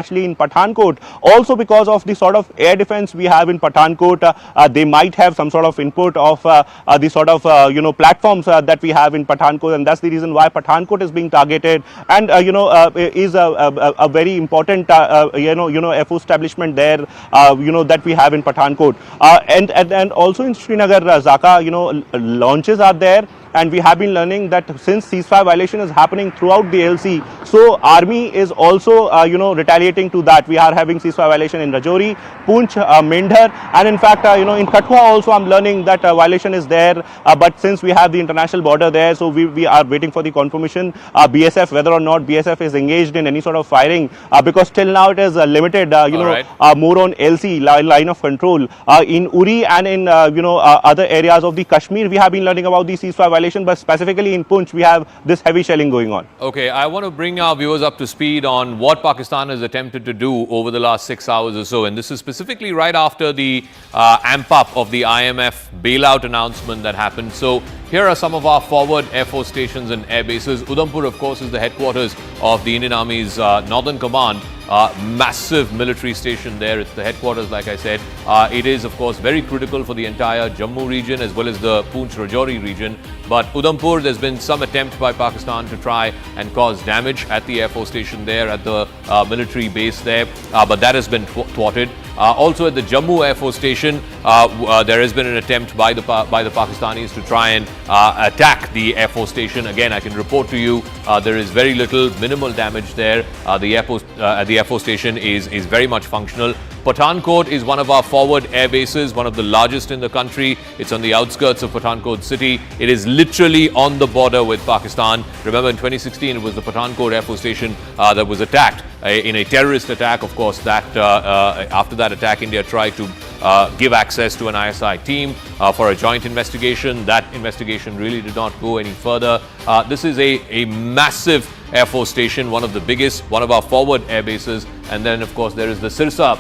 actually in Pathankot, also because of the sort of air defense we have in Pathankot. They might have some sort of input of the sort of platforms that we have in Pathankot, and that's the reason why Pathankot is being targeted, and is a very important FO establishment there that we have in Pathankot, and also in Srinagar, Zaka, launches are there. And we have been learning that since ceasefire violation is happening throughout the LC, so army is also retaliating to that. We are having ceasefire violation in Rajouri, Poonch, Mendhar, and in fact in Kathua also I'm learning that violation is there. But since we have the international border there, so we are waiting for the confirmation BSF whether or not BSF is engaged in any sort of firing, because till now it is limited more on LC line of control. In Uri and in other areas of the Kashmir, we have been learning about the ceasefire violation, but specifically in Poonch we have this heavy shelling going on. Okay, I want to bring our viewers up to speed on what Pakistan has attempted to do over the last 6 hours or so, and this is specifically right after the amp up of the IMF bailout announcement that happened. So here are some of our forward Air Force stations and air bases. Udhampur, of course, is the headquarters of the Indian Army's Northern Command. Massive military station there. It's the headquarters, like I said. It is, of course, very critical for the entire Jammu region as well as the Poonch-Rajouri region. But Udhampur, there's been some attempt by Pakistan to try and cause damage at the Air Force station there, at the military base there. But that has been thwarted. Also at the Jammu Air Force Station, there has been an attempt by the Pakistanis to try and attack the Air Force Station. Again, I can report to you there is very little, minimal damage there. The Air Force Station is very much functional. Pathankot is one of our forward air bases, one of the largest in the country. It's on the outskirts of Pathankot city. It is literally on the border with Pakistan. Remember, in 2016, it was the Pathankot Air Force Station that was attacked in a terrorist attack. Of course, that after that attack, India tried to give access to an ISI team for a joint investigation. That investigation really did not go any further. This is a massive Air Force Station, one of the biggest, one of our forward air bases. And then, of course, there is the Sirsa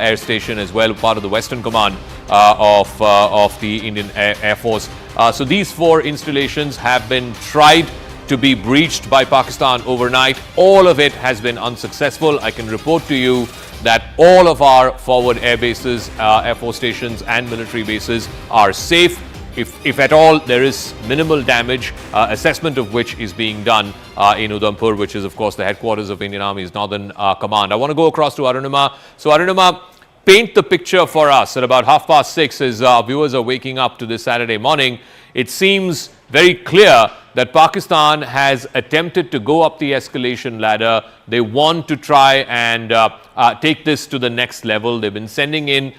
Air Station as well, part of the Western Command of the Indian Air Force. So these four installations have been tried to be breached by Pakistan overnight. All of it has been unsuccessful. I can report to you that all of our forward air bases, Air Force stations and military bases are safe. If at all there is minimal damage, assessment of which is being done in Udhampur, which is of course the headquarters of Indian Army's Northern Command. I want to go across to Arunima. So Arunima, paint the picture for us at about 6:30 as our viewers are waking up to this Saturday morning. It seems very clear that Pakistan has attempted to go up the escalation ladder. They want to try and take this to the next level. They've been sending in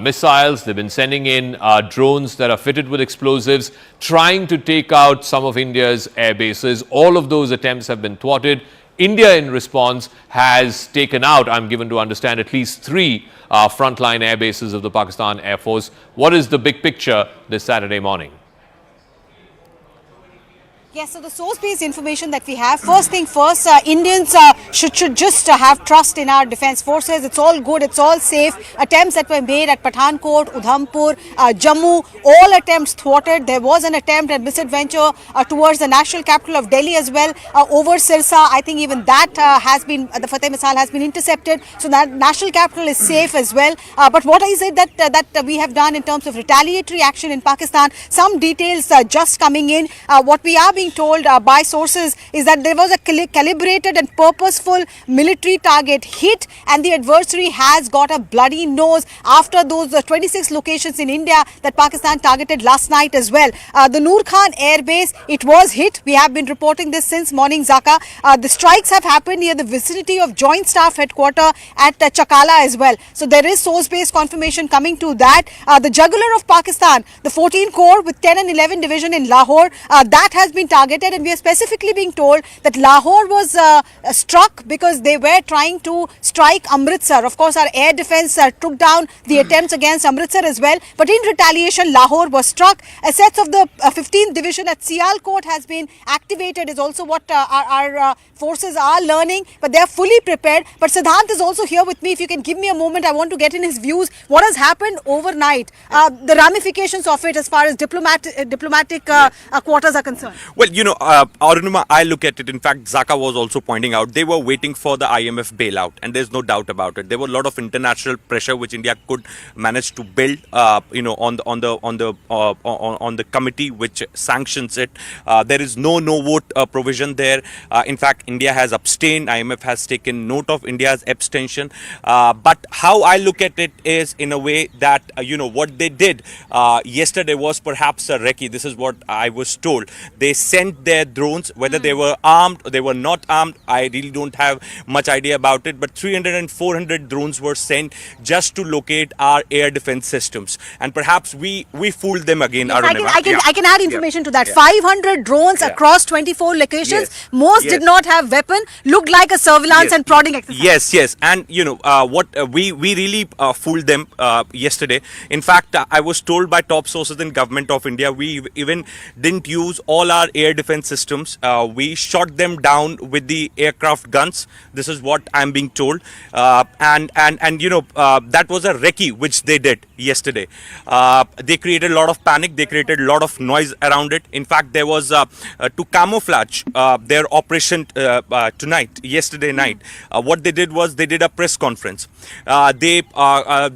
missiles, they've been sending in drones that are fitted with explosives, trying to take out some of India's air bases. All of those attempts have been thwarted. India, in response, has taken out, I'm given to understand, at least 3 frontline air bases of the Pakistan Air Force. What is the big picture this Saturday morning? Yes, so the source-based information that we have, first thing first, Indians should just have trust in our defence forces. It's all good, it's all safe. Attempts that were made at Pathankot, Udhampur, Jammu, all attempts thwarted. There was an attempt and misadventure towards the national capital of Delhi as well, over Sirsa. I think even that has been, the Fateh missile has been intercepted. So that national capital is safe as well. But what is it that we have done in terms of retaliatory action in Pakistan? Some details just coming in. What we are being told by sources is that there was a calibrated and purposeful military target hit, and the adversary has got a bloody nose after those 26 locations in India that Pakistan targeted last night as well. The Noor Khan Air Base, it was hit. We have been reporting this since morning, Zaka. The strikes have happened near the vicinity of Joint Staff Headquarters at Chakala as well. So there is source-based confirmation coming to that. The jugular of Pakistan, the 14 Corps with 10 and 11 Division in Lahore, that has been targeted, and we are specifically being told that Lahore was struck because they were trying to strike Amritsar. Of course, our air defence took down the attempts against Amritsar as well, but in retaliation, Lahore was struck. Assets of the 15th Division at Sialkot has been activated, is also what our forces are learning, but they are fully prepared. But Siddhant is also here with me. If you can give me a moment, I want to get in his views. What has happened overnight, the ramifications of it as far as diplomatic quarters are concerned? Well, Well, Arunima, I look at it. In fact, Zaka was also pointing out they were waiting for the IMF bailout, and there's no doubt about it. There were a lot of international pressure which India could manage to build, on the committee which sanctions it. There is no vote provision there. In fact, India has abstained. IMF has taken note of India's abstention. But how I look at it is in a way that what they did yesterday was perhaps a recce. This is what I was told. They sent their drones, whether they were armed or they were not armed, I really don't have much idea about it, but 300 and 400 drones were sent just to locate our air defense systems, and perhaps we fooled them again. Yes, I can add information to that. 500 drones across 24 locations. Most did not have weapon, looked like a surveillance and prodding exercise. Yes, and what we really fooled them yesterday. In fact, I was told by top sources in government of India, we even didn't use all our air defense systems. We shot them down with the aircraft guns. This is what I'm being told, and that was a recce which they did yesterday. They created a lot of panic. They created a lot of noise around it. In fact, there was to camouflage their operation yesterday night. What they did was they did a press conference. They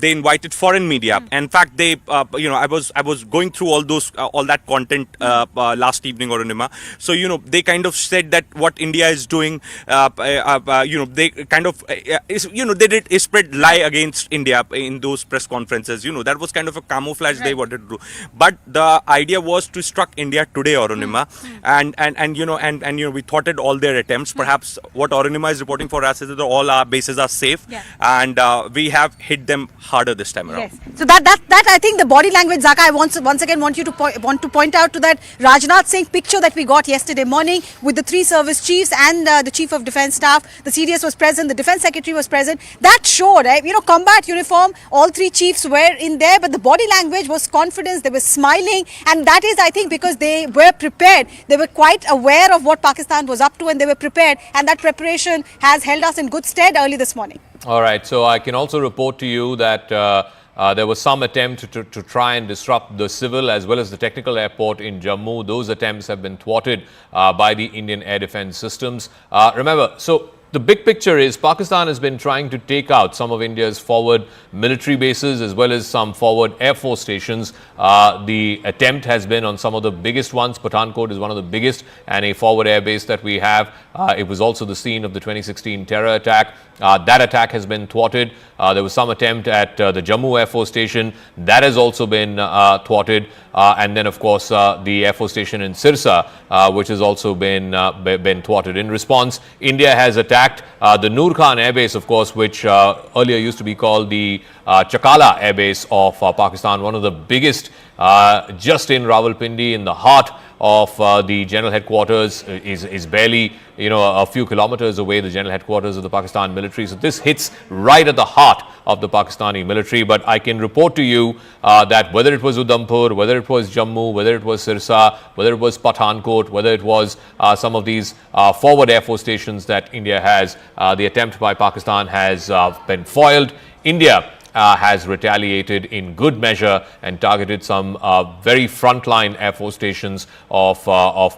invited foreign media. In fact, I was going through all that content last evening, Arunima. So they kind of said that what India is doing, they kind of they did spread lie against India in those press conferences. That was kind of a camouflage they wanted to do. But the idea was to struck India today, Arunima, and we thwarted all their attempts. Perhaps what Arunima is reporting for us is that all our bases are safe, and we have hit them harder this time around. Yes. So that I think the body language, Zaka, I once again want to point out to that Rajnath Singh picture that we got yesterday morning with the 3 service chiefs and the chief of defense staff. The CDS was present, the defense secretary was present. That showed, combat uniform. All 3 chiefs were in there, but the body language was confidence. They were smiling, and that is, I think, because they were prepared. They were quite aware of what Pakistan was up to, and they were prepared. And that preparation has held us in good stead early this morning. All right. So I can also report to you that there was some attempt to try and disrupt the civil as well as the technical airport in Jammu. Those attempts have been thwarted by the Indian air defense systems. Remember, so the big picture is Pakistan has been trying to take out some of India's forward military bases as well as some forward air force stations. The attempt has been on some of the biggest ones. Pathankot is one of the biggest and a forward air base that we have. It was also the scene of the 2016 terror attack. That attack has been thwarted. There was some attempt at the Jammu Air Force Station. That has also been thwarted. And then, of course, the Air Force Station in Sirsa, which has also been thwarted. In response, India has attacked the Noor Khan Air Base, of course, which earlier used to be called the Chakala Air Base of Pakistan, one of the biggest just in Rawalpindi, in the heart of the general headquarters, is barely a few kilometers away, the general headquarters of the Pakistan military. So this hits right at the heart of the Pakistani military. But I can report to you that whether it was Udhampur, whether it was Jammu, whether it was Sirsa, whether it was Pathankot, whether it was some of these forward air force stations that India has, the attempt by Pakistan has been foiled. India has retaliated in good measure and targeted some very frontline air force stations of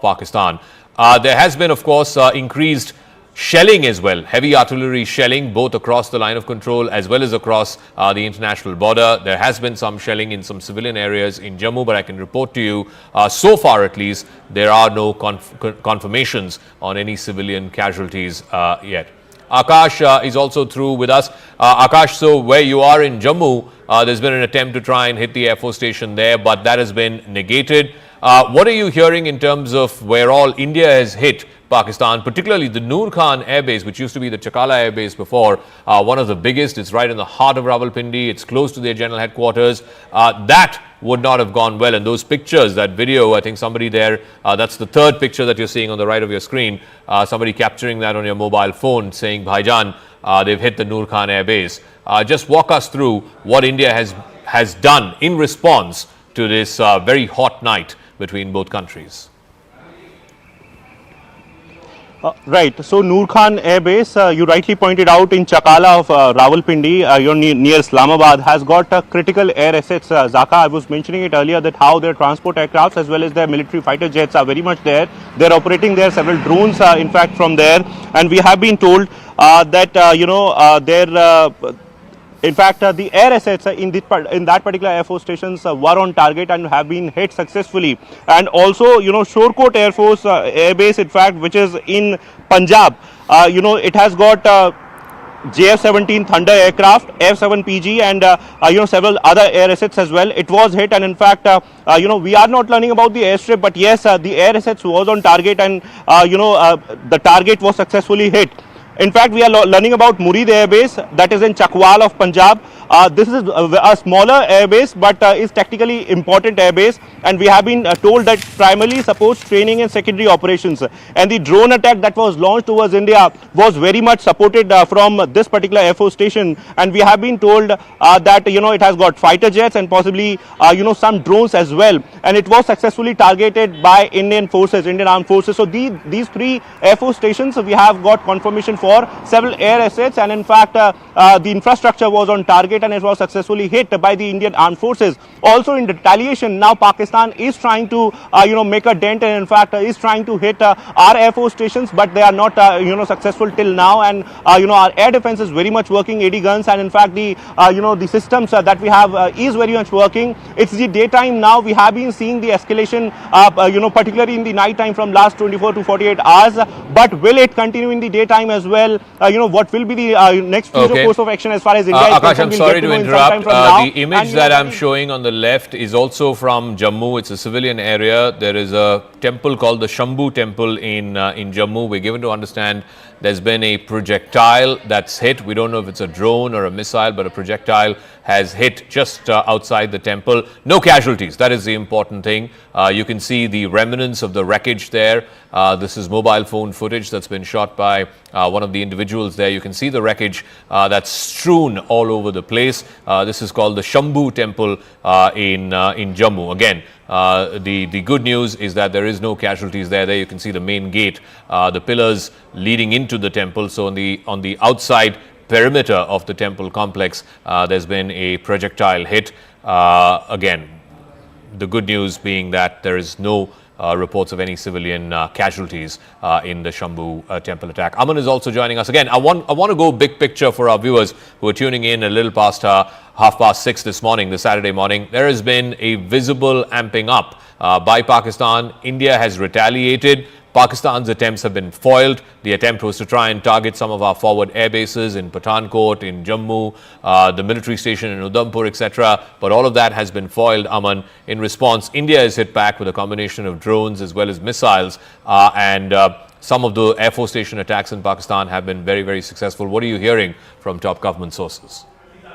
Pakistan. There has been, of course, increased shelling as well, heavy artillery shelling both across the line of control as well as across the international border. There has been some shelling in some civilian areas in Jammu, but I can report to you, so far at least, there are no confirmations on any civilian casualties yet. Akash is also through with us. Akash, so where you are in Jammu, there's been an attempt to try and hit the Air Force Station there, but that has been negated. What are you hearing in terms of where all India has hit Pakistan, particularly the Noor Khan Air Base, which used to be the Chakala Air Base before, one of the biggest. It's right in the heart of Rawalpindi. It's close to their general headquarters. That would not have gone well. And those pictures, that video, I think somebody there, that's the third picture that you're seeing on the right of your screen, somebody capturing that on your mobile phone saying, Bhaijan, they've hit the Noor Khan Air Base. Just walk us through what India has done in response to this very hot night between both countries. Right. So Noor Khan Air Base, you rightly pointed out in Chakala of Rawalpindi, near Islamabad, has got critical air assets. Zaka, I was mentioning it earlier that how their transport aircrafts as well as their military fighter jets are very much there. They're operating there. Several drones, in fact, from there, and we have been told that in fact, the air assets in that particular Air Force stations were on target and have been hit successfully. And also, Shorkot Air Force Air Base, in fact, which is in Punjab, it has got JF-17 Thunder aircraft, F-7PG, and several other air assets as well. It was hit, and in fact, we are not learning about the airstrip, but yes, the air assets was on target, and the target was successfully hit. In fact, we are learning about Murid Air Base, that is in Chakwal of Punjab. This is a smaller air base, but is technically important air base, and we have been told that primarily supports training and secondary operations. And the drone attack that was launched towards India was very much supported from this particular Air Force station, and we have been told that it has got fighter jets and possibly some drones as well, and it was successfully targeted by Indian forces, Indian Armed Forces. So these three Air Force stations, we have got confirmation for several air assets, and in fact the infrastructure was on target and it was successfully hit by the Indian Armed Forces. Also in retaliation, now Pakistan is trying to make a dent, and in fact is trying to hit our Air Force stations, but they are not successful till now. And our air defense is very much working, 80 guns, and in fact the the systems that we have is very much working. It's the daytime now. We have been seeing the escalation particularly in the night time from last 24 to 48 hours, but will it continue in the daytime as well? What will be the next future course of action as far as India is Akash, concerned? I'm sorry to interrupt. The image that I'm showing on the left is also from Jammu. It's a civilian area. There is a temple called the Shambhu temple in Jammu. We're given to understand there's been a projectile that's hit. We don't know if it's a drone or a missile, but a projectile has hit just outside the temple. No casualties. That is the important thing. You can see the remnants of the wreckage there. This is mobile phone footage that's been shot by one of the individuals there. You can see the wreckage that's strewn all over the place. This is called the Shambhu temple in Jammu. Again, the good news is that there is no casualties there. There you can see the main gate, the pillars leading into the temple. So on the outside perimeter of the temple complex, there's been a projectile hit. Again, the good news being that there is no reports of any civilian casualties in the Shambhu temple attack. Aman is also joining us. Again, I want to go big picture for our viewers who are tuning in a little past 6:30 this morning, this Saturday morning. There has been a visible amping up by Pakistan. India has retaliated. Pakistan's attempts have been foiled. The attempt was to try and target some of our forward air bases in Pathankot, in Jammu, the military station in Udhampur, etc. But all of that has been foiled, Aman. In response, India is hit back with a combination of drones as well as missiles, and some of the Air Force station attacks in Pakistan have been very, very successful. What are you hearing from top government sources?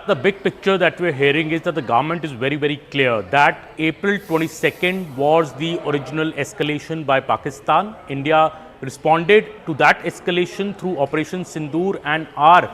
The big picture that we're hearing is that the government is very, very clear that April 22nd was the original escalation by Pakistan. India responded to that escalation through Operation Sindoor, and our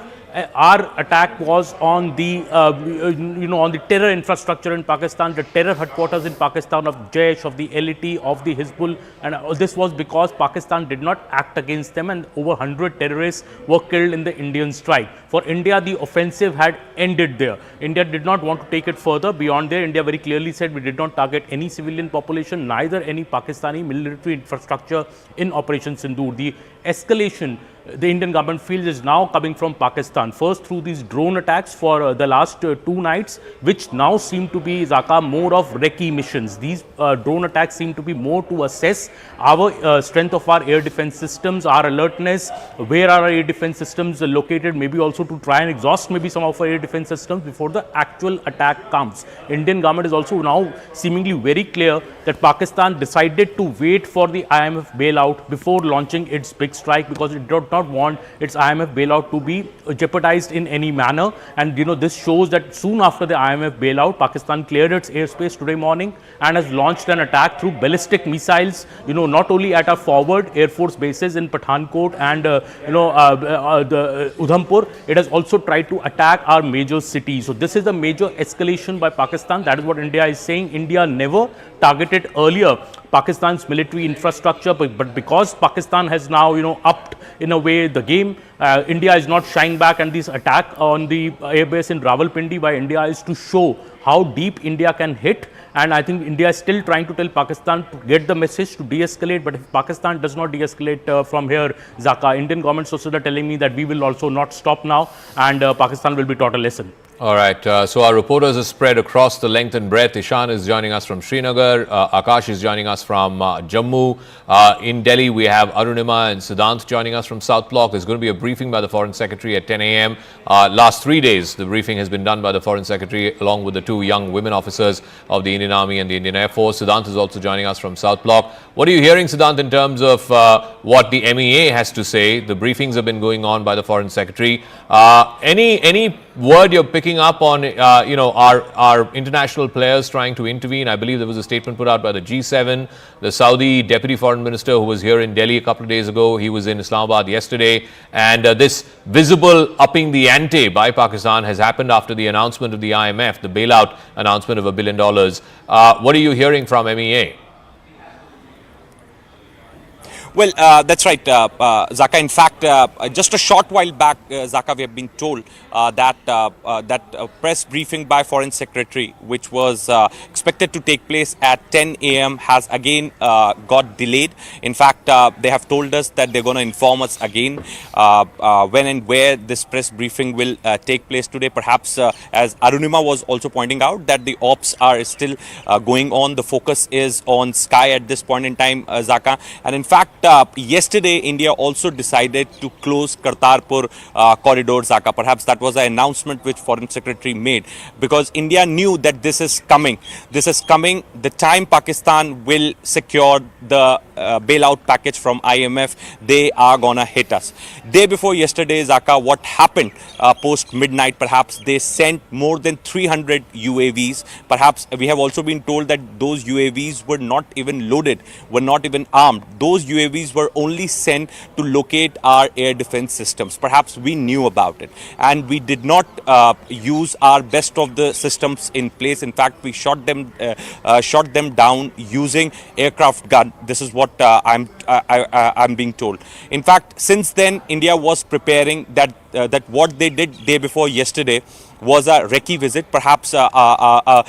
attack was on the on the terror infrastructure in Pakistan, the terror headquarters in Pakistan of Jaish, of the LET, of the Hizbul, and this was because Pakistan did not act against them, and over 100 terrorists were killed in the Indian strike. For India, the offensive had ended there. India did not want to take it further beyond there. India very clearly said we did not target any civilian population, neither any Pakistani military infrastructure in Operation Sindoor. The escalation the Indian government feels is now coming from Pakistan. First through these drone attacks for the last 2 nights, which now seem to be, Zaka, more of recce missions. These drone attacks seem to be more to assess our strength of our air defense systems, our alertness, where are our air defense systems located, maybe also to try and exhaust maybe some of our air defense systems before the actual attack comes. Indian government is also now seemingly very clear that Pakistan decided to wait for the IMF bailout before launching its big strike, because it did not not want its IMF bailout to be jeopardized in any manner. And this shows that soon after the IMF bailout, Pakistan cleared its airspace today morning and has launched an attack through ballistic missiles, not only at our forward Air Force bases in Pathankot and the Udhampur, it has also tried to attack our major cities. So this is a major escalation by Pakistan. That is what India is saying. India never targeted earlier Pakistan's military infrastructure, but because Pakistan has now upped in a way the game, India is not shying back, and this attack on the airbase in Rawalpindi by India is to show how deep India can hit. And I think India is still trying to tell Pakistan to get the message to de-escalate. But if Pakistan does not de-escalate from here, Zaka, Indian government sources are telling me that we will also not stop now, and Pakistan will be taught a lesson. All right, so our reporters are spread across the length and breadth. Ishan is joining us from Srinagar. Akash is joining us from Jammu. In Delhi, we have Arunima and Siddhant joining us from South Block. There's going to be a briefing by the Foreign Secretary at 10 a.m. Last 3 days, the briefing has been done by the Foreign Secretary along with the two young women officers of the Indian Army and the Indian Air Force. Siddhant is also joining us from South Block. What are you hearing, Siddhant, in terms of what the MEA has to say? The briefings have been going on by the Foreign Secretary. Any word you're picking up on, our international players trying to intervene? I believe there was a statement put out by the G7. The Saudi Deputy Foreign Minister, who was here in Delhi a couple of days ago, he was in Islamabad yesterday. And this visible upping the ante by Pakistan has happened after the announcement of the IMF, the bailout announcement of $1 billion. What are you hearing from MEA? Well, that's right, Zaka. In fact, just a short while back, Zaka, we have been told that press briefing by Foreign Secretary, which was expected to take place at 10 a.m., has again got delayed. In fact, they have told us that they're going to inform us again when and where this press briefing will take place today. Perhaps, as Arunima was also pointing out, that the ops are still going on. The focus is on Sky at this point in time, Zaka. And in fact, yesterday, India also decided to close Kartarpur corridor, Zaka. Perhaps that was an announcement which Foreign Secretary made, because India knew that this is coming. This is coming. The time Pakistan will secure the bailout package from IMF, they are gonna hit us. Day before yesterday, Zaka, what happened post midnight? Perhaps they sent more than 300 UAVs. Perhaps we have also been told that those UAVs were not even loaded, were not even armed. Those UAVs were only sent to locate our air defense systems. Perhaps we knew about it, and we did not use our best of the systems in place. In fact, we shot them down using aircraft gun. This is what I'm being told. In fact, since then, India was preparing that what they did day before yesterday was a recce visit. Perhaps they are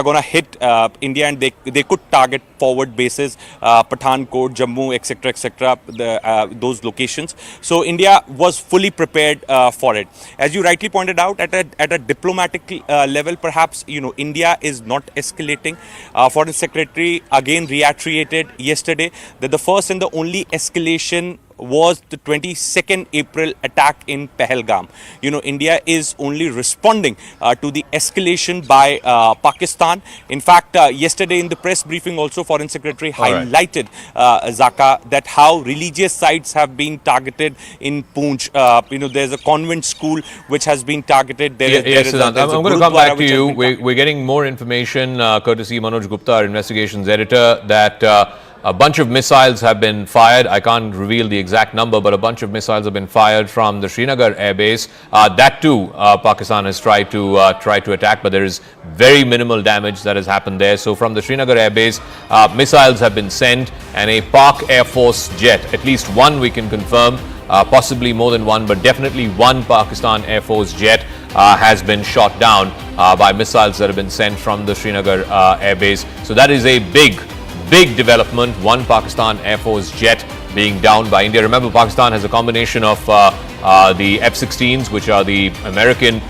going to hit India, and they could target forward bases, Pathankot, Jammu, etc., those locations. So India was fully prepared for it. As you rightly pointed out, at a diplomatic level, perhaps India is not escalating. Foreign Secretary again reiterated yesterday that the first and the only escalation was the 22nd April attack in Pahalgam. India is only responding to the escalation by Pakistan. In fact, yesterday in the press briefing also, Foreign Secretary highlighted, Zaka, that how religious sites have been targeted in Poonch. There's a convent school which has been targeted. Yes, I'm going to come back to you. We're getting more information, courtesy Manoj Gupta, our investigations editor, that a bunch of missiles have been fired. I can't reveal the exact number, but a bunch of missiles have been fired from the Srinagar airbase. That too, Pakistan has tried to attack, but there is very minimal damage that has happened there. So from the Srinagar airbase, missiles have been sent, and a Pak Air Force jet, at least one we can confirm, possibly more than one, but definitely one Pakistan Air Force jet has been shot down by missiles that have been sent from the Srinagar airbase. So that is a big development. One Pakistan Air Force jet being downed by India. Remember, Pakistan has a combination of the F-16s, which are the American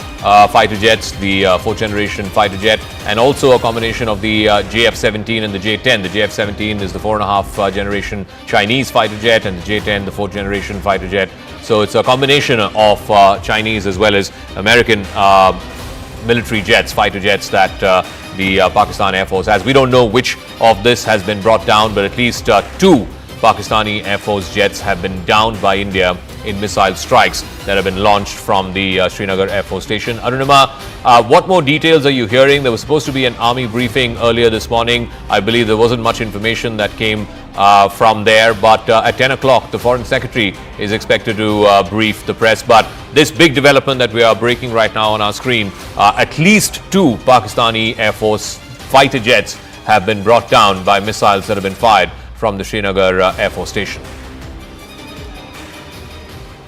fighter jets, the fourth generation fighter jet, and also a combination of the JF-17 and the J-10. The JF-17 is the 4.5 generation Chinese fighter jet, and the J-10 the 4th generation fighter jet. So it's a combination of Chinese as well as American military jets, fighter jets that the Pakistan Air Force has. We don't know which of this has been brought down, but at least two Pakistani Air Force jets have been downed by India in missile strikes that have been launched from the Srinagar Air Force Station. Arunima, what more details are you hearing? There was supposed to be an army briefing earlier this morning. I believe there wasn't much information that came from there, but at 10 o'clock, the Foreign Secretary is expected to brief the press. But this big development that we are breaking right now on our screen, at least 2 Pakistani Air Force fighter jets have been brought down by missiles that have been fired from the Srinagar Air Force Station.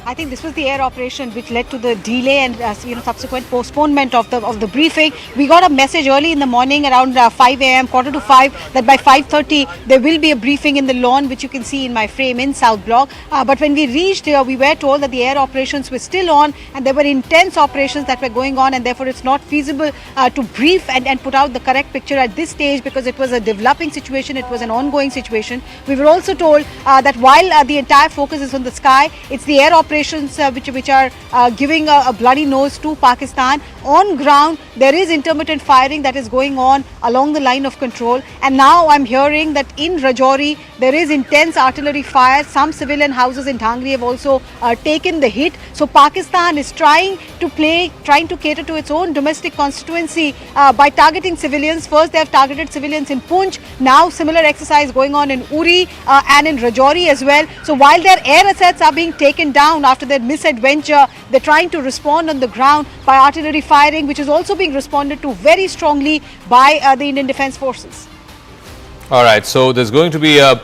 I think this was the air operation which led to the delay and subsequent postponement of the briefing. We got a message early in the morning around 5 a.m., quarter to 5, that by 5:30 there will be a briefing in the lawn, which you can see in my frame in South Block. But when we reached here, we were told that the air operations were still on and there were intense operations that were going on, and therefore it's not feasible to brief and put out the correct picture at this stage, because it was a developing situation, it was an ongoing situation. We were also told that while the entire focus is on the sky, it's the air operations which are giving a bloody nose to Pakistan. On ground, there is intermittent firing that is going on along the line of control, and now I'm hearing that in Rajouri there is intense artillery fire. Some civilian houses in Dhangri have also taken the hit. So Pakistan is trying to cater to its own domestic constituency by targeting civilians. First they have targeted civilians in Poonch, now similar exercise going on in Uri and in Rajouri as well. So while their air assets are being taken down after their misadventure, they're trying to respond on the ground by artillery firing, which is also being responded to very strongly by the Indian Defence Forces. All right, so there's going to be a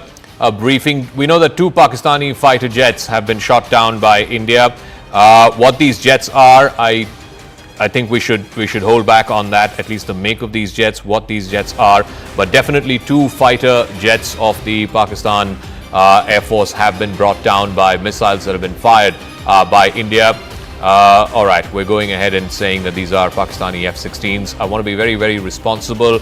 briefing. We know that 2 Pakistani fighter jets have been shot down by India. What these jets are, I think we should hold back on that, at least the make of these jets, what these jets are. But definitely 2 fighter jets of the Pakistan Air Force have been brought down by missiles that have been fired by India. All right, we're going ahead and saying that these are Pakistani F-16s. I want to be very, very responsible,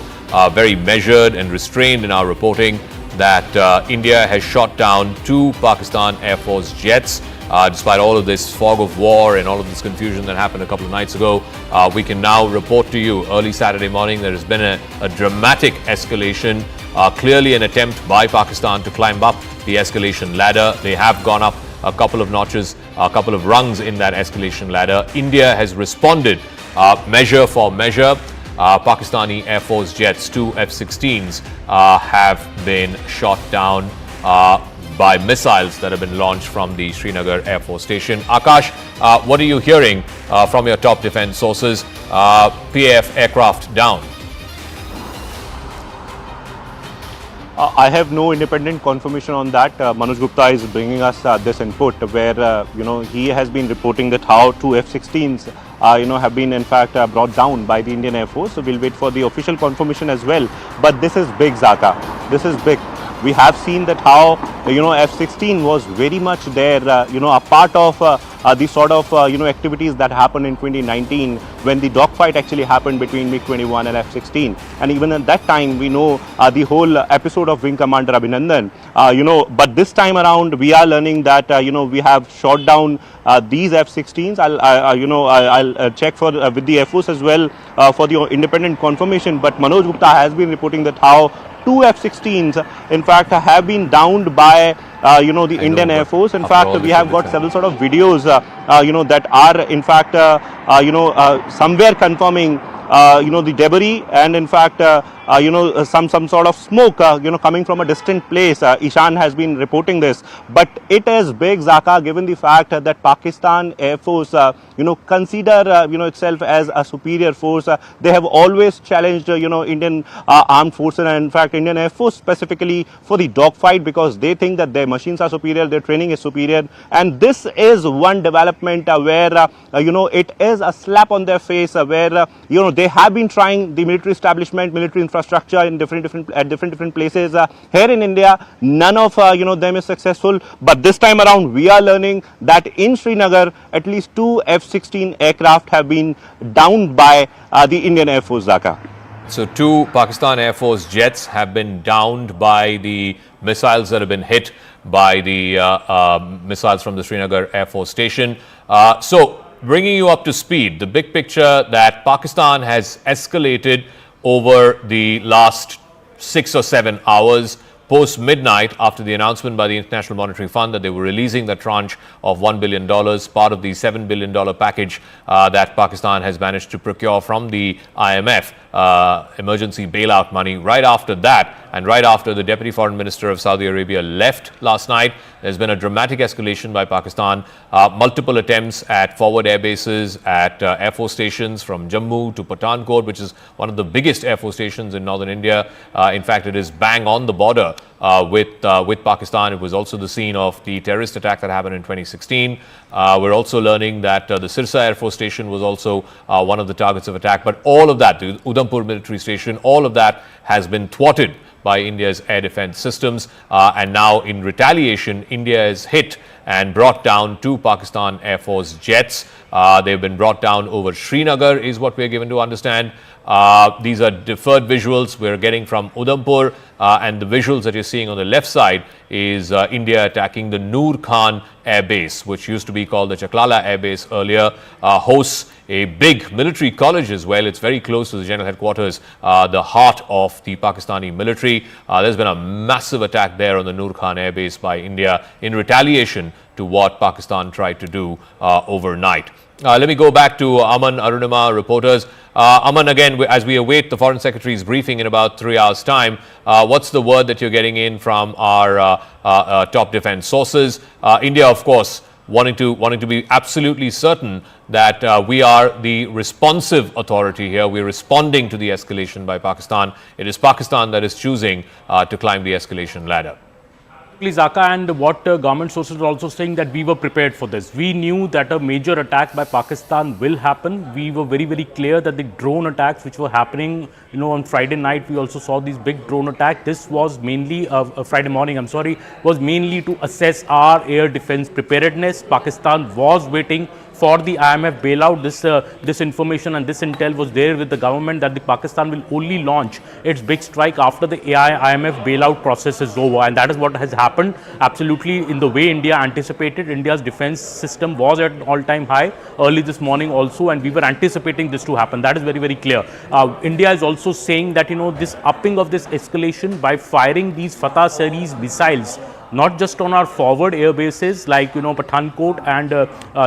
very measured and restrained in our reporting that India has shot down 2 Pakistan Air Force jets. Despite all of this fog of war and all of this confusion that happened a couple of nights ago, we can now report to you early Saturday morning there has been a dramatic escalation, clearly an attempt by Pakistan to climb up the escalation ladder. They have gone up a couple of notches, a couple of rungs in that escalation ladder. India has responded measure for measure. Pakistani Air Force jets, 2 F-16s, have been shot down by missiles that have been launched from the Srinagar Air Force Station. Akash, what are you hearing from your top defense sources? PAF aircraft down. I have no independent confirmation on that. Manoj Gupta is bringing us this input where, he has been reporting that how 2 F-16s, have been in fact brought down by the Indian Air Force. So we'll wait for the official confirmation as well. But this is big, Zaka. This is big. We have seen that how, F-16 was very much there, a part of the sort of, activities that happened in 2019 when the dogfight actually happened between MiG-21 and F-16. And even at that time, we know the whole episode of Wing Commander Abhinandan, but this time around, we are learning that, we have shot down these F-16s. I'll check for with the Air Force as well for the independent confirmation. But Manoj Gupta has been reporting that how 2 F-16s, in fact, have been downed by, the Indian Air Force. In fact, we have got several sort of videos, that are, in fact, somewhere confirming, the debris and, in fact, some sort of smoke, coming from a distant place. Ishan has been reporting this. But it is big, Zaka, given the fact that Pakistan Air Force, consider, itself as a superior force. They have always challenged, Indian armed forces and, in fact, Indian Air Force specifically for the dogfight because they think that their machines are superior, their training is superior. And this is one development where, it is a slap on their face where, they have been trying the military establishment, military infrastructure in different places. Here in India, none of them is successful. But this time around, we are learning that in Srinagar, at least 2 F-16 aircraft have been downed by the Indian Air Force, Zaka. So 2 Pakistan Air Force jets have been downed by the missiles that have been hit by the missiles from the Srinagar Air Force Station. So bringing you up to speed, the big picture that Pakistan has escalated over the last 6 or 7 hours post-midnight after the announcement by the International Monetary Fund that they were releasing the tranche of $1 billion, part of the $7 billion package that Pakistan has managed to procure from the IMF, emergency bailout money. Right after that, and right after the Deputy Foreign Minister of Saudi Arabia left last night, there's been a dramatic escalation by Pakistan. Multiple attempts at forward air bases, at Air Force stations from Jammu to Pathankot, which is one of the biggest Air Force stations in northern India. In fact, it is bang on the border with Pakistan. It was also the scene of the terrorist attack that happened in 2016. We're also learning that the Sirsa Air Force Station was also one of the targets of attack. But all of that, the Udhampur military station, all of that has been thwarted by India's air defense systems. And now in retaliation, India is hit and brought down 2 Pakistan Air Force jets. They've been brought down over Srinagar, is what we're given to understand. These are deferred visuals we're getting from Udhampur, and the visuals that you're seeing on the left side is India attacking the Noor Khan Air Base, which used to be called the Chaklala Air Base earlier, hosts a big military college as well. It's very close to the general headquarters, the heart of the Pakistani military. There's been a massive attack there on the Noor Khan Air Base by India in retaliation to what Pakistan tried to do overnight. Let me go back to Aman, Arunima, reporters. Aman, again, as we await the Foreign Secretary's briefing in about 3 hours' time, what's the word that you're getting in from our top defense sources? India, of course, wanting to be absolutely certain that we are the responsive authority here. We're responding to the escalation by Pakistan. It is Pakistan that is choosing to climb the escalation ladder. Zaka, and what government sources are also saying that we were prepared for this. We knew that a major attack by Pakistan will happen. We were very, very clear that the drone attacks which were happening, on Friday night, we also saw these big drone attacks. This was mainly, Friday morning, was mainly to assess our air defense preparedness. Pakistan was waiting for the IMF bailout. This information and this intel was there with the government that the Pakistan will only launch its big strike after the IMF bailout process is over, and that is what has happened absolutely in the way India anticipated. India's defense system was at an all-time high early this morning also, and we were anticipating this to happen. That is very, very clear. India is also saying that this upping of this escalation by firing these Fatah series missiles, not just on our forward air bases like Pathankot and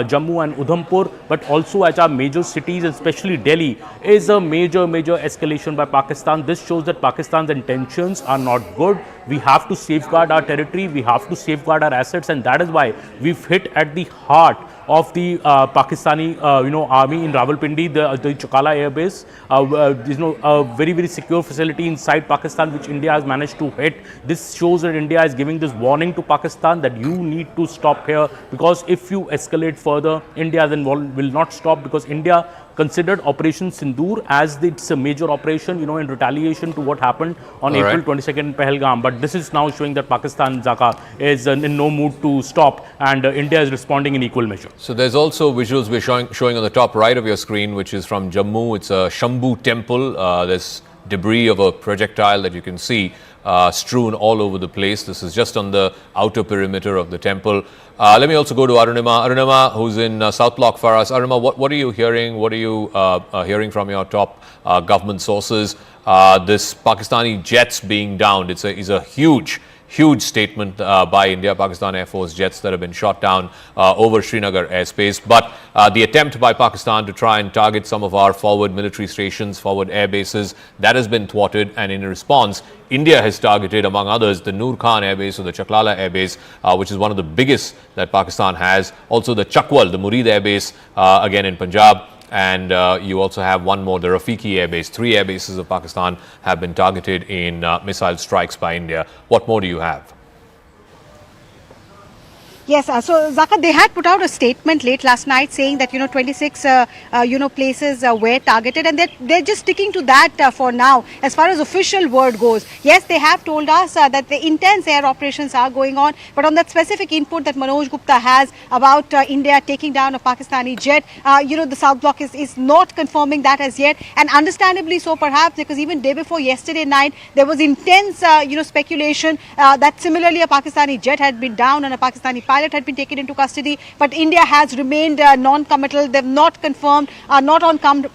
Jammu and Udhampur, but also at our major cities, especially Delhi, is a major escalation by Pakistan. This shows that Pakistan's intentions are not good. We have to safeguard our territory, we have to safeguard our assets, and that is why we've hit at the heart of the Pakistani army in Rawalpindi, the Chakala air base. There's a very, very secure facility inside Pakistan which India has managed to hit. This shows that India is giving this warning to Pakistan that you need to stop here, because if you escalate further, India then will not stop, because India considered Operation Sindoor as it's a major operation, in retaliation to what happened on April 22nd in Pahalgam. But this is now showing that Pakistan, Zaka, is in no mood to stop, and India is responding in equal measure. So there's also visuals we're showing on the top right of your screen, which is from Jammu. It's a Shambhu temple. There's debris of a projectile that you can see strewn all over the place. This is just on the outer perimeter of the temple. Let me also go to Arunima. Arunima, who's in South Block for us. Arunima, what are you hearing? What are you hearing from your top government sources? This Pakistani jets being downed, it's a huge statement by India-Pakistan Air Force jets that have been shot down over Srinagar airspace. But the attempt by Pakistan to try and target some of our forward military stations, forward air bases, that has been thwarted. And in response, India has targeted, among others, the Noor Khan Air Base or the Chaklala Air Base, which is one of the biggest that Pakistan has. Also the Chakwal, the Murid Air Base, again in Punjab. And you also have one more, the Rafiki Air Base. 3 air bases of Pakistan have been targeted in missile strikes by India. What more do you have? Yes, so Zaka, they had put out a statement late last night saying that 26 places were targeted, and they're just sticking to that for now as far as official word goes. Yes, they have told us that the intense air operations are going on, but on that specific input that Manoj Gupta has about India taking down a Pakistani jet, the South Block is not confirming that as yet, and understandably so perhaps, because even day before yesterday night there was intense speculation that similarly a Pakistani jet had been down and a Pakistani pilot pilot had been taken into custody, but India has remained non-committal. They've not confirmed, not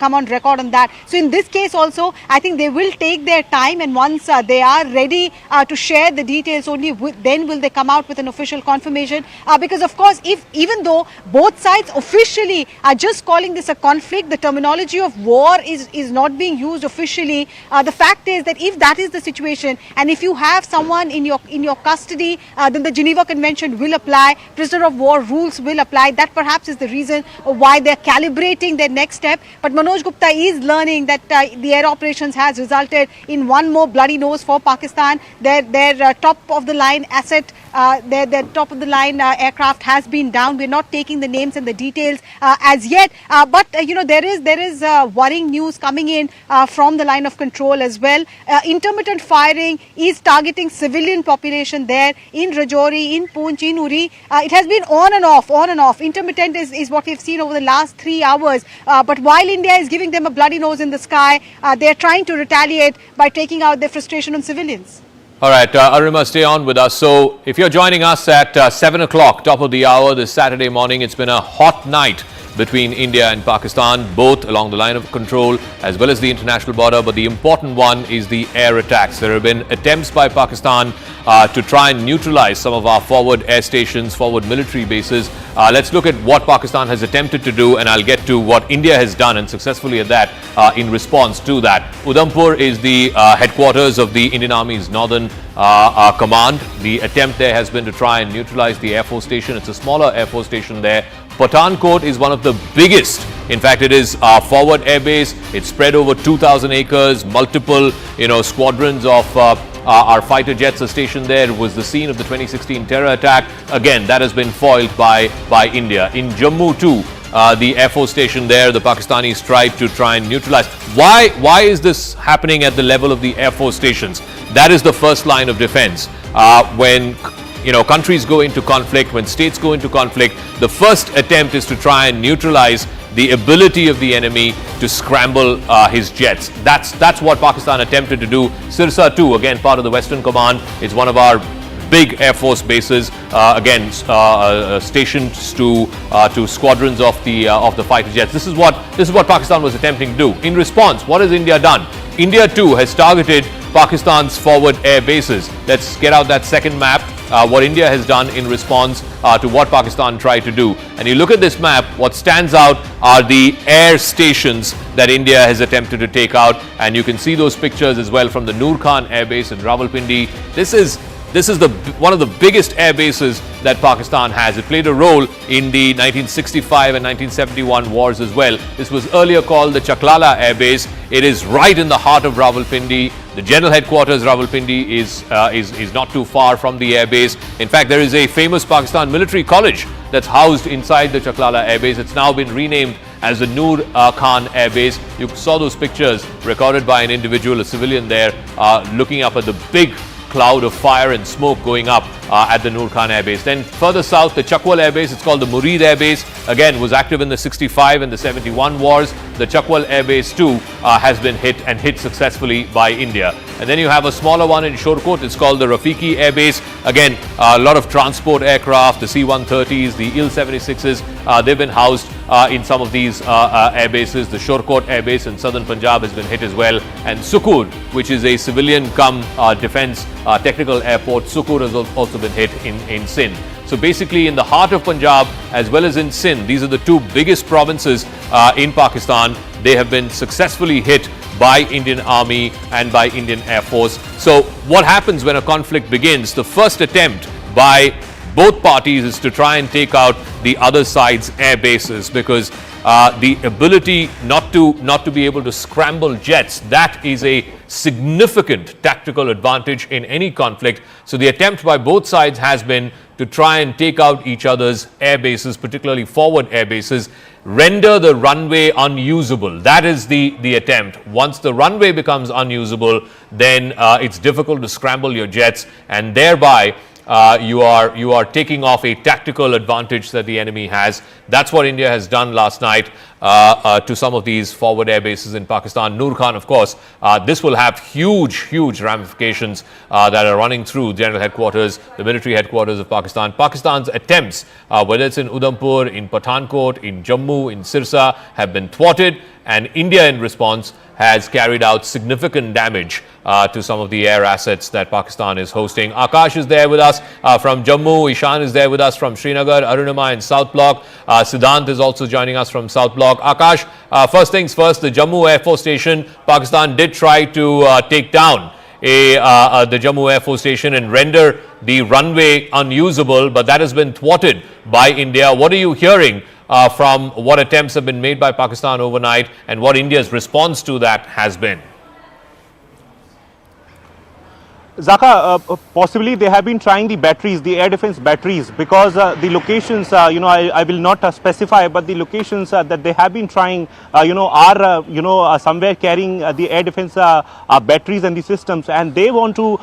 come on record on that. So in this case also, I think they will take their time, and once they are ready to share the details, only then will they come out with an official confirmation. Because of course, even though both sides officially are just calling this a conflict, the terminology of war is not being used officially. The fact is that if that is the situation, and if you have someone in your custody, then the Geneva Convention will apply, prisoner of war rules will apply. That perhaps is the reason why they're calibrating their next step. But Manoj Gupta is learning that the air operations has resulted in one more bloody nose for Pakistan. Their top of the line asset, their top of the line aircraft has been down. We're not taking the names and the details as yet, but there is worrying news coming in from the line of control as well. Intermittent firing is targeting civilian population there in Rajouri, in Poonch, in Uri. It has been on and off. Intermittent is what we've seen over the last 3 hours. But while India is giving them a bloody nose in the sky, they're trying to retaliate by taking out their frustration on civilians. All right, Arima, stay on with us. So if you're joining us at 7 o'clock, top of the hour this Saturday morning, it's been a hot night between India and Pakistan, both along the line of control as well as the international border. But the important one is the air attacks. There have been attempts by Pakistan to try and neutralize some of our forward air stations, forward military bases. Let's look at what Pakistan has attempted to do, and I'll get to what India has done, and successfully at that, in response to that. Udhampur is the headquarters of the Indian Army's Northern Command. The attempt there has been to try and neutralize the Air Force station. It's a smaller Air Force station there. Pathankot is one of the biggest. In fact, it is our forward air base. It's spread over 2,000 acres, multiple, squadrons of our fighter jets are stationed there. It was the scene of the 2016 terror attack. Again, that has been foiled by India. In Jammu too, the Air Force station there, the Pakistanis tried to try and neutralize. Why is this happening at the level of the Air Force stations? That is the first line of defense. When countries go into conflict, when states go into conflict, the first attempt is to try and neutralize the ability of the enemy to scramble his jets. That's what Pakistan attempted to do. Sirsa too, again part of the Western Command, is one of our big Air Force bases, stationed to squadrons of the fighter jets. This is what Pakistan was attempting to do. In response, what has India done? India too has targeted Pakistan's forward air bases. Let's get out that second map. What India has done in response to what Pakistan tried to do. And you look at this map, what stands out are the air stations that India has attempted to take out. And you can see those pictures as well from the Noor Khan Air Base in Rawalpindi. This is one of the biggest air bases that Pakistan has. It played a role in the 1965 and 1971 wars as well. This was earlier called the Chaklala Air Base. It is right in the heart of Rawalpindi. The general headquarters, Rawalpindi, is not too far from the air base. In fact, there is a famous Pakistan military college that's housed inside the Chaklala Air Base. It's now been renamed as the Noor Khan Air Base. You saw those pictures recorded by an individual, a civilian there, looking up at the big cloud of fire and smoke going up at the Noor Khan Air Base. Then further south, the Chakwal Air Base, it's called the Murid Air Base, again was active in the 65 and the 71 wars. The Chakwal Air Base too has been hit successfully by India. And then you have a smaller one in Shorkot, it's called the Rafiki Air Base. Again, a lot of transport aircraft, the C-130s, the Il-76s, they've been housed in some of these air bases. The Shorkot Air Base in southern Punjab has been hit as well. And Sukur, which is a civilian defense technical airport, Sukur has also been hit in Sindh. So basically in the heart of Punjab as well as in Sindh, these are the two biggest provinces in Pakistan. They have been successfully hit by Indian Army and by Indian Air Force. So what happens when a conflict begins? The first attempt by both parties is to try and take out the other side's air bases, because the ability not to be able to scramble jets, that is a significant tactical advantage in any conflict. So the attempt by both sides has been to try and take out each other's air bases, particularly forward air bases, render the runway unusable. That is the attempt. Once the runway becomes unusable, then it's difficult to scramble your jets, and thereby you are taking off a tactical advantage that the enemy has. That's what India has done last night. to some of these forward air bases in Pakistan. Noor Khan, of course, this will have huge ramifications that are running through general headquarters, the military headquarters of Pakistan. Pakistan's attempts, whether it's in Udhampur, in Pathankot, in Jammu, in Sirsa, have been thwarted, and India in response has carried out significant damage to some of the air assets that Pakistan is hosting. Akash is there with us from Jammu, Ishan is there with us from Srinagar, Arunima in South Block, Siddhant is also joining us from South Block. Akash, first things first, the Jammu Air Force Station, Pakistan did try to take down the Jammu Air Force Station and render the runway unusable, but that has been thwarted by India. What are you hearing from what attempts have been made by Pakistan overnight and what India's response to that has been? Zaka, possibly they have been trying the batteries, the air defense batteries, because the locations, I will not specify, but the locations that they have been trying, are, somewhere carrying the air defense batteries and the systems, and they want to,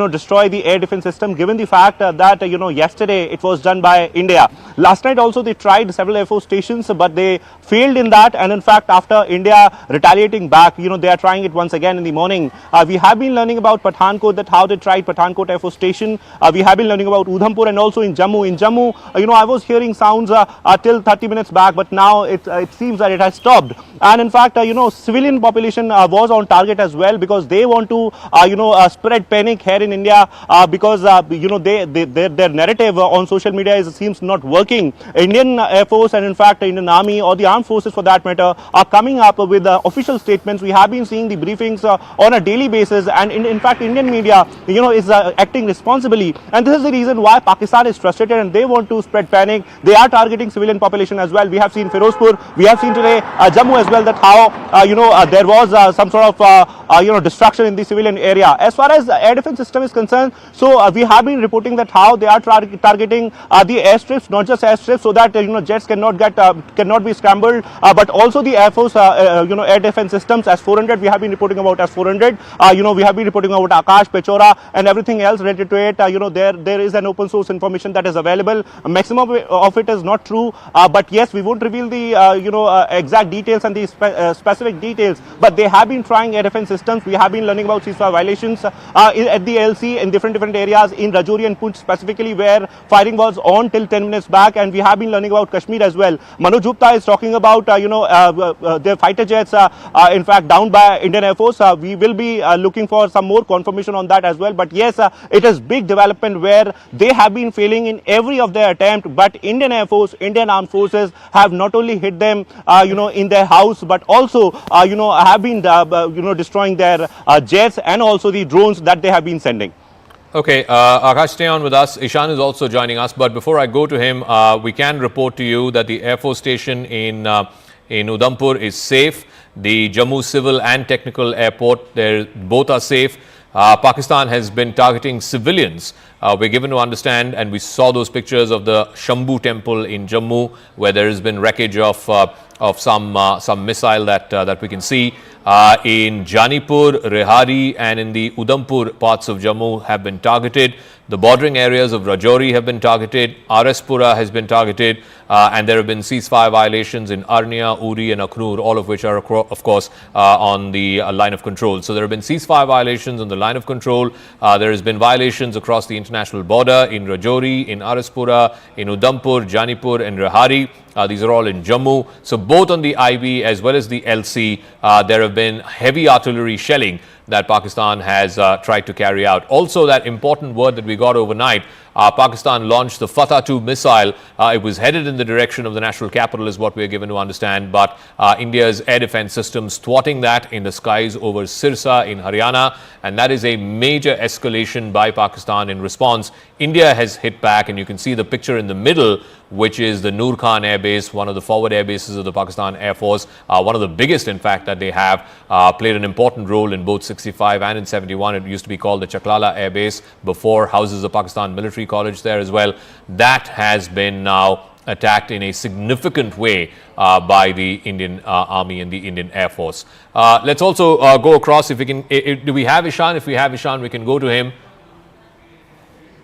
destroy the air defense system, given the fact that, yesterday it was done by India. Last night also they tried several Air Force stations, but they failed in that, and in fact, after India retaliating back, they are trying it once again in the morning. We have been learning about Pathankot, that how they tried Pathankot Air Force Station. We have been learning about Udhampur and also in Jammu. In Jammu, I was hearing sounds till 30 minutes back, but now it seems that it has stopped. And in fact, civilian population was on target as well, because they want to, spread panic here in India because, their narrative on social media seems not working. Indian Air Force and in fact Indian Army or the armed forces for that matter are coming up with official statements. We have been seeing the briefings on a daily basis, and in fact Indian media is acting responsibly, and this is the reason why Pakistan is frustrated and they want to spread panic. They are targeting civilian population as well. We have seen Firozpur, we have seen today Jammu as well, that how there was some sort of destruction in the civilian area. As far as the air defense system is concerned, so we have been reporting that how they are targeting the airstrips, not just airstrips, so that jets cannot be scrambled, but also the Air Force air defense systems. S-400 we have been reporting about S-400. We have been reporting about Akash, Pechora, and everything else related to it. There is an open source information that is available. Maximum of it is not true, but yes, we won't reveal the exact details and the specific details. But they have been trying air defense systems. We have been learning about ceasefire violations at the LC in different areas in Rajouri and Poonch specifically, where fighting was on till 10 minutes back, and we have been learning about Kashmir as well. Manoj Gupta is talking about their fighter jets, in fact down by Indian Air Force. We will be looking for some more confirmation on that as well. But yes, it is big development where they have been failing in every of their attempt, but Indian Air Force, Indian Armed Forces have not only hit them in their house, but also have been destroying their jets and also the drones that they have been sending. Okay, Akash, stay on with us. Ishan is also joining us, but before I go to him, we can report to you that the Air Force Station in Udhampur is safe. The Jammu Civil and Technical Airport, both are safe. Pakistan has been targeting civilians. We're given to understand, and we saw those pictures of the Shambhu temple in Jammu, where there has been wreckage of some missile that we can see. In Janipur, Rehari, and in the Udhampur parts of Jammu have been targeted. The bordering areas of Rajouri have been targeted. Araspura has been targeted, and there have been ceasefire violations in Arnia, Uri, and Akhnur, all of which are, of course, on the line of control. So there have been ceasefire violations on the line of control. There has been violations across the international border in Rajouri, in Araspura, in Udhampur, Janipur, and Rehari. These are all in Jammu. So both on the IB as well as the LC, there have been heavy artillery shelling that Pakistan has tried to carry out. Also, that important word that we got overnight, Pakistan launched the Fatah-2 missile. It was headed in the direction of the national capital, is what we are given to understand. But India's air defense systems thwarting that in the skies over Sirsa in Haryana. And that is a major escalation by Pakistan in response. India has hit back, and you can see the picture in the middle, which is the Noor Khan Air Base, one of the forward air bases of the Pakistan Air Force, one of the biggest, in fact, that they have, played an important role in both 65 and in 71. It used to be called the Chaklala Air Base before, houses the Pakistan Military College there as well. That has been now attacked in a significant way by the Indian Army and the Indian Air Force. Let's also go across, if we can, do we have Ishan? If we have Ishan, we can go to him.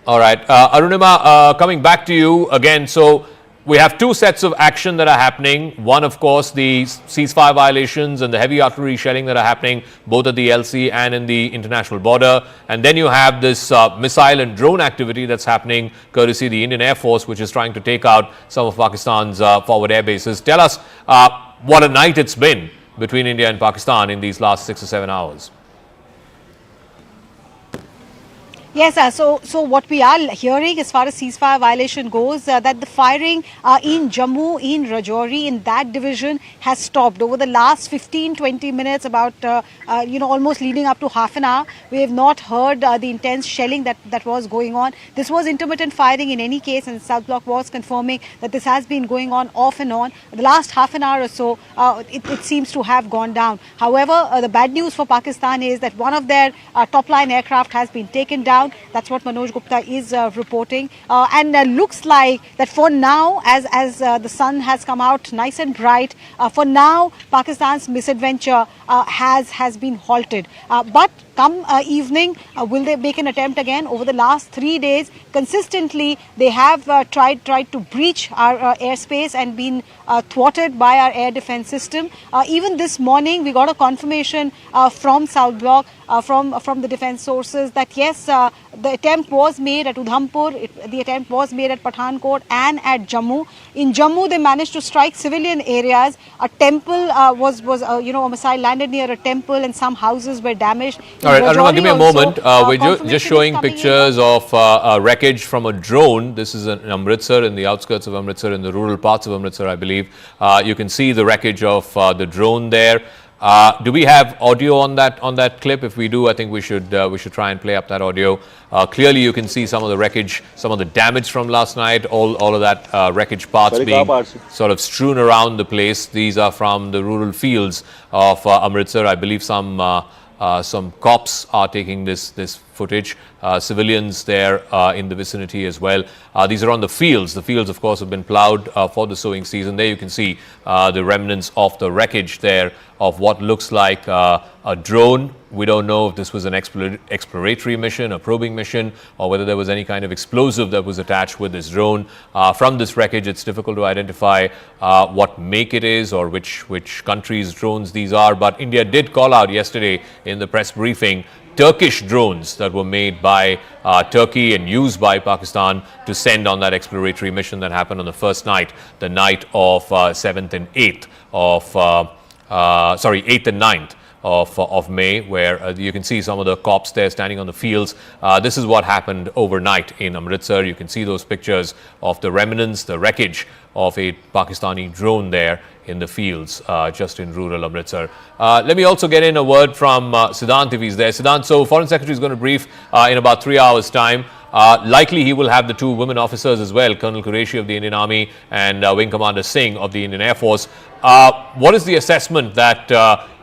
All right, Arunima, coming back to you again. So we have two sets of action that are happening. One, of course, the ceasefire violations and the heavy artillery shelling that are happening both at the LC and in the international border. And then you have this missile and drone activity that's happening courtesy the Indian Air Force, which is trying to take out some of Pakistan's forward air bases. Tell us what a night it's been between India and Pakistan in these last 6 or 7 hours. Yes, so what we are hearing as far as ceasefire violation goes, that the firing in Jammu, in Rajouri, in that division has stopped over the last 15-20 minutes, about almost leading up to half an hour. We have not heard the intense shelling that was going on. This was intermittent firing in any case, and the South Bloc was confirming that this has been going on off and on. The last half an hour or so, it seems to have gone down. However, the bad news for Pakistan is that one of their top-line aircraft has been taken down. That's what Manoj Gupta is reporting, and looks like that for now, as the sun has come out nice and bright, for now Pakistan's misadventure has been halted. But come evening, will they make an attempt again? Over the last 3 days, consistently they have tried to breach our airspace and been thwarted by our air defense system. Even this morning, we got a confirmation from South Bloc, from the defense sources, that yes, the attempt was made at Udhampur, the attempt was made at Pathankot and at Jammu. In Jammu, they managed to strike civilian areas. A temple was a missile landed near a temple, and some houses were damaged. All right, Aruna, give me a moment. We're just showing pictures of wreckage from a drone. This is in Amritsar, in the outskirts of Amritsar, in the rural parts of Amritsar, I believe. You can see the wreckage of the drone there. Do we have audio on that clip? If we do, I think we should try and play up that audio. Clearly, you can see some of the wreckage, some of the damage from last night. All of that wreckage parts being sort of strewn around the place. These are from the rural fields of Amritsar. I believe some cops are taking this footage. Civilians there in the vicinity as well. These are on the fields. The fields, of course, have been plowed for the sowing season. There you can see the remnants of the wreckage there of what looks like a drone. We don't know if this was an exploratory mission, a probing mission, or whether there was any kind of explosive that was attached with this drone. From this wreckage, it's difficult to identify what make it is or which country's drones these are. But India did call out yesterday in the press briefing Turkish drones that were made by Turkey and used by Pakistan to send on that exploratory mission that happened on the first night, the night of 7th and 8th of 8th and 9th of May, where you can see some of the cops there standing on the fields. This is what happened overnight in Amritsar. You can see those pictures of the remnants, the wreckage of a Pakistani drone there in the fields just in rural Amritsar. Let me also get in a word from Siddhant if he's there. Siddhant, so Foreign Secretary is going to brief in about 3 hours' time. Likely he will have the two women officers as well, Colonel Qureshi of the Indian Army and Wing Commander Singh of the Indian Air Force. What is the assessment that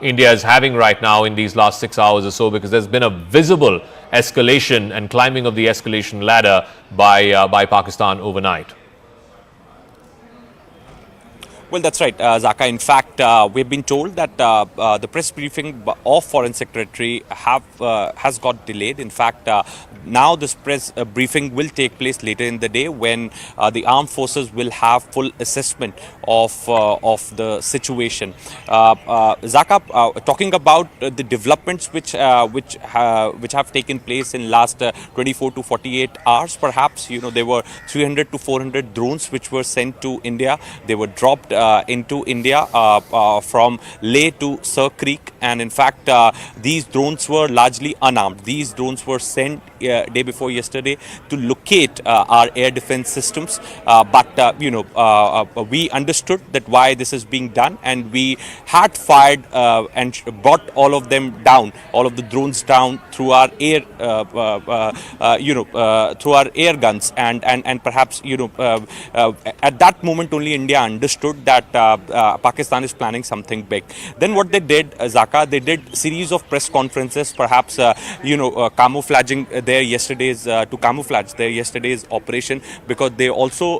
India is having right now in these last 6 hours or so? Because there's been a visible escalation and climbing of the escalation ladder by Pakistan overnight. Well, that's right, Zaka. In fact, we've been told that the press briefing of Foreign Secretary has got delayed. In fact, now this press briefing will take place later in the day when the armed forces will have full assessment of the situation. Zaka, talking about the developments which have taken place in last 24 to 48 hours, perhaps, there were 300 to 400 drones which were sent to India. They were dropped into India from Leh to Sir Creek, and in fact these drones were largely unarmed. These drones were sent day before yesterday to locate our air defense systems, but we understood that why this is being done, and we had fired and brought all of them down, all of the drones down through our air through our air guns, and perhaps at that moment only India understood that Pakistan is planning something big. Then what they did, Zaka, Dhaka. They did series of press conferences, perhaps camouflaging their yesterday's to camouflage their yesterday's operation, because they also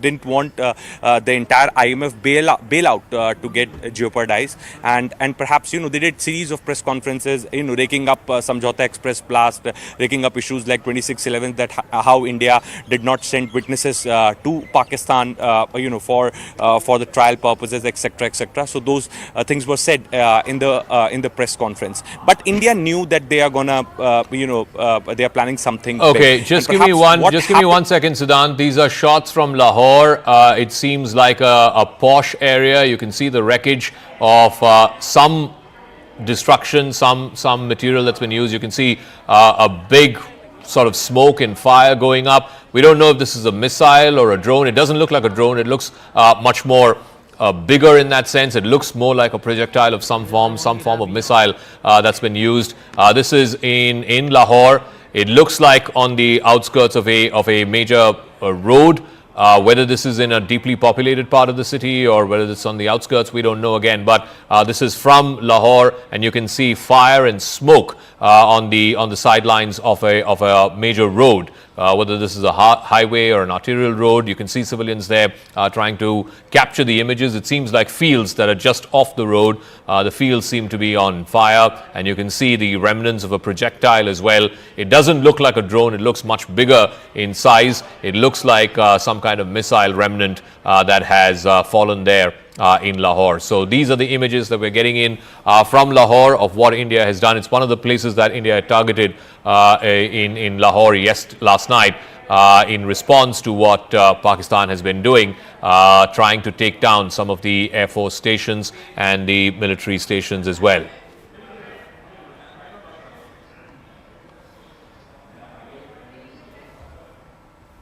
didn't want the entire IMF bailout to get jeopardized, and perhaps they did series of press conferences, raking up Samjhauta Express blast, raking up issues like 26/11, that how India did not send witnesses to Pakistan, for the trial purposes, etc., etc. So those things were said in the press conference. But India knew that they are gonna, they are planning something. Okay, big. just And give me perhaps give me 1 second, Siddhant. These are shots from Lahore. It seems like a posh area. You can see the wreckage of some destruction, some material that's been used. You can see a big sort of smoke and fire going up. We don't know if this is a missile or a drone. It doesn't look like a drone. It looks much more bigger in that sense. It looks more like a projectile of some form of missile that's been used. This is in Lahore. It looks like on the outskirts of a major road. Whether this is in a deeply populated part of the city or whether it's on the outskirts, we don't know again. But this is from Lahore, and you can see fire and smoke on the sidelines of a major road. Whether this is a highway or an arterial road, you can see civilians there trying to capture the images. It seems like fields that are just off the road. The fields seem to be on fire, and you can see the remnants of a projectile as well. It doesn't look like a drone. It looks much bigger in size. It looks like some kind of missile remnant that has fallen there in Lahore. So these are the images that we're getting in from Lahore of what India has done. It's one of the places that India had targeted in Lahore last night in response to what Pakistan has been doing, trying to take down some of the Air Force stations and the military stations as well.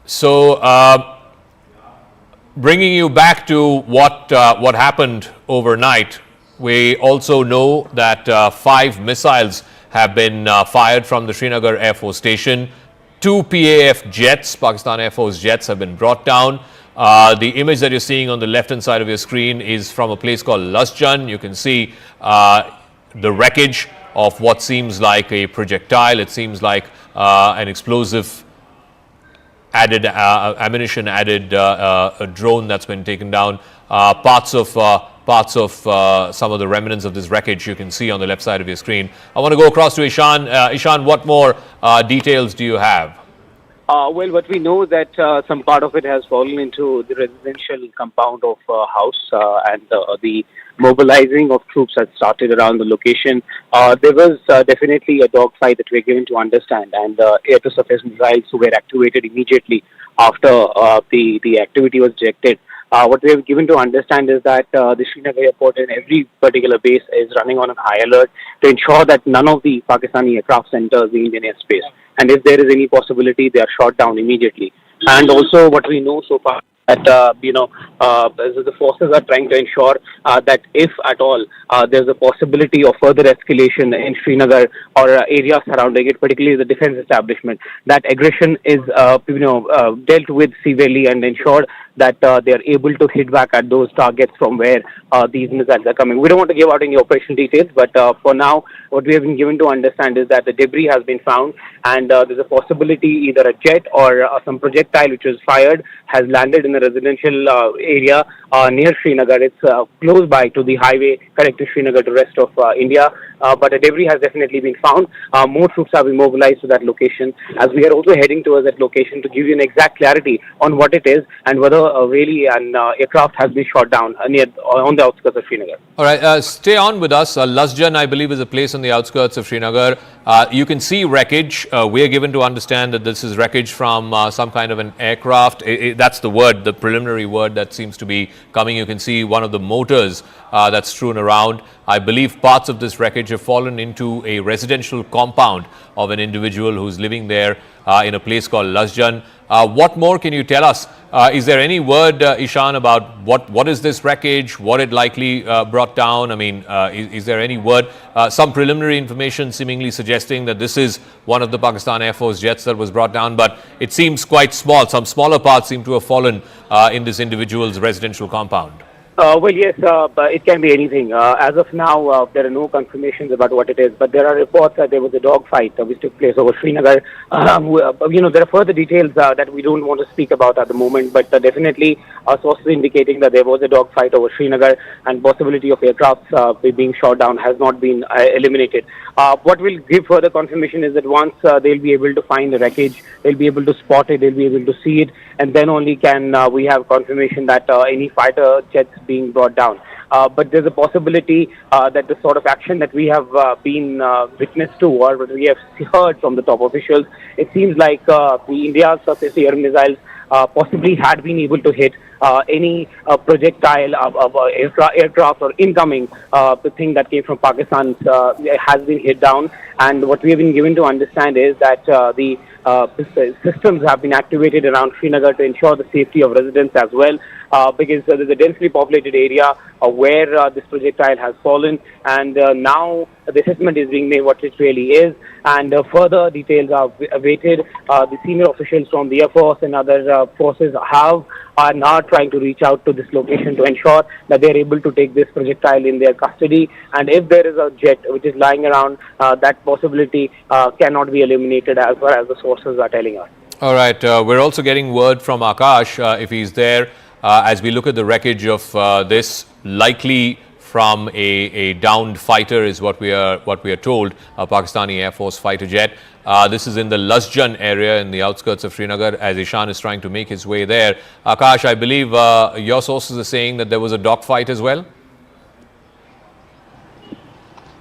So bringing you back to what happened overnight, we also know that 5 missiles have been fired from the Srinagar Air Force Station. 2 PAF jets, Pakistan Air Force jets, have been brought down. The image that you're seeing on the left-hand side of your screen is from a place called Lasjan. You can see the wreckage of what seems like a projectile. It seems like an explosive added ammunition, added a drone that's been taken down. Parts of some of the remnants of this wreckage you can see on the left side of your screen. I want to go across to Ishan. Ishan, what more details do you have? Well, what we know that some part of it has fallen into the residential compound of a house, and the mobilizing of troops has started around the location. There was definitely a dogfight that we're given to understand, and air-to-surface missiles were activated immediately after the activity was detected. What we have given to understand is that the Srinagar airport and every particular base is running on a high alert to ensure that none of the Pakistani aircraft enters the Indian airspace. And if there is any possibility, they are shot down immediately. And also what we know so far, that the forces are trying to ensure that if at all there's a possibility of further escalation in Srinagar or areas surrounding it, particularly the defense establishment, that aggression is dealt with severely and ensured that they are able to hit back at those targets from where these missiles are coming. We don't want to give out any operational details, but for now, what we have been given to understand is that the debris has been found, and there's a possibility either a jet or some projectile which was fired has landed in a residential area near Srinagar. It's close by to the highway connecting Srinagar to rest of India, but a debris has definitely been found. More troops have been mobilized to that location, as we are also heading towards that location to give you an exact clarity on what it is and whether really an aircraft has been shot down on the outskirts of Srinagar. All right, stay on with us. Lasjan, I believe, is a place on the outskirts of Srinagar. You can see wreckage. We are given to understand that this is wreckage from some kind of an aircraft. That's the word, the preliminary word that seems to be coming. You can see one of the motors that's strewn around. I believe parts of this wreckage have fallen into a residential compound of an individual who's living there in a place called Lasjan. What more can you tell us? Is there any word, Ishan, about what is this wreckage, what it likely brought down? I mean, is there any word? Some preliminary information seemingly suggesting that this is one of the Pakistan Air Force jets that was brought down, but it seems quite small. Some smaller parts seem to have fallen in this individual's residential compound. Well, yes, but it can be anything. As of now, there are no confirmations about what it is, but there are reports that there was a dogfight which took place over Srinagar. There are further details that we don't want to speak about at the moment, but definitely sources indicating that there was a dogfight over Srinagar and possibility of aircrafts being shot down has not been eliminated. What will give further confirmation is that once they'll be able to find the wreckage, they'll be able to spot it, they'll be able to see it, and then only can we have confirmation that any fighter jets being brought down. But there's a possibility that the sort of action that we have been witness to, or what we have heard from the top officials, it seems like the India's surface air missiles possibly had been able to hit any projectile aircraft or incoming the thing that came from Pakistan has been hit down. And what we have been given to understand is that the systems have been activated around Srinagar to ensure the safety of residents as well, because there's a densely populated area where this projectile has fallen, and now the assessment is being made what it really is, and further details are awaited. The senior officials from the Air Force and other forces are now trying to reach out to this location to ensure that they are able to take this projectile in their custody, and if there is a jet which is lying around, that possibility cannot be eliminated as far as the sources are telling us. All right. We're also getting word from Akash, if he's there, as we look at the wreckage of this, likely from a downed fighter is what we are told, a Pakistani Air Force fighter jet. This is in the Lasjan area in the outskirts of Srinagar, as Ishan is trying to make his way there. Akash, I believe your sources are saying that there was a dogfight as well?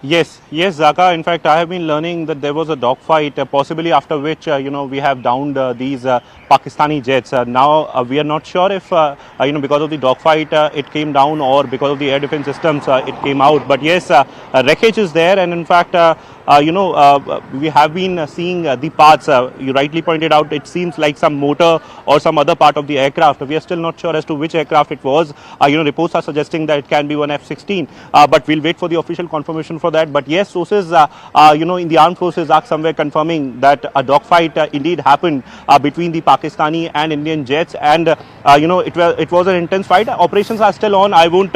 Yes, Zaka. In fact, I have been learning that there was a dogfight, possibly after which, we have downed these Pakistani jets. Now, we are not sure if, because of the dogfight, it came down, or because of the air defense systems, it came out. But yes, wreckage is there, and in fact, we have been seeing the parts. You rightly pointed out, it seems like some motor or some other part of the aircraft. We are still not sure as to which aircraft it was. Reports are suggesting that it can be one F-16, but we'll wait for the official confirmation for that. But yes, sources, in the armed forces are somewhere confirming that a dogfight indeed happened between the Pakistani and Indian jets, and it was an intense fight. Operations are still on. I won't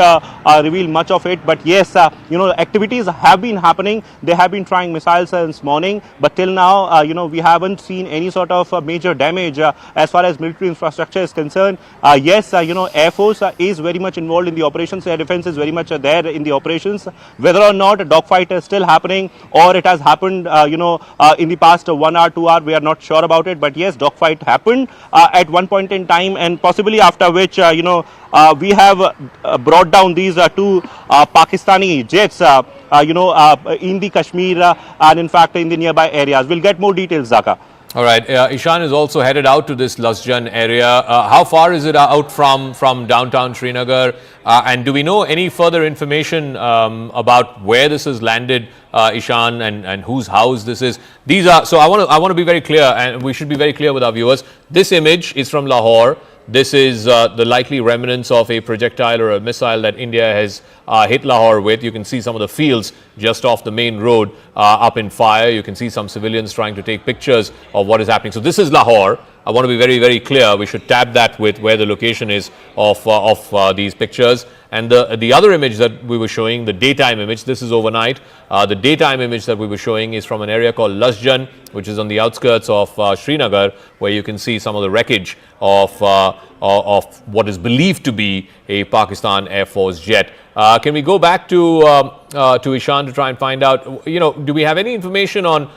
reveal much of it, but yes, activities have been happening. They have been trying missiles since morning, but till now, we haven't seen any sort of major damage as far as military infrastructure is concerned. Yes, Air Force is very much involved in the operations. Air Defense is very much there in the operations. Whether or not a dogfight is still happening, or it has happened, in the past 1 hour, 2 hours, we are not sure about it. But yes, dogfight happened at one point in time, and possibly after which, we have brought down these two Pakistani jets, in the Kashmir and in fact in the nearby areas. We'll get more details, Zaka. All right. Ishan is also headed out to this Lasjan area. How far is it out from downtown Srinagar? And do we know any further information about where this has landed, Ishan, and whose house this is? These are, so I want to be very clear, and we should be very clear with our viewers. This image is from Lahore. This is the likely remnants of a projectile or a missile that India has hit Lahore with. You can see some of the fields just off the main road up in fire. You can see some civilians trying to take pictures of what is happening. So this is Lahore. I want to be very, very clear. We should tab that with where the location is of these pictures. And the other image that we were showing, the daytime image, this is overnight. The daytime image that we were showing is from an area called Lasjan, which is on the outskirts of Srinagar, where you can see some of the wreckage of what is believed to be a Pakistan Air Force jet. Can we go back to Ishan to try and find out, do we have any information on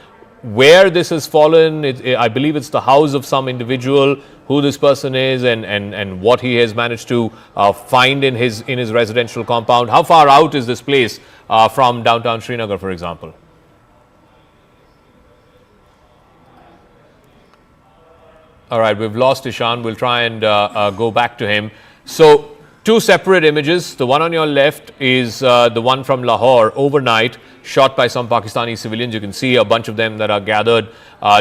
where this has fallen? I believe it's the house of some individual, who this person is, and what he has managed to find in his residential compound. How far out is this place from downtown Srinagar, for example? All right, we've lost Ishan. We'll try and go back to him. So, two separate images. The one on your left is the one from Lahore overnight, shot by some Pakistani civilians. You can see a bunch of them that are gathered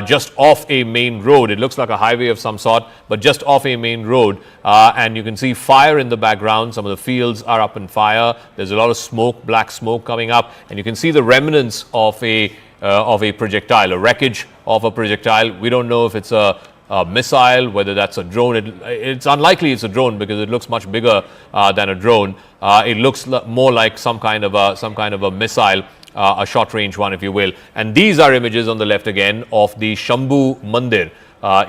just off a main road. It looks like a highway of some sort, but just off a main road. And you can see fire in the background. Some of the fields are up in fire. There's a lot of smoke, black smoke coming up. And you can see the remnants of a projectile, a wreckage of a projectile. We don't know if it's a missile, whether that's a drone. It's unlikely it's a drone because it looks much bigger than a drone. It looks more like some kind of a missile, a short-range one, if you will. And these are images on the left again of the Shambhu Mandir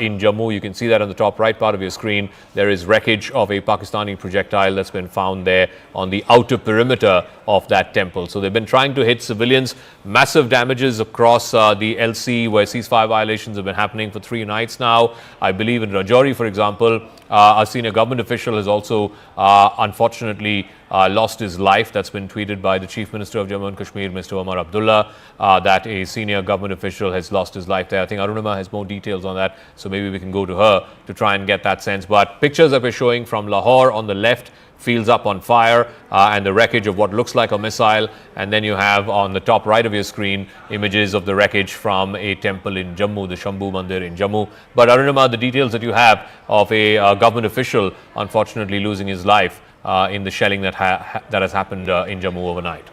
in Jammu. You can see that on the top right part of your screen. There is wreckage of a Pakistani projectile that's been found there on the outer perimeter of that temple. So they've been trying to hit civilians. Massive damages across the LC, where ceasefire violations have been happening for 3 nights now. I believe in Rajouri, for example, a senior government official has also unfortunately lost his life. That's been tweeted by the Chief Minister of Jammu and Kashmir, Mr. Omar Abdullah, that a senior government official has lost his life there. I think Arunima has more details on that, so maybe we can go to her to try and get that sense. But pictures that we're showing from Lahore on the left, fields up on fire, and the wreckage of what looks like a missile. And then you have on the top right of your screen images of the wreckage from a temple in Jammu, the Shambhu Mandir in Jammu. But Arunima, the details that you have of a government official unfortunately losing his life in the shelling that has happened in Jammu overnight.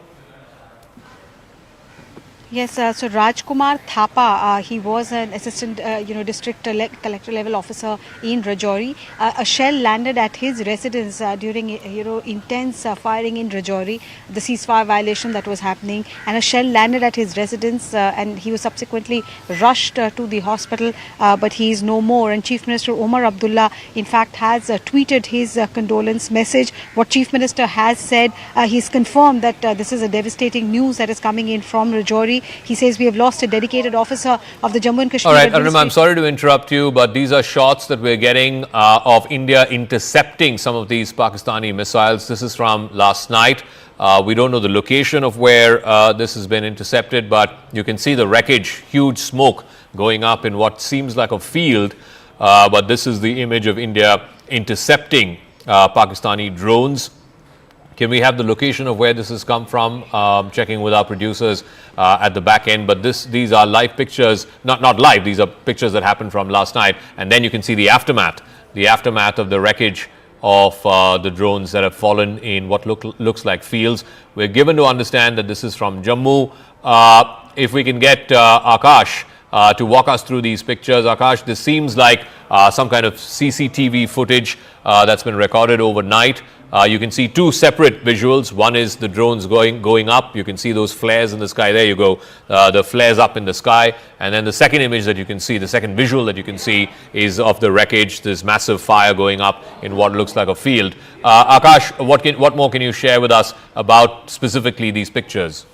Yes, so Rajkumar Thapa, he was an assistant, district collector level officer in Rajouri. A shell landed at his residence during, intense firing in Rajouri, the ceasefire violation that was happening, and a shell landed at his residence, and he was subsequently rushed to the hospital, but he is no more. And Chief Minister Omar Abdullah, in fact, has tweeted his condolence message. What Chief Minister has said, he's confirmed that this is a devastating news that is coming in from Rajouri. He says we have lost a dedicated officer of the Jammu and Kashmir. All right, Arunima, I'm sorry to interrupt you, but these are shots that we're getting of India intercepting some of these Pakistani missiles. This is from last night. We don't know the location of where this has been intercepted, but you can see the wreckage, huge smoke going up in what seems like a field. But this is the image of India intercepting Pakistani drones. Can we have the location of where this has come from? Checking with our producers at the back end. But these are live pictures, not live, these are pictures that happened from last night. And then you can see the aftermath of the wreckage of the drones that have fallen in what looks like fields. We're given to understand that this is from Jammu. If we can get Akash to walk us through these pictures. Akash, this seems like some kind of CCTV footage that's been recorded overnight. You can see 2 separate visuals. One is the drones going up. You can see those flares in the sky. There you go. The flares up in the sky. And then the second image that you can see, the second visual that you can see is of the wreckage. There's massive fire going up in what looks like a field. Akash, what more can you share with us about specifically these pictures?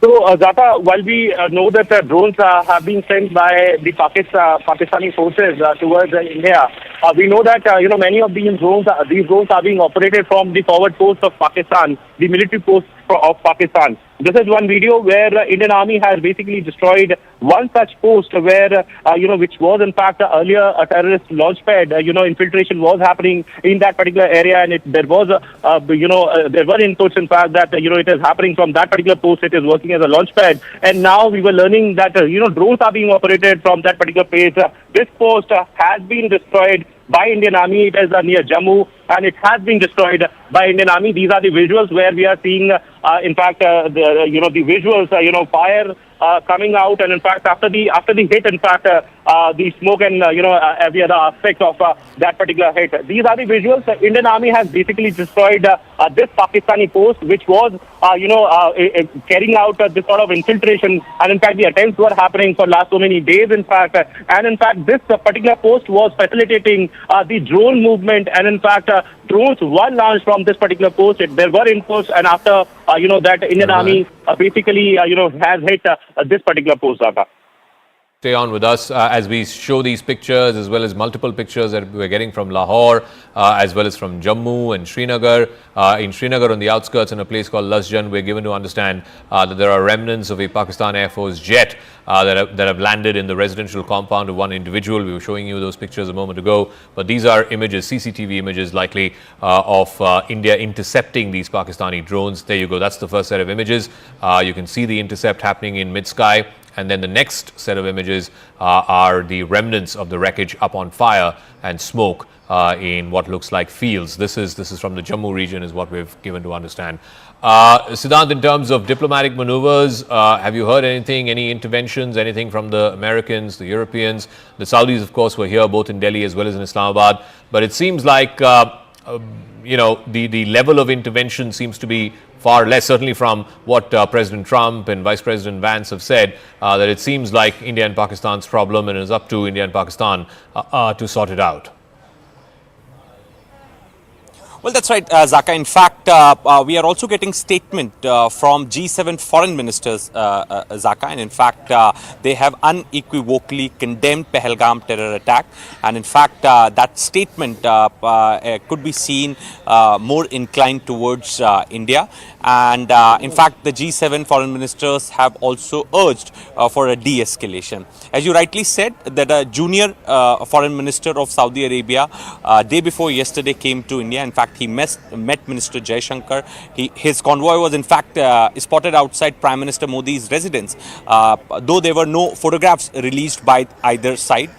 So, Zata, while we know that drones have been sent by the Pakistani forces towards India, we know that many of these drones are being operated from the forward post of Pakistan, the military post of Pakistan. This is one video where Indian Army has basically destroyed one such post where, which was in fact earlier a terrorist launch pad. Infiltration was happening in that particular area, and there were inputs in fact that, it is happening from that particular post. It is working as a launch pad. And now we were learning that, drones are being operated from that particular place. This post has been destroyed by Indian Army. It is near Jammu, and it has been destroyed by Indian Army. These are the visuals where we are seeing, the visuals, fire coming out, and in fact after the hit, in fact the smoke and every other aspect of that particular hit. These are the visuals. The Indian Army has basically destroyed this Pakistani post, which was carrying out this sort of infiltration, and in fact the attempts were happening for last so many days, in fact, and in fact this particular post was facilitating the drone movement, and in fact drones were launched from this particular post. There were inputs, and after that Indian Army basically has hit this particular post. Stay on with us as we show these pictures, as well as multiple pictures that we're getting from Lahore, as well as from Jammu and Srinagar. In Srinagar, on the outskirts, in a place called Lasjan, we're given to understand that there are remnants of a Pakistan Air Force jet that have landed in the residential compound of one individual. We were showing you those pictures a moment ago, but these are images, CCTV images likely of India intercepting these Pakistani drones. There you go. That's the first set of images. You can see the intercept happening in mid-sky. And then the next set of images are the remnants of the wreckage up on fire and smoke in what looks like fields. This is from the Jammu region, is what we've given to understand. Siddhant, in terms of diplomatic maneuvers, have you heard anything, any interventions, anything from the Americans, the Europeans? The Saudis, of course, were here both in Delhi as well as in Islamabad. But it seems like, the level of intervention seems to be far less, certainly from what President Trump and Vice President Vance have said, that it seems like India and Pakistan's problem, and it's up to India and Pakistan to sort it out. Well, that's right, Zaka. In fact, we are also getting statement from G7 foreign ministers, Zaka, and in fact, they have unequivocally condemned Pahalgam terror attack. And in fact, that statement could be seen more inclined towards India. And in fact, the G7 foreign ministers have also urged for a de-escalation. As you rightly said, that a junior foreign minister of Saudi Arabia day before yesterday came to India. In fact, he met Minister Jaishankar. His convoy was in fact spotted outside Prime Minister Modi's residence, though there were no photographs released by either side.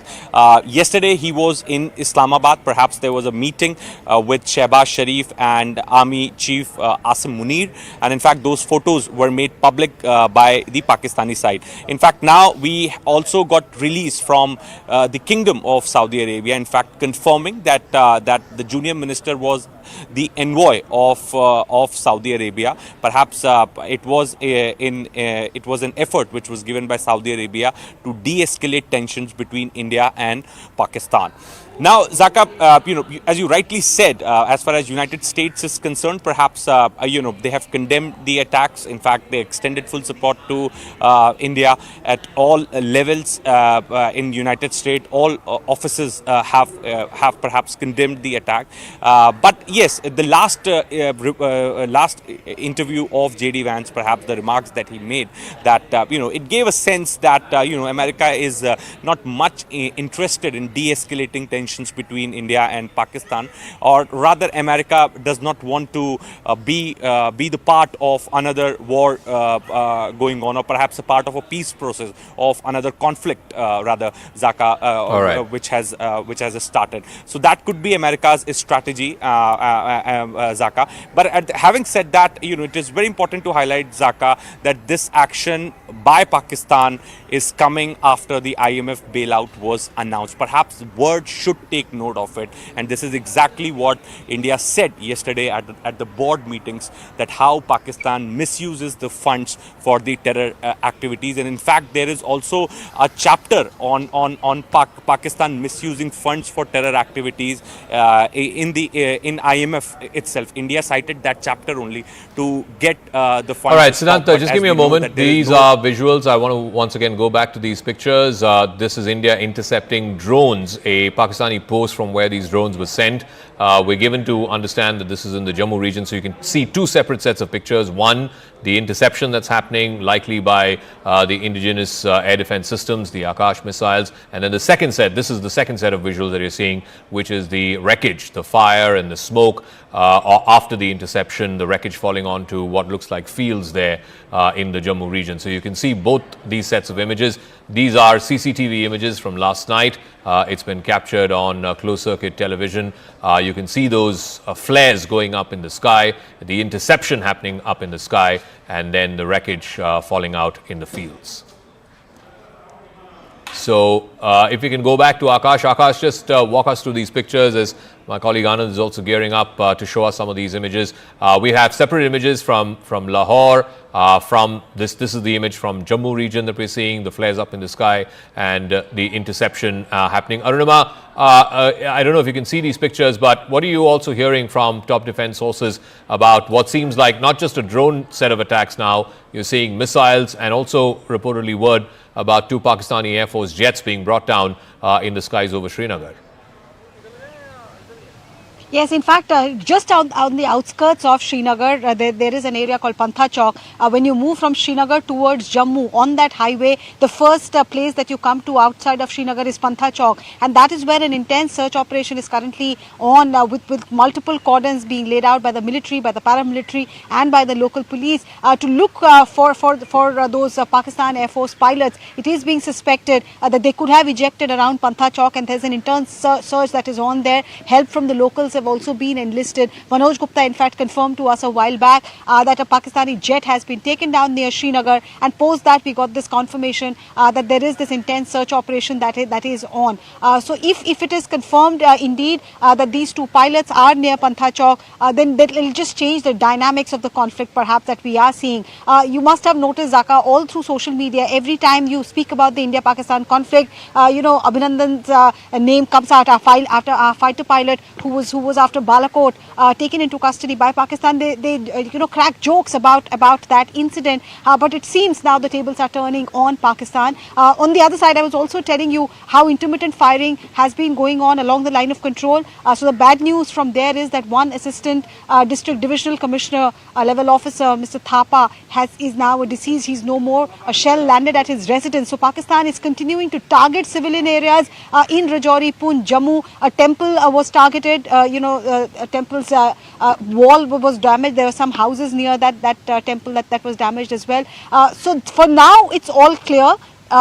Yesterday he was in Islamabad. Perhaps there was a meeting with Shehbaz Sharif and Army Chief Asim Munir, and in fact those photos were made public by the Pakistani side. In fact, now we also got release from the Kingdom of Saudi Arabia, in fact confirming that the junior minister was the envoy of Saudi Arabia. Perhaps it was an effort which was given by Saudi Arabia to de-escalate tensions between India and Pakistan. Now, Zaka, as you rightly said, as far as United States is concerned, perhaps they have condemned the attacks. In fact, they extended full support to India at all levels in United States. All offices have perhaps condemned the attack. But yes, the last interview of J.D. Vance, perhaps the remarks that he made, that it gave a sense that America is not much interested in de-escalating tensions between India and Pakistan, or rather America does not want to be the part of another war going on, or perhaps a part of a peace process of another conflict, rather, Zaka, which has started. So that could be America's strategy, Zaka. But having said that, it is very important to highlight, Zaka, that this action by Pakistan is coming after the IMF bailout was announced. Perhaps the world should take note of it, and this is exactly what India said yesterday at the board meetings, that how Pakistan misuses the funds for the terror activities. And in fact, there is also a chapter on Pakistan misusing funds for terror activities in IMF itself. India cited that chapter only to get the funds. All right, Siddhant, just give me a moment. These are visuals. I want to once again go back to these pictures. This is India intercepting drones, a Pakistani post from where these drones were sent. We're given to understand that this is in the Jammu region, so you can see two separate sets of pictures. One, the interception that's happening, likely by the indigenous air defense systems, the Akash missiles. And then the second set, this is the second set of visuals that you're seeing, which is the wreckage, the fire and the smoke after the interception, the wreckage falling onto what looks like fields there in the Jammu region. So you can see both these sets of images. These are CCTV images from last night. It's been captured on closed-circuit television. You can see those flares going up in the sky, the interception happening up in the sky, and then the wreckage falling out in the fields. So if we can go back to Akash. Akash, just walk us through these pictures, as my colleague Anand is also gearing up to show us some of these images. We have separate images from Lahore, from this is the image from Jammu region that we're seeing, the flares up in the sky and the interception happening. Arunima, I don't know if you can see these pictures, but what are you also hearing from top defense sources about what seems like not just a drone set of attacks now? You're seeing missiles and also reportedly word about 2 Pakistani Air Force jets being brought down in the skies over Srinagar. Yes, in fact, just on the outskirts of Srinagar, there is an area called Pantha Chowk. When you move from Srinagar towards Jammu on that highway, the first place that you come to outside of Srinagar is Pantha Chowk, and that is where an intense search operation is currently on, with multiple cordons being laid out by the military, by the paramilitary, and by the local police to look for those Pakistan Air Force pilots. It is being suspected that they could have ejected around Pantha Chowk, and there's an intense search that is on there. Help from the locals have have also been enlisted. Manoj Gupta, in fact, confirmed to us a while back that a Pakistani jet has been taken down near Srinagar, and post that we got this confirmation that there is this intense search operation that is on. So if it is confirmed indeed that these two pilots are near Pantha Chowk, then that will just change the dynamics of the conflict perhaps that we are seeing. You must have noticed, Zaka, all through social media, every time you speak about the India-Pakistan conflict, Abhinandan's name comes out after our fighter pilot who was after Balakot, taken into custody by Pakistan. They crack jokes about that incident, but it seems now the tables are turning on Pakistan. On the other side, I was also telling you how intermittent firing has been going on along the line of control. So the bad news from there is that one assistant district divisional commissioner level officer, Mr. Thapa, is now deceased. He's no more. A shell landed at his residence. So Pakistan is continuing to target civilian areas in Rajouri, Poonch, Jammu. A temple was targeted. A temple's wall was damaged. There were some houses near that temple that was damaged as well. So for now, it's all clear.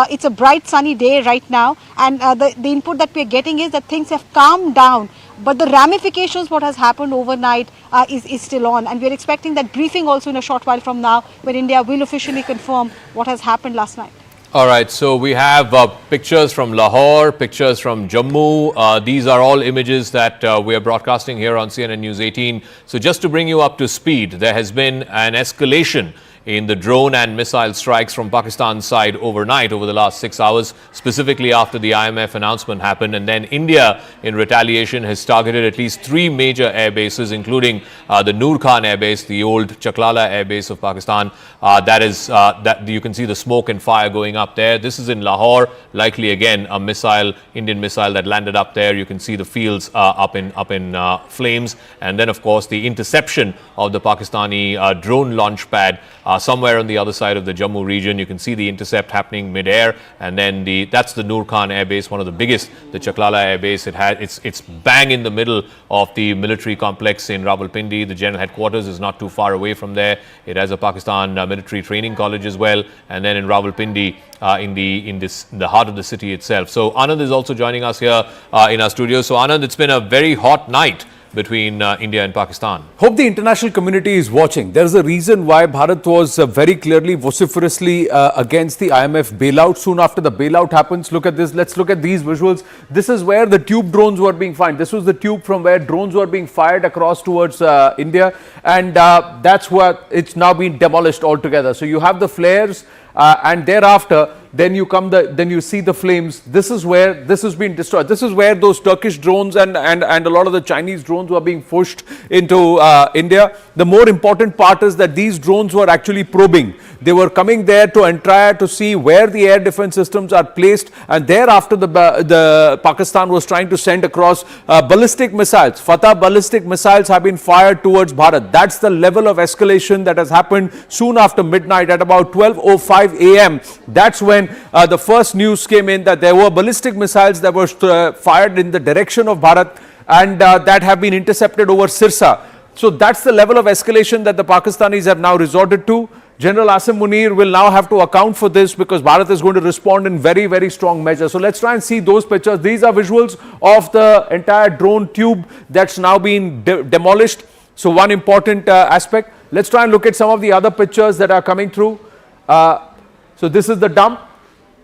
It's a bright sunny day right now, and the input that we're getting is that things have calmed down, but the ramifications, what has happened overnight is still on, and we're expecting that briefing also in a short while from now, where India will officially confirm what has happened last night. All right, so we have pictures from Lahore, pictures from Jammu. These are all images that we are broadcasting here on CNN News 18. So just to bring you up to speed, there has been an escalation in the drone and missile strikes from Pakistan's side overnight over the last 6 hours, specifically after the IMF announcement happened. And then India, in retaliation, has targeted at least 3 major air bases, including the Noor Khan air base, the old Chaklala air base of Pakistan. That you can see the smoke and fire going up there. This is in Lahore, likely again a missile, Indian missile that landed up there. You can see the fields up in flames. And then, of course, the interception of the Pakistani drone launch pad somewhere on the other side of the Jammu region. You can see the intercept happening mid-air, and then that's the Noor Khan air base, one of the biggest, the Chaklala air base. It's bang in the middle of the military complex in Rawalpindi. The general headquarters is not too far away from there. It has a Pakistan military training college as well, and then in Rawalpindi, in the heart of the city itself. So Anand is also joining us here in our studio. So Anand, it's been a very hot night between India and Pakistan. Hope the international community is watching. There is a reason why Bharat was very clearly, vociferously against the IMF bailout. Soon after the bailout happens, look at this. Let's look at these visuals. This is where the tube drones were being fired. This was the tube from where drones were being fired across towards India, and that's what it's now been demolished altogether. So you have the flares, and thereafter, then you see the flames. This is where this has been destroyed. This is where those Turkish drones and a lot of the Chinese drones were being pushed into India. The more important part is that these drones were actually probing. They were coming there to try to see where the air defense systems are placed, and thereafter the Pakistan was trying to send across ballistic missiles. Fatah ballistic missiles have been fired towards Bharat. That's the level of escalation that has happened soon after midnight at about 12:05 a.m. That's when the first news came in that there were ballistic missiles that were fired in the direction of Bharat, and that have been intercepted over Sirsa. So that's the level of escalation that the Pakistanis have now resorted to. General Asim Munir will now have to account for this because Bharat is going to respond in very, very strong measures. So let's try and see those pictures. These are visuals of the entire drone tube that's now been demolished. So one important aspect. Let's try and look at some of the other pictures that are coming through. So this is the dump,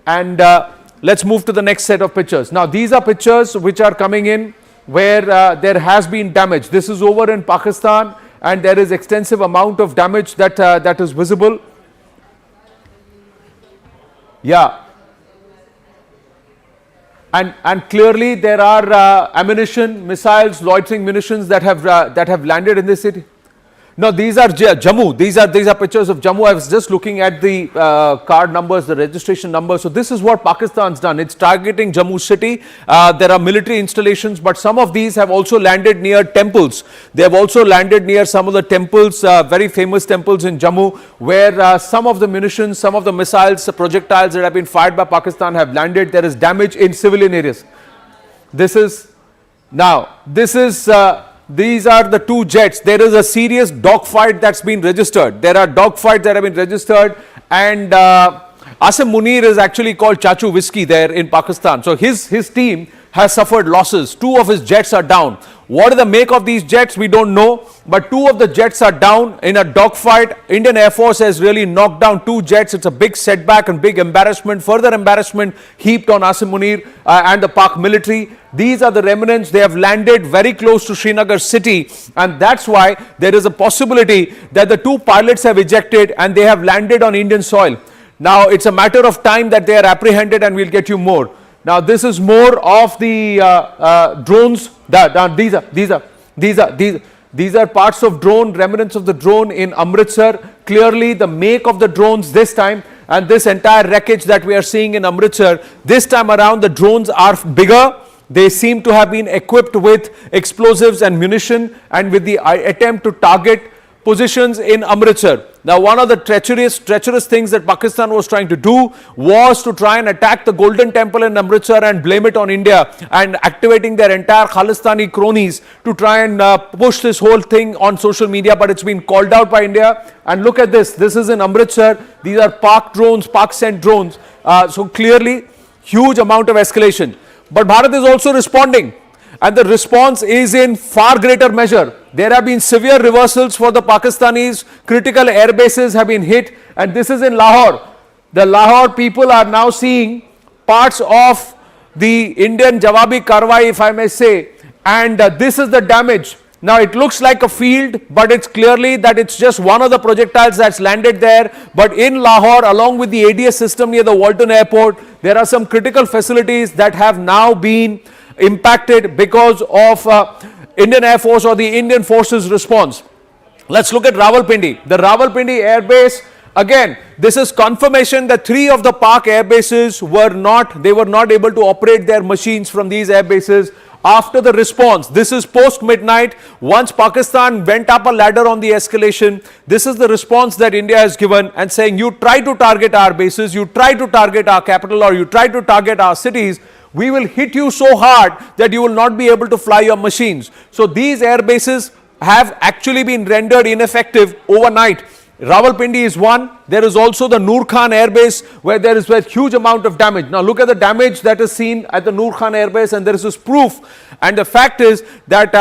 and let's move to the next set of pictures. Now these are pictures which are coming in where there has been damage. This is over in Pakistan, and there is extensive amount of damage that is visible. Yeah, and clearly there are ammunition, missiles, loitering munitions that have landed in this city. No, these are Jammu. These are pictures of Jammu. I was just looking at the card numbers, the registration numbers. So this is what Pakistan's done. It's targeting Jammu city. There are military installations, but some of these have also landed near temples. They have also landed near some of the temples, very famous temples in Jammu, where some of the munitions, some of the missiles, the projectiles that have been fired by Pakistan have landed. There is damage in civilian areas. These are the two jets. There is a serious dogfight that's been registered. There are dogfights that have been registered, and Asim Munir is actually called Chachu Whiskey there in Pakistan. So his team has suffered losses. 2 of his jets are down. What is the make of these jets? We don't know. But 2 of the jets are down in a dogfight. Indian Air Force has really knocked down 2 jets. It's a big setback and big embarrassment. Further embarrassment heaped on Asim Munir and the Pak military. These are the remnants. They have landed very close to Srinagar city, and that's why there is a possibility that the 2 pilots have ejected and they have landed on Indian soil. Now it's a matter of time that they are apprehended, and we'll get you more. Now this is more of the drones. These are parts of drone, remnants of the drone in Amritsar. Clearly the make of the drones this time, and this entire wreckage that we are seeing in Amritsar, this time around the drones are bigger. They seem to have been equipped with explosives and munition, and with the attempt to target positions in Amritsar. Now one of the treacherous things that Pakistan was trying to do was to try and attack the Golden Temple in Amritsar and blame it on India, and activating their entire Khalistani cronies to try and push this whole thing on social media, but it's been called out by India. And look at this. This is in Amritsar. These are Pak drones, Pak sent drones. So clearly huge amount of escalation. But Bharat is also responding, and the response is in far greater measure. There have been severe reversals for the Pakistanis. Critical air bases have been hit, and this is in Lahore. The Lahore people are now seeing parts of the Indian Jawabi Karwai, if I may say, and this is the damage. Now it looks like a field, but it's clearly that it's just one of the projectiles that's landed there. But in Lahore, along with the ADS system near the Walton Airport, there are some critical facilities that have now been impacted because of Indian Air Force or the Indian Forces response. Let's look at Rawalpindi. The Rawalpindi Air Base, again, this is confirmation that 3 of the Pak air bases were not able to operate their machines from these air bases after the response. This is post midnight. Once Pakistan went up a ladder on the escalation, this is the response that India has given, and saying, you try to target our bases, you try to target our capital, or you try to target our cities, we will hit you so hard that you will not be able to fly your machines. So these air bases have actually been rendered ineffective overnight. Rawalpindi is one. There is also the Noor Khan Air Base, where there is a huge amount of damage. Now look at the damage that is seen at the Noor Khan Air Base, and there is this proof. And the fact is that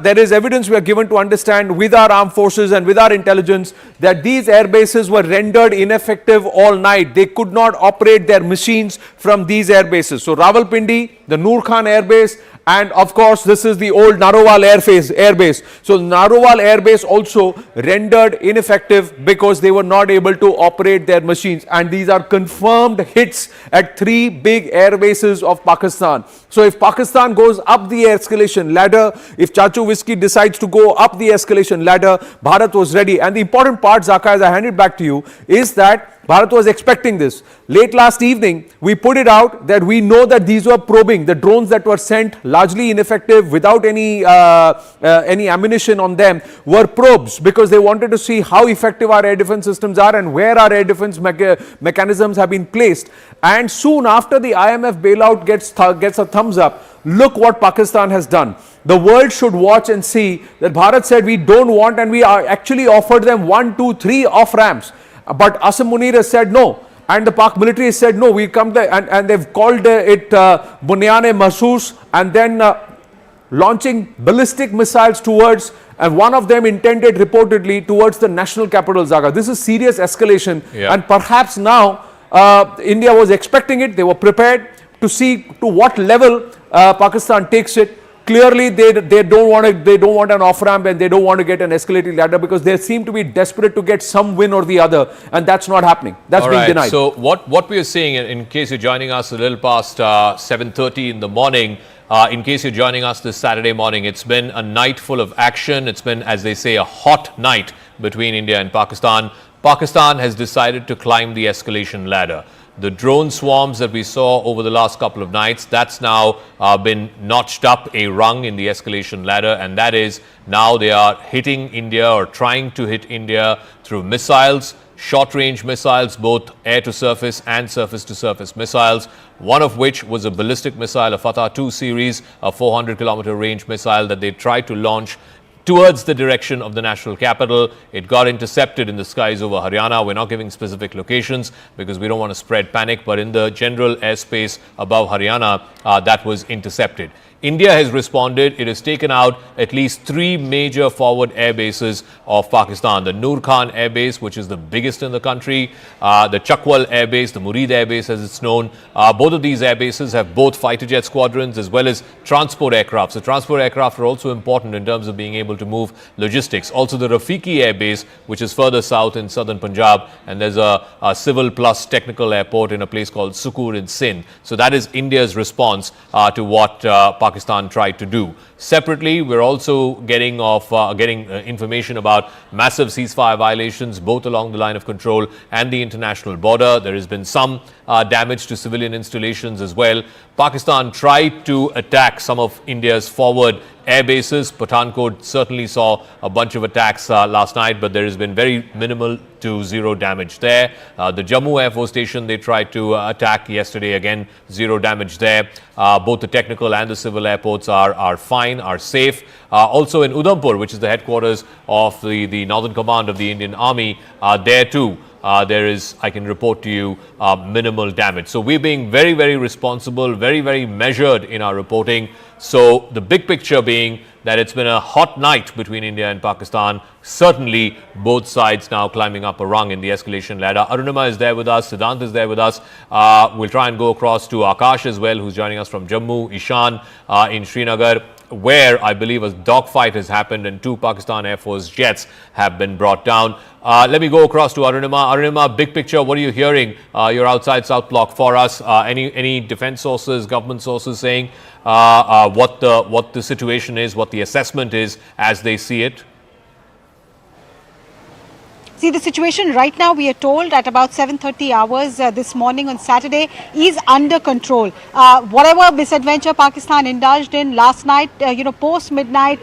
there is evidence we are given to understand with our armed forces and with our intelligence that these air bases were rendered ineffective all night. They could not operate their machines from these air bases. So Rawalpindi, the Noor Khan Air Base, and of course this is the old Narowal Air Base. So Narowal Air Base also rendered ineffective because they were not able to operate their machines, and these are confirmed hits at 3 big air bases of Pakistan. So if Pakistan goes up the escalation ladder, if Chachu Whiskey decides to go up the escalation ladder, Bharat was ready. And the important part, Zaka, as I hand it back to you, is that Bharat was expecting this. Late last evening, we put it out that we know that these were probing. The drones that were sent, largely ineffective, without any ammunition on them, were probes, because they wanted to see how effective our air defense systems are and where our air defense mechanisms have been placed. And soon after the IMF bailout gets a thumbs up, look what Pakistan has done. The world should watch and see that Bharat said we don't want, and we actually offered them 1, 2, 3 off ramps. But Asim Munir has said no, and the Pak military has said no, we come there, and they've called it Bunyane Mahsoos, and then launching ballistic missiles towards, and one of them intended reportedly towards the national capital, Zaga. This is serious escalation, and perhaps now India was expecting it. They were prepared to see to what level Pakistan takes it. Clearly, they don't want an off ramp, and they don't want to get an escalating ladder, because they seem to be desperate to get some win or the other, and that's not happening. That's being denied. So what we are seeing, in case you're joining us a little past 7:30 in the morning, in case you're joining us this Saturday morning, it's been a night full of action. It's been, as they say, a hot night between India and Pakistan. Pakistan has decided to climb the escalation ladder. The drone swarms that we saw over the last couple of nights, that's now been notched up a rung in the escalation ladder, and that is now they are hitting India, or trying to hit India, through missiles, short-range missiles, both air-to-surface and surface-to-surface missiles, one of which was a ballistic missile, a Fatah 2 series, a 400-kilometer range missile that they tried to launch towards the direction of the national capital. It got intercepted in the skies over Haryana. We're not giving specific locations because we don't want to spread panic, but in the general airspace above Haryana, that was intercepted. India has responded. It has taken out at least 3 major forward air bases of Pakistan. The Noor Khan Air Base, which is the biggest in the country, the Chakwal Air Base, the Murid Air Base as it's known. Both of these air bases have both fighter jet squadrons as well as transport aircraft. So transport aircraft are also important in terms of being able to move logistics. Also the Rafiki Air Base, which is further south in southern Punjab, and there's a civil plus technical airport in a place called Sukur in Sindh. So that is India's response to what Pakistan tried to do. Separately, we're also getting information about massive ceasefire violations both along the line of control and the international border. There has been some damage to civilian installations as well. Pakistan tried to attack some of India's forward air bases. Pathankot certainly saw a bunch of attacks last night, but there has been very minimal to zero damage there. The Jammu Air Force Station they tried to attack yesterday, again zero damage there. Both the technical and the civil airports are fine, are safe. Also in Udhampur, which is the headquarters of the Northern Command of the Indian Army, there too there is, I can report to you, minimal damage. So we're being very, very responsible, very, very measured in our reporting. So the big picture being that it's been a hot night between India and Pakistan. Certainly both sides now climbing up a rung in the escalation ladder. Arunima is there with us, Siddhant is there with us. We'll try and go across to Akash as well, who's joining us from Jammu, Ishan in Srinagar, where I believe a dogfight has happened and 2 Pakistan Air Force jets have been brought down. Let me go across to Arunima. Arunima, big picture, what are you hearing? You're outside South Block for us. Any defense sources, government sources saying what the situation is, what the assessment is as they see it? See, the situation right now, we are told at about 7:30 hours this morning on Saturday is under control. Whatever misadventure Pakistan indulged in last night, post midnight,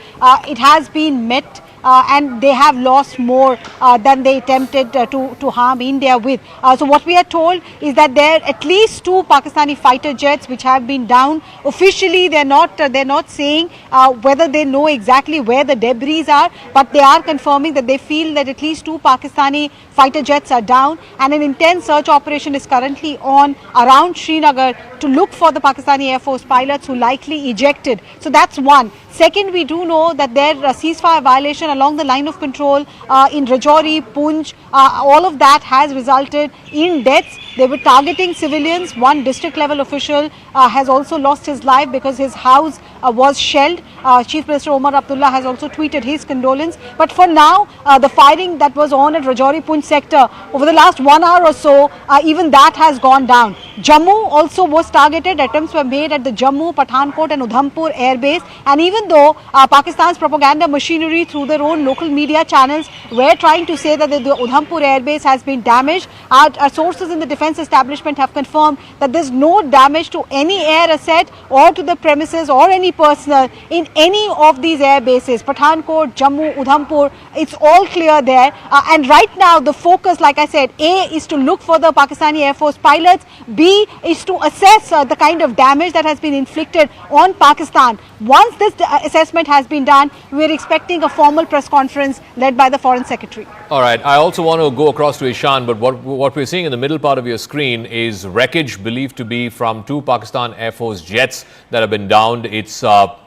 it has been met. And they have lost more than they attempted to harm India with. So what we are told is that there are at least 2 Pakistani fighter jets which have been down. Officially, they're not saying whether they know exactly where the debris are, but they are confirming that they feel that at least 2 Pakistani fighter jets are down, and an intense search operation is currently on around Srinagar to look for the Pakistani Air Force pilots who likely ejected. So that's one. Second, we do know that their ceasefire violation along the line of control in Rajouri, Poonch, all of that has resulted in deaths. They were targeting civilians. One district level official has also lost his life because his house was shelled. Chief Minister Omar Abdullah has also tweeted his condolence. But for now, the firing that was on at Rajouri Poonch sector over the last 1 hour or so, even that has gone down. Jammu also was targeted. Attempts were made at the Jammu, Pathankot and Udhampur air base. And even though Pakistan's propaganda machinery through their own local media channels were trying to say that the Udhampur air base has been damaged, our sources in the defense establishment have confirmed that there's no damage to any air asset or to the premises or any personnel in any of these air bases. Pathankot, Jammu, Udhampur, it's all clear there. And right now the focus, like I said, A is to look for the Pakistani Air Force pilots, B is to assess the kind of damage that has been inflicted on Pakistan. Once this assessment has been done, we're expecting a formal press conference led by the Foreign Secretary. All right, I also want to go across to Ishan, but what we're seeing in the middle part of your screen is wreckage believed to be from 2 Pakistan Air Force jets that have been downed. It's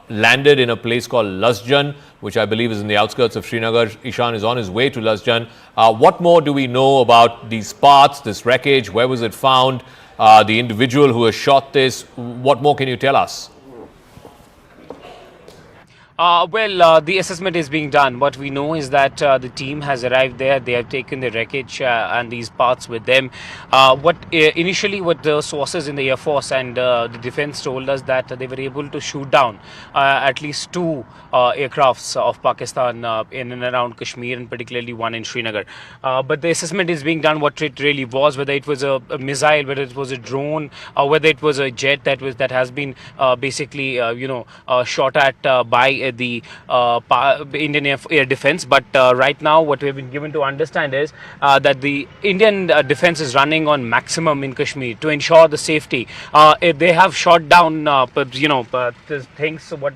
landed in a place called Lasjan, which I believe is in the outskirts of Srinagar. Ishan is on his way to Lasjan. What more do we know about these parts, this wreckage? Where was it found? The individual who has shot this, what more can you tell us? The assessment is being done. What we know is that the team has arrived there. They have taken the wreckage and these parts with them. Initially, what the sources in the Air Force and the defense told us that they were able to shoot down at least 2 aircrafts of Pakistan in and around Kashmir, and particularly one in Srinagar. But the assessment is being done what it really was, whether it was a missile, whether it was a drone, or whether it was a jet that has been basically shot at by Indian Air Defense. But right now, what we have been given to understand is that the Indian defense is running on maximum in Kashmir to ensure the safety. They have shot down, things. What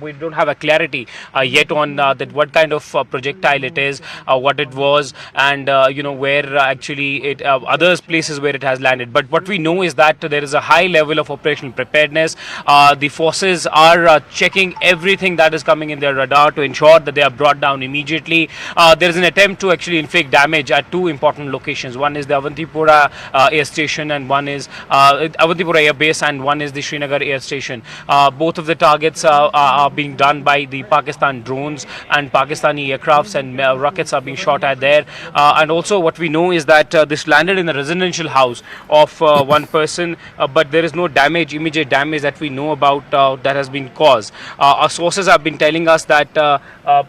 we don't have a clarity yet on that what kind of projectile it is, what it was, and where actually it other places where it has landed. But what we know is that there is a high level of operational preparedness. The forces are checking everything that is coming in their radar to ensure that they are brought down immediately. There is an attempt to actually inflict damage at two important locations. One is the Avantipura air station, and one is Avantipura air base, and one is the Srinagar air station. Both of the targets are being done by the Pakistan drones, and Pakistani aircrafts and rockets are being shot at there. And also what we know is that this landed in a residential house of one person, but there is no damage, immediate damage that we know about that has been caused. Our sources have been telling us that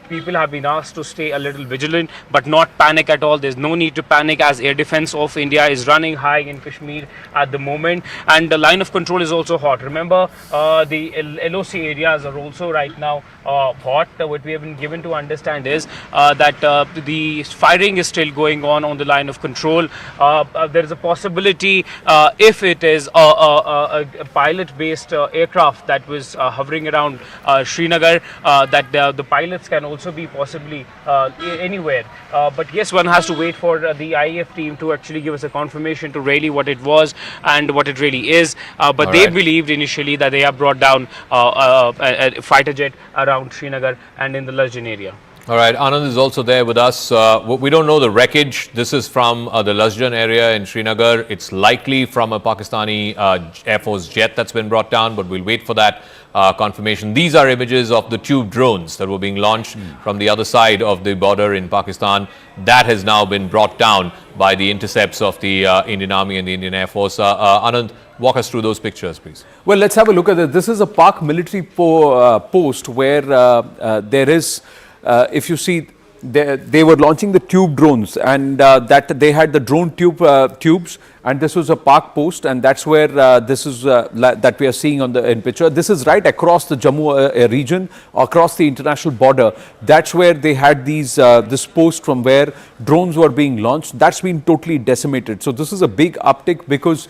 people have been asked to stay a little vigilant, but not panic at all. There's no need to panic, as air defense of India is running high in Kashmir at the moment, and the line of control is also hot. Remember, the LOC areas are also right now hot. What we have been given to understand is that the firing is still going on the line of control. There is a possibility, if it is a pilot-based aircraft that was hovering around Srinagar, that the pilots can also be possibly anywhere. But yes, one has to wait for the IAF team to actually give us a confirmation to really what it was and what it really is. But they believed initially that they have brought down a fighter jet around Srinagar and in the Lajin area. All right, Anand is also there with us. We don't know the wreckage. This is from the Lasjan area in Srinagar. It's likely from a Pakistani Air Force jet that's been brought down, but we'll wait for that confirmation. These are images of the tube drones that were being launched from the other side of the border in Pakistan. That has now been brought down by the intercepts of the Indian Army and the Indian Air Force. Anand, walk us through those pictures, please. Well, let's have a look at this. This is a Pak military post where there is, if you see, they were launching the tube drones, and that they had the drone tubes, and this was a Pak post, and that's where this is that we are seeing on the in picture. This is right across the Jammu region, across the international border. That's where they had these this post from where drones were being launched. That's been totally decimated. So this is a big uptick, because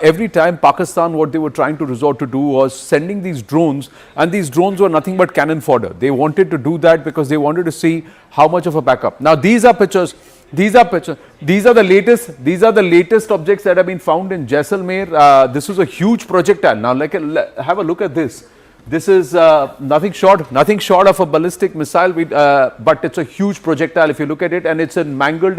every time Pakistan, what they were trying to resort to do was sending these drones, and these drones were nothing but cannon fodder. They wanted to do that because they wanted to see how much of a backup. Now these are pictures. These are pictures. These are the latest. These are the latest objects that have been found in Jaisalmer. This is a huge projectile. Now, have a look at this. This is nothing short of a ballistic missile. But it's a huge projectile if you look at it, and it's mangled.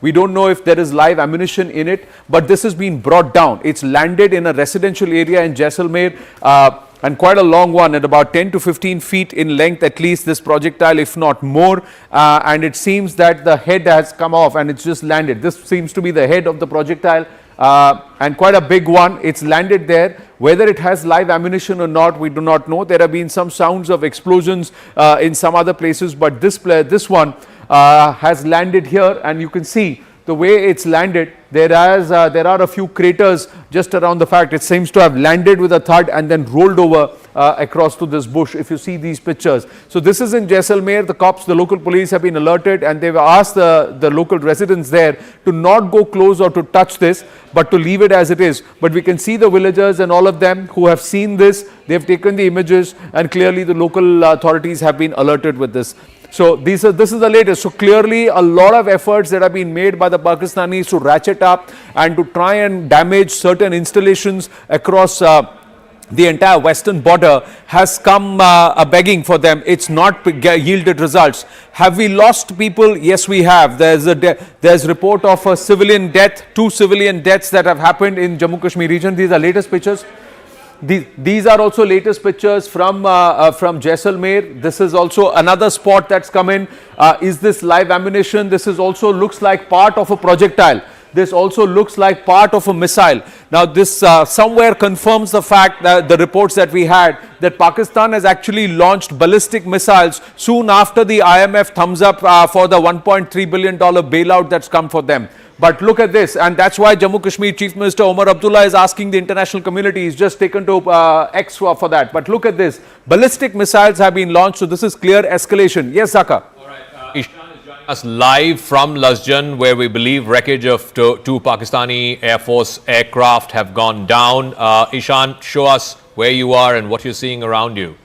We don't know if there is live ammunition in it, but this has been brought down. It's landed in a residential area in Jaisalmer. And quite a long one, at about 10 to 15 feet in length, at least, this projectile, if not more. And it seems that the head has come off and it's just landed. This seems to be the head of the projectile, and quite a big one. It's landed there. Whether it has live ammunition or not, we do not know. There have been some sounds of explosions in some other places, but this one has landed here, and you can see the way it's landed. There are a few craters just around the fact. It seems to have landed with a thud and then rolled over across to this bush, if you see these pictures. So this is in Jaisalmer. The cops, the local police have been alerted, and they've asked the local residents there to not go close or to touch this, but to leave it as it is. But we can see the villagers and all of them who have seen this. They've taken the images, and clearly the local authorities have been alerted with this. So this is the latest. So clearly a lot of efforts that have been made by the Pakistanis to ratchet up and to try and damage certain installations across the entire western border has come a begging for them. It's not yielded results. Have we lost people? Yes, we have. There's report of a civilian death, 2 civilian deaths that have happened in Jammu Kashmir region. These are latest pictures. These are also latest pictures from Jaisalmer. This is also another spot that's come in. Is this live ammunition? This is also looks like part of a projectile. This also looks like part of a missile. Now this somewhere confirms the fact that the reports that we had, that Pakistan has actually launched ballistic missiles soon after the IMF thumbs up for the $1.3 billion bailout that's come for them. But look at this, and that's why Jammu Kashmir Chief Minister Omar Abdullah is asking the international community. He's just taken to X for that. But look at this, ballistic missiles have been launched, so this is clear escalation. Yes, Zaka. Ishan is joining us live from Lasjan, where we believe wreckage of two Pakistani Air Force aircraft have gone down. Ishan, show us where you are and what you're seeing around you.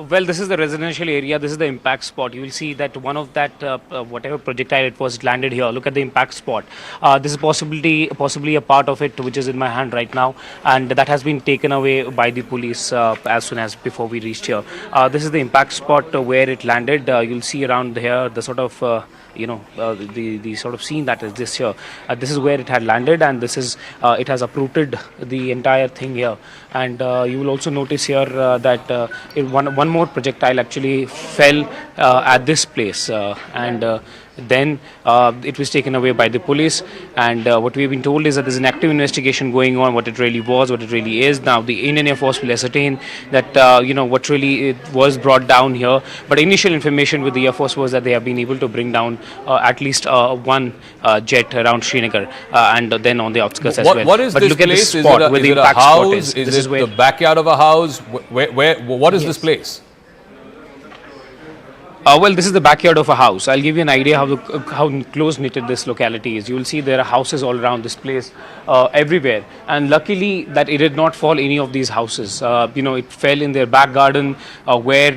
Well, this is the residential area. This is the impact spot. You will see that one of that whatever projectile it was, it landed here. Look at the impact spot. This is possibly a part of it, which is in my hand right now, and that has been taken away by the police as soon as before we reached here. This is the impact spot where it landed. You'll see around here the sort of the sort of scene that is this here. This is where it had landed, and this is it has uprooted the entire thing here. And you will also notice here that one more projectile actually fell at this place, and then it was taken away by the police. And what we've been told is that there's an active investigation going on, what it really was, what it really is. Now the Indian Air Force will ascertain that what really it was brought down here. But initial information with the Air Force was that they have been able to bring down at least one jet around Srinagar and then on the outskirts as well. What is but this look place? At the spot where the impact spot is. Is it the backyard of a house? What is this place? Well, this is the backyard of a house. I'll give you an idea how close-knitted this locality is. You will see there are houses all around this place, everywhere. And luckily that it did not fall any of these houses. It fell in their back garden where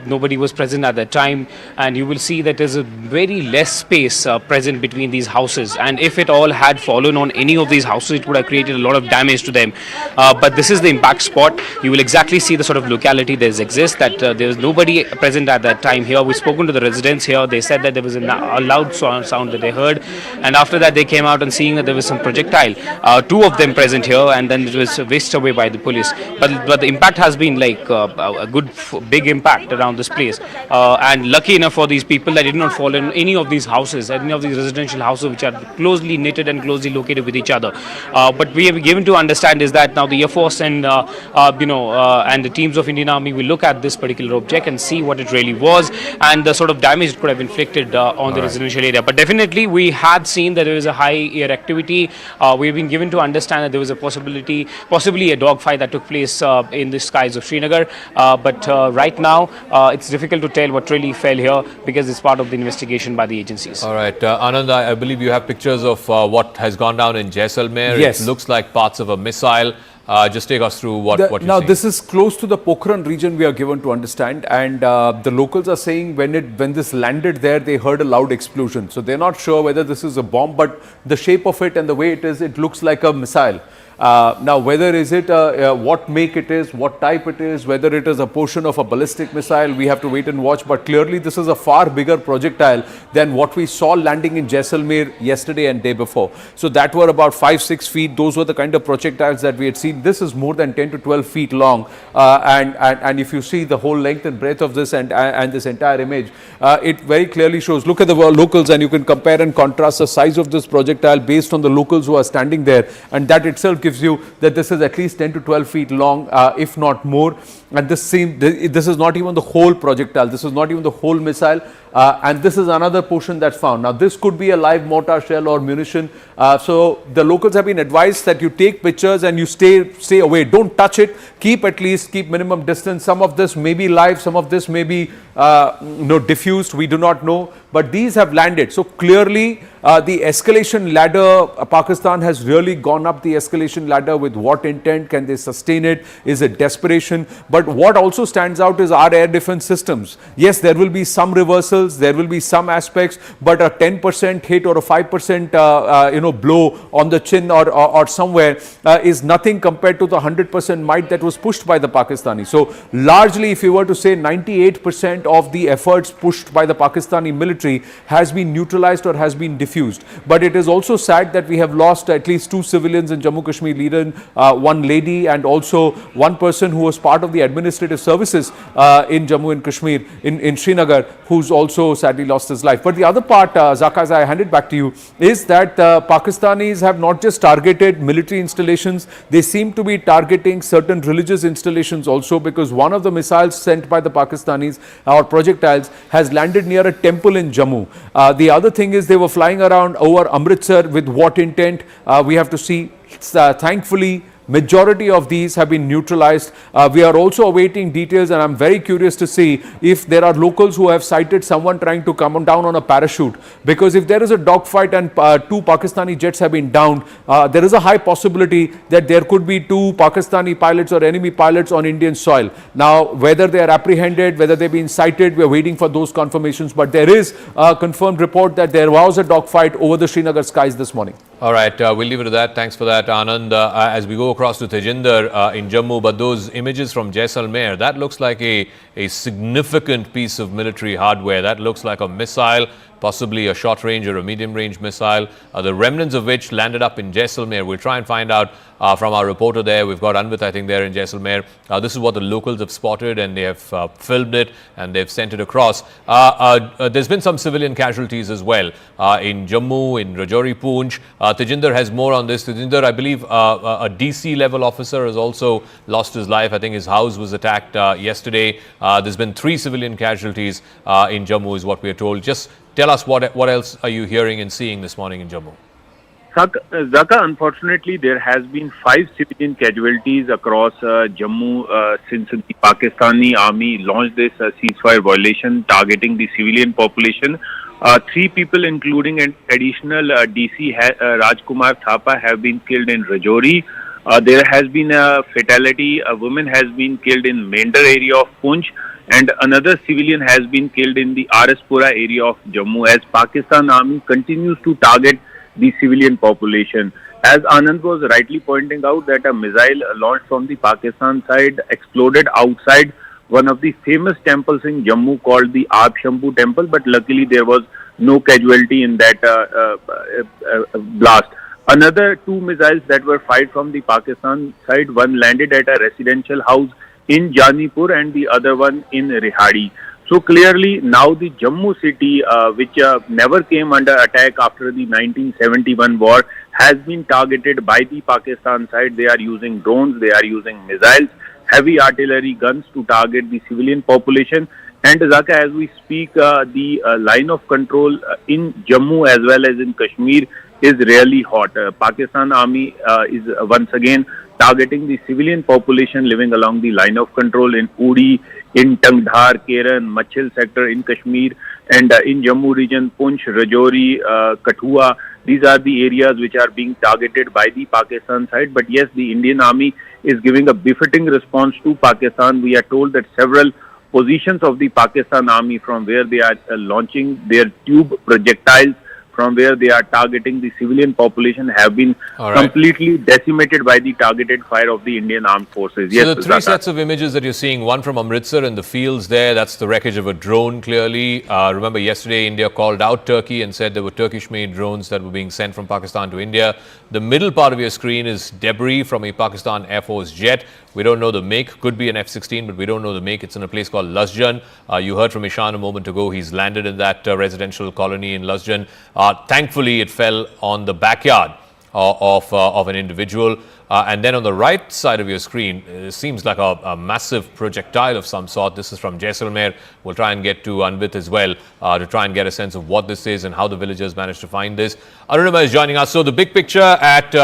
nobody was present at that time. And you will see that there's a very less space present between these houses. And if it all had fallen on any of these houses, it would have created a lot of damage to them. But this is the impact spot. You will exactly see the sort of locality that exists, that there was nobody present at that time here. We've spoken to the residents here. They said that there was a loud sound that they heard, and after that they came out and seeing that there was some projectile, two of them present here, and then it was whisked away by the police. But the impact has been like a good big impact around this place, and lucky enough for these people that it did not fall in any of these houses, any of these residential houses which are closely knitted and closely located with each other. But we have given to understand is that now the Air Force and and the teams of Indian Army will look at this particular object and see what it really was and the sort of damage it could have inflicted on the residential area. But definitely we had seen that there was a high air activity. We've been given to understand that there was a possibly a dogfight that took place in the skies of Srinagar. But right now it's difficult to tell what really fell here because it's part of the investigation by the agencies. All right, Anand, I believe you have pictures of what has gone down in Jaisalmer. Yes. It looks like parts of a missile. Just take us through what you're now seeing. this is close to the Pokhran region, we are given to understand, and the locals are saying when this landed there, they heard a loud explosion. So they're not sure whether this is a bomb, but the shape of it and the way it is, it looks like a missile. Now, whether is it what make it is, what type it is, whether it is a portion of a ballistic missile, we have to wait and watch. But clearly, this is a far bigger projectile than what we saw landing in Jaisalmer yesterday and day before. So that were about 5-6 feet. Those were the kind of projectiles that we had seen. This is more than 10 to 12 feet long, and if you see the whole length and breadth of this and this entire image, it very clearly shows. Look at the locals, and you can compare and contrast the size of this projectile based on the locals who are standing there, and that itself gives you that this is at least 10 to 12 feet long, if not more. And this is not even the whole projectile. This is not even the whole missile. And this is another portion that's found. Now, this could be a live mortar shell or munition. So the locals have been advised that you take pictures and you stay away. Don't touch it. Keep minimum distance. Some of this may be live. Some of this may be diffused. We do not know. But these have landed. So clearly, the escalation ladder, Pakistan has really gone up the escalation ladder. With what intent? Can they sustain it? Is it desperation? But what also stands out is our air defense systems. Yes, there will be some reversals, there will be some aspects, but a 10% hit or a 5% blow on the chin or somewhere is nothing compared to the 100% might that was pushed by the Pakistanis. So largely, if you were to say 98% of the efforts pushed by the Pakistani military has been neutralized or has been diffused. But it is also sad that we have lost at least 2 civilians in Jammu Kashmir, leader, one lady, and also one person who was part of the administrative services in Jammu and Kashmir in Srinagar, who's also also sadly lost his life. But the other part, Zaka, as I hand it back to you, is that Pakistanis have not just targeted military installations, they seem to be targeting certain religious installations also, because one of the missiles sent by the Pakistanis, or projectiles, has landed near a temple in Jammu. The other thing is they were flying around over Amritsar. With what intent? We have to see. Thankfully, majority of these have been neutralized. We are also awaiting details, and I'm very curious to see if there are locals who have cited someone trying to come down on a parachute, because if there is a dogfight and 2 Pakistani jets have been downed, there is a high possibility that there could be 2 Pakistani pilots or enemy pilots on Indian soil. Now, whether they are apprehended, whether they've been cited, we are waiting for those confirmations, but there is a confirmed report that there was a dogfight over the Srinagar skies this morning. All right, we'll leave it at that. Thanks for that, Anand. As we go across to Tejinder in Jammu, but those images from Jaisalmer, that looks like a significant piece of military hardware. That looks like a missile, possibly a short range or a medium range missile, the remnants of which landed up in Jaisalmer. We'll try and find out from our reporter there. We've got Anvit, I think, there in Jaisalmer. This is what the locals have spotted, and they have filmed it and they've sent it across. There's been some civilian casualties as well in Jammu, in Rajouri, Poonch. Tejinder has more on this. Tejinder, I believe a DC level officer has also lost his life. I think his house was attacked yesterday. There's been 3 civilian casualties in Jammu is what we are told. Just tell us what else are you hearing and seeing this morning in Jammu? Zaka, unfortunately, there has been 5 civilian casualties across Jammu since the Pakistani army launched this ceasefire violation targeting the civilian population. 3 people, including an additional DC Rajkumar Thapa, have been killed in Rajouri. There has been a fatality. A woman has been killed in Mender area of Poonch, and another civilian has been killed in the Araspura area of Jammu, as Pakistan army continues to target the civilian population. As Anand was rightly pointing out, that a missile launched from the Pakistan side exploded outside one of the famous temples in Jammu called the Aab Shambhu temple, but luckily there was no casualty in that blast. Another 2 missiles that were fired from the Pakistan side, one landed at a residential house in Janipur and the other one in Rihadi. So clearly now the Jammu city, which never came under attack after the 1971 war, has been targeted by the Pakistan side. They are using drones, they are using missiles, heavy artillery guns to target the civilian population. And Zaka, as we speak, the line of control in Jammu as well as in Kashmir is really hot. Pakistan army is once again targeting the civilian population living along the line of control in Uri, in Tangdhar, Keran, Machil sector in Kashmir, and in Jammu region, Poonch, Rajouri, Kathua. These are the areas which are being targeted by the Pakistan side. But yes, the Indian army is giving a befitting response to Pakistan. We are told that several positions of the Pakistan army from where they are launching their tube projectiles, from where they are targeting the civilian population, have been completely decimated by the targeted fire of the Indian armed forces. So the 3 sets of images that you're seeing, one from Amritsar in the fields there, that's the wreckage of a drone clearly. Remember yesterday India called out Turkey and said there were Turkish-made drones that were being sent from Pakistan to India. The middle part of your screen is debris from a Pakistan Air Force jet. We don't know the make, could be an F-16, but we don't know the make. It's in a place called Lasjan. You heard from Ishan a moment ago. He's landed in that residential colony in Lasjan. Thankfully, it fell on the backyard of an individual. And then on the right side of your screen, it seems like a massive projectile of some sort. This is from Jaisalmer. We'll try and get to Anvit as well to try and get a sense of what this is and how the villagers managed to find this. Arunima is joining us. So the big picture at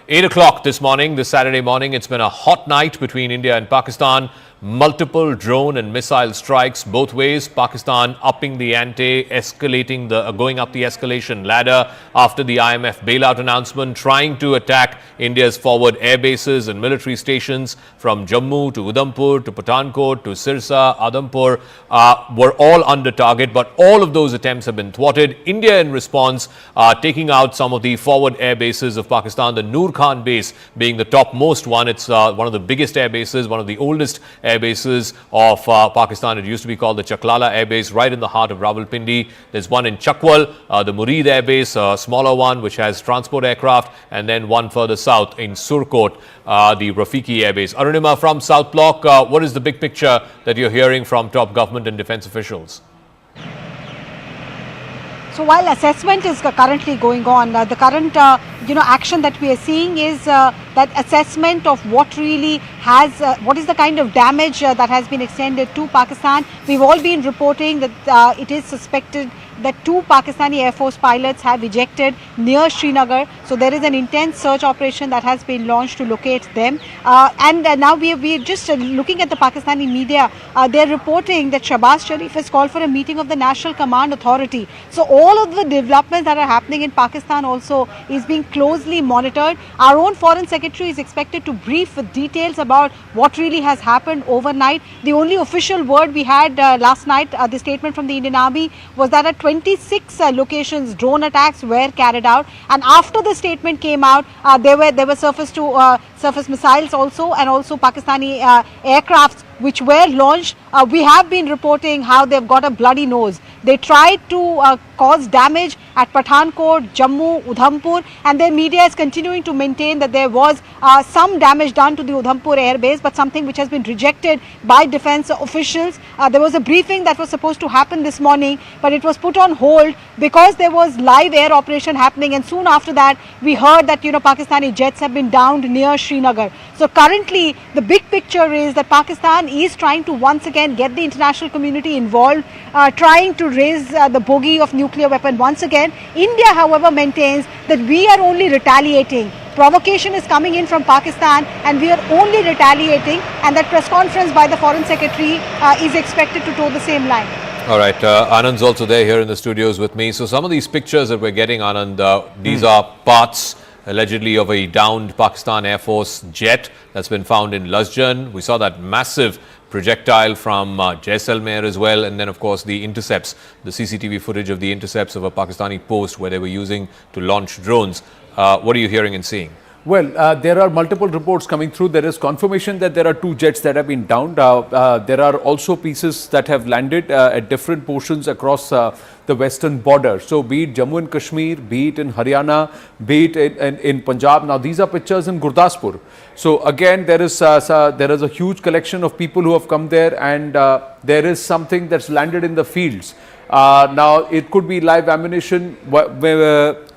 8 o'clock this morning, this Saturday morning, it's been a hot night between India and Pakistan. Multiple drone and missile strikes both ways. Pakistan upping the ante, escalating going up the escalation ladder after the IMF bailout announcement, trying to attack India's forward air bases and military stations from Jammu to Udhampur to Pathankot to Sirsa, Adhampur were all under target, but all of those attempts have been thwarted. India in response taking out some of the forward air bases of Pakistan, the Noor Khan base being the topmost one. It's one of the biggest air bases, one of the oldest air bases of Pakistan. It used to be called the Chaklala Air Base, right in the heart of Rawalpindi. There's one in Chakwal, the Murid Air Base, a smaller one which has transport aircraft, and then one further south in Surkot, the Rafiki Air Base. Arunima, from South Block, what is the big picture that you're hearing from top government and defense officials? So while assessment is currently going on, the current action that we are seeing is that assessment of what really has, what is the kind of damage that has been extended to Pakistan. We've all been reporting that it is suspected that 2 Pakistani Air Force pilots have ejected near Srinagar. So there is an intense search operation that has been launched to locate them. And now we are just looking at the Pakistani media. They're reporting that Shahbaz Sharif has called for a meeting of the National Command Authority. So all of the developments that are happening in Pakistan also is being closely monitored. Our own Foreign Secretary is expected to brief with details about what really has happened overnight. The only official word we had last night, the statement from the Indian Army, was that at 26 locations drone attacks were carried out, and after the statement came out, there were surface to surface missiles also, and also Pakistani aircrafts which were launched. We have been reporting how they've got a bloody nose. They tried to cause damage at Pathankot, Jammu, Udhampur, and their media is continuing to maintain that there was some damage done to the Udhampur air base, but something which has been rejected by defence officials. There was a briefing that was supposed to happen this morning, but it was put on hold because there was live air operation happening, and soon after that we heard that Pakistani jets have been downed near Srinagar. So currently the big picture is that Pakistan is trying to once again get the international community involved, trying to raise the bogey of nuclear weapon once again. India, however, maintains that we are only retaliating. Provocation is coming in from Pakistan and we are only retaliating, and that press conference by the Foreign Secretary is expected to toe the same line. All right, Anand's also there here in the studios with me. So some of these pictures that we're getting, Anand, these are parts allegedly of a downed Pakistan Air Force jet that's been found in Lasjan. We saw that massive projectile from Jaisalmer as well, and then of course the intercepts, the CCTV footage of the intercepts of a Pakistani post where they were using to launch drones. What are you hearing and seeing? Well, there are multiple reports coming through. There is confirmation that there are 2 jets that have been downed. There are also pieces that have landed at different portions across the western border. So be it Jammu and Kashmir, be it in Haryana, be it in Punjab. Now these are pictures in Gurdaspur. So again, there is a huge collection of people who have come there, and there is something that's landed in the fields. Now it could be live ammunition.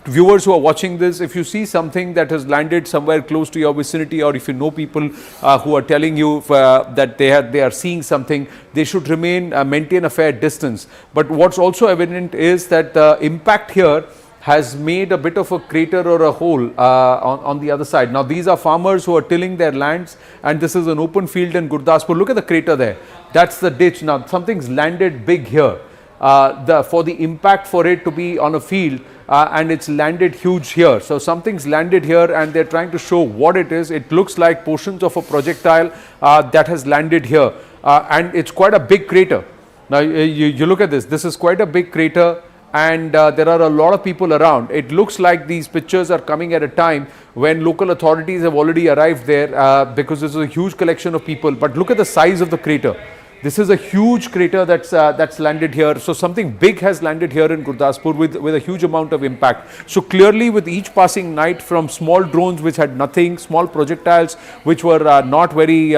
Viewers who are watching this, if you see something that has landed somewhere close to your vicinity, or if you know people who are telling you that they are seeing something, they should maintain a fair distance. But what's also evident is that the impact here has made a bit of a crater or a hole on the other side. Now these are farmers who are tilling their lands, and this is an open field in Gurdaspur. Look at the crater there. That's the ditch. Now something's landed big here. For the impact for it to be on a field, and it's landed huge here. So something's landed here and they're trying to show what it is. It looks like portions of a projectile that has landed here, and it's quite a big crater. Now you look at this. This is quite a big crater, and there are a lot of people around. It looks like these pictures are coming at a time when local authorities have already arrived there, because this is a huge collection of people. But look at the size of the crater. This is a huge crater that's landed here. So something big has landed here in Gurdaspur with a huge amount of impact. So clearly, with each passing night, from small drones which had nothing, small projectiles which were not very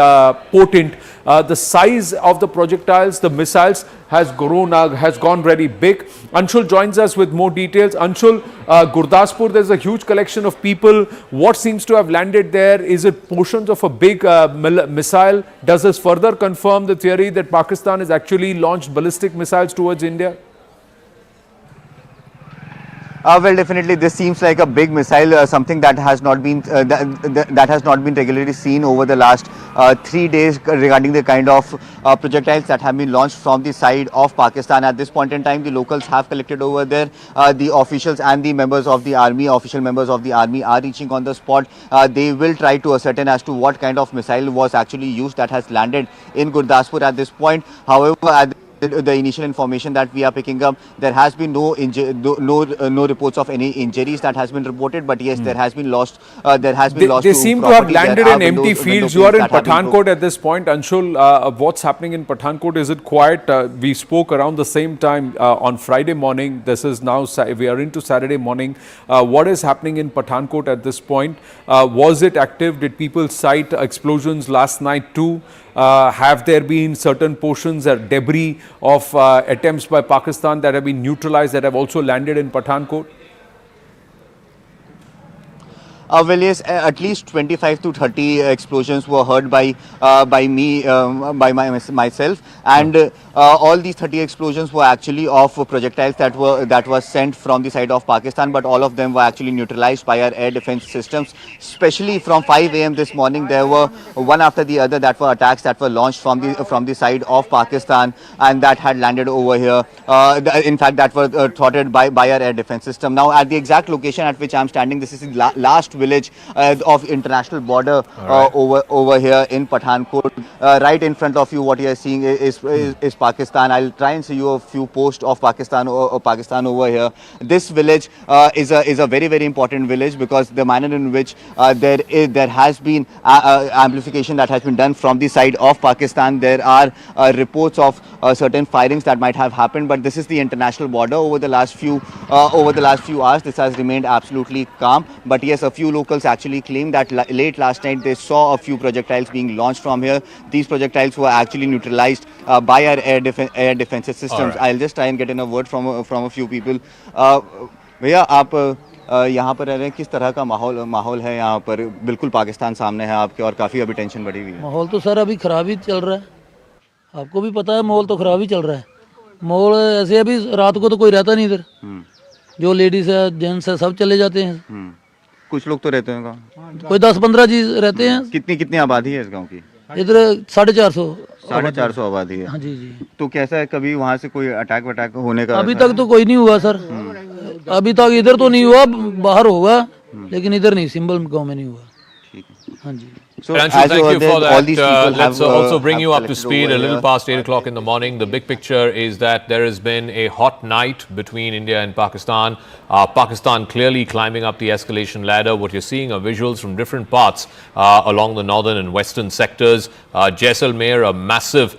potent, the size of the projectiles, the missiles, has gone very big. Anshul joins us with more details. Anshul, Gurdaspur, there's a huge collection of people. What seems to have landed there? Is it portions of a big missile? Does this further confirm the theory that Pakistan has actually launched ballistic missiles towards India? Well, definitely, this seems like a big missile, something that has not been that has not been regularly seen over the last 3 days regarding the kind of projectiles that have been launched from the side of Pakistan. At this point in time, the locals have collected over there. The officials and the members of the army, official members of the army, are reaching on the spot. They will try to ascertain as to what kind of missile was actually used that has landed in Gurdaspur at this point. However, the initial information that we are picking up, there has been no reports of any injuries that has been reported, but yes, there has been lost. They seem to have landed in empty fields. You are in Pathankot at this point, Anshul. What's happening in Pathankot? Is it quiet? We spoke around the same time on Friday morning. This is now we are into Saturday morning. What is happening in Pathankot at this point? Was it active? Did people cite explosions last night too? Have there been certain portions or debris of attempts by Pakistan that have been neutralized that have also landed in Pathankot? Well, yes, at least 25 to 30 explosions were heard by myself, and all these 30 explosions were actually of projectiles that were sent from the side of Pakistan, but all of them were actually neutralized by our air defense systems. Especially from 5 a.m. this morning, there were one after the other that were attacks that were launched from the side of Pakistan and that had landed over here. In fact, that were thwarted by our air defense system. Now, at the exact location at which I am standing, this is the last village of international border over here in Pathankot. Right in front of you, what you are seeing is Pakistan. I'll try and show you a few posts of Pakistan over here. This village is a very, very important village because the manner in which there has been amplification that has been done from the side of Pakistan. There are reports of certain firings that might have happened, but this is the international border. Over the last few hours, this has remained absolutely calm. But yes, a few locals actually claim that late last night they saw a few projectiles being launched from here. These projectiles were actually neutralized by our air defense systems. I'll just try and get in a word from a few people. भैया आप यहाँ पर रह रहे हैं, किस तरह का माहौल है यहाँ पर? बिल्कुल पाकिस्तान सामने है आपके और काफ़ी अभी टेंशन बढ़ी हुई है. माहौल तो सर अभी ख़राब ही चल रहा है, आपको भी पता है माहौल तो ख़राब ही चल रहा है. माहौल ऐसे अभी रात को तो कोई रहता नहीं इधर, जो लेडीज़ है जेंट्स है सब चले जाते हैं. कुछ लोग तो रहते हैं गाँव, कोई 10-15 जी रहते हैं. कितनी आबादी है इस गाँव की? इधर 450 आबादी है. हाँ जी. तो कैसा है, कभी वहाँ से कोई अटैक होने का? अभी तक तो कोई नहीं हुआ सर, अभी तक इधर तो नहीं हुआ, बाहर होगा लेकिन इधर नहीं, सिंबल गांव में नहीं हुआ. हाँ जी. So, thank you for that. Let's also bring you up to speed a little past 8 o'clock in the morning. The big picture is that there has been a hot night between India and Pakistan. Pakistan clearly climbing up the escalation ladder. What you're seeing are visuals from different parts along the northern and western sectors. Jaisalmer, a massive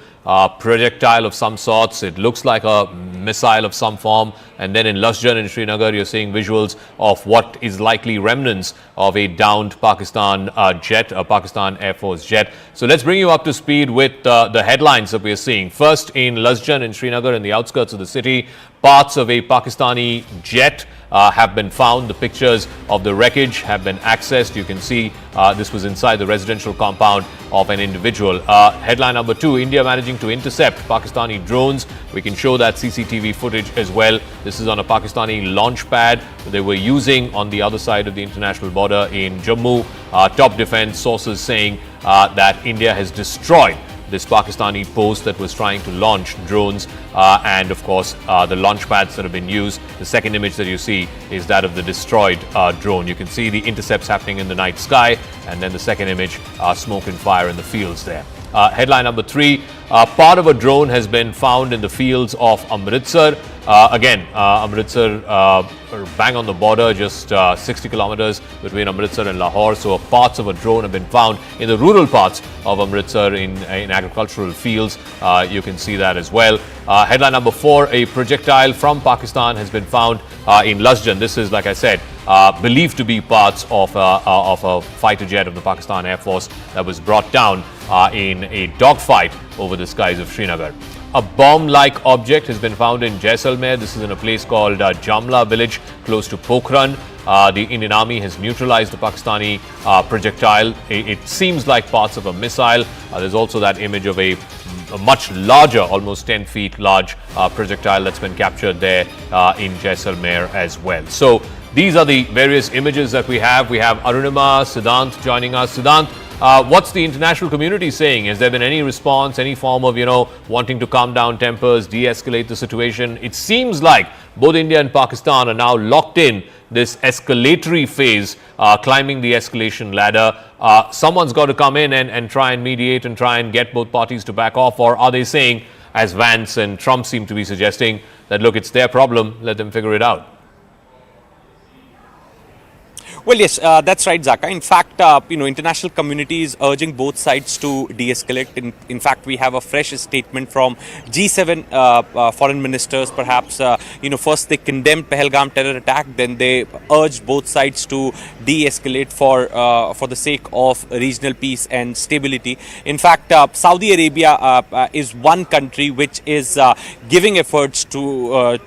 projectile of some sorts. It looks like a missile of some form. And then in Lasjan in Srinagar, you're seeing visuals of what is likely remnants of a downed Pakistan jet, a Pakistan Air Force jet. So let's bring you up to speed with the headlines that we're seeing. First, in Lasjan in Srinagar, in the outskirts of the city, parts of a Pakistani jet have been found. The pictures of the wreckage have been accessed. You can see this was inside the residential compound of an individual. Headline number 2, India managing to intercept Pakistani drones. We can show that CCTV footage as well. This is on a Pakistani launch pad they were using on the other side of the international border in Jammu. Top defense sources saying that India has destroyed this Pakistani post that was trying to launch drones and of course the launch pads that have been used. The second image that you see is that of the destroyed drone. You can see the intercepts happening in the night sky, and then the second image, smoke and fire in the fields there. Headline number 3, part of a drone has been found in the fields of Amritsar. Amritsar bang on the border, just 60 kilometers between Amritsar and Lahore. So parts of a drone have been found in the rural parts of Amritsar in agricultural fields. You can see that as well. Headline number 4, a projectile from Pakistan has been found in Lasjan. This is, like I said, believed to be parts of a fighter jet of the Pakistan Air Force that was brought down in a dogfight over the skies of Srinagar. A bomb-like object has been found in Jaisalmer. This is in a place called Jamla village close to Pokhran. The Indian Army has neutralized the Pakistani projectile. It seems like parts of a missile. There's also that image of a much larger, almost 10 feet large projectile that's been captured there in Jaisalmer as well. So these are the various images that we have. We have Arunima Siddhant joining us. Siddhant, what's the international community saying? Has there been any response, any form of, wanting to calm down tempers, de-escalate the situation? It seems like both India and Pakistan are now locked in this escalatory phase, climbing the escalation ladder. Someone's got to come in and try and mediate and try and get both parties to back off, or are they saying, as Vance and Trump seem to be suggesting, that look, it's their problem, let them figure it out? Well, yes, that's right, Zaka. In fact, international community is urging both sides to de-escalate. In fact, we have a fresh statement from G7 foreign ministers. Perhaps, first they condemned Pahalgam terror attack, then they urged both sides to de-escalate for the sake of regional peace and stability. In fact, Saudi Arabia is one country which is giving efforts for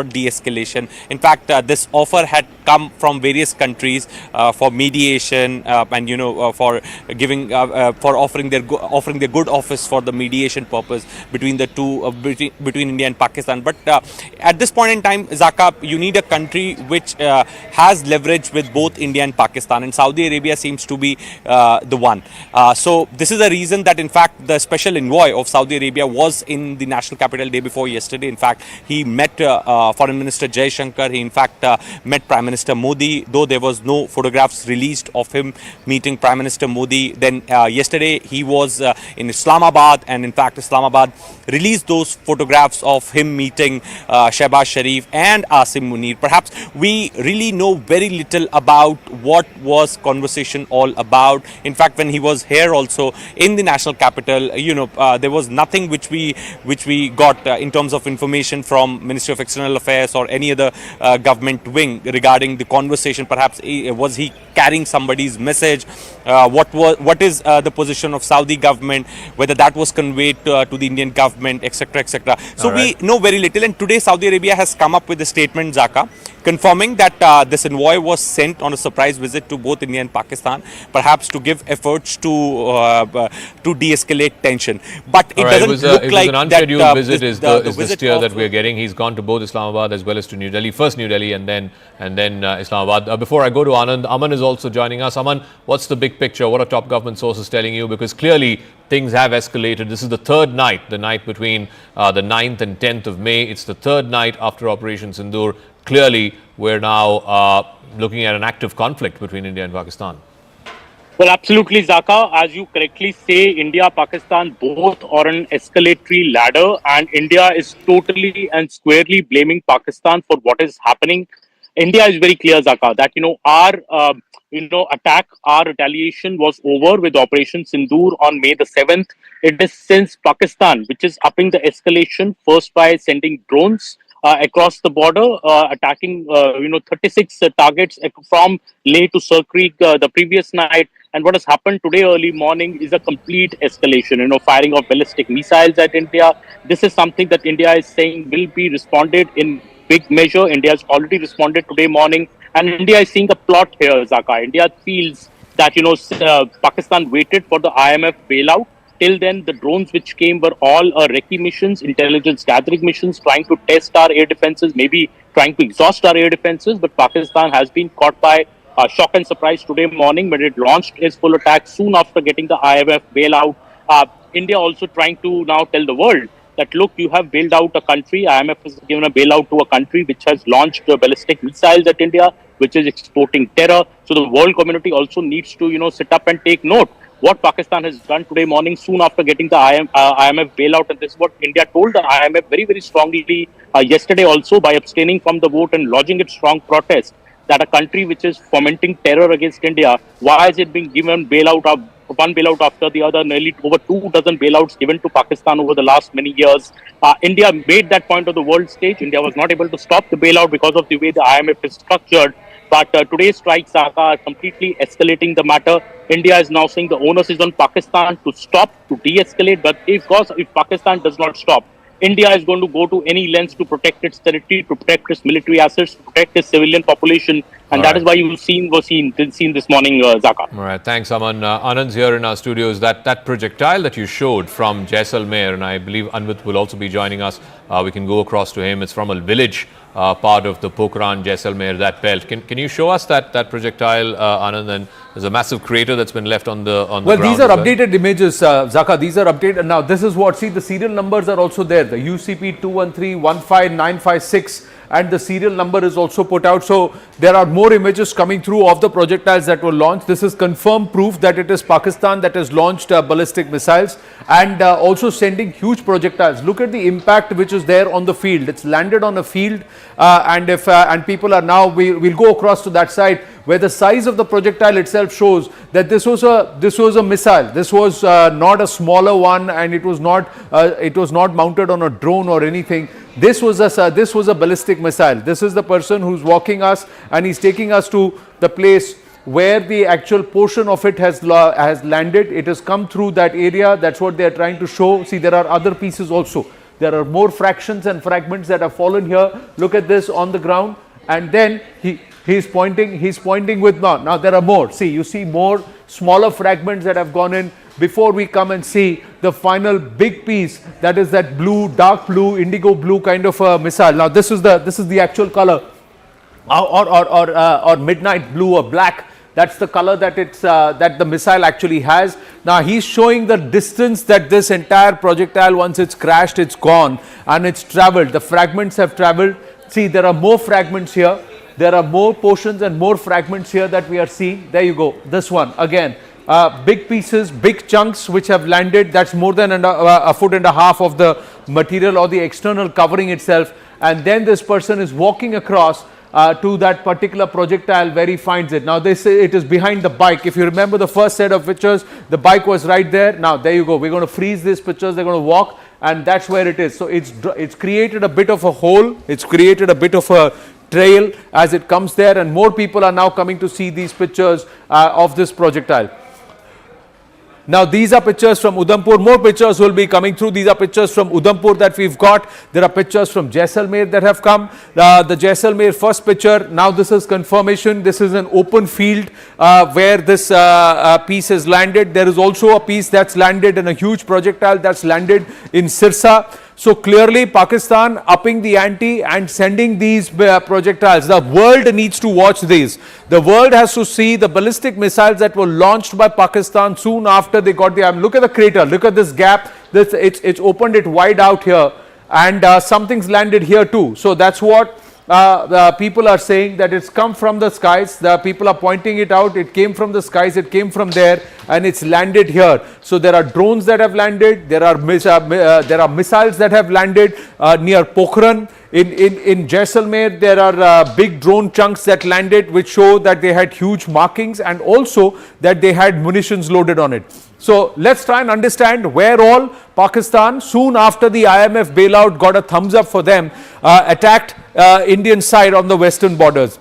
de-escalation. In fact, this offer had come from various countries for mediation and for giving for offering their good office for the mediation purpose between the two between India and Pakistan. But at this point in time, Zaka, you need a country which has leverage with both India and Pakistan, and Saudi Arabia seems to be the one. So this is the reason that in fact the special envoy of Saudi Arabia was in the national capital day before yesterday. In fact, he met Foreign Minister Jai Shankar. He in fact met Prime Minister Modi, though there was no photographs released of him meeting Prime Minister Modi. Then yesterday he was in Islamabad, and in fact Islamabad released those photographs of him meeting Shehbaz Sharif and Asim Munir. Perhaps we really know very little about what was conversation all about. In fact, when he was here also in the national capital, there was nothing which we got in terms of information from Ministry of External Affairs or any other government wing regarding the conversation. Perhaps was he carrying somebody's message? What is the position of Saudi government? Whether that was conveyed to the Indian government, etc., etc. So we know very little. And today Saudi Arabia has come up with a statement, Zaka, confirming that this envoy was sent on a surprise visit to both India and Pakistan, perhaps to give efforts to de-escalate tension. But it doesn't look like it was an unscheduled that, visit. is the steer that we're getting. He's gone to both Islamabad as well as to New Delhi. First New Delhi and then Islamabad. Before I go to Anand, Aman is also joining us. Aman, what's the big picture? What are top government sources telling you? Because clearly things have escalated. This is the third night, the night between the 9th and 10th of May. It's the third night after Operation Sindoor. Clearly, we're now looking at an active conflict between India and Pakistan. Well, absolutely, Zaka. As you correctly say, India, Pakistan both are on an escalatory ladder, and India is totally and squarely blaming Pakistan for what is happening. India is very clear, Zaka, that our attack, our retaliation was over with Operation Sindoor on May the 7th. It is since Pakistan which is upping the escalation, first by sending drones across the border, attacking 36 targets from Leh to Sir Creek the previous night. And what has happened today early morning is a complete escalation, firing of ballistic missiles at India. This is something that India is saying will be responded in big measure. India has already responded today morning, and India is seeing a plot here, Zaka. India feels that, Pakistan waited for the IMF bailout. Till then, the drones which came were all recce missions, intelligence gathering missions, trying to test our air defenses, maybe trying to exhaust our air defenses. But Pakistan has been caught by shock and surprise today morning when it launched its full attack soon after getting the IMF bailout. India also trying to now tell the world that, look, you have bailed out a country. IMF has given a bailout to a country which has launched ballistic missiles at India, which is exporting terror. So the world community also needs to, sit up and take note what Pakistan has done today morning soon after getting the IMF bailout. And this is what India told the IMF very, very strongly yesterday also by abstaining from the vote and lodging its strong protest that a country which is fomenting terror against India, why is it being given bailout of one bailout after the other, nearly over 2 dozen bailouts given to Pakistan over the last many years. India made that point on the world stage. India was not able to stop the bailout because of the way the IMF is structured. But today's strikes are completely escalating the matter. India is now saying the onus is on Pakistan to stop, to de-escalate. But if Pakistan does not stop, India is going to go to any lengths to protect its territory, to protect its military assets, to protect its civilian population. And that is why you've seen this morning, Zaka. All right, thanks, Aman. Anand's here in our studios. That projectile that you showed from Jaisalmer, and I believe Anvit will also be joining us. We can go across to him. It's from a village part of the Pokhran, Jaisalmer, that belt. Can you show us that projectile, Anand? And there's a massive crater that's been left on the ground. Well, these are updated images, Zaka. These are updated. Now, this is what, see, the serial numbers are also there. The UCP 213-15956. and the serial number is also put out. So there are more images coming through of the projectiles that were launched. This is confirmed proof that it is Pakistan that has launched ballistic missiles and also sending huge projectiles. Look at the impact which is there on the field. It's landed on a field and people are now, we'll go across to that side where the size of the projectile itself shows that this was a missile. This was not a smaller one, and it was not mounted on a drone or anything. This was a ballistic missile. This is the person who's walking us, and he's taking us to the place where the actual portion of it has landed. It has come through that area. That's what they are trying to show. See, there are other pieces also. There are more fractions and fragments that have fallen here. Look at this on the ground, and then he's pointing with now there are more. See, you see more smaller fragments that have gone in before we come and see the final big piece, that is that blue, dark blue, indigo blue kind of a missile. Now this is the actual color, or midnight blue or black. That's the color that the missile actually has. Now he's showing the distance that this entire projectile, once it's crashed, it's gone and it's traveled. The fragments have traveled. See, there are more fragments here. There are more portions and more fragments here that we are seeing. There you go. This one again, big pieces, big chunks which have landed. That's more than a foot and a half of the material or the external covering itself. And then this person is walking across to that particular projectile where he finds it. Now they say it is behind the bike. If you remember the first set of pictures, the bike was right there. Now there you go. We're going to freeze these pictures. They're going to walk, and that's where it is. So it's created a bit of a hole. It's created a bit of a trail as it comes there, and more people are now coming to see these pictures of this projectile. Now these are pictures from Udhampur. More pictures will be coming through. These are pictures from Udhampur that we've got. There are pictures from Jaisalmer that have come. The Jaisalmer first picture. Now this is confirmation. This is an open field where this piece has landed. There is also a piece that's landed in a huge projectile that's landed in Sirsa. So clearly Pakistan upping the ante and sending these projectiles. The world needs to watch these. The world has to see the ballistic missiles that were launched by Pakistan soon after they got the... Look at the crater. Look at this gap. It's opened it wide out here, and something's landed here too. So that's what people are saying, that it's come from the skies. The people are pointing it out. It came from the skies. It came from there, and it's landed here. So there are drones that have landed. There are missiles that have landed near Pokhran. In Jaisalmer, there are big drone chunks that landed, which show that they had huge markings and also that they had munitions loaded on it. So let's try and understand where all Pakistan, soon after the IMF bailout got a thumbs up for them, attacked Indian side on the western borders.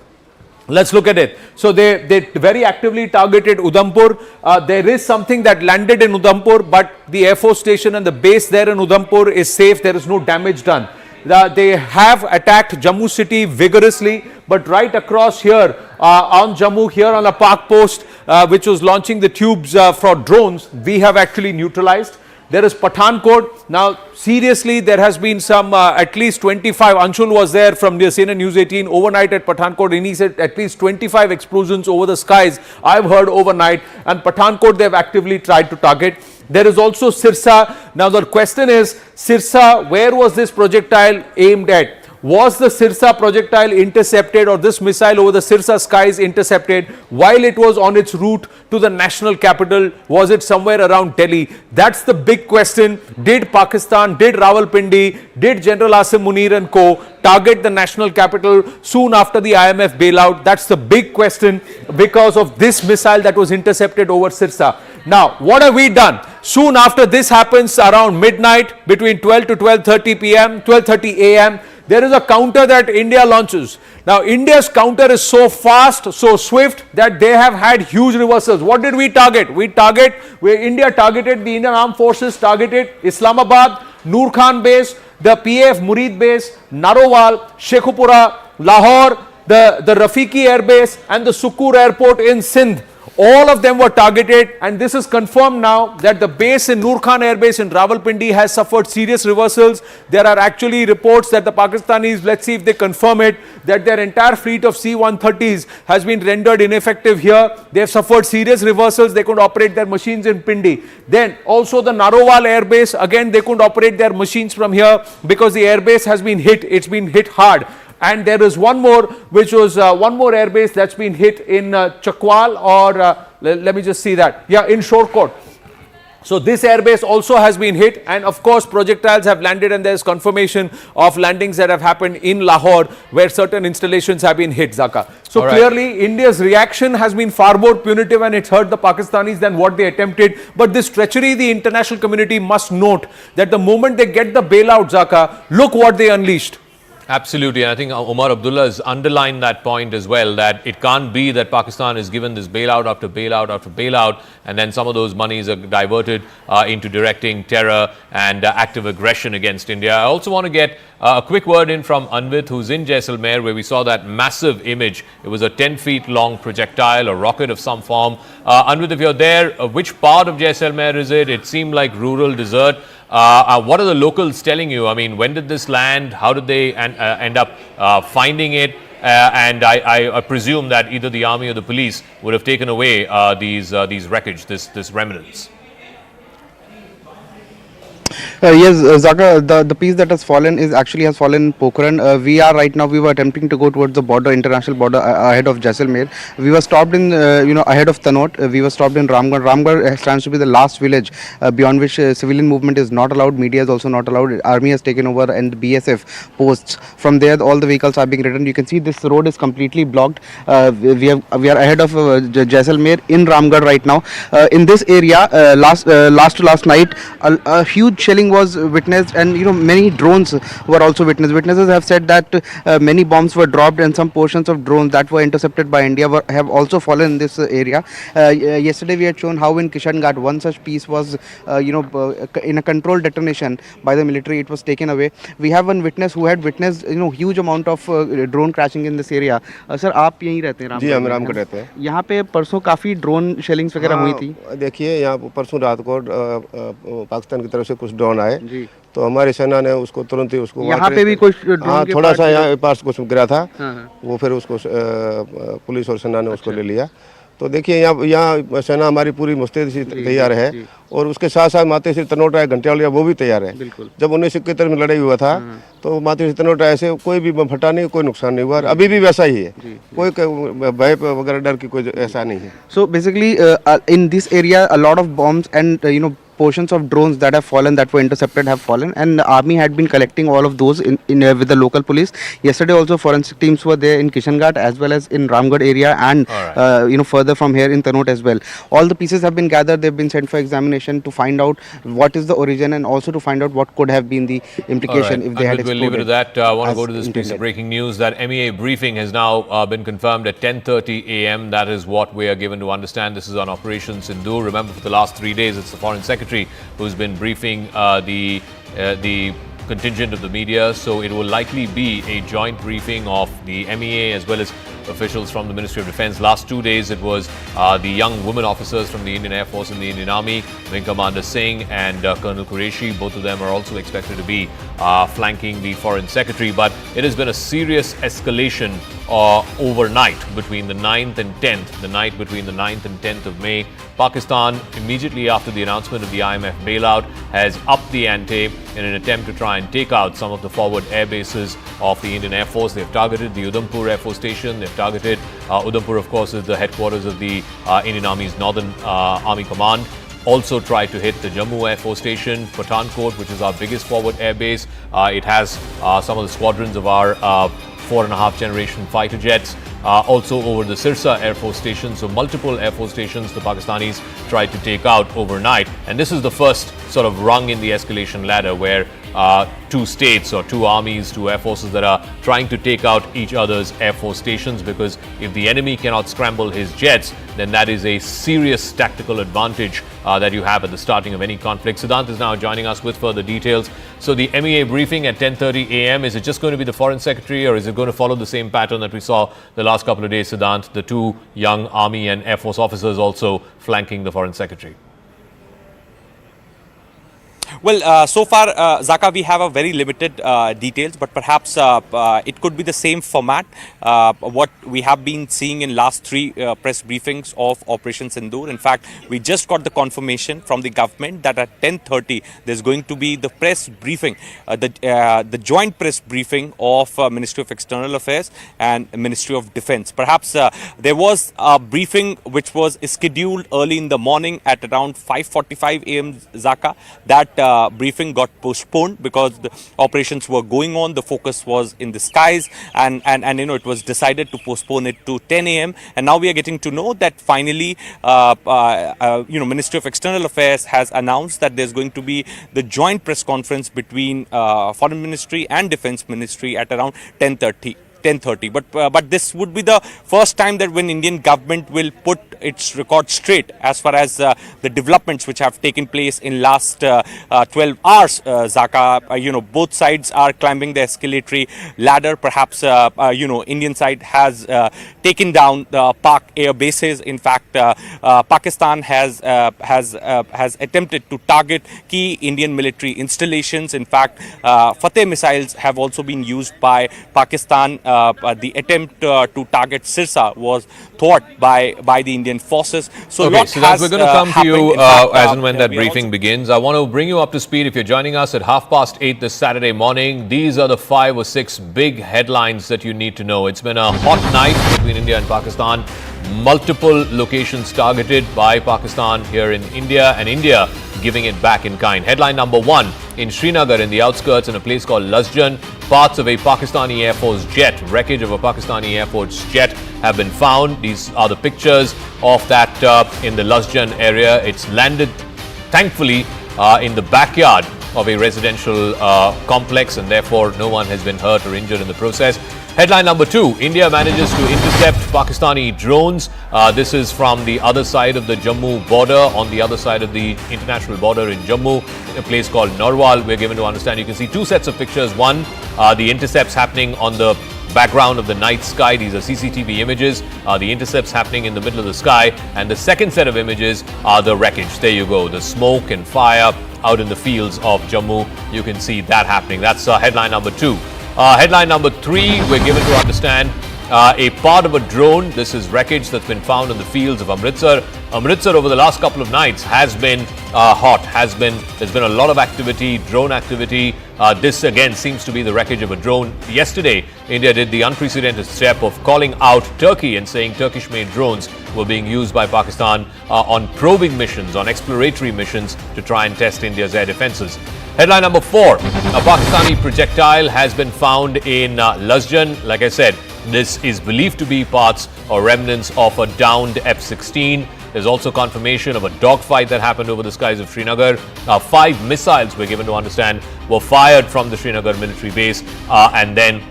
Let's look at it. So they very actively targeted Udhampur. There is something that landed in Udhampur, but the Air Force station and the base there in Udhampur is safe. There is no damage done. They have attacked Jammu city vigorously, but right across here on Jammu, here on a Pak post which was launching the tubes for drones, we have actually neutralized. There is Pathankot. Now seriously, there has been some at least 25, Anshul was there from the CNN News 18 overnight at Pathankot, and he said at least 25 explosions over the skies I've heard overnight, and Pathankot they've actively tried to target. There is also Sirsa. Now the question is, Sirsa, where was this projectile aimed at? Was the Sirsa projectile intercepted, or this missile over the Sirsa skies intercepted while it was on its route to the national capital? Was it somewhere around Delhi? That's the big question. Did Pakistan, did Rawalpindi, did General Asim Munir and co. target the national capital soon after the IMF bailout? That's the big question because of this missile that was intercepted over Sirsa. Now, what have we done? Soon after this happens, around midnight, between 12 to 12:30 p.m., 12:30 a.m., there is a counter that India launches. Now, India's counter is so fast, so swift that they have had huge reversals. What did we target? India targeted, the Indian Armed Forces targeted Islamabad, Noor Khan base, the PAF Murid base, Narowal, Shekhupura, Lahore, the Rafiki Air Base and the Sukkur Airport in Sindh. All of them were targeted, and this is confirmed now that the base in Noor Khan Air Base in Rawalpindi has suffered serious reversals. There are actually reports that the Pakistanis, let's see if they confirm it, that their entire fleet of C-130s has been rendered ineffective here. They have suffered serious reversals. They couldn't operate their machines in Pindi. Then also the Narowal Air Base, again they couldn't operate their machines from here because the air base has been hit. It's been hit hard. And there is one more, which was one more airbase that's been hit in Chakwal, or let me just see that. Yeah, in Shorkot. So this airbase also has been hit, and of course projectiles have landed, and there is confirmation of landings that have happened in Lahore where certain installations have been hit, Zaka. So clearly India's reaction has been far more punitive, and it's hurt the Pakistanis than what they attempted. But this treachery, the international community must note that the moment they get the bailout, Zaka, look what they unleashed. Absolutely, and I think Omar Abdullah has underlined that point as well, that it can't be that Pakistan is given this bailout after bailout after bailout, and then some of those monies are diverted into directing terror and active aggression against India. I also want to get a quick word in from Anvit, who's in Jaisalmer, where we saw that massive image. It was a 10 feet long projectile, a rocket of some form. Anvit, if you're there, which part of Jaisalmer is it? It seemed like rural desert. What are the locals telling you? I mean, when did this land? How did they end up finding it? And I presume that either the army or the police would have taken away these wreckage, this remnants. Yes, Zaka, the piece that has fallen has fallen in Pokhran. We were attempting to go towards the border, international border ahead of Jaisalmer. We were stopped in, ahead of Tanot. We were stopped in Ramgarh. Ramgarh stands to be the last village beyond which civilian movement is not allowed. Media is also not allowed. Army has taken over, and BSF posts. From there, all the vehicles are being ridden. You can see this road is completely blocked. We are ahead of Jaisalmer in Ramgarh right now. In this area, last night, a huge shelling was witnessed, and many drones were also witnessed. Witnesses have said that many bombs were dropped, and some portions of drones that were intercepted by India have also fallen in this area. Yesterday we had shown how in Kishan Ghat one such piece was in a controlled detonation by the military. It was taken away. We have one witness who had witnessed huge amount of drone crashing in this area. Sir, आप यहीं रहते हैं? जी, हम रामगढ़ रहते हैं। यहाँ पे परसों काफी ड्रोन शेलिंग्स वगैरह हुई थी। देखिए, यहाँ परसों रात को पाकिस्तान की तरफ से कुछ ड्रोन आए, तो हमारी सेना ने उसको तुरंत ही उसको यहाँ पे भी कुछ ड्रोन के थोड़ा सा यहाँ पास कुछ गिरा था, वो फिर उसको पुलिस और सेना ने उसको ले लिया। तो देखिए, यहाँ सेना हमारी पूरी मुस्तैद से तैयार है, और उसके साथ साथ माते श्री तनोटा घंटियालिया वो भी तैयार है। जब 1971 में लड़ाई हुआ था तो माते श्री तनोटा ऐसे कोई भी फटा नहीं, कोई नुकसान नहीं हुआ, अभी भी वैसा ही है, कोई भय वगैरह डर की कोई ऐसा नहीं है। So basically in this area a lot of bombs and portions of drones that have fallen, that were intercepted, have fallen, and the army had been collecting all of those in with the local police. Yesterday also forensic teams were there in Kishan Ghat as well as in Ramgarh area, and further from here in Tanot as well. All the pieces have been gathered. They've been sent for examination to find out what is the origin, and also to find out what could have been the implication if they had exploded. We'll leave it at that. I want to go to this piece of breaking news that MEA briefing has now been confirmed at 10:30 a.m. That is what we are given to understand. This is on Operation Sindoor. Remember, for the last 3 days, it's the Foreign Secretary who's been briefing the contingent of the media. So it will likely be a joint briefing of the MEA as well as officials from the Ministry of Defence. Last 2 days it was the young women officers from the Indian Air Force and the Indian Army, Wing Commander Singh and Colonel Qureshi. Both of them are also expected to be flanking the Foreign Secretary. But it has been a serious escalation overnight between the 9th and 10th, the night between the 9th and 10th of May. Pakistan, immediately after the announcement of the IMF bailout, has upped the ante in an attempt to try and take out some of the forward air bases of the Indian Air Force. They've targeted the Udhampur Air Force Station. They've targeted Udhampur, of course, is the headquarters of the Indian Army's Northern Army Command. Also tried to hit the Jammu Air Force Station, Pathankot, which is our biggest forward air base. It has some of the squadrons of our 4.5 generation fighter jets. Also over the Sirsa Air Force Station. So multiple Air Force stations the Pakistanis tried to take out overnight. And this is the first sort of rung in the escalation ladder where two states or two armies, two air forces that are trying to take out each other's air force stations, because if the enemy cannot scramble his jets, then that is a serious tactical advantage that you have at the starting of any conflict. Siddhant is now joining us with further details. So the MEA briefing at 10:30 a.m., is it just going to be the Foreign Secretary, or is it going to follow the same pattern that we saw the last couple of days, Siddhant, the two young Army and Air Force officers also flanking the Foreign Secretary? So far, Zaka, we have a very limited details, but perhaps it could be the same format. What we have been seeing in last three press briefings of Operation Sindoor. In fact, we just got the confirmation from the government that at 10:30 there's going to be the press briefing, the joint press briefing of Ministry of External Affairs and Ministry of Defence. Perhaps there was a briefing which was scheduled early in the morning at around 5:45 a.m. Zaka. That briefing got postponed because the operations were going on. The focus was in the skies, and it was decided to postpone it to 10 a.m. And now we are getting to know that finally, Ministry of External Affairs has announced that there's going to be the joint press conference between Foreign Ministry and Defence Ministry at around 10:30. But this would be the first time that when Indian government will put its record straight as far as the developments which have taken place in last 12 hours, Zaka. Both sides are climbing the escalatory ladder. Perhaps Indian side has taken down the Pak air bases. In fact, Pakistan has attempted to target key Indian military installations. In fact, Fateh missiles have also been used by Pakistan. The attempt to target Sirsa was thwarted by the Indian forces. So, okay, so we're going to come to you as and when that briefing begins. I want to bring you up to speed. If you're joining us at 8:30 this Saturday morning, these are the 5 or 6 big headlines that you need to know. It's been a hot night between India and Pakistan. Multiple locations targeted by Pakistan here in India, and India giving it back in kind. Headline number 1, in Srinagar, in the outskirts, in a place called Lasjan, parts of a Pakistani Air Force jet, wreckage of a Pakistani Air Force jet have been found. These are the pictures of that in the Lasjan area. It's landed, thankfully, in the backyard of a residential complex, and therefore no one has been hurt or injured in the process. Headline number 2, India manages to intercept Pakistani drones. This is from the other side of the Jammu border, on the other side of the international border in Jammu, a place called Narwal. We're given to understand, you can see 2 sets of pictures. One, the intercepts happening on the background of the night sky. These are CCTV images. The intercepts happening in the middle of the sky. And the second set of images are the wreckage. There you go, the smoke and fire out in the fields of Jammu. You can see that happening. That's headline number 2. Headline number 3, we're given to understand a part of a drone. This is wreckage that's been found in the fields of Amritsar. Amritsar over the last couple of nights has been hot. There's been a lot of activity, drone activity. This again seems to be the wreckage of a drone. Yesterday, India did the unprecedented step of calling out Turkey and saying Turkish-made drones were being used by Pakistan on probing missions, on exploratory missions to try and test India's air defenses. Headline number 4, a Pakistani projectile has been found in Lasjan. Like I said, this is believed to be parts or remnants of a downed F-16. There's also confirmation of a dogfight that happened over the skies of Srinagar. 5 missiles, we're given to understand, were fired from the Srinagar military base and then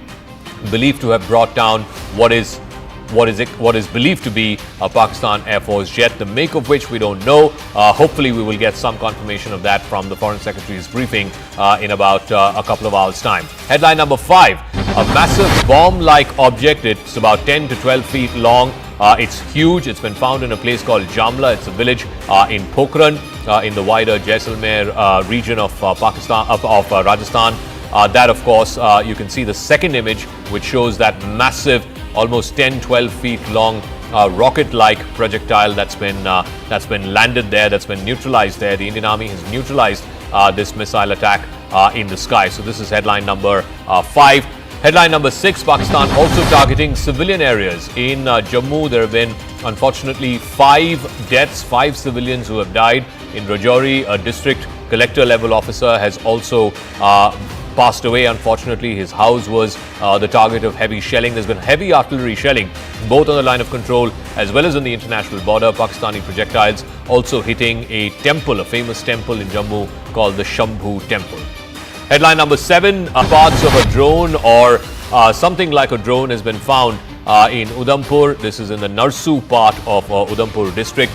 believed to have brought down what is believed to be a Pakistan Air Force jet, the make of which we don't know. Hopefully we will get some confirmation of that from the Foreign Secretary's briefing in about a couple of hours' time. Headline number 5, a massive bomb-like object. It's about 10 to 12 feet long. It's huge. It's been found in a place called Jamla. It's a village in Pokhran in the wider Jaisalmer region of Pakistan, of Rajasthan. That, of course, you can see the second image, which shows that massive, almost 10-12 feet long rocket-like projectile that's been landed there, that's been neutralized there. The Indian Army has neutralized this missile attack in the sky. So this is headline number 5. Headline number 6, Pakistan also targeting civilian areas. In Jammu, there have been, unfortunately, 5 deaths, 5 civilians who have died. In Rajouri, a district collector level officer has also passed away. Unfortunately, his house was the target of heavy shelling. There's been heavy artillery shelling, both on the line of control as well as on the international border. Pakistani projectiles also hitting a temple, a famous temple in Jammu called the Shambhu Temple. Headline number 7, parts of a drone or something like a drone has been found in Udhampur. This is in the Narsu part of Udhampur district.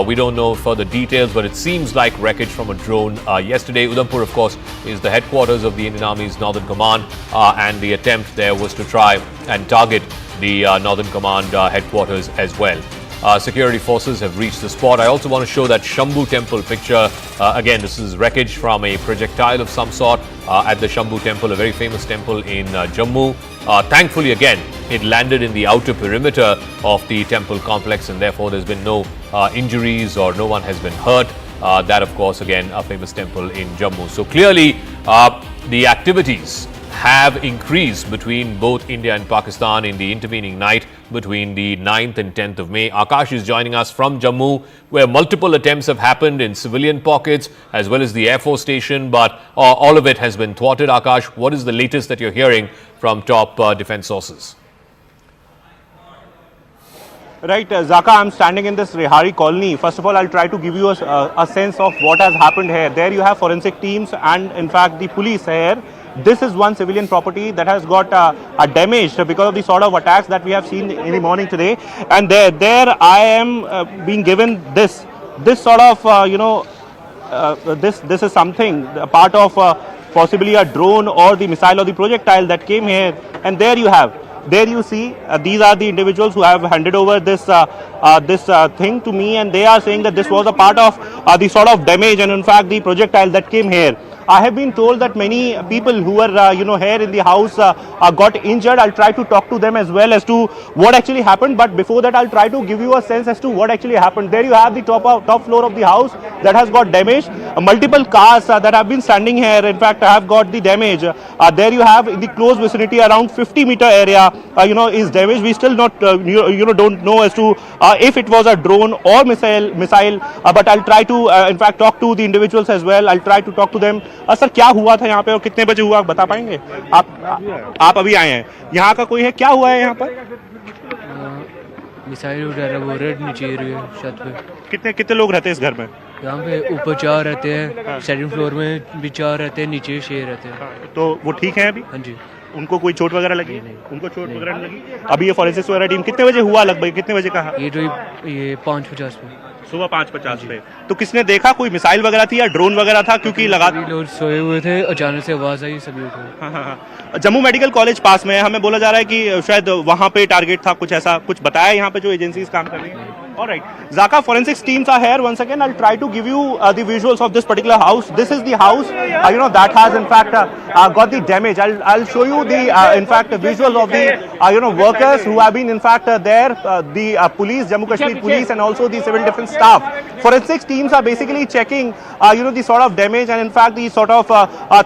We don't know further details, but it seems like wreckage from a drone yesterday. Udhampur, of course, is the headquarters of the Indian Army's Northern Command, and the attempt there was to try and target the Northern Command headquarters as well. security forces have reached the spot. I also want to show that Shambhu temple picture. Again, this is wreckage from a projectile of some sort at the Shambhu temple, a very famous temple in Jammu. Thankfully, again, it landed in the outer perimeter of the temple complex, and therefore there's been no injuries or no one has been hurt. That, of course, again, a famous temple in Jammu. So clearly, the activities have increased between both India and Pakistan in the intervening night between the 9th and 10th of May. Akash is joining us from Jammu, where multiple attempts have happened in civilian pockets as well as the Air Force station, but all of it has been thwarted. Akash, what is the latest that you're hearing from top defense sources? Right, Zaka, I'm standing in this Rehari colony. First of all, I'll try to give you a sense of what has happened here. There you have forensic teams and, in fact, the police here. This is one civilian property that has got damaged because of the sort of attacks that we have seen in the morning today. And there I am being given this sort of, this is something, a part of possibly a drone or the missile or the projectile that came here. And there you have. There you see, these are the individuals who have handed over this thing to me, and they are saying that this was a part of the sort of damage and, in fact, the projectile that came here. I have been told that many people who were, here in the house got injured. I'll try to talk to them as well as to what actually happened. But before that, I'll try to give you a sense as to what actually happened. There you have the top floor of the house that has got damaged. Multiple cars that have been standing here, in fact, have got the damage. There you have in the close vicinity around 50-meter area, is damaged. We still not, don't know as to if it was a drone or missile. But I'll try to, in fact, talk to the individuals as well. I'll try to talk to them. Sir क्या हुआ था यहाँ पे और कितने बजे हुआ बता पाएंगे आप अभी आए हैं यहाँ का कोई है क्या हुआ है यहाँ पर मिसाइल उड़ा रहा वो रेड नीचे गिर गया छत पे कितने लोग रहते हैं इस घर में यहाँ पे ऊपर 4 रहते हैं सेकंड फ्लोर में भी 4 रहते हैं नीचे 6 रहते हैं तो वो ठीक है अभी हाँ जी उनको कोई चोट वगैरह लगी उनको चोट वगैरह लगी अभी ये फॉरेंसिक्स वगैरह टीम कितने बजे हुआ लगभग कितने बजे कहा ये 5:50 पे सुबह 5:50 पे तो किसने देखा कोई मिसाइल वगैरह थी या ड्रोन वगैरह था क्योंकि लगा लोग सोए हुए थे अचानक से आवाज आई सभी उठे जम्मू मेडिकल कॉलेज पास में हमें बोला जा रहा है कि शायद वहां पे टारगेट था कुछ ऐसा कुछ बताया यहाँ पे जो एजेंसीज काम कर रही हैं All right, Zaka, forensics teams are here. Once again, I'll try to give you the visuals of this particular house. This is the house, that has in fact got the damage. I'll show you the, in fact, visuals of the, workers who have been in fact there, the police, Jammu Kashmir police, and also the civil defense staff. Forensics teams are basically checking, the sort of damage and in fact the sort of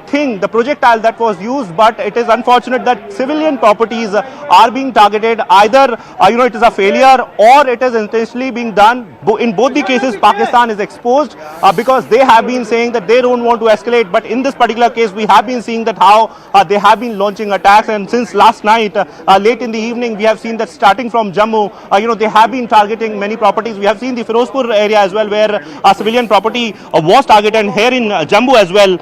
thing, the projectile that was used. But it is unfortunate that civilian properties are being targeted. Either, it is a failure or it is intentionally being done. In both the cases, Pakistan is exposed because they have been saying that they don't want to escalate. But in this particular case, we have been seeing that how they have been launching attacks. And since last night, late in the evening, we have seen that starting from Jammu, they have been targeting many properties. We have seen the Firostpur area as well, where civilian property was targeted. And here in Jammu as well,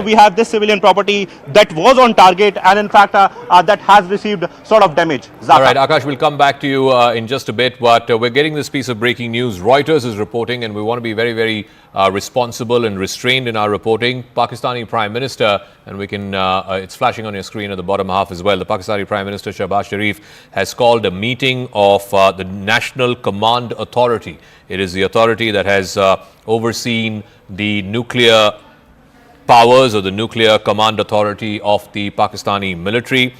we have this civilian property that was on target and in fact that has received sort of damage. Zaka. All right, Akash, we'll come back to you in just a bit, but we're getting this piece of breaking news. Reuters is reporting, and we want to be very, very responsible and restrained in our reporting. Pakistani Prime Minister, and we can, it's flashing on your screen at the bottom half as well. The Pakistani Prime Minister Shehbaz Sharif has called a meeting of the National Command Authority. It is the authority that has overseen the nuclear powers or the nuclear command authority of the Pakistani military.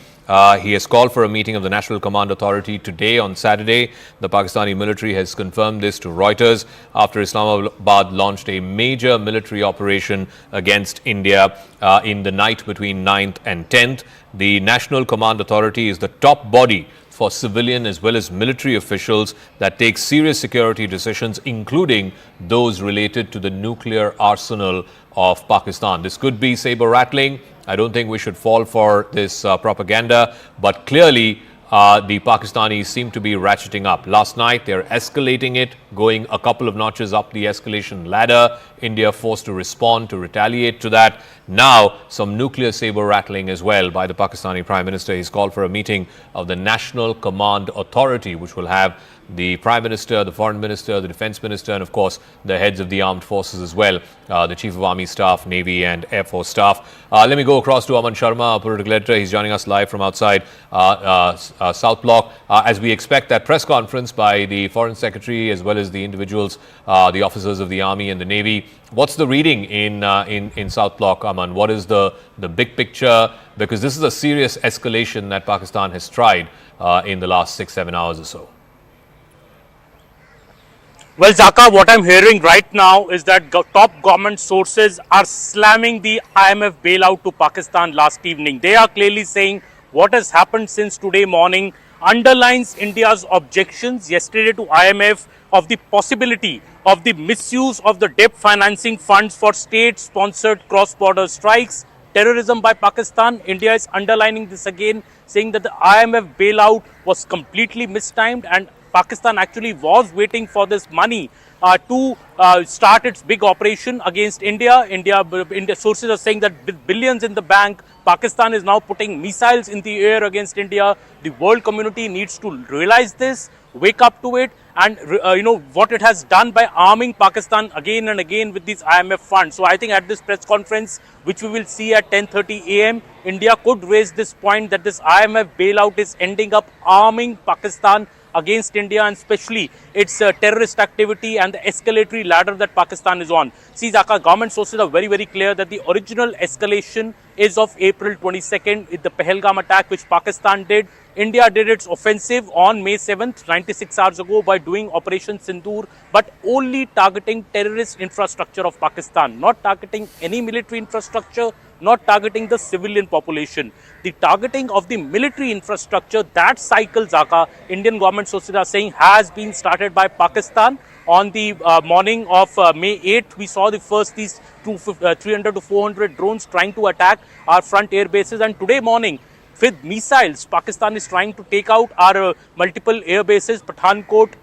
He has called for a meeting of the National Command Authority today on Saturday. The Pakistani military has confirmed this to Reuters after Islamabad launched a major military operation against India in the night between 9th and 10th. The National Command Authority is the top body for civilian as well as military officials that take serious security decisions, including those related to the nuclear arsenal of Pakistan. This could be saber-rattling. I don't think we should fall for this propaganda, but clearly the Pakistanis seem to be ratcheting up. Last night, they're escalating it, going a couple of notches up the escalation ladder. India forced to respond, to retaliate to that. Now, some nuclear saber-rattling as well by the Pakistani Prime Minister. He's called for a meeting of the National Command Authority, which will have the Prime Minister, the Foreign Minister, the Defence Minister, and of course the heads of the armed forces as well, the Chief of Army Staff, Navy and Air Force Staff. Let me go across to Aman Sharma, our political editor. He's joining us live from outside South Block, as we expect that press conference by the Foreign Secretary as well as the individuals, the officers of the Army and the Navy. What's the reading in South Block, Aman? What is the big picture? Because this is a serious escalation that Pakistan has tried in the last 6-7 hours or so. Well, Zaka, what I'm hearing right now is that top government sources are slamming the IMF bailout to Pakistan last evening. They are clearly saying what has happened since today morning underlines India's objections yesterday to IMF of the possibility of the misuse of the debt financing funds for state-sponsored cross-border strikes, terrorism by Pakistan. India is underlining this again, saying that the IMF bailout was completely mistimed and Pakistan actually was waiting for this money to start its big operation against India. India sources are saying that with billions in the bank, Pakistan is now putting missiles in the air against India. The world community needs to realize this, wake up to it, and what it has done by arming Pakistan again and again with these IMF funds. So I think at this press conference, which we will see at 10:30 a.m., India could raise this point that this IMF bailout is ending up arming Pakistan against India and especially its terrorist activity and the escalatory ladder that Pakistan is on. See, Zaka, government sources are very, very clear that the original escalation is of April 22nd, the Pahalgam attack which Pakistan did. India did its offensive on May 7th, 96 hours ago, by doing Operation Sindoor, but only targeting terrorist infrastructure of Pakistan, not targeting any military infrastructure, not targeting the civilian population. The targeting of the military infrastructure, that cycle, Zaka, Indian government sources are saying has been started by Pakistan. On the morning of May 8th, we saw the first these 300 to 400 drones trying to attack our front air bases, and today morning, with missiles, Pakistan is trying to take out our multiple air bases, Pathankot,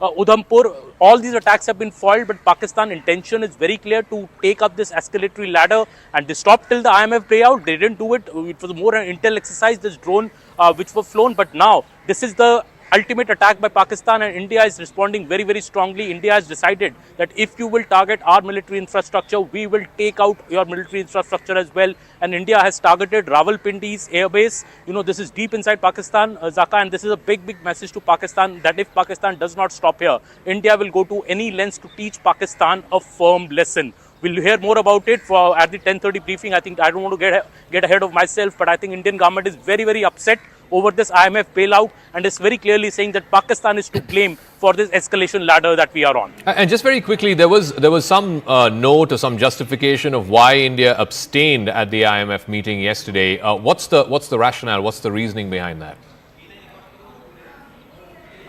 Udhampur. All these attacks have been foiled, but Pakistan intention is very clear to take up this escalatory ladder, and they stopped till the IMF payout. They didn't do it. It was more an intel exercise, this drone which were flown, but now this is the ultimate attack by Pakistan, and India is responding very, very strongly. India has decided that if you will target our military infrastructure, we will take out your military infrastructure as well. And India has targeted Rawalpindi's airbase. This is deep inside Pakistan, Zaka, and this is a big, big message to Pakistan that if Pakistan does not stop here, India will go to any lengths to teach Pakistan a firm lesson. We'll hear more about it at the 10:30 briefing. I think I don't want to get ahead of myself, but I think Indian government is very, very upset over this IMF bailout and is very clearly saying that Pakistan is to blame for this escalation ladder that we are on. And just very quickly, there was some note or some justification of why India abstained at the IMF meeting yesterday. What's the rationale? What's the reasoning behind that?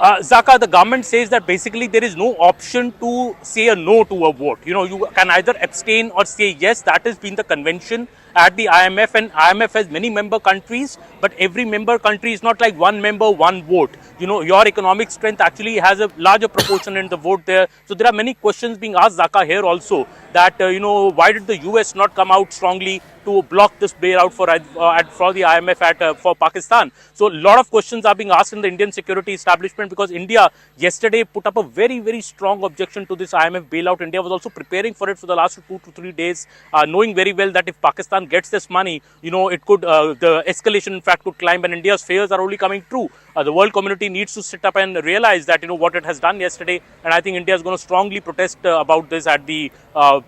Zaka, the government says that basically there is no option to say a no to a vote. You can either abstain or say yes. That has been the convention at the IMF, and IMF has many member countries, but every member country is not like one member, one vote. Your economic strength actually has a larger proportion in the vote there. So there are many questions being asked, Zaka, here also that, why did the US not come out strongly to block this bailout for the IMF for Pakistan? So a lot of questions are being asked in the Indian security establishment because India yesterday put up a very, very strong objection to this IMF bailout. India was also preparing for it for the last 2 to 3 days, knowing very well that if Pakistan gets this money, it could, the escalation in fact could climb, and India's fears are only coming true. The world community needs to sit up and realize that, what it has done yesterday, and I think India is going to strongly protest about this at the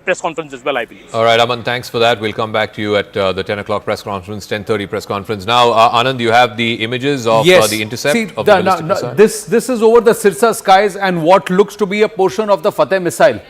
press conference as well, I believe. All right, Aman, thanks for that. We'll come back to you at the 10 o'clock press conference, 10:30 press conference. Now, Anand, you have the images of the intercept of the ballistic missile? This is over the Sirsa skies and what looks to be a portion of the Fateh missile.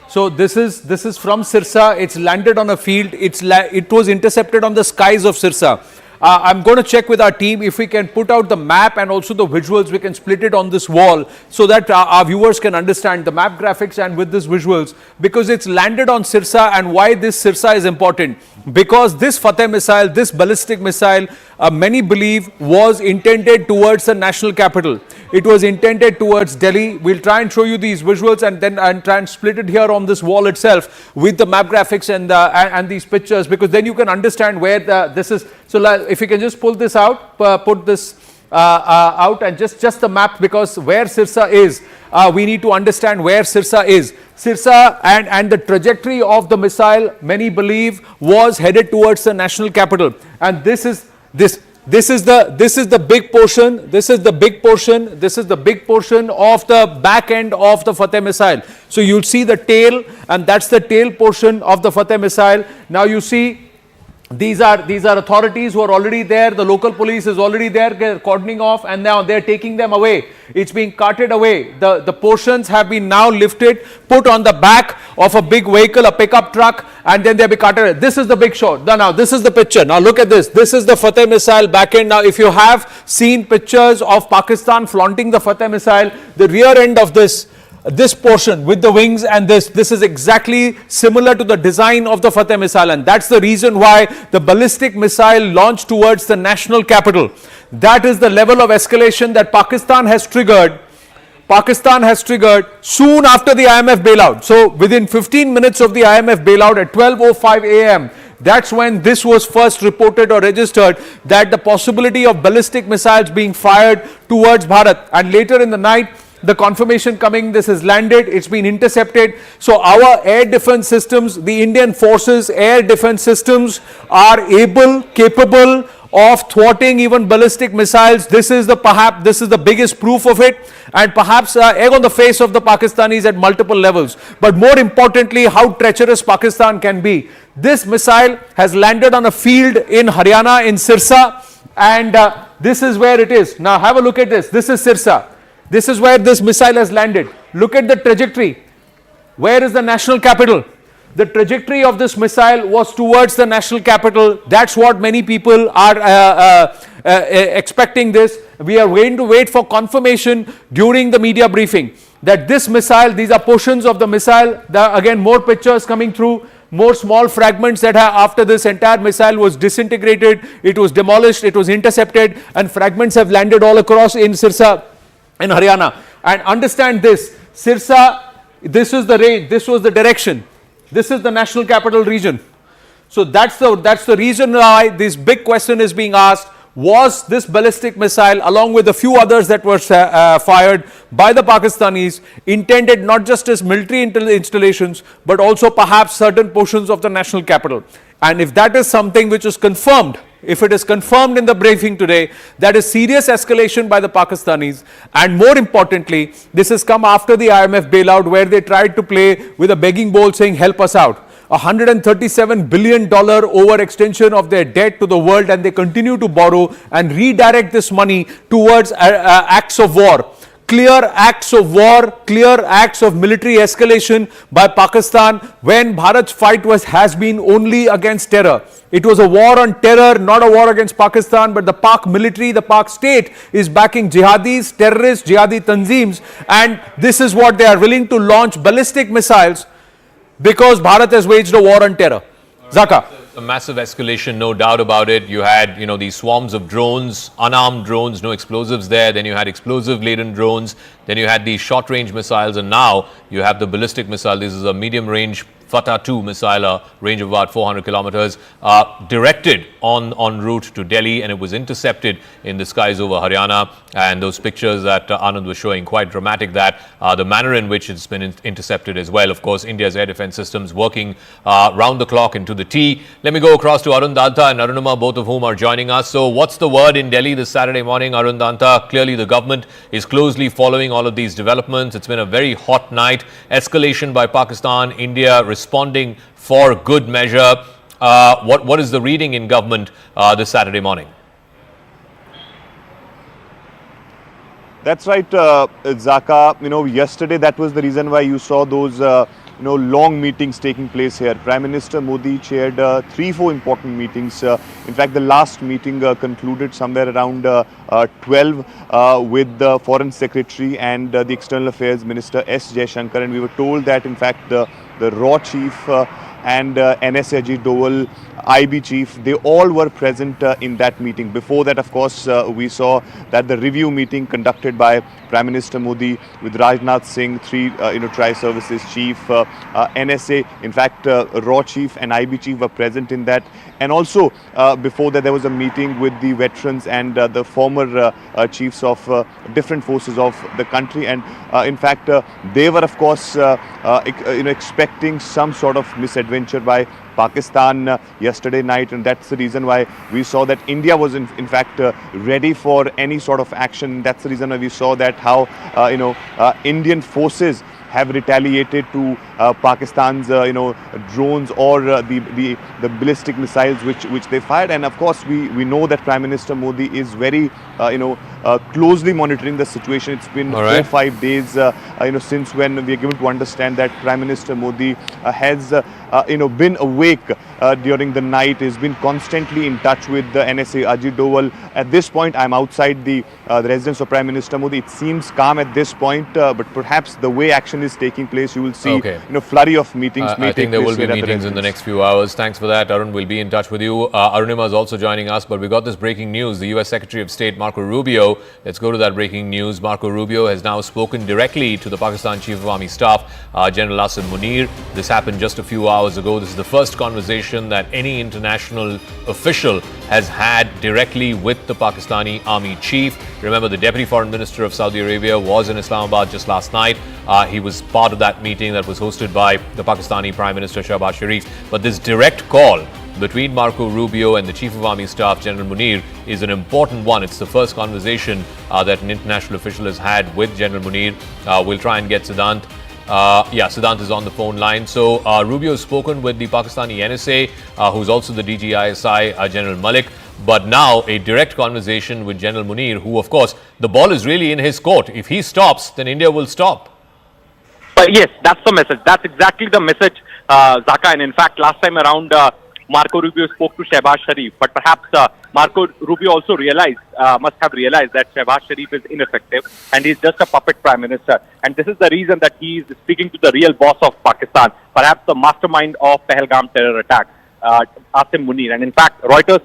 So this is from Sirsa. It's landed on a field. It was intercepted on the skies of Sirsa. I'm going to check with our team if we can put out the map and also the visuals. We can split it on this wall so that our viewers can understand the map graphics and with these visuals, because it's landed on Sirsa. And why this Sirsa is important? Because this Fateh missile, this ballistic missile, many believe was intended towards the national capital. It was intended towards Delhi. We'll try and show you these visuals and try and split it here on this wall itself with the map graphics and these pictures, because then you can understand where this is. So if you can just pull this out, put this out, and just the map, because where Sirsa is, we need to understand where Sirsa is. Sirsa and the trajectory of the missile, many believe, was headed towards the national capital. And this is This is the big portion. This is the big portion. This is the big portion of the back end of the Fateh missile. So you'll see the tail, and that's the tail portion of the Fateh missile. Now you see these are authorities who are already there. The local police is already there, cordoning off, and now they're taking them away. It's being carted away. The portions have been now lifted, put on the back of a big vehicle, a pickup truck, and then they'll be carted. This is the big shot. Now this is the picture. Now look at this. This is the Fateh missile back end. Now if you have seen pictures of Pakistan flaunting the Fateh missile, the rear end of this portion with the wings and this is exactly similar to the design of the Fateh missile, and that's the reason why the ballistic missile launched towards the national capital. That is the level of escalation that Pakistan has triggered. Soon after the IMF bailout. So within 15 minutes of the IMF bailout at 12:05 a.m. that's when this was first reported or registered, that the possibility of ballistic missiles being fired towards Bharat, and later in the night the confirmation coming, this has landed, it's been intercepted. So our air defense systems, the Indian forces air defense systems are capable of thwarting even ballistic missiles. This is the biggest proof of it, and perhaps egg on the face of the Pakistanis at multiple levels. But more importantly, how treacherous Pakistan can be. This missile has landed on a field in Haryana, in Sirsa, and this is where it is. Now have a look at this. This is Sirsa. This is where this missile has landed. Look at the trajectory. Where is the national capital? The trajectory of this missile was towards the national capital. That's what many people are expecting this. We are going to wait for confirmation during the media briefing that this missile, these are portions of the missile. Again, more pictures coming through. More small fragments that after this entire missile was disintegrated, it was demolished, it was intercepted, and fragments have landed all across in Sirsa, in Haryana. And understand this, Sirsa, this is the range, this was the direction, this is the national capital region. So that's the reason why this big question is being asked. Was this ballistic missile, along with a few others that were fired by the Pakistanis, intended not just as military installations, but also perhaps certain portions of the national capital? And if that is something which is confirmed, if it is confirmed in the briefing today, that is serious escalation by the Pakistanis. And more importantly, this has come after the IMF bailout, where they tried to play with a begging bowl saying, help us out. $137 billion overextension of their debt to the world, and they continue to borrow and redirect this money towards acts of war. Clear acts of war, clear acts of military escalation by Pakistan, when Bharat's fight has been only against terror. It was a war on terror, not a war against Pakistan, but the Pak military, the Pak state is backing jihadis, terrorists, jihadi tanzeems, and this is what they are willing to launch ballistic missiles because Bharat has waged a war on terror. Zaka. A massive escalation, no doubt about it. You had, these swarms of drones, unarmed drones, no explosives there. Then you had explosive-laden drones. Then you had these short-range missiles, and now you have the ballistic missile. This is a medium-range Fatah 2 missile, a range of about 400 kilometers, directed en route to Delhi, and it was intercepted in the skies over Haryana. And those pictures that Anand was showing, quite dramatic, that the manner in which it's been intercepted as well. Of course, India's air defense systems working round the clock into the T. Let me go across to Arun Danta and Arunima, both of whom are joining us. So what's the word in Delhi this Saturday morning, Arun Danta? Clearly the government is closely following all of these developments. It's been a very hot night. Escalation by Pakistan, India responding for good measure. What is the reading in government this Saturday morning? That's right, Zaka. Yesterday that was the reason why you saw those long meetings taking place here. Prime Minister Modi chaired 3-4 important meetings. In fact, the last meeting concluded somewhere around 12 with the Foreign Secretary and the External Affairs Minister S. Jaishankar, and we were told that in fact the RAW Chief and NSA Ajit Doval, IB Chief, they all were present in that meeting. Before that, of course, we saw that the review meeting conducted by Prime Minister Modi with Rajnath Singh, 3 Tri-Services Chief, NSA, in fact, RAW Chief and IB Chief were present in that. And also, before that, there was a meeting with the veterans and the former chiefs of different forces of the country. And in fact, they were, of course, expecting some sort of misadventure by Pakistan yesterday night, and that's the reason why we saw that India was in fact ready for any sort of action. That's the reason why we saw that how Indian forces have retaliated to Pakistan's drones or the ballistic missiles which they fired. And of course we know that Prime Minister Modi is very closely monitoring the situation. It's been 4 or 5 days since when we are given to understand that Prime Minister Modi has been awake during the night, has been constantly in touch with the NSA Ajit Doval. At this point I'm outside the residence of Prime Minister Modi. It seems calm at this point, but perhaps the way action is taking place, you will see flurry of meetings. I think there will be meetings in the next few hours. Thanks for that, Arun. We'll be in touch with you. Arunima is also joining us, but we got this breaking news. The US Secretary of State Marco Rubio, let's go to that breaking news. Marco Rubio has now spoken directly to the Pakistan Chief of Army Staff, General Asim Munir. This happened just a few hours ago. This is the first conversation that any international official has had directly with the Pakistani Army Chief. Remember, the Deputy Foreign Minister of Saudi Arabia was in Islamabad just last night. He was part of that meeting that was hosted by the Pakistani Prime Minister Shahbaz Sharif. But this direct call between Marco Rubio and the Chief of Army Staff, General Munir, is an important one. It's the first conversation that an international official has had with General Munir. We'll try and get Siddhant. Siddhant is on the phone line. So Rubio has spoken with the Pakistani NSA, who's also the DGISI, General Malik. But now a direct conversation with General Munir, who, of course, the ball is really in his court. If he stops, then India will stop. Yes, that's the message. That's exactly the message, Zaka. And in fact, last time around, Marco Rubio spoke to Shehbaz Sharif. But perhaps Marco Rubio also must have realized that Shehbaz Sharif is ineffective and he's just a puppet prime minister. And this is the reason that he is speaking to the real boss of Pakistan, perhaps the mastermind of Pahalgam terror attack, Asim Munir. And in fact, Reuters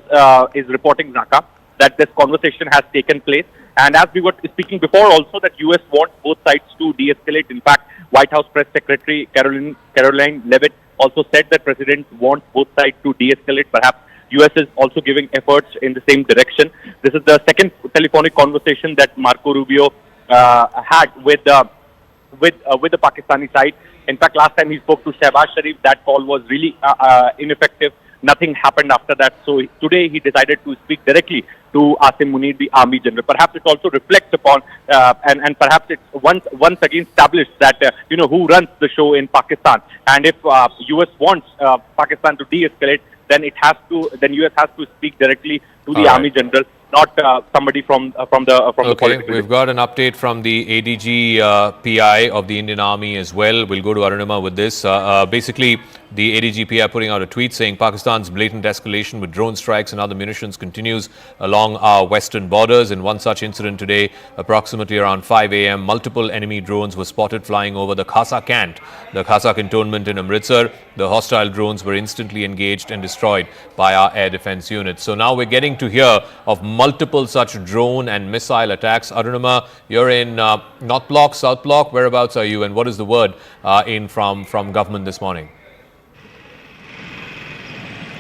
is reporting, Zaka, that this conversation has taken place. And as we were speaking before also, that US wants both sides to de-escalate. In fact, White House Press Secretary Caroline Leavitt also said that President wants both sides to de-escalate. Perhaps US is also giving efforts in the same direction. This is the second telephonic conversation that Marco Rubio had with the Pakistani side. In fact, last time he spoke to Shehbaz Sharif, that call was really ineffective. Nothing happened after that. So today he decided to speak directly to Asim Munir, the Army General. Perhaps it also reflects upon, and perhaps it's once again established that, who runs the show in Pakistan. And if US wants Pakistan to de-escalate, then US has to speak directly to the Army General, not somebody from the political. We've got an update from the ADG PI of the Indian Army as well. We'll go to Arunima with this. Basically, the ADG PI putting out a tweet saying Pakistan's blatant escalation with drone strikes and other munitions continues along our western borders. In one such incident today, approximately around 5 a.m., multiple enemy drones were spotted flying over the Khasa Cant, the Khasa cantonment in Amritsar. The hostile drones were instantly engaged and destroyed by our air defense units. So now we're getting to hear of multiple such drone and missile attacks. Arunima, you're in North Block, South Block. Whereabouts are you, and what is the word from government this morning?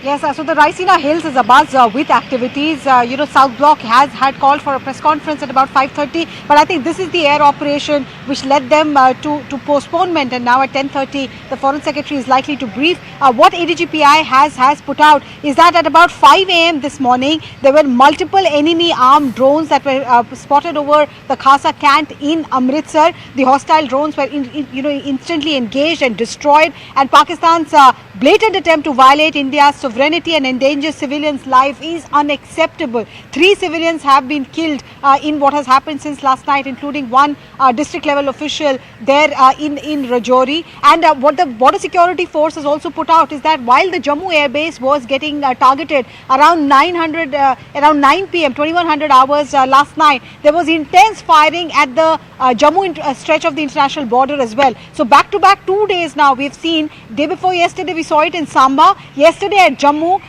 Yes, so the Raisina Hills is abuzz with activities. South Block has had called for a press conference at about 5:30, but I think this is the air operation which led them to postponement, and now at 10:30 the Foreign Secretary is likely to brief. What ADGPI has put out is that at about 5 a.m. this morning there were multiple enemy armed drones that were spotted over the Khasa Cant in Amritsar. The hostile drones were instantly engaged and destroyed, and Pakistan's blatant attempt to violate India's sovereignty and endanger civilians' life is unacceptable. 3 civilians have been killed in what has happened since last night, including one district level official there in Rajouri. And what the border security force has also put out is that while the Jammu air base was getting targeted around 9 p.m., 2100 hours last night, there was intense firing at the Jammu stretch of the international border as well. So back to back 2 days now we've seen. Day before yesterday we saw it in Samba. Yesterday at Jammu,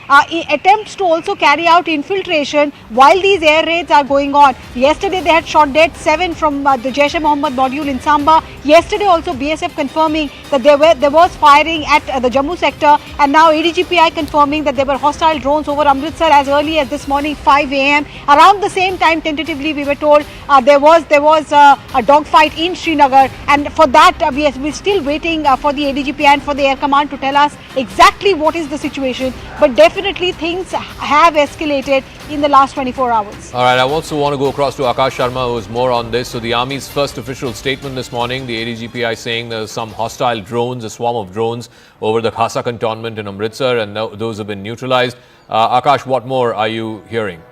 attempts to also carry out infiltration while these air raids are going on. Yesterday they had shot dead 7 from the Jaish-e-Mohammed module in Samba. Yesterday also BSF confirming that there was firing at the Jammu sector, and now ADGPI confirming that there were hostile drones over Amritsar as early as this morning 5 a.m. Around the same time, tentatively we were told there was a dogfight in Srinagar, and for that we're still waiting for the ADGPI and for the Air Command to tell us exactly what is the situation. But definitely things have escalated in the last 24 hours. All right, I also want to go across to Akash Sharma, who is more on this. So the Army's first official statement this morning, the ADGPI saying there's some hostile drones, a swarm of drones over the Khasa cantonment in Amritsar, and those have been neutralized. Akash, what more are you hearing?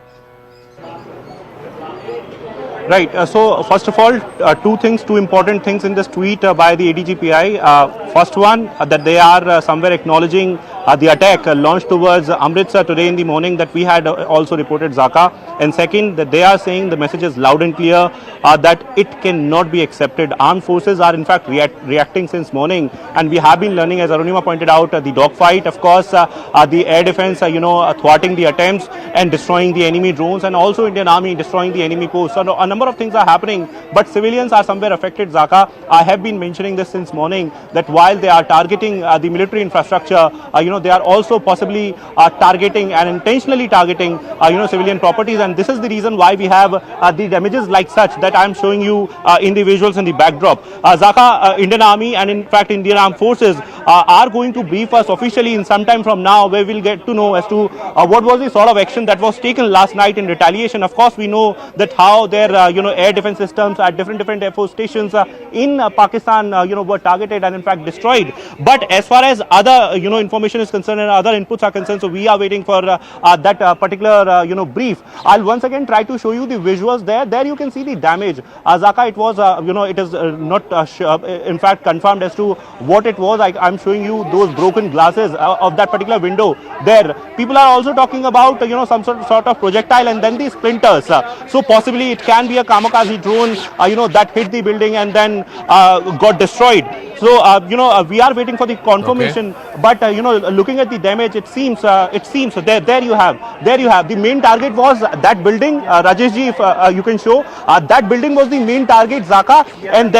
Right. So first of all, two important things in this tweet by the ADGPI. First one, that they are somewhere acknowledging the attack launched towards Amritsar today in the morning that we had also reported Zaka. And second, that they are saying the message is loud and clear that it cannot be accepted. Armed forces are in fact reacting since morning, and we have been learning, as Arunima pointed out, the dogfight, of course, the air defense, thwarting the attempts and destroying the enemy drones, and also Indian Army destroying the enemy posts. So a number of things are happening, but civilians are somewhere affected, Zaka. I have been mentioning this since morning, that while they are targeting the military infrastructure, they are also possibly targeting and intentionally targeting, civilian properties, and this is the reason why we have the damages like such that I am showing you in the visuals in the backdrop. Zaka, Indian Army and in fact Indian Armed Forces are going to brief us officially in some time from now, where we'll get to know as to what was the sort of action that was taken last night in retaliation. Of course, we know that how their air defense systems at different Air Force stations in Pakistan were targeted and in fact destroyed. But as far as other information is concerned and other inputs are concerned, so we are waiting for that particular brief. I'll once again try to show you the visuals there. There you can see the damage. Zaka, it was it is not in fact confirmed as to what it was. I'm showing you those broken glasses of that particular window there. People are also talking about some sort of projectile and then the splinters. So possibly it can be a kamikaze drone that hit the building and then got destroyed. So we are waiting for the confirmation. Okay. But looking at the damage, it seems there you have the main target was that building. Rajesh ji, if you can show that building was the main target, Zaka, and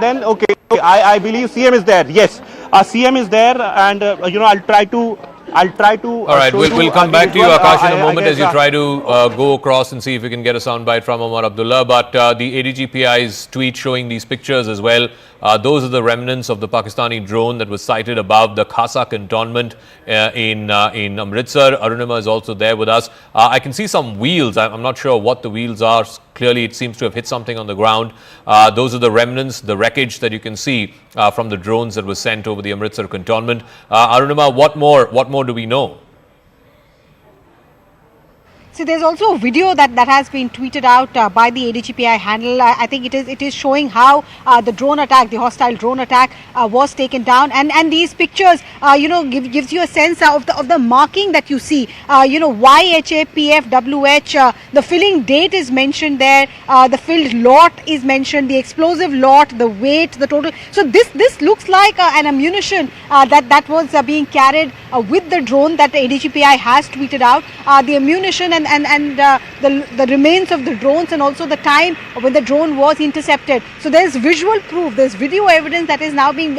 then okay, I believe CM is there. Yes, CM is there, and I'll try to. All right, we'll come back to you, Akash, in a moment as you try to go across and see if we can get a soundbite from Omar Abdullah. But the ADGPI's tweet showing these pictures as well. Those are the remnants of the Pakistani drone that was sighted above the Khasa cantonment in Amritsar. Arunima is also there with us. I can see some wheels. I'm not sure what the wheels are. Clearly, it seems to have hit something on the ground. Those are the remnants, the wreckage that you can see from the drones that were sent over the Amritsar cantonment. Arunima, what more do we know? See, there's also a video that has been tweeted out by the ADGPI handle. I think it is showing how the drone attack, the hostile drone attack, was taken down, and these pictures, gives you a sense of the marking that you see. YHAPFWH. The filling date is mentioned there. The filled lot is mentioned. The explosive lot, the weight, the total. So this looks like an ammunition that was being carried with the drone that the ADGPI has tweeted out. The ammunition and the remains of the drones, and also the time when the drone was intercepted. So there's visual proof, there's video evidence that is now being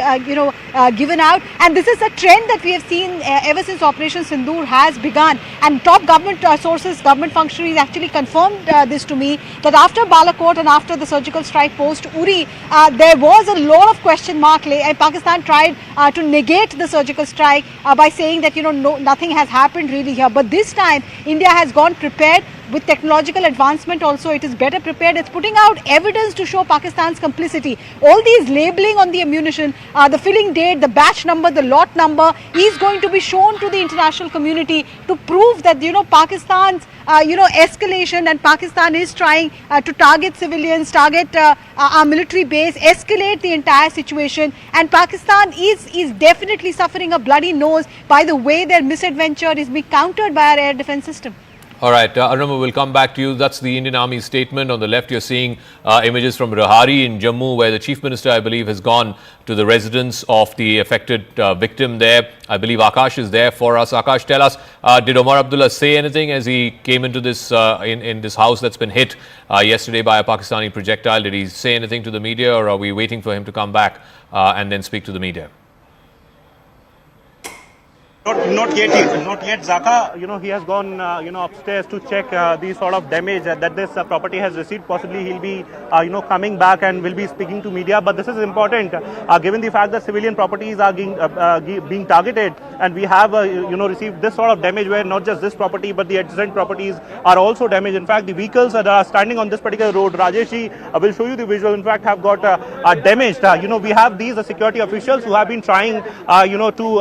given out, and this is a trend that we have seen ever since Operation Sindoor has begun. And top government sources, government functionaries actually confirmed this to me, that after Balakot and after the surgical strike post Uri, there was a lot of question mark. Pakistan tried to negate the surgical strike by saying that nothing has happened really here. But this time India has gone prepared with technological advancement. Also, it is better prepared. It's putting out evidence to show Pakistan's complicity. All these labeling on the ammunition, the filling date, the batch number, the lot number is going to be shown to the international community to prove that Pakistan's escalation, and Pakistan is trying to target civilians, target our military base, escalate the entire situation, and Pakistan is definitely suffering a bloody nose by the way their misadventure is being countered by our air defense system. All right, Arnab, we'll come back to you. That's the Indian Army statement. On the left, you're seeing images from Rehari in Jammu, where the Chief Minister, I believe, has gone to the residence of the affected victim there. I believe Akash is there for us. Akash, tell us, did Omar Abdullah say anything as he came into this in this house that's been hit yesterday by a Pakistani projectile? Did he say anything to the media, or are we waiting for him to come back and then speak to the media? Not yet, Zaka. He has gone, upstairs to check the sort of damage that this property has received. Possibly he'll be, coming back and will be speaking to media. But this is important, given the fact that civilian properties are being targeted, and we have, received this sort of damage where not just this property but the adjacent properties are also damaged. In fact, the vehicles that are standing on this particular road, Rajesh will show you the visual. In fact, have got damaged. We have these security officials who have been trying, who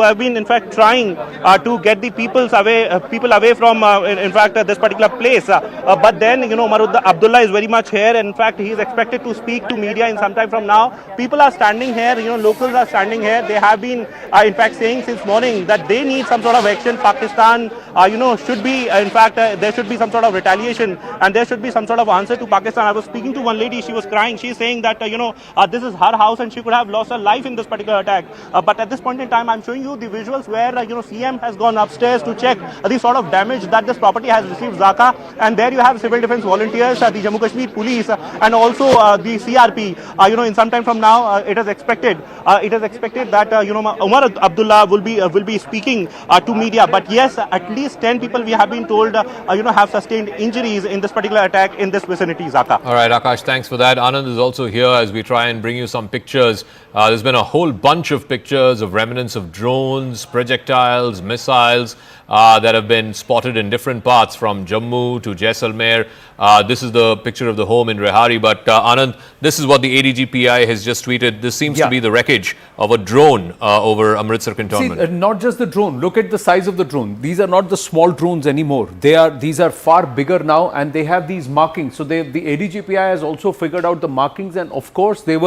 have been in fact trying to get the people away from this particular place. But then Omar Abdullah is very much here. In fact, he is expected to speak to media in some time from now. People are standing here. Locals are standing here. They have been in fact saying since morning that they need some sort of action. Pakistan, should be there should be some sort of retaliation, and there should be some sort of answer to Pakistan. I was speaking to one lady. She was crying. She's saying that this is her house and she could have lost her life in this particular attack. But at this point in time, I'm showing you the visuals where CM has gone upstairs to check the sort of damage that this property has received, Zaka. And there you have civil defense volunteers, the Jammu Kashmir police, and also the CRP. In some time from now, it is expected that Omar Abdullah will be speaking to media. But yes, at least 10 people we have been told have sustained injuries in this particular attack in this vicinity, Zaka. All right, Akash, thanks for that. Anand is also here as we try and bring you some pictures. There's been a whole bunch of pictures of remnants of drones, projectiles, missiles that have been spotted in different parts from Jammu to Jaisalmer. This is the picture of the home in Rehari. But Anand, this is what the ADGPI has just tweeted. This seems to be the wreckage of a drone over Amritsar cantonment. See, not just the drone. Look at the size of the drone. These are not the small drones anymore. These are far bigger now, and they have these markings. So the ADGPI has also figured out the markings, and of course they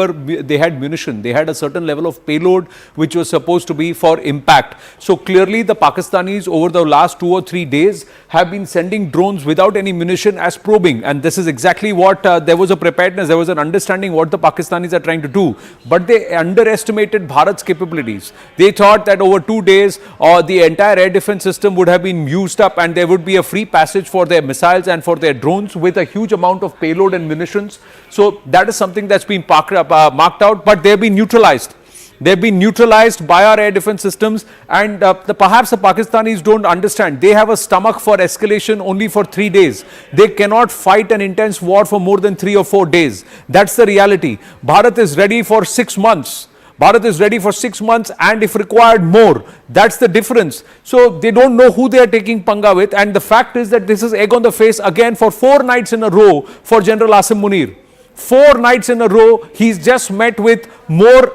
had munition. They had a certain level of payload which was supposed to be for impact. So clearly the Pakistanis over the last 2 or 3 days have been sending drones without any munition as probing, and this is exactly what there was a preparedness, there was an understanding what the Pakistanis are trying to do, but they underestimated Bharat's capabilities. They thought that over 2 days the entire air defense system would have been used up and there would be a free passage for their missiles and for their drones with a huge amount of payload and munitions. So that is something that's been marked out, but they have been neutralized. They've been neutralized by our air defense systems, and perhaps the Pakistanis don't understand. They have a stomach for escalation only for 3 days. They cannot fight an intense war for more than 3 or 4 days. That's the reality. Bharat is ready for 6 months. Bharat is ready for 6 months, and if required more. That's the difference. So they don't know who they are taking panga with, and the fact is that this is egg on the face again for 4 nights in a row for General Asim Munir. 4 nights in a row, he's just met with more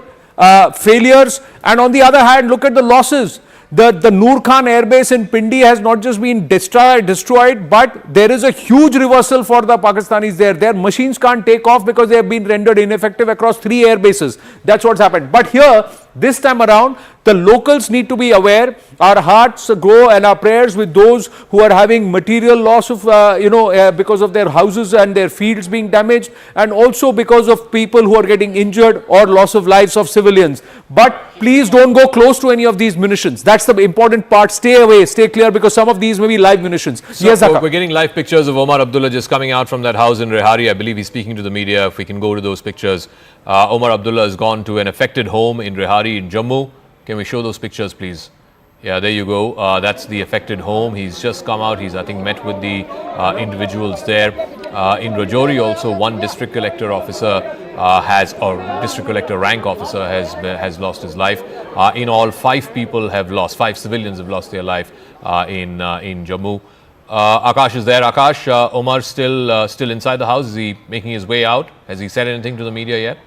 failures, and on the other hand, look at the losses. The Noor Khan airbase in Pindi has not just been destroyed, but there is a huge reversal for the Pakistanis there. Their machines can't take off because they have been rendered ineffective across 3 air bases. That's what's happened. But here, this time around, the locals need to be aware. Our hearts go and our prayers with those who are having material loss of, because of their houses and their fields being damaged, and also because of people who are getting injured or loss of lives of civilians. But please don't go close to any of these munitions. That's the important part. Stay away, stay clear, because some of these may be live munitions. So yes, Zaka. We're getting live pictures of Omar Abdullah just coming out from that house in Rehari. I believe he's speaking to the media. If we can go to those pictures. Omar Abdullah has gone to an affected home in Rehari in Jammu. Can we show those pictures, please? Yeah, there you go. That's the affected home. He's just come out. He's, I think, met with the individuals there. In Rajouri also, one district collector officer district collector rank officer has lost his life. In all, 5 people have lost, 5 civilians have lost their life in Jammu. Akash is there. Akash, Omar still inside the house. Is he making his way out? Has he said anything to the media yet?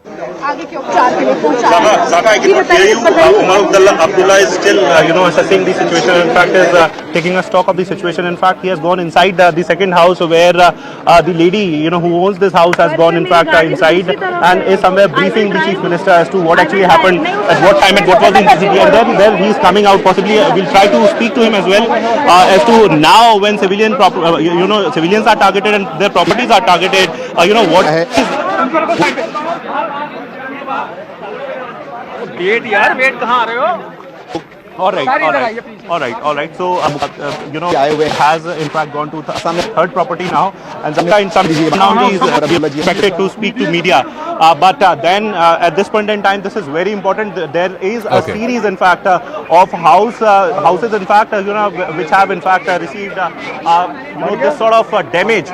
आगे के उपचार के लिए पहुंचा Zaka, I cannot hear you. Umar Abdullah is still, assessing the situation. In fact, is taking a stock of the situation. In fact, he has gone inside the second house where the lady, who owns this house has gone, in fact, inside and is somewhere briefing the chief minister as to what actually happened, at what time, and what was the intensity. And then he is coming out. Possibly, we'll try to speak to him as well as to now when civilians are targeted and their properties are targeted. What is wait यार wait कहाँ आ रहे हो All right. So, has in fact gone to some third property now, and in some now he is expected to speak to media. But then at this point in time, this is very important. There is a series, in fact, of houses, in fact, which have in fact received this sort of damage,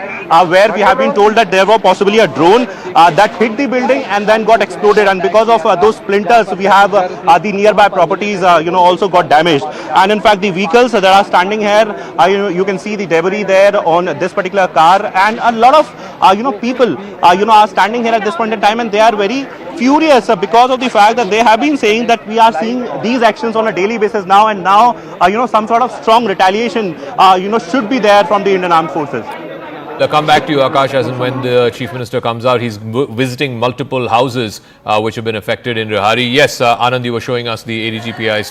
where we have been told that there was possibly a drone that hit the building and then got exploded, and because of those splinters, we have the nearby properties, also got damaged. And in fact, the vehicles that are standing here, you can see the debris there on this particular car, and a lot of people, are standing here at this point in time, and they are very furious because of the fact that they have been saying that we are seeing these actions on a daily basis now, and now, some sort of strong retaliation, should be there from the Indian Armed Forces. I'll come back to you, Akash, as and when the Chief Minister comes out. He's visiting multiple houses which have been affected in Rehari. Yes, Anand, you were showing us the ADGPI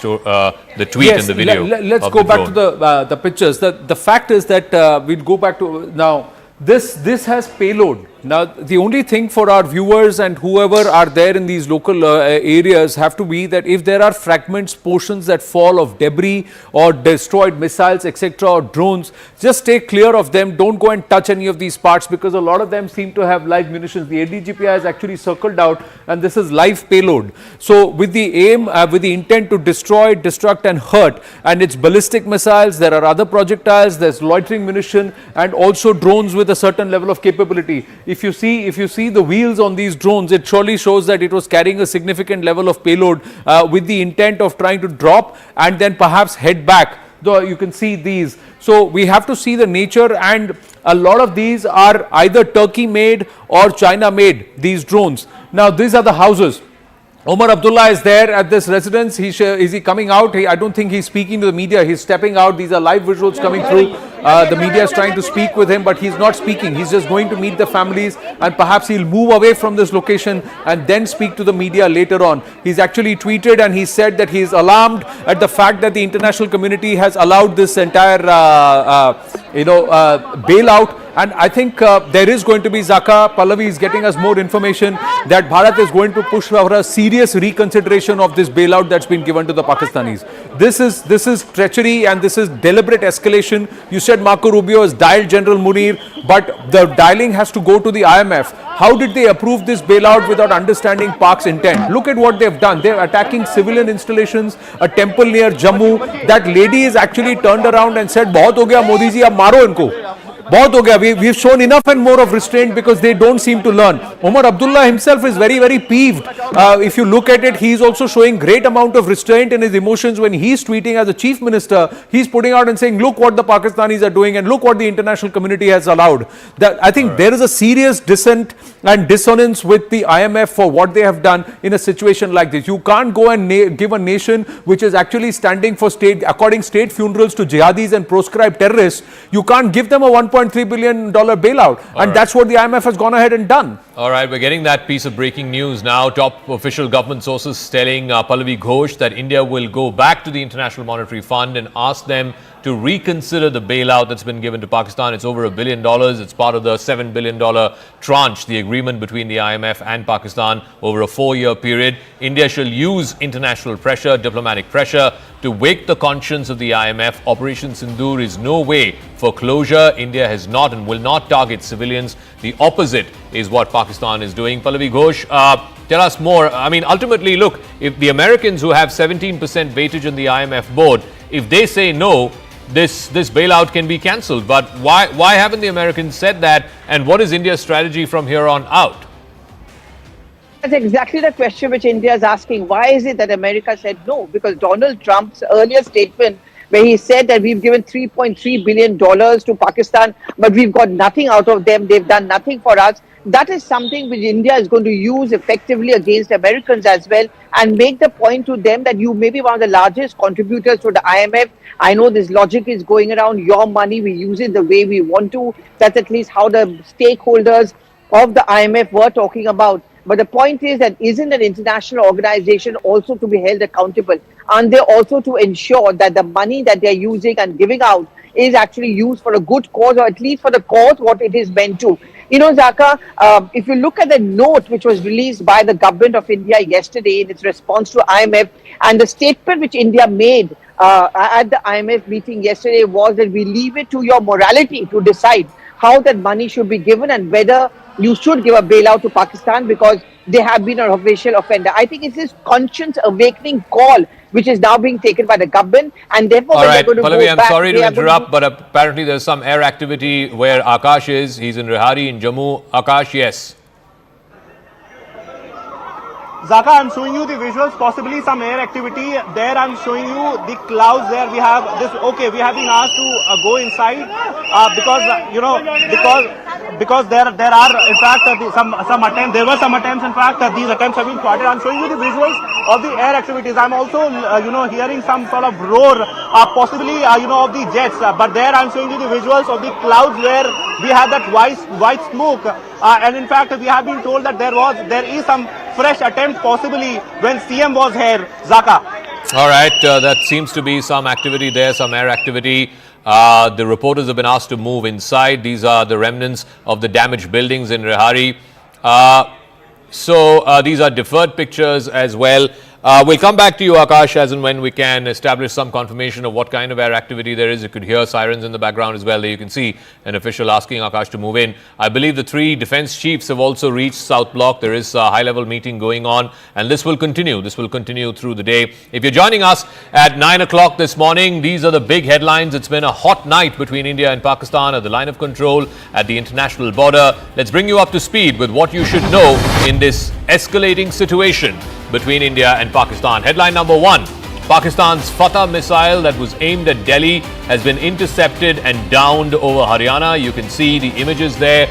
the tweet and the video. Let's go back to the pictures. The fact is that we'll go back to now. This has payload. Now, the only thing for our viewers and whoever are there in these local areas have to be that if there are fragments, portions that fall of debris or destroyed missiles, etc., or drones, just stay clear of them. Don't go and touch any of these parts, because a lot of them seem to have live munitions. The ADGPI has actually circled out, and this is live payload. So, with the aim, with the intent to destroy, destruct and hurt, and it's ballistic missiles, there are other projectiles, there's loitering munition, and also drones with a certain level of capability. If you see the wheels on these drones, it surely shows that it was carrying a significant level of payload with the intent of trying to drop and then perhaps head back. Though you can see these. So we have to see the nature, and a lot of these are either Turkey made or China made, these drones. Now these are the houses. Omar Abdullah is there at this residence. Is he coming out? I don't think he's speaking to the media. He's stepping out. These are live visuals coming through. The media is trying to speak with him, but he's not speaking. He's just going to meet the families, and perhaps he'll move away from this location and then speak to the media later on. He's actually tweeted, and he said that he's alarmed at the fact that the international community has allowed this entire bailout. And I think there is going to be, Zaka, Pallavi is getting us more information that Bharat is going to push for a serious reconsideration of this bailout that's been given to the Pakistanis. This is treachery, and this is deliberate escalation. You said Marco Rubio has dialed General Munir, but the dialing has to go to the IMF. How did they approve this bailout without understanding Pak's intent? Look at what they've done. They're attacking civilian installations, a temple near Jammu. That lady is actually turned around and said, "Bahut ho gaya, Modi ji, ab maro inko." बहुत हो गया. We've shown enough and more of restraint because they don't seem to learn. Omar Abdullah himself is very, very peeved. If you look at it, he's also showing great amount of restraint in his emotions when he's tweeting as a chief minister. He's putting out and saying, look what the Pakistanis are doing and look what the international community has allowed. That I think there is a serious dissent and dissonance with the IMF for what they have done in a situation like this. You can't go and give a nation which is actually standing for according state funerals to jihadis and proscribed terrorists. You can't give them a $1.3 billion bailout. And that's what the IMF has gone ahead and done. All right, we're getting that piece of breaking news now. Top official government sources telling Pallavi Ghosh that India will go back to the International Monetary Fund and ask them to reconsider the bailout that's been given to Pakistan. It's over $1 billion. It's part of the $7 billion tranche, the agreement between the IMF and Pakistan over a 4-year period. India shall use international pressure, diplomatic pressure, to wake the conscience of the IMF. Operation Sindoor is no way for closure. India has not and will not target civilians. The opposite is what Pakistan is doing. Pallavi Ghosh, tell us more. I mean, ultimately, look, if the Americans who have 17% weightage on the IMF board, if they say no, this bailout can be cancelled. But why haven't the Americans said that? And what is India's strategy from here on out? That's exactly the question which India is asking. Why is it that America said no? Because Donald Trump's earlier statement where he said that we've given $3.3 billion to Pakistan, but we've got nothing out of them. They've done nothing for us. that is something which India is going to use effectively against Americans as well, and make the point to them that you may be one of the largest contributors to the IMF. I know this logic is going around, your money, we use it the way we want to. That's at least how the stakeholders of the IMF were talking about. But the point is that isn't an international organization also to be held accountable? And they also to ensure that the money that they're using and giving out is actually used for a good cause, or at least for the cause what it is meant to. You know, Zaka, if you look at the note which was released by the government of India yesterday in its response to IMF, and the statement which India made at the IMF meeting yesterday was that we leave it to your morality to decide how that money should be given and whether you should give a bailout to Pakistan because they have been an official offender. I think it's this conscience awakening call which is now being taken by the government, and therefore all right, Pallavi, I'm back, sorry to interrupt, but apparently there's some air activity where Akash is. He's in Rehari in Jammu. Akash, yes. Zaka, I'm showing you the visuals, possibly some air activity. There I'm showing you the clouds there. We have this, okay, we have been asked to go inside because there are in fact some attempts, there were some attempts in fact, these attempts have been thwarted. I'm showing you the visuals of the air activities. I'm also hearing some sort of roar, possibly of the jets, but there I'm showing you the visuals of the clouds where we have that white smoke, and in fact we have been told that there is some fresh attempt possibly when CM was here, Zaka. All right, that seems to be some activity there, some air activity. The reporters have been asked to move inside. These are the remnants of the damaged buildings in Rehari. So these are deferred pictures as well. We'll come back to you, Akash, as and when we can establish some confirmation of what kind of air activity there is. You could hear sirens in the background as well. There you can see an official asking Akash to move in. I believe the three defense chiefs have also reached South Block. There is a high-level meeting going on, and this will continue. This will continue through the day. If you're joining us at 9 o'clock this morning, these are the big headlines. It's been a hot night between India and Pakistan at the line of control at the international border. Let's bring you up to speed with what you should know in this escalating situation between India and Pakistan. Headline number one, Pakistan's Fatah missile that was aimed at Delhi has been intercepted and downed over Haryana. You can see the images there,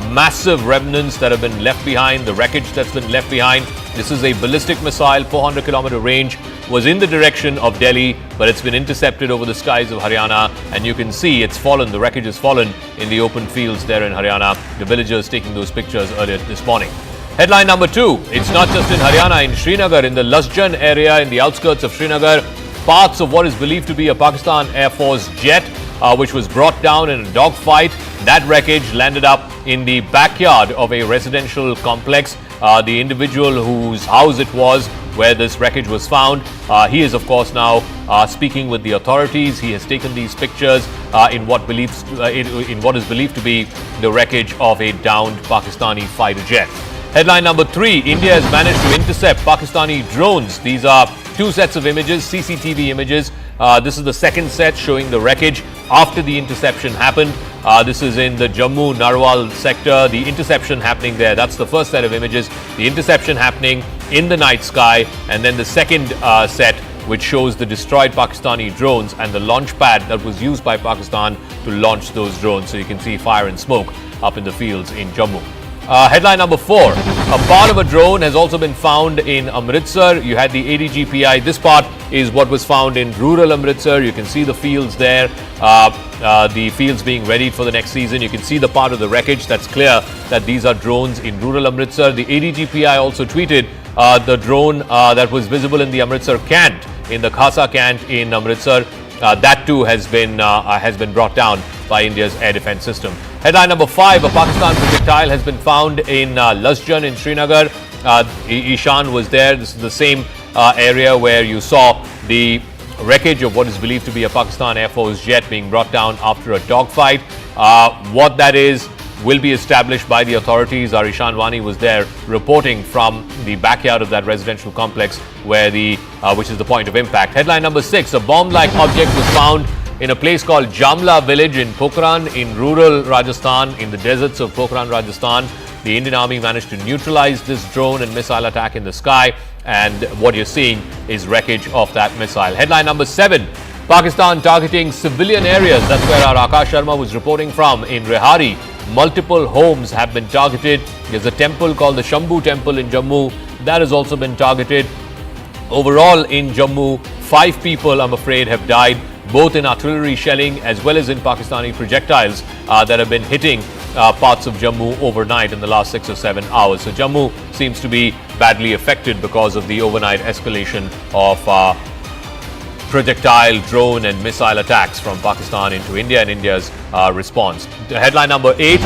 massive remnants that have been left behind, the wreckage that's been left behind. This is a ballistic missile, 400-kilometer range, was in the direction of Delhi, but it's been intercepted over the skies of Haryana, and you can see it's fallen, the wreckage has fallen in the open fields there in Haryana. The villagers taking those pictures earlier this morning. Headline number two, it's not just in Haryana, in Srinagar, in the Lasjan area, in the outskirts of Srinagar, parts of what is believed to be a Pakistan Air Force jet, which was brought down in a dogfight. That wreckage landed up in the backyard of a residential complex. The individual whose house it was where this wreckage was found, he is of course now speaking with the authorities. He has taken these pictures in what is believed to be the wreckage of a downed Pakistani fighter jet. Headline number three, India has managed to intercept Pakistani drones. These are two sets of images, CCTV images. This is the second set showing the wreckage after the interception happened. This is in the Jammu Narwal sector. The interception happening there. That's the first set of images. The interception happening in the night sky. And then the second set, which shows the destroyed Pakistani drones and the launch pad that was used by Pakistan to launch those drones. So you can see fire and smoke up in the fields in Jammu. Headline number four, a part of a drone has also been found in Amritsar. You had the ADGPI. This part is what was found in rural Amritsar. You can see the fields there, the fields being readied for the next season. You can see the part of the wreckage. That's clear that these are drones in rural Amritsar. The ADGPI also tweeted the drone that was visible in the Amritsar Cant, in the Khasa Cant in Amritsar. That too has been brought down by India's air defense system. Headline number five, a Pakistan projectile has been found in Lasjan in Srinagar. Ishan was there. This is the same area where you saw the wreckage of what is believed to be a Pakistan Air Force jet being brought down after a dogfight. What that is will be established by the authorities. Our Ishan Wani was there reporting from the backyard of that residential complex where which is the point of impact. Headline number six, a bomb-like object was found in a place called Jamla village in Pokhran in rural Rajasthan, in the deserts of Pokhran, Rajasthan. The Indian Army managed to neutralize this drone and missile attack in the sky, and what you're seeing is wreckage of that missile. Headline number seven, Pakistan targeting civilian areas. That's where our Akash Sharma was reporting from in Rehari. multiple homes have been targeted. There's a temple called the Shambhu Temple in Jammu that has also been targeted. Overall in Jammu, 5 people, I'm afraid, have died, both in artillery shelling as well as in Pakistani projectiles that have been hitting parts of Jammu overnight in the last 6 or 7 hours. So Jammu seems to be badly affected because of the overnight escalation of projectile, drone and missile attacks from Pakistan into India and India's response. Headline number 8,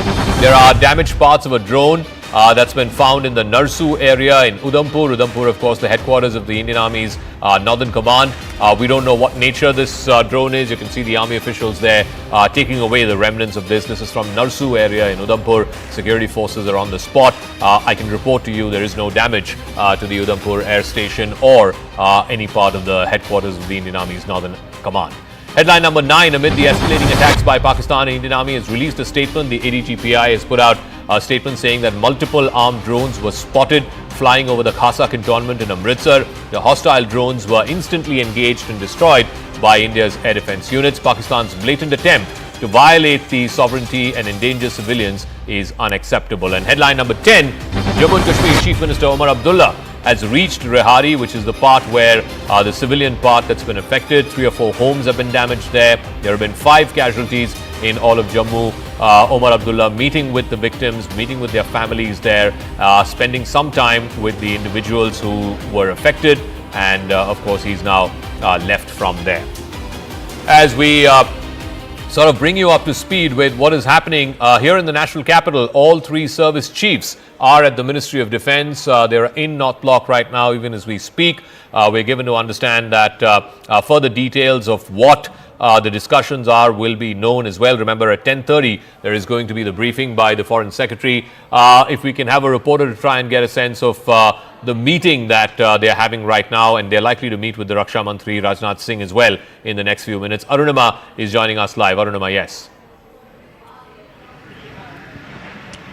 there are damaged parts of a drone that's been found in the Narsu area in Udhampur. Udhampur, of course, the headquarters of the Indian Army's Northern Command. We don't know what nature this drone is. You can see the Army officials there taking away the remnants of this. This is from Narsu area in Udhampur. Security forces are on the spot. I can report to you there is no damage to the Udhampur air station or any part of the headquarters of the Indian Army's Northern Command. Headline number 9, amid the escalating attacks by Pakistan, Indian Army has released a statement. The ADGPI has put out a statement saying that multiple armed drones were spotted flying over the Khasa cantonment in Amritsar. The hostile drones were instantly engaged and destroyed by India's air defense units. Pakistan's blatant attempt to violate the sovereignty and endanger civilians is unacceptable. And headline number 10, Jammu and Kashmir Chief Minister Omar Abdullah has reached Rehari, which is the part where the civilian part that's been affected. 3 or 4 homes have been damaged there. There have been 5 casualties in all of Jammu. Omar Abdullah meeting with the victims, meeting with their families there, spending some time with the individuals who were affected, and of course he's now left from there. As we sort of bring you up to speed with what is happening here in the national capital, all 3 service chiefs are at the Ministry of Defence. They're in North Block right now, even as we speak. We're given to understand that further details of what the discussions will be known as well. Remember, at 10:30 there is going to be the briefing by the Foreign Secretary. If we can have a reporter to try and get a sense of the meeting that they're having right now, and they're likely to meet with the Raksha Mantri Rajnath Singh as well in the next few minutes. Arunima is joining us live. Arunima, yes.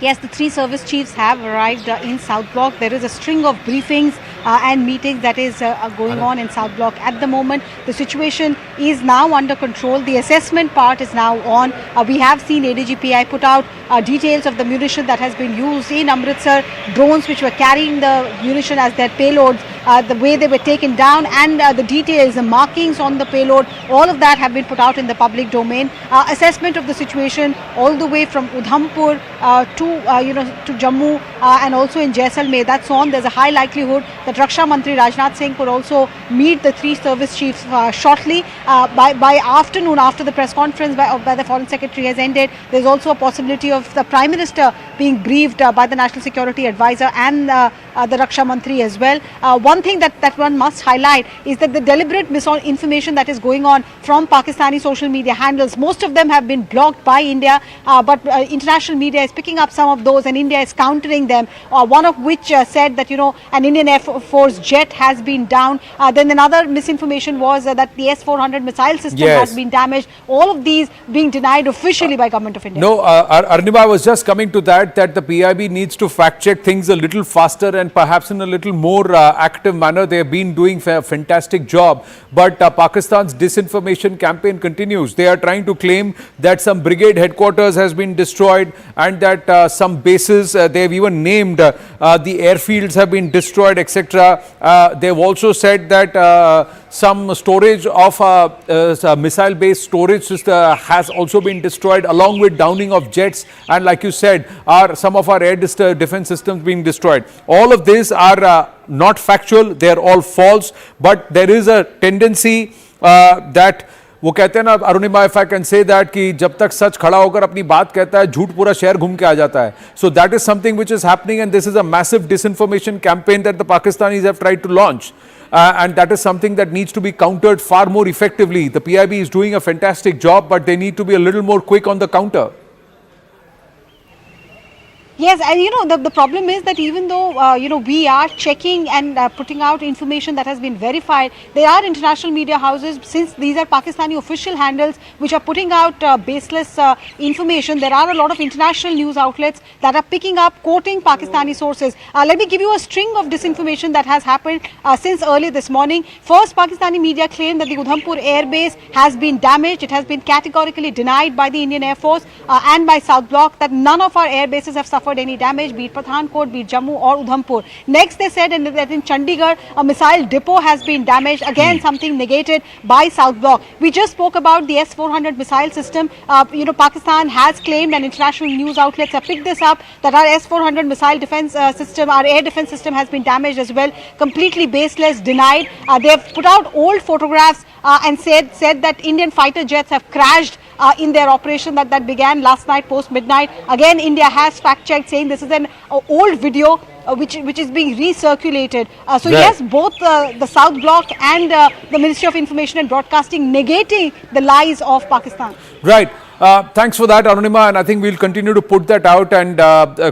Yes, the 3 service chiefs have arrived in South Block. There is a string of briefings and meetings that is going on in South Block at the moment. The situation is now under control. The assessment part is now on. We have seen ADGPI put out details of the munition that has been used in Amritsar, drones which were carrying the munition as their payloads, the way they were taken down, and the details, the markings on the payload, all of that have been put out in the public domain. Assessment of the situation all the way from Udhampur to Jammu and also in Jaisalmer, that's on. There's a high likelihood that Raksha Mantri Rajnath Singh could also meet the 3 service chiefs shortly. By afternoon, after the press conference by the Foreign Secretary has ended, there's also a possibility of the Prime Minister being briefed by the National Security Advisor and the Raksha Mantri as well. One thing that one must highlight is that the deliberate misinformation that is going on from Pakistani social media handles, most of them have been blocked by India, but international media is picking up some of those and India is countering them. One of which said that, an Indian Air Force jet has been down. Then another misinformation was that the S-400 missile system has been damaged. All of these being denied officially by Government of India. No, Arunima, I was just coming to that the PIB needs to fact check things a little faster and perhaps in a little more active manner. They have been doing a fantastic job, but Pakistan's disinformation campaign continues. They are trying to claim that some brigade headquarters has been destroyed and that some bases, they have even named the airfields have been destroyed, etc. They have also said that some storage of missile-based storage system has also been destroyed, along with downing of jets, and like you said, some of our air defense systems being destroyed. All of these are not factual, they are all false, but there is a tendency that वो कहते हैं ना Arunima, if I can say that कि जब तक सच खड़ा होकर अपनी बात कहता है, झूठ पूरा शहर घूम के आ जाता है. So that is something which is happening, and this is a massive disinformation campaign that the Pakistanis have tried to launch. And that is something that needs to be countered far more effectively. The PIB is doing a fantastic job, but they need to be a little more quick on the counter. Yes, and the problem is that even though we are checking and putting out information that has been verified, there are international media houses, since these are Pakistani official handles which are putting out baseless information. There are a lot of international news outlets that are picking up, quoting Pakistani sources. Let me give you a string of disinformation that has happened since early this morning. First, Pakistani media claim that the Udhampur air base has been damaged. It has been categorically denied by the Indian Air Force and by South Bloc that none of our air bases have suffered any damage, be it Pathankot, be it Jammu or Udhampur. Next, they said that in Chandigarh, a missile depot has been damaged. Again, something negated by South Bloc. We just spoke about the S-400 missile system. Pakistan has claimed, and international news outlets have picked this up, that our S-400 missile defense system, our air defense system has been damaged as well. Completely baseless, denied. They have put out old photographs and said that Indian fighter jets have crashed in their operation that began last night post midnight. Again, India has fact checked, saying this is an old video which is being recirculated. So yes, both the South Bloc and the Ministry of Information and Broadcasting negating the lies of Pakistan. Right. Thanks for that, Arunima, and I think we'll continue to put that out, and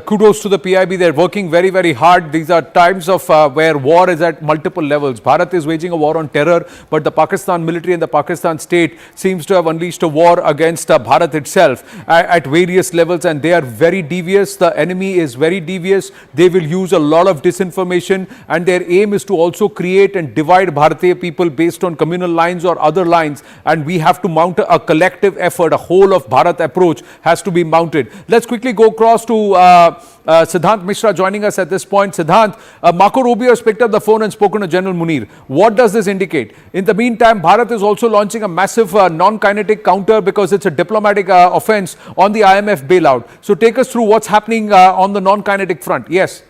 kudos to the PIB. They're working very, very hard. These are times of where war is at multiple levels. Bharat is waging a war on terror, but the Pakistan military and the Pakistan state seems to have unleashed a war against Bharat itself at various levels, and they are very devious. The enemy is very devious. They will use a lot of disinformation, and their aim is to also create and divide Bharatiya people based on communal lines or other lines, and we have to mount a collective effort, a whole of Bharat approach has to be mounted. Let's quickly go across to Siddhant Mishra joining us at this point. Siddhant, Marco Rubio has picked up the phone and spoken to General Munir. What does this indicate? In the meantime, Bharat is also launching a massive non-kinetic counter because it's a diplomatic offense on the IMF bailout. So take us through what's happening on the non-kinetic front. Yes.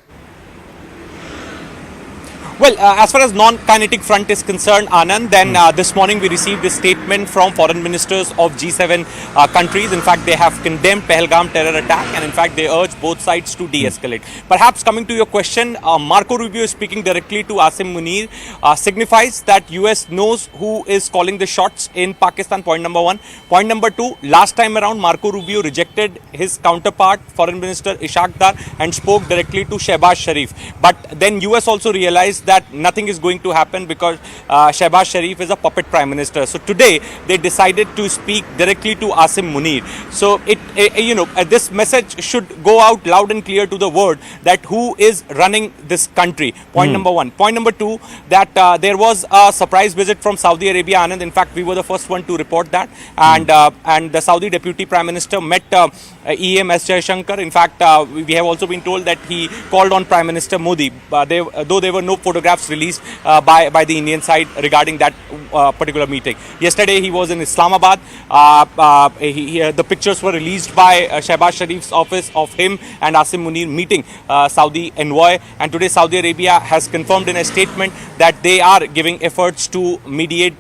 Well, as far as non-kinetic front is concerned, Anand, then this morning we received a statement from foreign ministers of G7 countries. In fact, they have condemned Pahalgam terror attack, and in fact, they urge both sides to de-escalate. Perhaps coming to your question, Marco Rubio speaking directly to Asim Munir signifies that US knows who is calling the shots in Pakistan, point number one. Point number two, last time around, Marco Rubio rejected his counterpart, Foreign Minister Ishaq Dar, and spoke directly to Shehbaz Sharif. But then US also realized that nothing is going to happen because Shehbaz Sharif is a puppet prime minister. So today they decided to speak directly to Asim Munir. So this message should go out loud and clear to the world that who is running this country. Point number one. Point number two, that there was a surprise visit from Saudi Arabia, Anand. In fact, we were the first one to report that, and the Saudi Deputy Prime Minister met EM S. Jaishankar. In fact, we have also been told that he called on Prime Minister Modi, though there were no photographs released by the Indian side regarding that particular meeting. Yesterday he was in Islamabad. The pictures were released by Shehbaz Sharif's office of him and Asim Munir meeting Saudi envoy, and today Saudi Arabia has confirmed in a statement that they are giving efforts to mediate,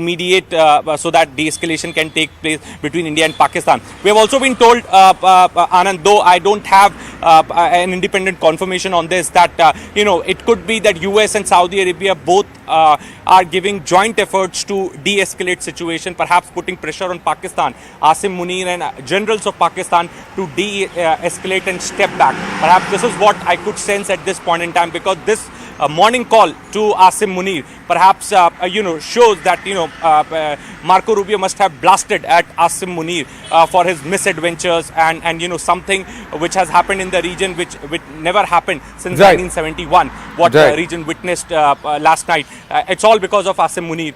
mediate so that de-escalation can take place between India and Pakistan. We have also been told, Anand, though I don't have an independent confirmation on this, that it could be that US and Saudi Arabia both are giving joint efforts to de-escalate situation, perhaps putting pressure on Pakistan, Asim Munir and generals of Pakistan to de-escalate and step back. Perhaps this is what I could sense at this point in time, because this morning call to Asim Munir perhaps shows that Marco Rubio must have blasted at Asim Munir for his misadventures and something which has happened in the region which never happened since 1971. What the region witnessed last night. It's all because of Asim Munir.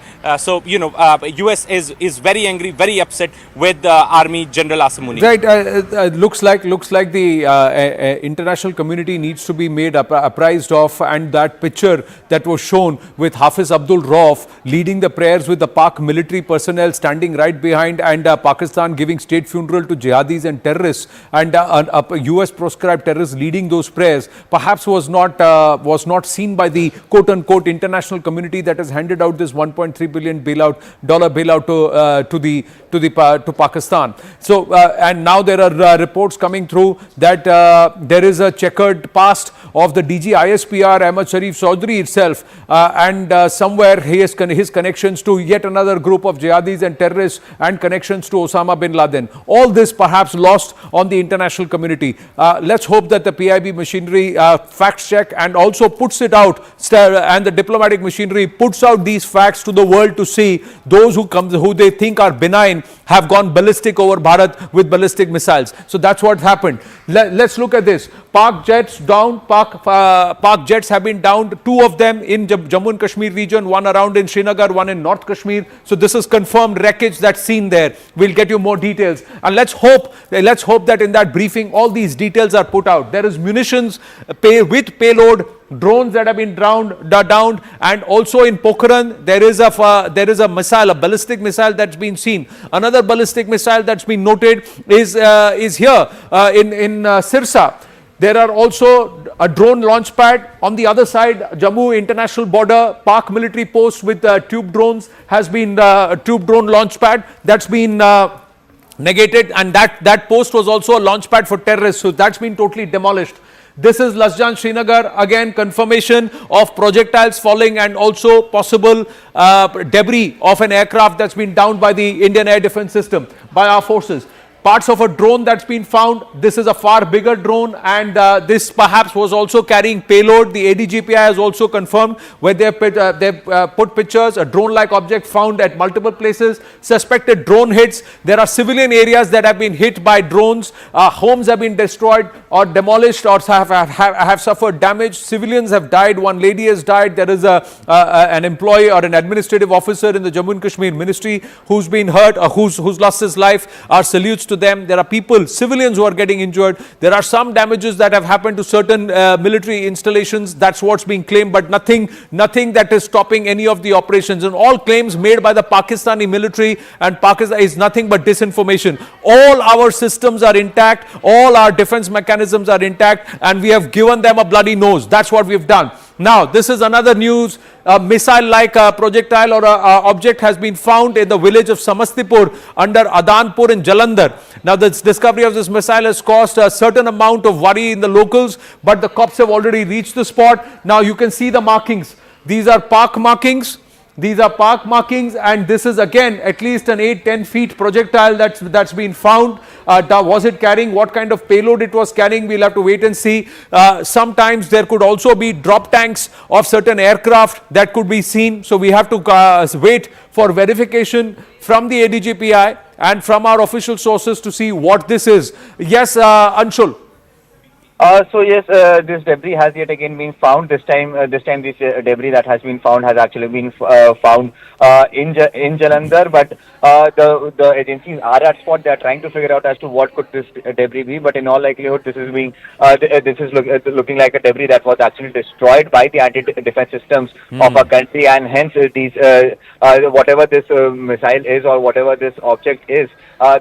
US is very angry, very upset with Army General Asim Munir. Right. Looks like the international community needs to be made apprised of, and that picture that was shown with Hafiz Abdul Rauf leading the prayers with the Pak military personnel standing right behind, and Pakistan giving state funeral to jihadis and terrorists, and a US proscribed terrorist leading those prayers, perhaps was not seen by the quote-unquote international community that has handed out this $1.3 billion bailout to Pakistan. So and now there are reports coming through that there is a checkered past of the DG ISPR Ahmad Sharif Chaudhry itself, and somewhere his connections to yet another group of jihadis and terrorists and connections to Osama bin Laden. All this perhaps lost on the international community. Let's hope that the PIB machinery facts check and also puts it out, and the diplomatic machinery puts out these facts to the world to see those who they think are benign have gone ballistic over Bharat with ballistic missiles. So that's what happened. Let's look at this. Pak jets down. Pak jets have been downed. 2 of them in Jammu and Kashmir region, one around in Srinagar, one in North Kashmir. So this is confirmed wreckage that's seen there. We'll get you more details. And let's hope that in that briefing all these details are put out. There is munitions with payload, drones that have been downed, and also in Pokhran there is a missile, a ballistic missile that's been seen. Another ballistic missile that's been noted is here in Sirsa. There are also a drone launch pad on the other side. Jammu international border, Pak military post with tube drones has been tube drone launch pad that's been negated, and that post was also a launch pad for terrorists, so that's been totally demolished. This is Lasjan Srinagar, again confirmation of projectiles falling and also possible debris of an aircraft that's been downed by the Indian air defense system, by our forces. Parts of a drone that's been found. This is a far bigger drone, and this perhaps was also carrying payload. The ADGPI has also confirmed where they've put pictures, a drone-like object found at multiple places, suspected drone hits. There are civilian areas that have been hit by drones. Homes have been destroyed or demolished or have suffered damage. Civilians have died. One lady has died. There is an employee or an administrative officer in the Jammu and Kashmir ministry who's been hurt or who's lost his life. Our salutes to them. There are people, civilians who are getting injured. There are some damages that have happened to certain military installations. That's what's being claimed, but nothing that is stopping any of the operations. And all claims made by the Pakistani military and Pakistan is nothing but disinformation. All our systems are intact. All our defense mechanisms are intact, and we have given them a bloody nose. That's what we've done. Now, this is another news. A missile-like projectile or object has been found in the village of Samastipur under Adanpur in Jalandhar. Now, the discovery of this missile has caused a certain amount of worry in the locals, but the cops have already reached the spot. Now, you can see the markings. These are Pak markings. These are Pak markings, and this is again at least an 8-10 feet projectile that's been found. Was it carrying what kind of payload it was carrying? We'll have to wait and see. Sometimes there could also be drop tanks of certain aircraft that could be seen. So we have to wait for verification from the ADGPI and from our official sources to see what this is. Yes, Anshul. So yes, this debris has yet again been found. This time this debris that has been found has actually been found in Jalandhar. But the agencies are at spot. They are trying to figure out as to what could this debris be. But in all likelihood, this is looking like a debris that was actually destroyed by the anti-defense systems of a country, and hence these whatever this missile is or whatever this object is.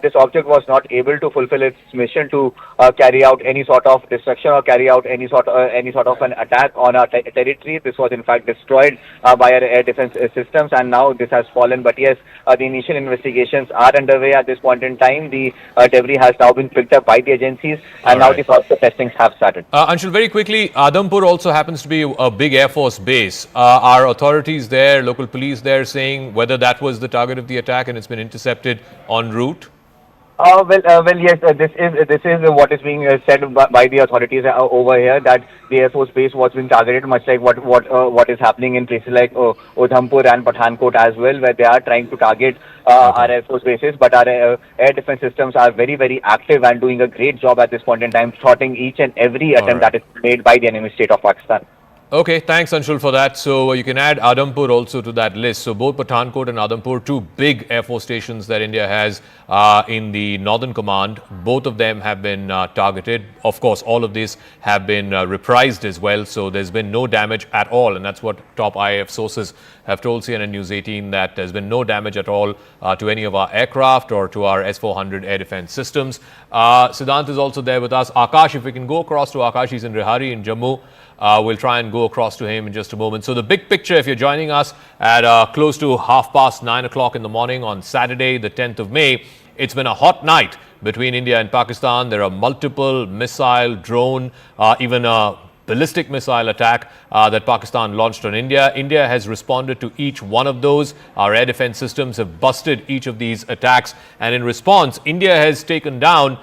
This object was not able to fulfill its mission to carry out any sort of destruction or carry out any sort of an attack on our territory. This was in fact destroyed by our air defense systems, and now this has fallen. But yes, the initial investigations are underway at this point in time. The debris has now been picked up by the agencies, and now the further testings have started. Anshul, very quickly, Adampur also happens to be a big Air Force base. Are authorities there, local police there, saying whether that was the target of the attack and it's been intercepted en route? Well, yes. This is what is being said by the authorities over here, that the Air Force base was being targeted, much like what is happening in places like Udhampur and Pathankot as well, where they are trying to target our Air Force bases. But our air defense systems are very, very active and doing a great job at this point in time, thwarting each and every attempt that is made by the enemy state of Pakistan. Okay, thanks Anshul for that. So you can add Adampur also to that list. So both Pathankot and Adampur, 2 big Air Force stations that India has in the Northern Command. Both of them have been targeted. Of course, all of these have been reprised as well. So there's been no damage at all. And that's what top IAF sources have told CNN News 18, that there's been no damage at all to any of our aircraft or to our S-400 air defense systems. Siddhant is also there with us. Akash, if we can go across to Akash, he's in Rihari in Jammu. We'll try and go across to him in just a moment. So the big picture, if you're joining us at close to 9:30 o'clock in the morning on Saturday, the 10th of May, it's been a hot night between India and Pakistan. There are multiple missile, drone, even ballistic missile attack that Pakistan launched on India. India has responded to each one of those. Our air defense systems have busted each of these attacks. And in response, India has taken down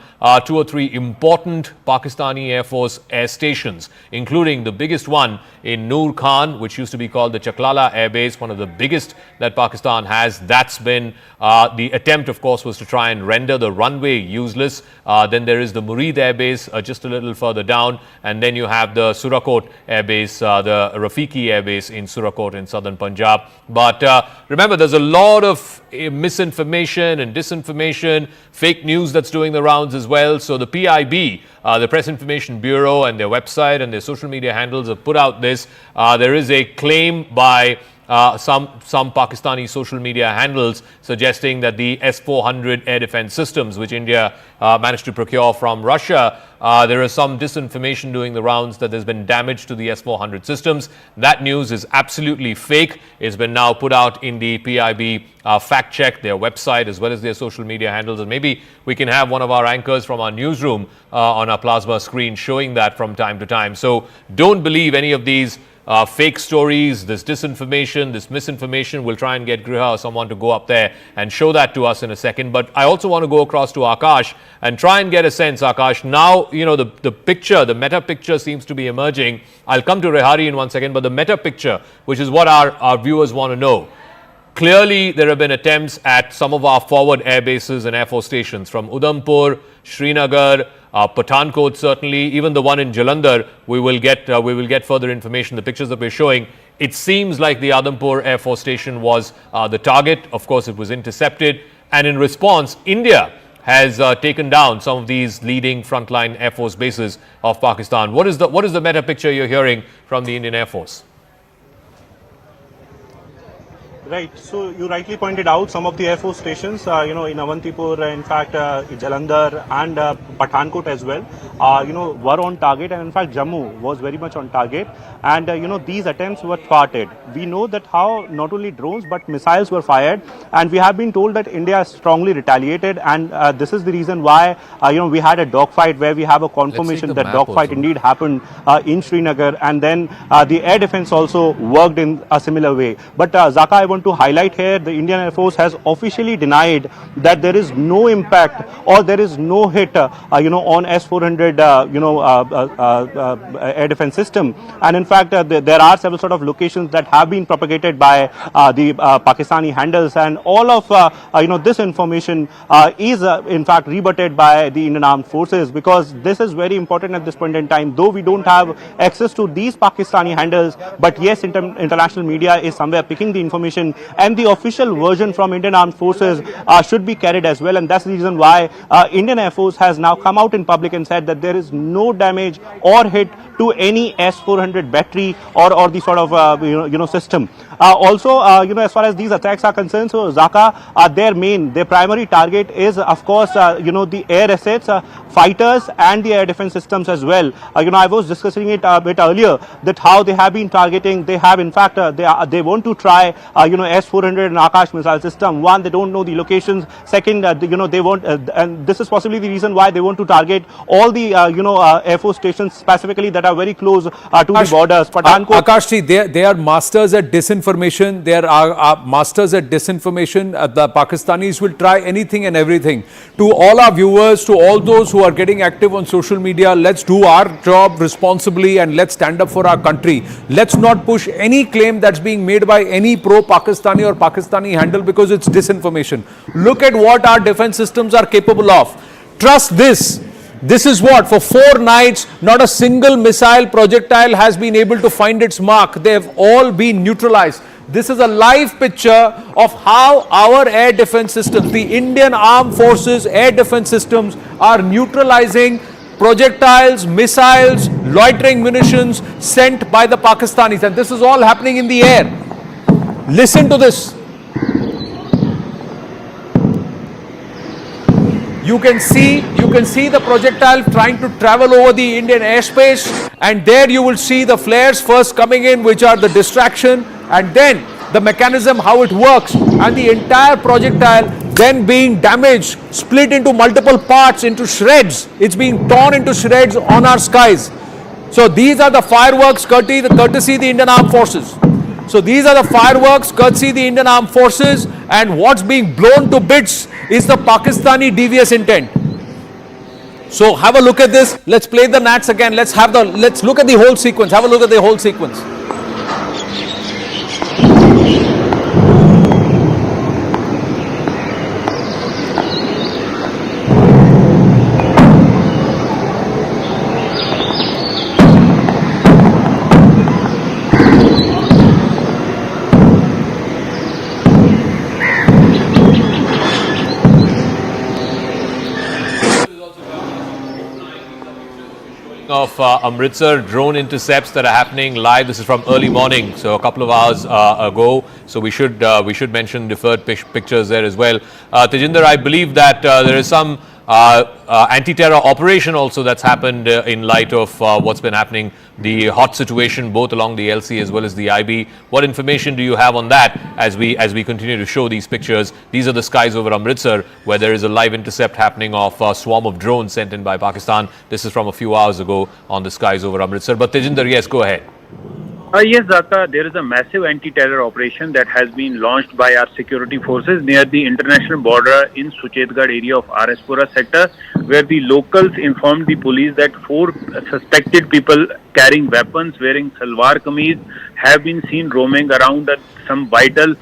2 or 3 important Pakistani Air Force air stations, including the biggest one in Noor Khan, which used to be called the Chaklala Air Base, one of the biggest that Pakistan has. That's been the attempt, of course, was to try and render the runway useless. Then there is the Murid Air Base just a little further down, and then you have the Surakot Air Base, the Rafiki Air Base in Surakot in southern Punjab. But remember, there's a lot of misinformation and disinformation, fake news that's doing the rounds as well. So the PIB, the Press Information Bureau, and their website and their social media handles have put out this. There is a claim by some Pakistani social media handles suggesting that the S-400 air defense systems, which India managed to procure from Russia, there is some disinformation doing the rounds that there's been damage to the S-400 systems. That news is absolutely fake. It's been now put out in the PIB fact check, their website, as well as their social media handles. And maybe we can have one of our anchors from our newsroom on our plasma screen showing that from time to time. So don't believe any of these fake stories, this disinformation, this misinformation. We'll try and get Griha or someone to go up there and show that to us in a second. But I also want to go across to Akash and try and get a sense, Akash. Now, you know, the picture, the meta picture seems to be emerging. I'll come to Rehari in one second, but the meta picture, which is what our viewers want to know. Clearly, there have been attempts at some of our forward air bases and air force stations from Udhampur, Srinagar, Pathankot, certainly, even the one in Jalandhar. We will get further information. The pictures that we're showing, it seems like the Udhampur Air Force Station was the target. Of course, it was intercepted, and in response, India has taken down some of these leading frontline Air Force bases of Pakistan. What is the meta picture you're hearing from the Indian Air Force? Right. So you rightly pointed out some of the Air Force stations, in Avantipur, in fact, Jalandhar and Pathankot as well, were on target. And in fact, Jammu was very much on target. And, these attempts were thwarted. We know that how not only drones, but missiles were fired. And we have been told that India strongly retaliated. And this is the reason why, we had a dogfight where we have a confirmation that dogfight indeed happened in Srinagar. And then the air defense also worked in a similar way. But Zaka, I want to highlight here, the Indian Air Force has officially denied that there is no impact or there is no hit, on S-400, air defense system. And in fact, there are several sort of locations that have been propagated by the Pakistani handles, and all of this information is in fact rebutted by the Indian Armed Forces, because this is very important at this point in time. Though we don't have access to these Pakistani handles, but yes, international media is somewhere picking the information, and the official version from Indian Armed Forces should be carried as well. And that's the reason why Indian Air Force has now come out in public and said that there is no damage or hit to any S-400 battery or the sort of system. Also, as far as these attacks are concerned, so Zaka, their primary target is, of course, the air assets, fighters, and the air defense systems as well. I was discussing it a bit earlier that how they have been targeting. They have, in fact, they want to try, S-400 and Akash missile system. One, they don't know the locations. Second, they want, and this is possibly the reason why they want to target all the, Air Force stations specifically that are very close to the borders. Akash, they are masters at disinformation. They are masters at disinformation. The Pakistanis will try anything and everything. To all our viewers, to all those who are getting active on social media, let's do our job responsibly and let's stand up for our country. Let's not push any claim that's being made by any pro-Pakistani or Pakistani handle, because it's disinformation. Look at what our defense systems are capable of. Trust this. This is what, for 4 nights, not a single missile projectile has been able to find its mark. They have all been neutralized. This is a live picture of how our air defense systems, the Indian Armed Forces air defense systems, are neutralizing projectiles, missiles, loitering munitions sent by the Pakistanis. And this is all happening in the air. Listen to this. You can see the projectile trying to travel over the Indian airspace, and there you will see the flares first coming in, which are the distraction, and then the mechanism, how it works, and the entire projectile then being damaged, split into multiple parts, into shreds. It's being torn into shreds on our skies. So these are the fireworks courtesy the Indian Armed Forces. So these are the fireworks courtesy the Indian Armed Forces, and what's being blown to bits is the Pakistani devious intent. So have a look at this. Let's play the nats again. Let's look at the whole sequence. Have a look at the whole sequence. Of Amritsar drone intercepts that are happening live. This is from early morning, so a couple of hours ago. So we should mention deferred pictures there as well. Tejinder, I believe that there is some anti-terror operation also that's happened in light of what's been happening, the hot situation both along the LC as well as the IB. What information do you have on that as we continue to show these pictures? These are the skies over Amritsar where there is a live intercept happening of a swarm of drones sent in by Pakistan. This is from a few hours ago on the skies over Amritsar. But Tejinder, yes, go ahead. Yes, Zaka, there is a massive anti-terror operation that has been launched by our security forces near the international border in Suchetgarh area of Araspura sector, where the locals informed the police that 4 suspected people carrying weapons, wearing salwar kameez, have been seen roaming around some vital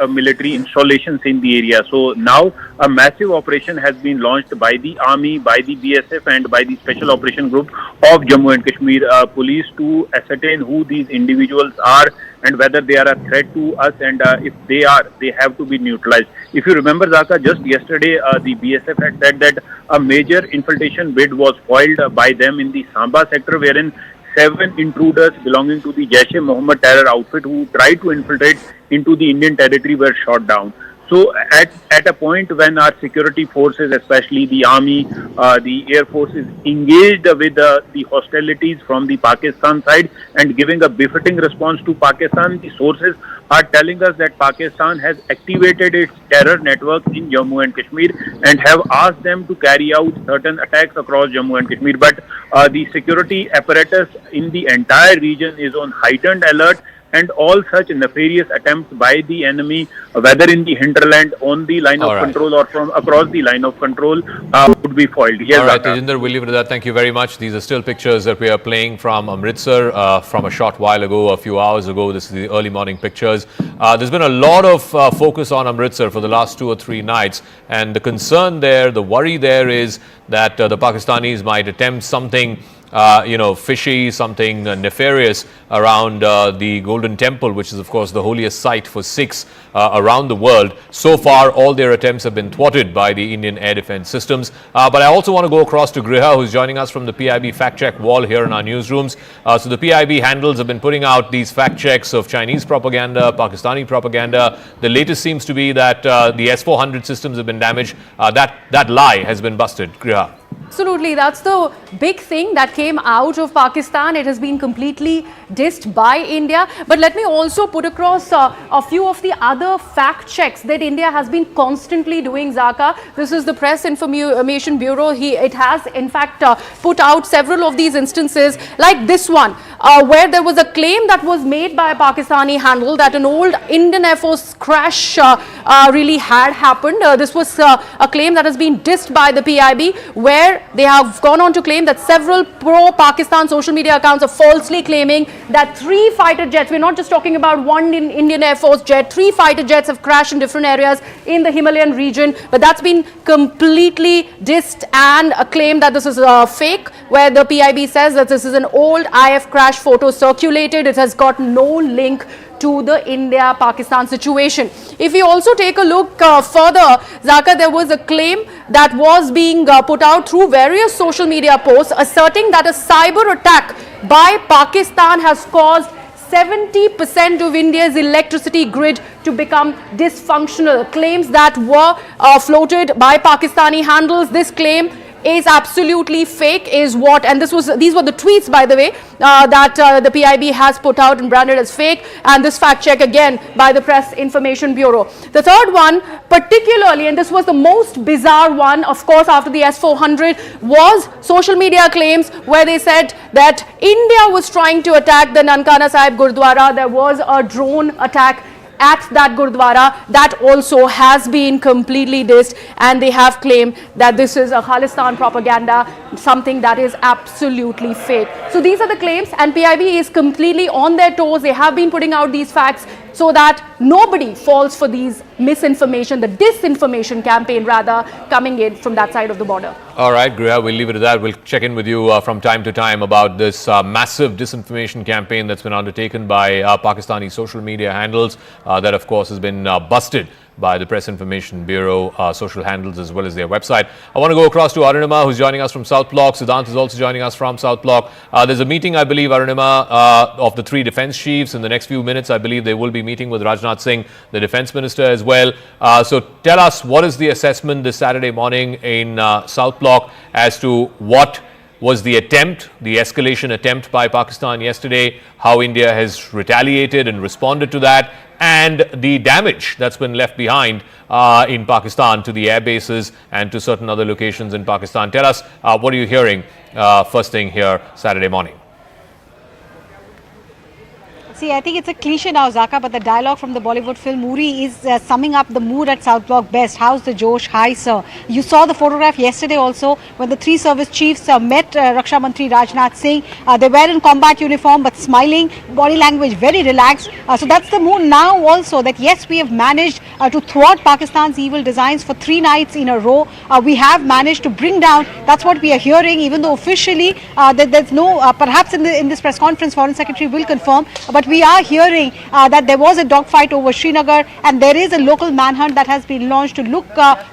military installations in the area. So now a massive operation has been launched by the army, by the BSF and by the Special Operation Group of Jammu and Kashmir police to ascertain who these individuals are and whether they are a threat to us, and if they are, they have to be neutralized. If you remember, Zaka, just yesterday the BSF had said that a major infiltration bid was foiled by them in the Samba sector, wherein 7 intruders belonging to the Jaish-e-Mohammed terror outfit who tried to infiltrate into the Indian territory were shot down. So at a point when our security forces, especially the army, the air force, is engaged with the hostilities from the Pakistan side and giving a befitting response to Pakistan, the sources are telling us that Pakistan has activated its terror network in Jammu and Kashmir and have asked them to carry out certain attacks across Jammu and Kashmir. But the security apparatus in the entire region is on heightened alert, and all such nefarious attempts by the enemy, whether in the hinterland, on the line of control or from across the line of control, would be foiled. Yes, all right, Tejinder, we'll leave it at that. Thank you very much. These are still pictures that we are playing from Amritsar from a short while ago, a few hours ago. This is the early morning pictures. There's been a lot of focus on Amritsar for the last 2 or 3 nights, and the concern there, the worry there is that the Pakistanis might attempt something fishy, something nefarious around the Golden Temple, which is, of course, the holiest site for Sikhs around the world. So far, all their attempts have been thwarted by the Indian air defense systems. But I also want to go across to Griha, who's joining us from the PIB fact-check wall here in our newsrooms. So the PIB handles have been putting out these fact-checks of Chinese propaganda, Pakistani propaganda. The latest seems to be that the S-400 systems have been damaged. That lie has been busted. Griha. Absolutely, that's the big thing that came out of Pakistan. It has been completely dissed by India. But let me also put across a few of the other fact checks that India has been constantly doing, Zaka. This is the Press Information Bureau. It has, in fact, put out several of these instances, like this one, where there was a claim that was made by a Pakistani handle that an old Indian Air Force crash really had happened. This was a claim that has been dissed by the PIB, where they have gone on to claim that several pro-Pakistan social media accounts are falsely claiming that 3 fighter jets, we're not just talking about one Indian Air Force jet, 3 fighter jets have crashed in different areas in the Himalayan region. But that's been completely dissed and a claim that this is fake, where the PIB says that this is an old IF crash photo circulated. It has got no link to the India-Pakistan situation. If we also take a look further, Zaka, there was a claim that was being put out through various social media posts asserting that a cyber attack by Pakistan has caused 70% of India's electricity grid to become dysfunctional. Claims that were floated by Pakistani handles. This claim is absolutely fake is what, and these were the tweets, by the way, that the PIB has put out and branded as fake, and this fact check again by the Press Information Bureau. The third one particularly, and this was the most bizarre one, of course, after the S-400, was social media claims where they said that India was trying to attack the Nankana Sahib Gurdwara. There was a drone attack at that Gurdwara. That also has been completely dissed, and they have claimed that this is a Khalistan propaganda, something that is absolutely fake. So these are the claims, and PIB is completely on their toes. They have been putting out these facts so that nobody falls for these misinformation, the disinformation campaign rather, coming in from that side of the border. All right, Griha, we'll leave it at that. We'll check in with you from time to time about this massive disinformation campaign that's been undertaken by Pakistani social media handles that, of course, has been busted by the Press Information Bureau social handles as well as their website. I want to go across to Arunima, who's joining us from South Block. Siddhant is also joining us from South Block. There's a meeting, I believe, Arunima, of the three defense chiefs. In the next few minutes, I believe they will be meeting with Rajnath Singh, the defense minister, as well. So tell us, what is the assessment this Saturday morning in South Block as to what was the attempt, the escalation attempt by Pakistan yesterday, how India has retaliated and responded to that, and the damage that's been left behind in Pakistan to the air bases and to certain other locations in Pakistan. Tell us, what are you hearing first thing here Saturday morning? See, I think it's a cliche now, Zaka, but the dialogue from the Bollywood film Uri is summing up the mood at South Block best. How's the Josh? Hi, sir. You saw the photograph yesterday also when the three service chiefs met Raksha Mantri Rajnath Singh. They were in combat uniform but smiling, body language very relaxed. So that's the mood now also, that yes, we have managed to thwart Pakistan's evil designs for 3 nights in a row. We have managed to bring down, that's what we are hearing, even though officially there's no, perhaps in this press conference, Foreign Secretary will confirm, but we are hearing that there was a dogfight over Srinagar, and there is a local manhunt that has been launched to look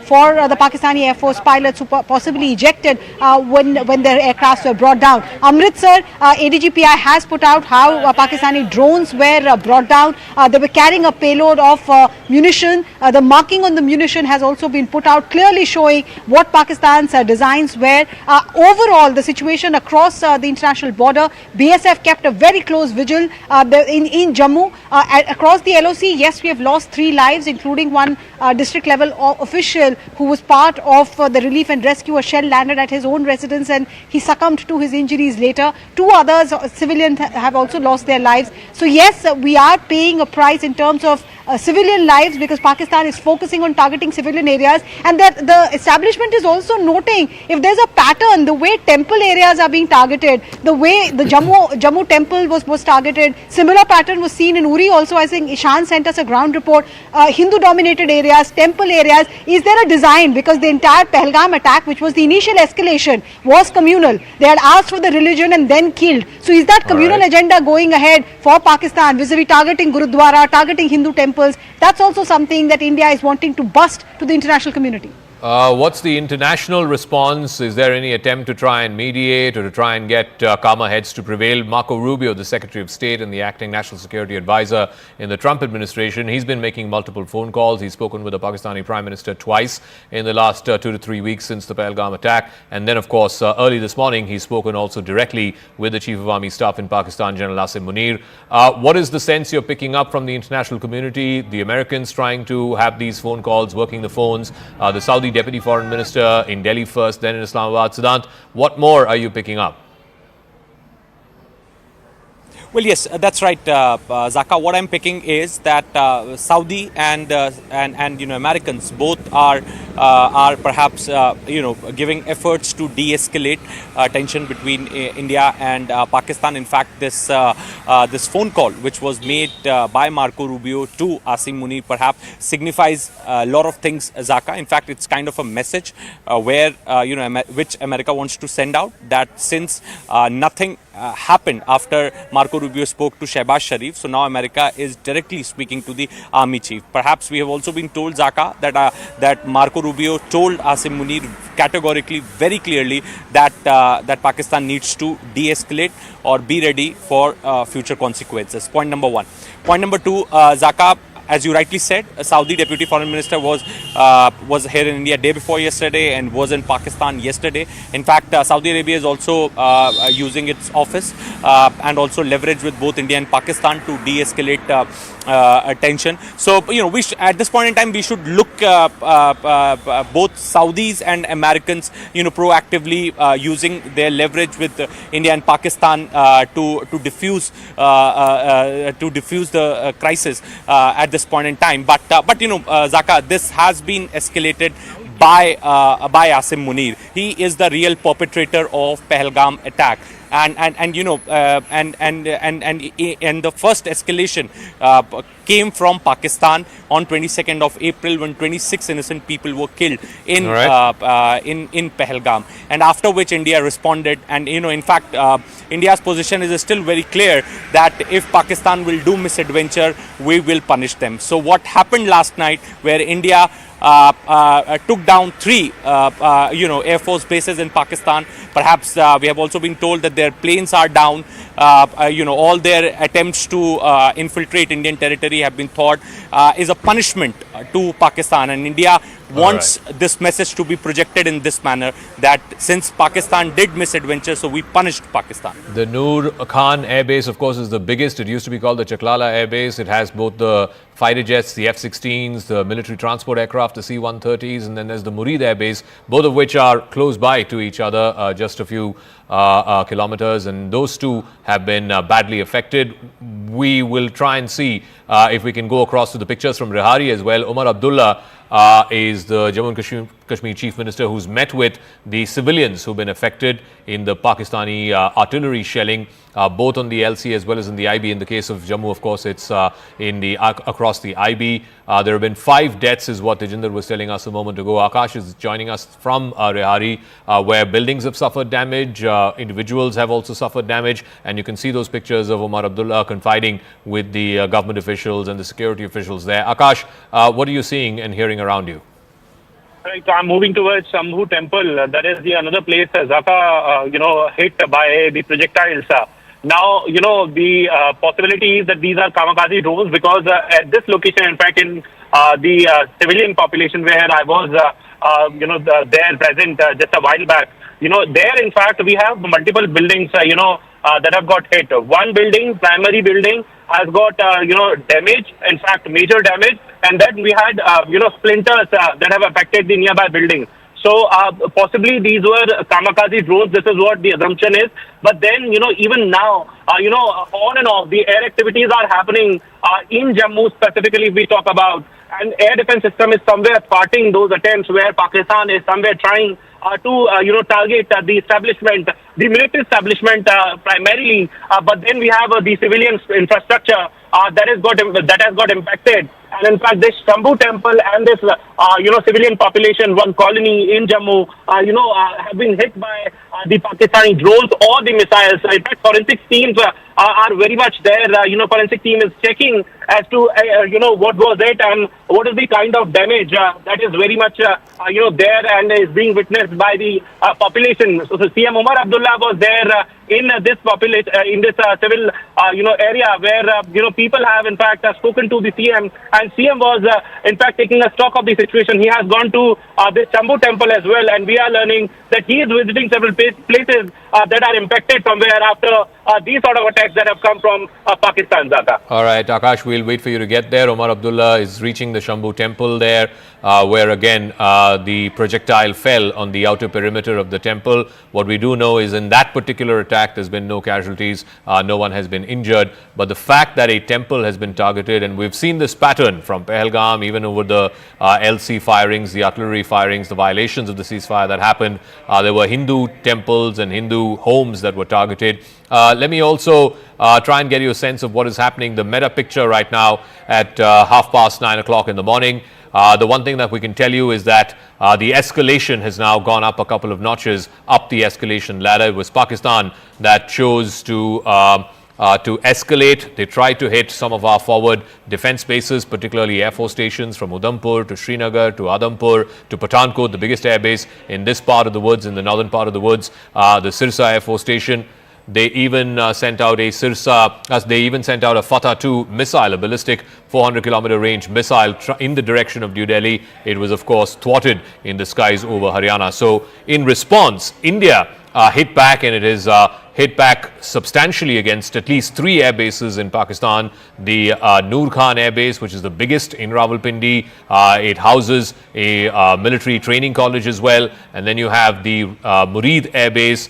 for the Pakistani Air Force pilots who possibly ejected when their aircrafts were brought down. Amritsar, ADGPI has put out how Pakistani drones were brought down. They were carrying a payload of munition. The marking on the munition has also been put out, clearly showing what Pakistan's designs were. Overall, the situation across the international border, BSF kept a very close vigil. In Jammu, across the LOC, yes, we have lost 3 lives, including one district level official who was part of the relief and rescue. A shell landed at his own residence and he succumbed to his injuries later. 2 others, civilians, have also lost their lives. So yes, we are paying a price in terms of civilian lives, because Pakistan is focusing on targeting civilian areas, and that the establishment is also noting if there's a pattern, the way temple areas are being targeted, the way the Jammu temple was targeted. Similar pattern was seen in Uri also. I think Ishan sent us a ground report. Hindu dominated areas, temple areas. Is there a design? Because the entire Pahalgam attack, which was the initial escalation, was communal. They had asked for the religion and then killed. So is that communal agenda going ahead for Pakistan vis-a-vis targeting Gurudwara, targeting Hindu temples? That's also something that India is wanting to bust to the international community. What's the international response? Is there any attempt to try and mediate or to try and get calmer heads to prevail? Marco Rubio, the Secretary of State and the acting National Security Advisor in the Trump administration, he's been making multiple phone calls. He's spoken with the Pakistani Prime Minister twice in the last 2 to 3 weeks since the Pahalgam attack. And then, of course, early this morning, he's spoken also directly with the Chief of Army Staff in Pakistan, General Asim Munir. What is the sense you're picking up from the international community? The Americans trying to have these phone calls, working the phones, the Saudi Deputy Foreign Minister in Delhi first, then in Islamabad. Siddhant, what more are you picking up? Well, yes, that's right, Zaka. What I'm picking is that Saudi and Americans both are perhaps giving efforts to de-escalate tension between India and Pakistan. In fact, this phone call, which was made by Marco Rubio to Asim Munir, perhaps signifies a lot of things, Zaka. In fact, it's kind of a message where which America wants to send out, that since nothing happened after Marco Rubio spoke to Shehbaz Sharif, so now America is directly speaking to the army chief. Perhaps we have also been told, Zaka, that Marco Rubio told Asim Munir categorically, very clearly, that Pakistan needs to de-escalate or be ready for future consequences. Point number 1. Point number 2, Zaka, as you rightly said, a Saudi Deputy Foreign Minister was here in India day before yesterday and was in Pakistan yesterday. In fact, Saudi Arabia is also using its office and also leverage with both India and Pakistan to de-escalate tension. So, we at this point in time, we should look both Saudis and Americans, proactively using their leverage with India and Pakistan to diffuse the crisis at this point in time. But Zaka, this has been escalated by Asim Munir. He is the real perpetrator of Pahalgam attack. And the first escalation came from Pakistan on 22nd of April when 26 innocent people were killed in Pahalgam, and after which India responded. And in fact, India's position is still very clear that if Pakistan will do misadventure, we will punish them. So what happened last night, where India took down 3 Air Force bases in Pakistan. Perhaps we have also been told that their planes are down. All their attempts to infiltrate Indian territory have been thwarted, is a punishment to Pakistan, and India wants this message to be projected in this manner, that since Pakistan did misadventure, so we punished Pakistan. The Noor Khan Air Base, of course, is the biggest. It used to be called the Chaklala Air Base. It has both the fighter jets, the F-16s, the military transport aircraft, the C-130s, and then there's the Murid Air Base, both of which are close by to each other, just a few kilometers, and those two have been badly affected. We will try and see if we can go across to the pictures from Rehari as well. Omar Abdullah is the Jammu and Kashmir Chief Minister, who's met with the civilians who've been affected in the Pakistani artillery shelling, both on the LC as well as in the IB. In the case of Jammu, of course, it's across the IB. There have been 5 deaths, is what Tejinder was telling us a moment ago. Akash is joining us from Rehari, where buildings have suffered damage, individuals have also suffered damage, and you can see those pictures of Omar Abdullah confiding with the government officials and the security officials there. Akash, what are you seeing and hearing around you? Right, so I'm moving towards Shambhu Temple. That is the another place, Zaka, hit by the projectiles. Now, the possibility is that these are kamikaze drones, because at this location, in fact, in the civilian population where I was, there present just a while back, there, in fact, we have multiple buildings, that have got hit. One building, primary building, has got, damage, in fact, major damage. And then we had, splinters that have affected the nearby buildings. So possibly these were kamikaze drones. This is what the assumption is. But then, even now, on and off, the air activities are happening in Jammu specifically, if we talk about. And air defense system is somewhere thwarting those attempts, where Pakistan is somewhere trying to target the establishment, the military establishment primarily. But then we have the civilian infrastructure that has got impacted. And in fact, this Shambhu Temple and this civilian population, one colony in Jammu, have been hit by the Pakistani drones or the missiles. In fact, forensic teams are very much there. Forensic team is checking as to what was it and what is the kind of damage that is very much there and is being witnessed by the population. So CM Omar Abdullah was there in this population, in this civil area where people have in fact spoken to the CM, and CM was in fact taking a stock of the situation. He has gone to this Shambhu Temple as well, and we are learning that he is visiting several places that are impacted somewhere after these sort of attacks that have come from Pakistan, Zaka. All right, Akash, we'll wait for you to get there. Omar Abdullah is reaching the Shambhu Temple there, where again the projectile fell on the outer perimeter of the temple. What we do know is in that particular attack, there's been no casualties, no one has been injured. But the fact that a temple has been targeted, and we've seen this pattern from Pahalgam, even over the LC firings, the artillery firings, the violations of the ceasefire that happened. There were Hindu temples and Hindu homes that were targeted. Let me also try and get you a sense of what is happening. The meta picture right now at 9:30 in the morning. The one thing that we can tell you is that the escalation has now gone up a couple of notches up the escalation ladder. It was Pakistan that chose to escalate. They tried to hit some of our forward defense bases, particularly Air Force stations from Udhampur to Srinagar to Adampur to Pathankot, the biggest air base in this part of the woods, in the northern part of the woods, the Sirsa Air Force Station. They even sent out a Sirsa, they even sent out a Fatah 2 missile, a ballistic 400-kilometer range missile in the direction of New Delhi. It was, of course, thwarted in the skies over Haryana. So, in response, India hit back, and it is hit back substantially against at least 3 air bases in Pakistan. The Noor Khan Air Base, which is the biggest in Rawalpindi, it houses a military training college as well. And then you have the Murid Air Base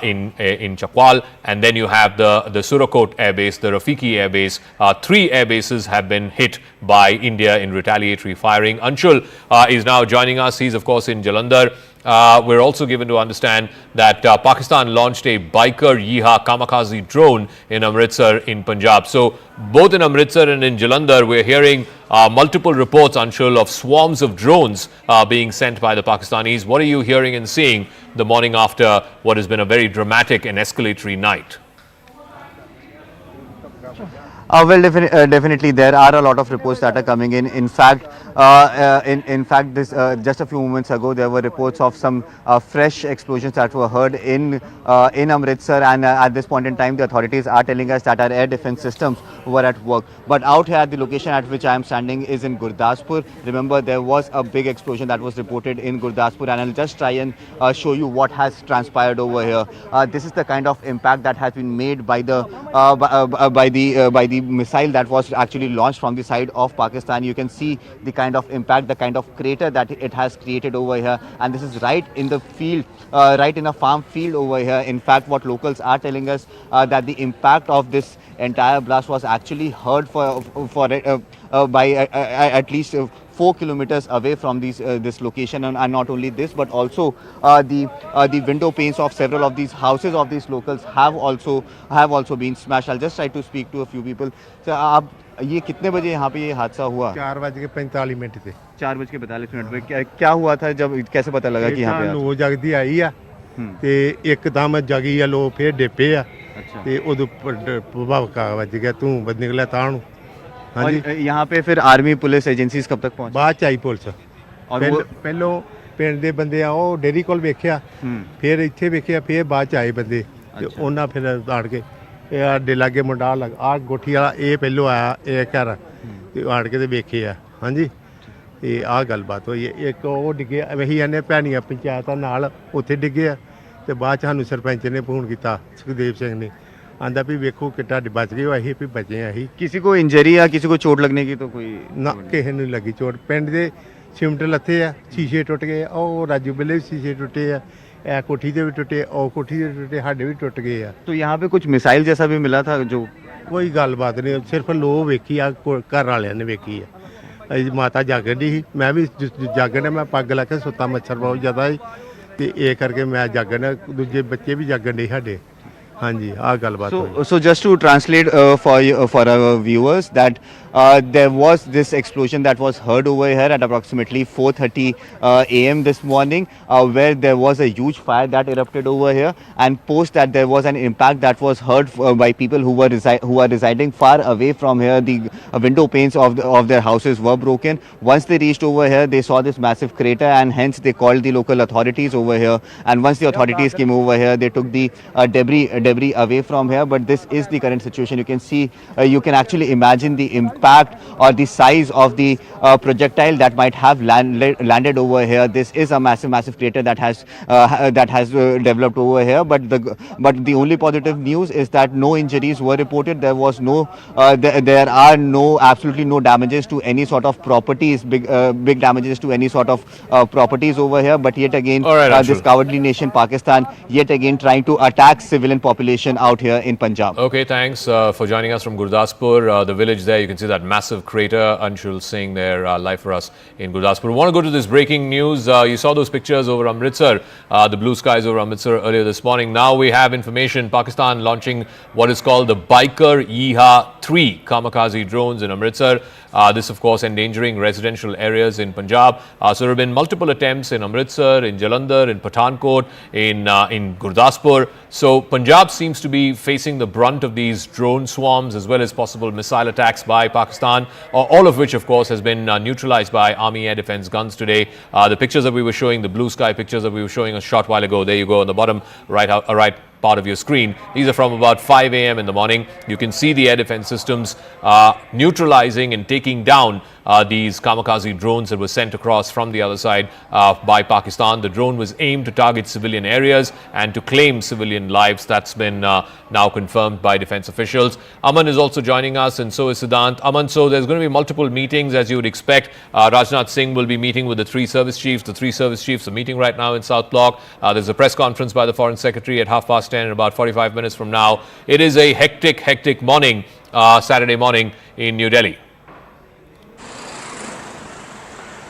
in Chakwal, and then you have the Surakot Air Base, the Rafiki Air Base. 3 air bases have been hit by India in retaliatory firing. Anshul is now joining us. He's, of course, in Jalandhar. We're also given to understand that Pakistan launched a Biker Yeeha kamikaze drone in Amritsar in Punjab. So both in Amritsar and in Jalandhar, we're hearing multiple reports, Anshul, of swarms of drones being sent by the Pakistanis. What are you hearing and seeing the morning after what has been a very dramatic and escalatory night? Well, definitely there are a lot of reports that are coming in. In fact, this just a few moments ago there were reports of some fresh explosions that were heard in Amritsar, and at this point in time the authorities are telling us that our air defense systems were at work. But out here at the location at which I am standing is in Gurdaspur. Remember, there was a big explosion that was reported in Gurdaspur, and I'll just try and show you what has transpired over here. This is the kind of impact that has been made by the missile that was actually launched from the side of Pakistan. You can see the kind of impact, the kind of crater that it has created over here, and this is right in the field, right in a farm field over here. In fact, what locals are telling us that the impact of this entire blast was actually heard by at least 4 kilometers away from this location, and not only this, but also the window panes of several of these houses of these locals have also been smashed. I'll just try to speak to a few people. So, आप ये कितने बजे यहाँ पे ये हादसा हुआ? 4:45 पे। 4:45 पे क्या हुआ था? जब कैसे पता लगा कि यहाँ पे लो जगदी आई आ ते एकदम जगी आ लो फिर डिपे आ ते उदे भवका वज गया तू बद निकला ताणू। हाँ जी, यहाँ पे फिर आर्मी पुलिस एजेंसीज कब तक पहुंची? बाद आई पुलिस और पहलो पिंड दे बंदे आ ओ डेरी कोल वेखिया फिर इत्थे वेखिया फिर बाद आए बंदे ते ओना फिर आड़ के आडे लागे मुंडा लग आ गोठी वाला ये पहलो आया ये घर ते आड़ के ते वेखे आ। हाँ जी, ते आ गलबात हुई। एक वो डिगे वही आने भैनियां पंचायत नाल उत्थे डिगे आ ते बाद सानू सरपंच ने फोन किया सुखदेव सिंह ने, आंदा भी वेखो कितना बच गए अही भी बचे अही। किसी को इंजरी या किसी को चोट लगने की तो कोई ना किसी ने लगी चोट। पिंड दे सिमट लथे आ, शीशे टुट गए, और राजू बिल्ले भी शीशे टुटे आ, ए कोठी दे भी टुटे, और कोठी दे टुटे, साडे भी टुट गए आ। तो यहाँ पे कुछ मिसाइल जैसा भी मिला था? जो कोई गलबात नहीं, सिर्फ लो वेखी आ, घर वाले ने वेखी आ। माता जागन दी, मैं भी जागन, मैं पग ला के सुता, मच्छर बहुत ज़्यादा है तो ये करके मैं जागन, दूजे बच्चे भी जागन दे साडे। हाँ जी, आ गलबात। So just to translate for our viewers that there was this explosion that was heard over here at approximately 4:30 a.m. this morning, where there was a huge fire that erupted over here, and post that there was an impact that was heard by people who are residing far away from here. The window panes of their houses were broken. Once they reached over here, they saw this massive crater, and hence they called the local authorities over here. And once the authorities came over here, they took the debris away from here. But this is the current situation. You can see, you can actually imagine the impact or the size of the projectile that might have landed over here. This is a massive crater that has developed over here. But the only positive news is that no injuries were reported. There was no there are absolutely no damages to any sort of properties, big damages to any sort of properties over here. But yet again, this cowardly nation Pakistan yet again trying to attack civilian population out here in Punjab. Okay, thanks for joining us from Gurdaspur, the village there. You can see that massive crater. Anshul Singh there live for us in Gurdaspur. We want to go to this breaking news. You saw those pictures over Amritsar, the blue skies over Amritsar earlier this morning. Now we have information. Pakistan launching what is called the Biker Yeeha 3 kamikaze drones in Amritsar. This, of course, endangering residential areas in Punjab. So there have been multiple attempts in Amritsar, in Jalandhar, in Pathankot, in Gurdaspur. So Punjab seems to be facing the brunt of these drone swarms as well as possible missile attacks by Pakistan, all of which, of course, has been neutralized by Army air defense guns today. The pictures that we were showing, the blue sky pictures that we were showing a short while ago, there you go on the bottom right part of your screen. These are from about 5 a.m. in the morning. You can see the air defense systems neutralizing and taking down these kamikaze drones that were sent across from the other side by Pakistan. The drone was aimed to target civilian areas and to claim civilian lives. That's been now confirmed by defense officials. Aman is also joining us, and so is Siddhant. Aman, so there's going to be multiple meetings, as you would expect. Rajnath Singh will be meeting with the three service chiefs. The three service chiefs are meeting right now in South Block. There's a press conference by the Foreign Secretary at 10:30 in about 45 minutes from now. It is a hectic morning, Saturday morning in New Delhi.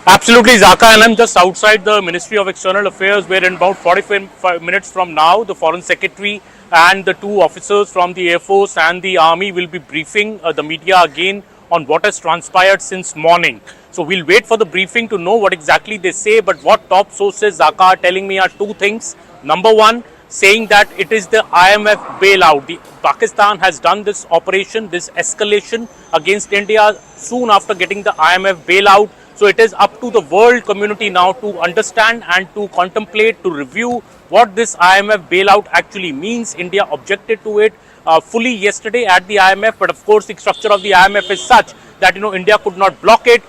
Absolutely, Zaka, and I'm just outside the Ministry of External Affairs, where in about 45 minutes from now, the Foreign Secretary and the two officers from the Air Force and the Army will be briefing the media again on what has transpired since morning. So we'll wait for the briefing to know what exactly they say, but what top sources, Zaka, are telling me are two things. Number one, saying that it is the IMF bailout. Pakistan has done this operation, this escalation against India soon after getting the IMF bailout. So it is up to the world community now to understand and to contemplate, to review what this IMF bailout actually means. India objected to it fully yesterday at the IMF, but of course the structure of the IMF is such that India could not block it.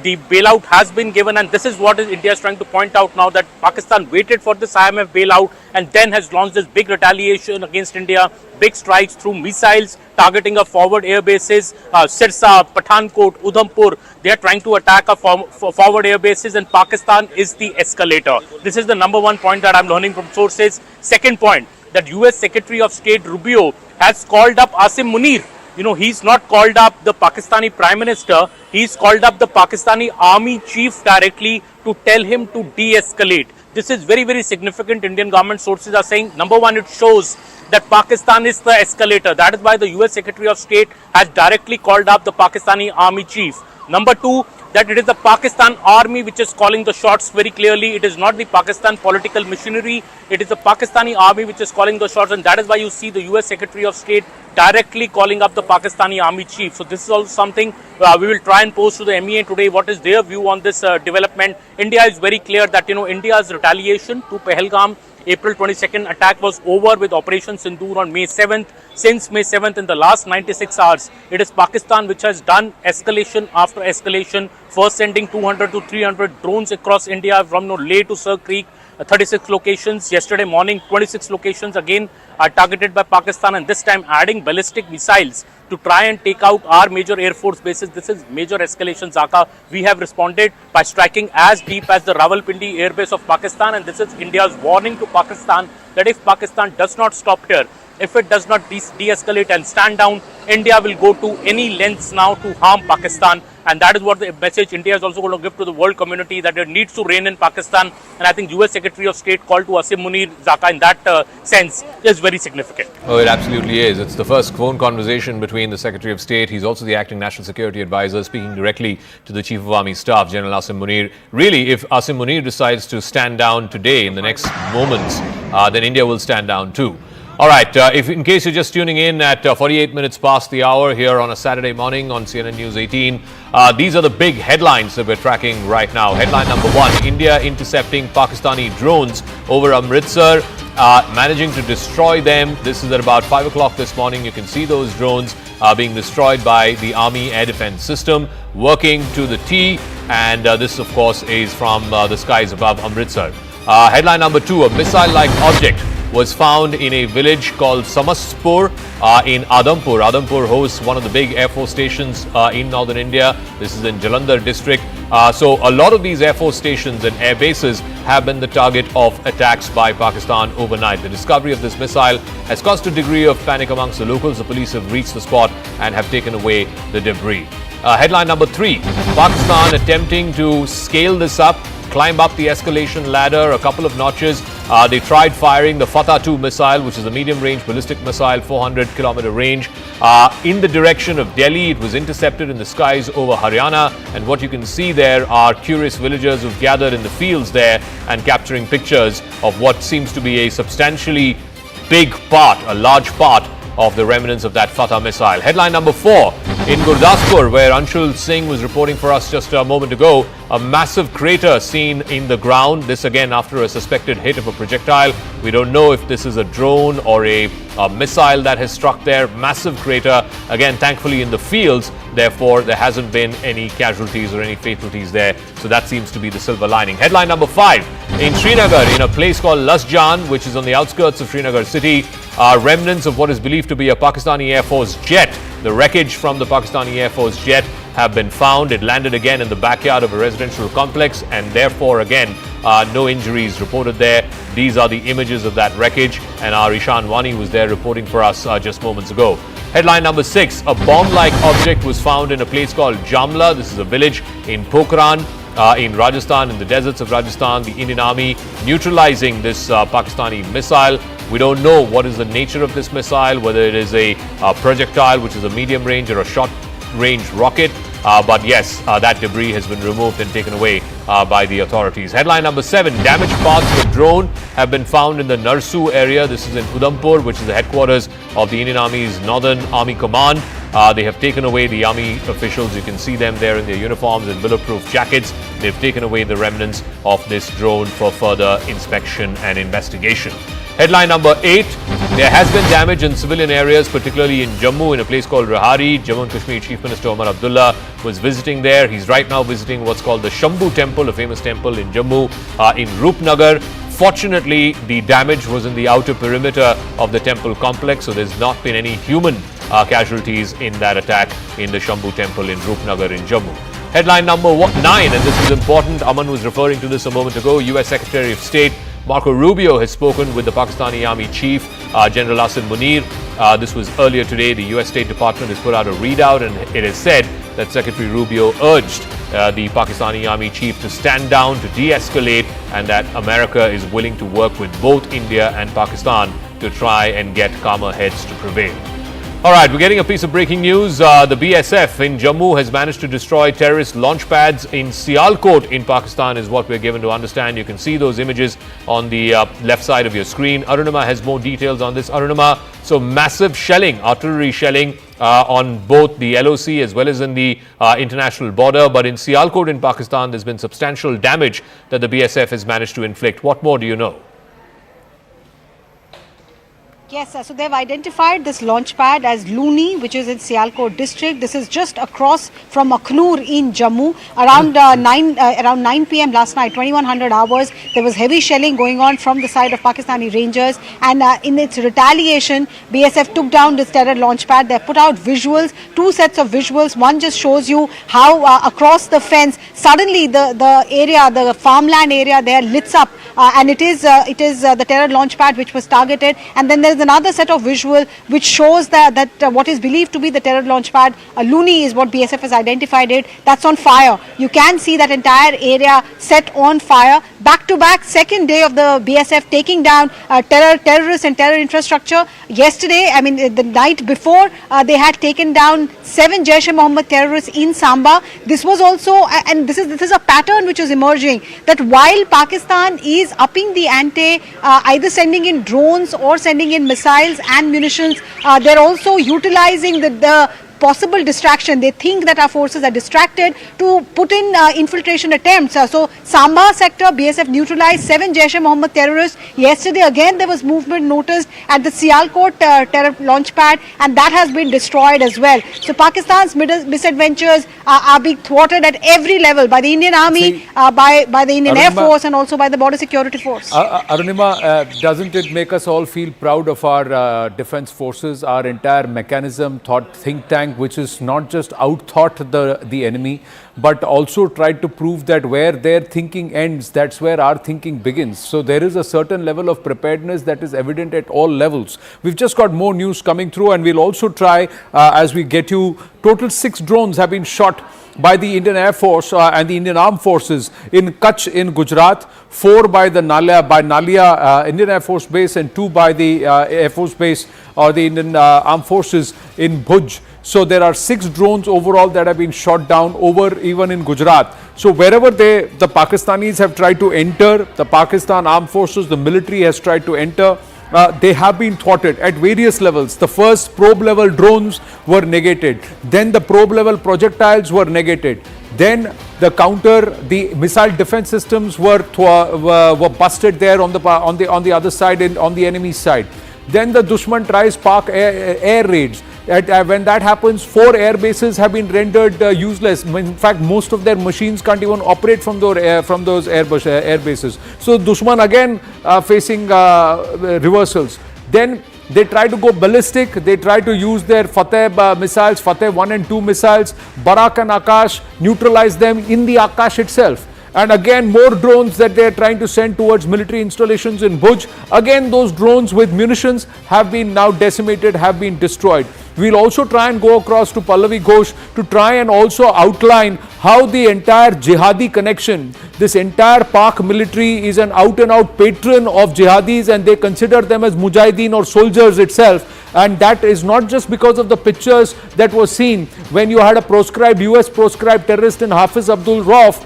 The bailout has been given, and this is what India is trying to point out now, that Pakistan waited for this IMF bailout and then has launched this big retaliation against India, big strikes through missiles targeting our forward air bases, Sirsa, Pathankot, Udhampur. They are trying to attack our forward air bases, and Pakistan is the escalator. This is the number one point that I'm learning from sources. Second point, that US Secretary of State Rubio has called up Asim Munir. He's not called up the Pakistani Prime Minister, he's called up the Pakistani Army Chief directly to tell him to de-escalate. This is very significant. Indian government sources are saying, number one, it shows that Pakistan is the escalator. That is why the US Secretary of State has directly called up the Pakistani Army Chief. Number two, that it is the Pakistan Army which is calling the shots very clearly. It is not the Pakistan political machinery. It is the Pakistani Army which is calling the shots, and that is why you see the US Secretary of State directly calling up the Pakistani Army Chief. So this is also something we will try and pose to the MEA today. What is their view on this development? India is very clear that India's retaliation to Pahalgam April 22nd attack was over with Operation Sindoor on May 7th. Since May 7th, in the last 96 hours, it is Pakistan which has done escalation after escalation, first sending 200 to 300 drones across India from Leh to Sir Creek, 36 locations. Yesterday morning, 26 locations again are targeted by Pakistan, and this time adding ballistic missiles to try and take out our major air force bases. This is major escalation, Zaka. We have responded by striking as deep as the Rawalpindi air base of Pakistan, and this is India's warning to Pakistan that if Pakistan does not stop here, if it does not de-escalate and stand down, India will go to any lengths now to harm Pakistan. And that is what the message India is also going to give to the world community, that it needs to reign in Pakistan. And I think US Secretary of State called to Asim Munir, Zaka, in that sense is very significant. Oh, it absolutely is. It's the first phone conversation between the Secretary of State. He's also the acting National Security Advisor, speaking directly to the Chief of Army Staff, General Asim Munir. Really, if Asim Munir decides to stand down today in the next moments, then India will stand down too. All right, if in case you're just tuning in at 48 minutes past the hour here on a Saturday morning on CNN News 18, these are the big headlines that we're tracking right now. Headline number one, India intercepting Pakistani drones over Amritsar, managing to destroy them. This is at about 5 o'clock this morning. You can see those drones being destroyed by the Army Air Defense System, working to the T, and this, of course, is from the skies above Amritsar. Headline number two, a missile-like object was found in a village called Samaspur in Udhampur. Udhampur hosts one of the big Air Force stations in northern India. This is in Jalandhar district. So a lot of these Air Force stations and air bases have been the target of attacks by Pakistan overnight. The discovery of this missile has caused a degree of panic amongst the locals. The police have reached the spot and have taken away the debris. Headline number three, Pakistan attempting to scale this up, climb up the escalation ladder a couple of notches. They tried firing the Fatah-2 missile, which is a medium-range ballistic missile, 400-kilometer range, in the direction of Delhi. It was intercepted in the skies over Haryana, and what you can see there are curious villagers who've gathered in the fields there and capturing pictures of what seems to be a substantially big part, a large part of the remnants of that Fatah missile. Headline number four, in Gurdaspur, where Anshul Singh was reporting for us just a moment ago, a massive crater seen in the ground. This again after a suspected hit of a projectile. We don't know if this is a drone or a missile that has struck there. Massive crater. Again, thankfully in the fields. Therefore, there hasn't been any casualties or any fatalities there. So that seems to be the silver lining. Headline number 5. In Srinagar, in a place called Lasjan, which is on the outskirts of Srinagar city, are remnants of what is believed to be a Pakistani Air Force jet. The wreckage from the Pakistani Air Force jet have been found. It landed again in the backyard of a residential complex, and therefore again no injuries reported there. These are the images of that wreckage, and our Ishan Wani was there reporting for us just moments ago. Headline number 6. A bomb-like object was found in a place called Jamla. This is a village in Pokhran in Rajasthan, in the deserts of Rajasthan. The Indian Army neutralizing this Pakistani missile. We don't know what is the nature of this missile, whether it is a projectile, which is a medium range, or a short range rocket. But yes, that debris has been removed and taken away by the authorities. Headline number 7. Damaged parts of a drone have been found in the Narsu area. This is in Udhampur, which is the headquarters of the Indian Army's Northern Army Command. They have taken away the army officials. You can see them there in their uniforms and bulletproof jackets. They've taken away the remnants of this drone for further inspection and investigation. Headline number 8. There has been damage in civilian areas, particularly in Jammu, in a place called Rahari. Jammu and Kashmir Chief Minister Omar Abdullah was visiting there. He's right now visiting what's called the Shambhu Temple, a famous temple in Jammu, in Rupnagar. Fortunately, the damage was in the outer perimeter of the temple complex, so there's not been any human casualties in that attack in the Shambhu Temple in Rupnagar in Jammu. Headline number 9, and this is important. Aman was referring to this a moment ago. U.S. Secretary of State Marco Rubio has spoken with the Pakistani Army Chief, General Asim Munir. This was earlier today. The U.S. State Department has put out a readout, and it is said that Secretary Rubio urged the Pakistani Army Chief to stand down, to de-escalate, and that America is willing to work with both India and Pakistan to try and get calmer heads to prevail. All right, we're getting a piece of breaking news. The BSF in Jammu has managed to destroy terrorist launch pads in Sialkot in Pakistan, is what we're given to understand. You can see those images on the left side of your screen. Arunima has more details on this. Arunima, so massive shelling, artillery shelling on both the LOC as well as in the international border. But in Sialkot in Pakistan, there's been substantial damage that the BSF has managed to inflict. What more do you know? Yes, so they've identified this launch pad as Luni, which is in Sialkot district. This is just across from Akhnur in Jammu. Around 9 p.m. last night, 2100 hours, there was heavy shelling going on from the side of Pakistani Rangers. And in its retaliation, BSF took down this terror launch pad. They put out visuals, 2 sets of visuals. One just shows you how across the fence, suddenly the area, the farmland area there lights up. And it is the terror launch pad which was targeted. And then there's another set of visual which shows that what is believed to be the terror launch pad, Luni is what BSF has identified it, that's on fire. You can see that entire area set on fire. Back to back, second day of the BSF taking down terrorists and terror infrastructure. Yesterday, I mean the night before, they had taken down 7 Jaish-e-Mohammed terrorists in Samba. This was also, and this is a pattern which is emerging, that while Pakistan is upping the ante, either sending in drones or sending in missiles and munitions, they're also utilizing the possible distraction. They think that our forces are distracted to put in infiltration attempts. So Samba sector, BSF neutralized 7 Jaish-e-Mohammed terrorists. Yesterday again there was movement noticed at the Sialkot terror launch pad, and that has been destroyed as well. So Pakistan's misadventures are being thwarted at every level by the Indian Army, by the Indian Air Force, and also by the Border Security Force. Arunima, doesn't it make us all feel proud of our defense forces, our entire mechanism, think tank, which is not just out-thought the enemy, but also tried to prove that where their thinking ends, that's where our thinking begins. So there is a certain level of preparedness that is evident at all levels. We've just got more news coming through, and we'll also try, as we get you, total 6 drones have been shot by the Indian Air Force and the Indian Armed Forces in Kutch in Gujarat, 4 by the Nalia Indian Air Force Base, and 2 by the Air Force Base or the Indian Armed Forces in Bhuj. So there are 6 drones overall that have been shot down over even in Gujarat. So wherever the Pakistanis have tried to enter, the Pakistan Armed Forces, the military has tried to enter, they have been thwarted at various levels. The first probe level drones were negated. Then the probe level projectiles were negated. Then the missile defense systems were busted there on the other side, on the enemy side. Then the Dushman tries Pak air raids. When that happens, 4 air bases have been rendered useless. In fact, most of their machines can't even operate from those air bases. So Dushman again facing reversals. Then they try to go ballistic. They try to use their Fateh missiles, Fateh 1 and 2 missiles, Barak and Akash, neutralize them in the Akash itself. And again, more drones that they are trying to send towards military installations in Bhuj. Again, those drones with munitions have been now decimated, have been destroyed. We'll also try and go across to Pallavi Ghosh to try and also outline how the entire jihadi connection, this entire Pak military is an out-and-out patron of jihadis, and they consider them as mujahideen or soldiers itself. And that is not just because of the pictures that were seen when you had a US proscribed terrorist in Hafiz Abdul Rauf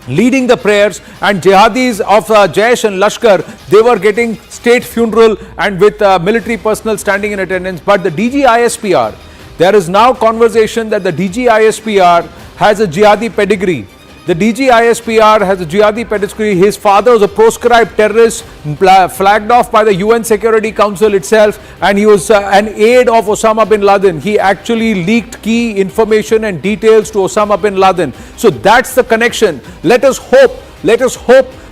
leading the prayers, and jihadis of Jaish and Lashkar, they were getting state funeral and with military personnel standing in attendance. But the DG-ISPR, there is now conversation that the DG-ISPR has a jihadi pedigree. The DG-ISPR has a jihadi pedigree. His father was a proscribed terrorist, flagged off by the UN Security Council itself, and he was an aide of Osama bin Laden. He actually leaked key information and details to Osama bin Laden. So that's the connection. Let us hope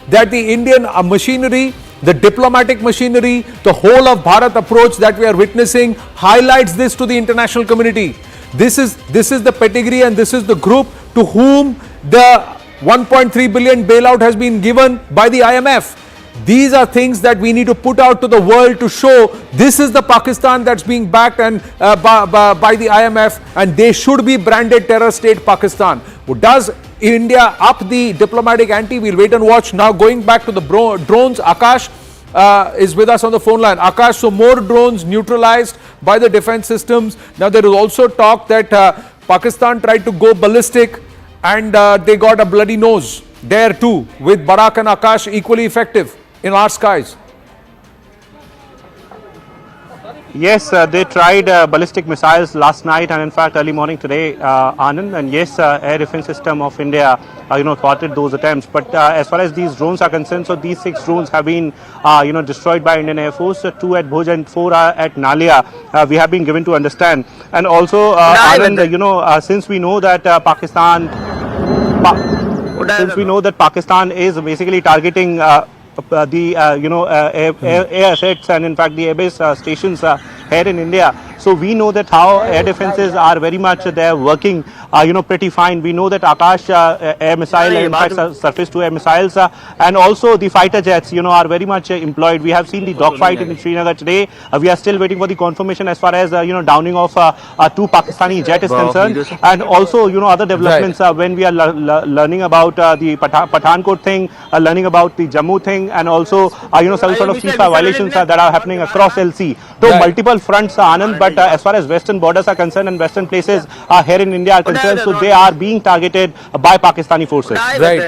that the Indian machinery, the diplomatic machinery, the whole of Bharat approach that we are witnessing highlights this to the international community. This is the pedigree, and this is the group to whom the 1.3 billion bailout has been given by the IMF. These are things that we need to put out to the world to show this is the Pakistan that's being backed and by the IMF, and they should be branded terror state Pakistan. Does India up the diplomatic ante? We'll wait and watch. Now going back to the drones, Akash is with us on the phone line. Akash, so more drones neutralized by the defense systems. Now there is also talk that Pakistan tried to go ballistic and they got a bloody nose there too, with Barak and Akash equally effective in our skies. Yes, they tried ballistic missiles last night and in fact early morning today, Anand. And yes, air defense system of India, thwarted those attempts. But as far as these drones are concerned, so these 6 drones have been, destroyed by Indian Air Force. 2 at Bhuj and 4 are at Nalia. We have been given to understand. And also, Anand, since we know that Pakistan is basically targeting the air assets and in fact the airbase stations here in India. So we know that how air defenses are very much they're working pretty fine. We know that Akash air missile, in fact surface to air missiles and also the fighter jets are very much employed. We have seen the dogfight in Srinagar today. We are still waiting for the confirmation as far as downing of 2 Pakistani jet is concerned, and also other developments when we are learning about the Pathankot thing, learning about the Jammu thing, and also some sort of ceasefire violations that are happening across LC. So multiple fronts, Anand, but as far as western borders are concerned and western places here in India are concerned, so they are being targeted by Pakistani forces. Right.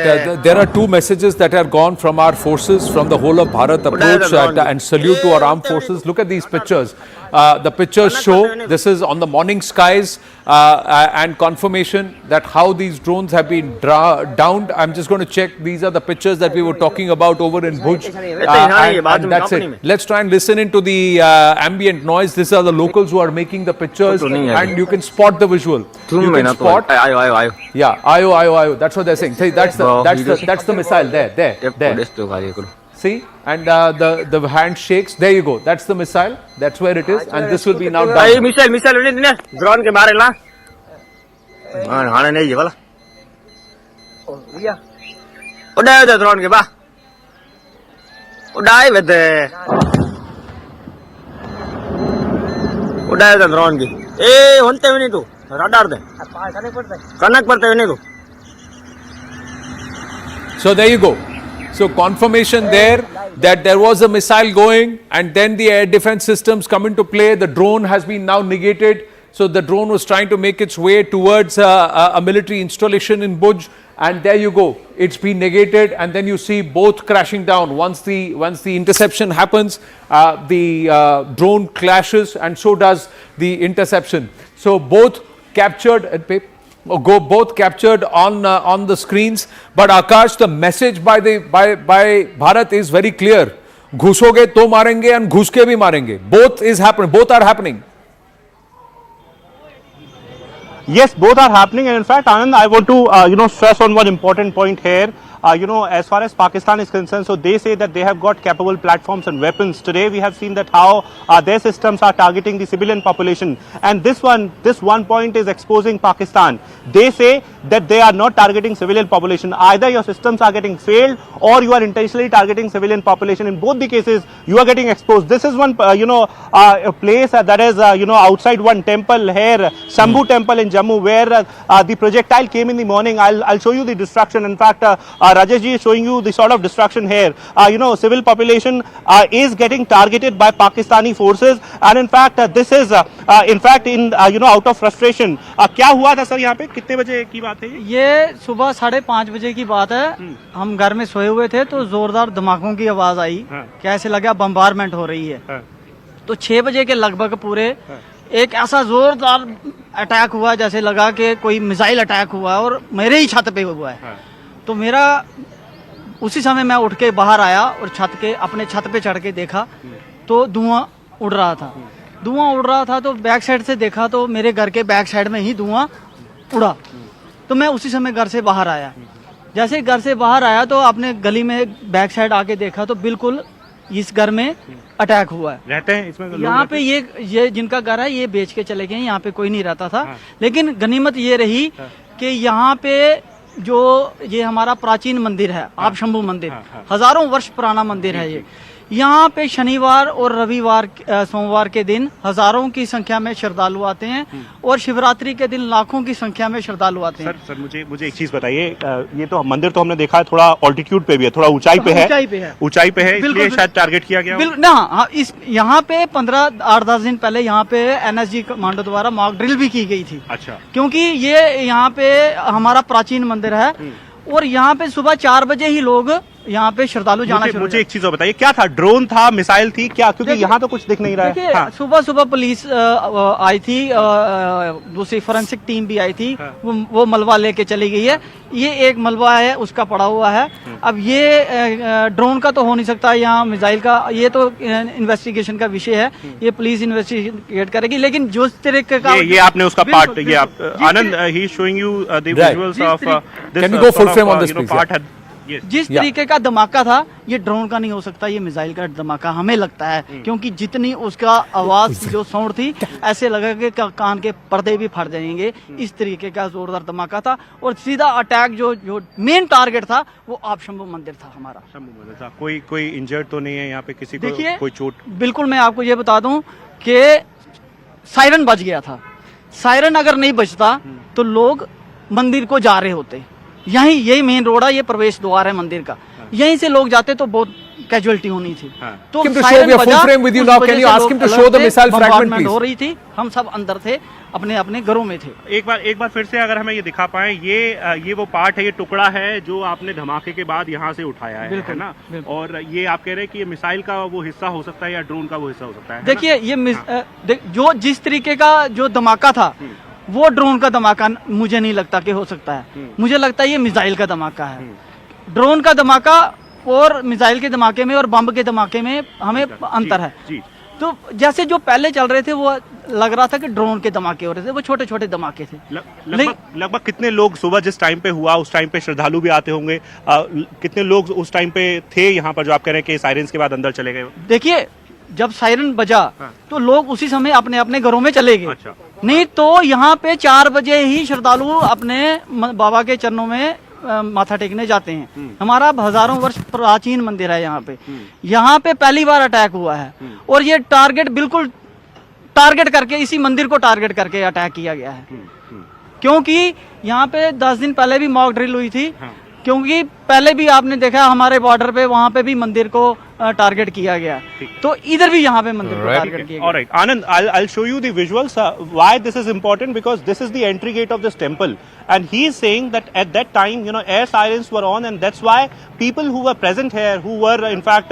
There are 2 messages that are gone from our forces, from the whole of Bharat approach, and salute to our armed forces. Look at these pictures. The pictures show this is on the morning skies and confirmation that how these drones have been downed. I'm just going to check. These are the pictures that we were talking about over in Bhuj. And that's it. Let's try and listen into the ambient noise. These are the locals who are making the pictures, and you can spot the visual. You can spot. Yeah, ayo. That's what they're saying. See, that's the missile there. See, and the hand shakes. There you go. That's the missile. That's where it is, and this will be now done. Missile, drone ke mare la. Hane nahi wala. Uday the drone ke ba. Uday with the. Uday the drone ke. Honte bhi nahi tu. Radar de. Kanak parte bhi nahi tu. So there you go. So confirmation there that there was a missile going, and then the air defense systems come into play. The drone has been now negated. So the drone was trying to make its way towards a military installation in Bhuj, and there you go. It's been negated, and then you see both crashing down. Once the interception happens, the drone clashes, and so does the interception. So both captured. go both captured on the screens. But Akash, the message by Bharat is very clear. घुसोगे तो मारेंगे and घुस के भी मारेंगे. Both are happening. Yes, both are happening, and in fact, Anand, I want to stress on one important point here. As far as Pakistan is concerned, so they say that they have got capable platforms and weapons. Today, we have seen that how their systems are targeting the civilian population, and this one point is exposing Pakistan. They say that they are not targeting civilian population. Either your systems are getting failed, or you are intentionally targeting civilian population. In both the cases, you are getting exposed. This is one, a place that is, outside one temple here, Shambhu Temple in Jammu, where the projectile came in the morning. I'll show you the destruction. In fact, Rajesh ji is showing you the sort of destruction here. Civil population is getting targeted by Pakistani forces, and in fact, this is out of frustration. क्या हुआ था sir यहाँ पे, कितने बजे की बात है ये? सुबह 5:30 बजे की बात है। हम घर में सोए हुए थे तो जोरदार धमाकों की आवाज आई। कैसे लगा बम्बारमेंट हो रही है। तो 6 बजे के लगभग पूरे एक ऐसा जोरदार अटैक हुआ, जैसे लगा कि कोई मिसाइल अटैक हुआ और मेरे ही छत पे हुआ है। तो मेरा उसी समय मैं उठ के बाहर आया और अपने छत पे चढ़ के देखा तो धुआं उड़ रहा था। तो बैक साइड से देखा तो मेरे घर के बैक साइड में ही धुआं उड़ा। तो मैं उसी समय घर से बाहर आया। जैसे घर से बाहर आया तो अपने गली में बैक साइड आके देखा तो बिल्कुल इस घर में अटैक हुआ है। रहते हैं इसमें यहाँ पे ये जिनका घर है ये बेच के चले गए। यहाँ पे कोई नहीं रहता था। लेकिन गनीमत ये रही कि यहाँ पे जो ये हमारा प्राचीन मंदिर है, आप शंभू मंदिर, हजारों वर्ष पुराना मंदिर है ये। यहाँ पे शनिवार और रविवार सोमवार के दिन हजारों की संख्या में श्रद्धालु आते हैं और शिवरात्रि के दिन लाखों की संख्या में श्रद्धालु आते हैं। सर मुझे एक चीज बताइए, ये तो मंदिर तो हमने देखा है थोड़ा ऑल्टीट्यूड पे भी है, थोड़ा ऊंचाई पे है, इसलिए शायद टारगेट किया गया ना। यहाँ पे 8-10 दिन पहले यहाँ पे एनएसजी कमांडो द्वारा मॉक ड्रिल भी की गई थी। अच्छा। क्योंकि ये यहाँ पे हमारा प्राचीन मंदिर है और यहाँ पे सुबह 4 बजे ही लोग यहाँ पे श्रद्धालु जाना शुरू। मुझे एक चीज और बताइए, क्या था? ड्रोन था, मिसाइल थी क्या? क्योंकि यहाँ तो कुछ दिख नहीं रहा है। हाँ। सुबह पुलिस आई थी, दूसरी फोरेंसिक टीम भी आई थी। वो मलबा लेके चली गई है। ये एक मलबा है उसका पड़ा हुआ है। अब ये ड्रोन का तो हो नहीं सकता, यहाँ मिसाइल का, ये तो इन्वेस्टिगेशन का विषय है। ये पुलिस इन्वेस्टिगेट करेगी। लेकिन जो तरीके का ये आपने उसका पार्ट, ये Anand he is showing you the visuals of this. Can you go full frame on this please? जिस तरीके का धमाका था ये ड्रोन का नहीं हो सकता, ये मिसाइल का धमाका हमें लगता है। क्योंकि जितनी उसका आवाज जो साउंड थी ऐसे लगा कि कान के पर्दे भी फट जाएंगे। इस तरीके का जोरदार धमाका था और सीधा अटैक जो मेन टारगेट था वो आप शंभू मंदिर था हमारा। शंभू मंदिर था। कोई इंजर्ड तो नहीं है यहाँ पे? किसी को कोई चोट? बिल्कुल, मैं आपको ये बता दूं कि सायरन बज गया था। सायरन अगर नहीं बजता तो लोग मंदिर को जा रहे होते। यही मेन रोड है, ये प्रवेश द्वार है मंदिर का। यहीं से लोग जाते तो बहुत कैजुअलिटी होनी थी। तो सायरन बजा, हो रही थी, हम सब अंदर थे, अपने अपने घरों में थे। एक बार फिर से अगर हमें ये दिखा पाए, ये वो पार्ट है, ये टुकड़ा है जो आपने धमाके के बाद यहाँ से उठाया है ना? और ये आप कह रहे हैं कि ये मिसाइल का वो हिस्सा हो सकता है या ड्रोन का वो हिस्सा हो सकता है? देखिए ये जो जिस तरीके का जो धमाका था वो ड्रोन का धमाका मुझे नहीं लगता कि हो सकता है। मुझे लगता है ये मिसाइल का धमाका है। ड्रोन का धमाका और मिसाइल के धमाके में और बम के धमाके में हमें अंतर है। तो जैसे जो पहले चल रहे थे वो लग रहा था कि ड्रोन के धमाके हो रहे थे, वो छोटे छोटे धमाके थे। लगभग कितने लोग सुबह जिस टाइम पे हुआ उस टाइम पे श्रद्धालु भी आते होंगे, कितने लोग उस टाइम पे थे यहाँ पर जो आप कह रहे हैं कि साइरेंस के बाद अंदर चले गए? देखिए जब सायरन बजा तो लोग उसी समय अपने अपने घरों में चले गए। अच्छा। नहीं तो यहाँ पे 4 बजे ही श्रद्धालु अपने बाबा के चरणों में माथा टेकने जाते हैं। हमारा हजारों वर्ष प्राचीन मंदिर है यहाँ पे। यहाँ पे पहली बार अटैक हुआ है और ये बिल्कुल टारगेट करके, इसी मंदिर को टारगेट करके अटैक किया गया है। क्योंकि यहाँ पे 10 दिन पहले भी मॉक ड्रिल हुई थी। क्योंकि पहले भी आपने देखा हमारे बॉर्डर पे वहाँ पे भी मंदिर को टारगेट किया गया, तो इधर भी यहाँ पे मंदिर को टारगेट किया गया। All right, Anand, I'll show you the visuals. Why this is important? Because this is the entry gate of this temple, and he is saying that at that time, air sirens were on, and that's why people who were present here, who were in fact,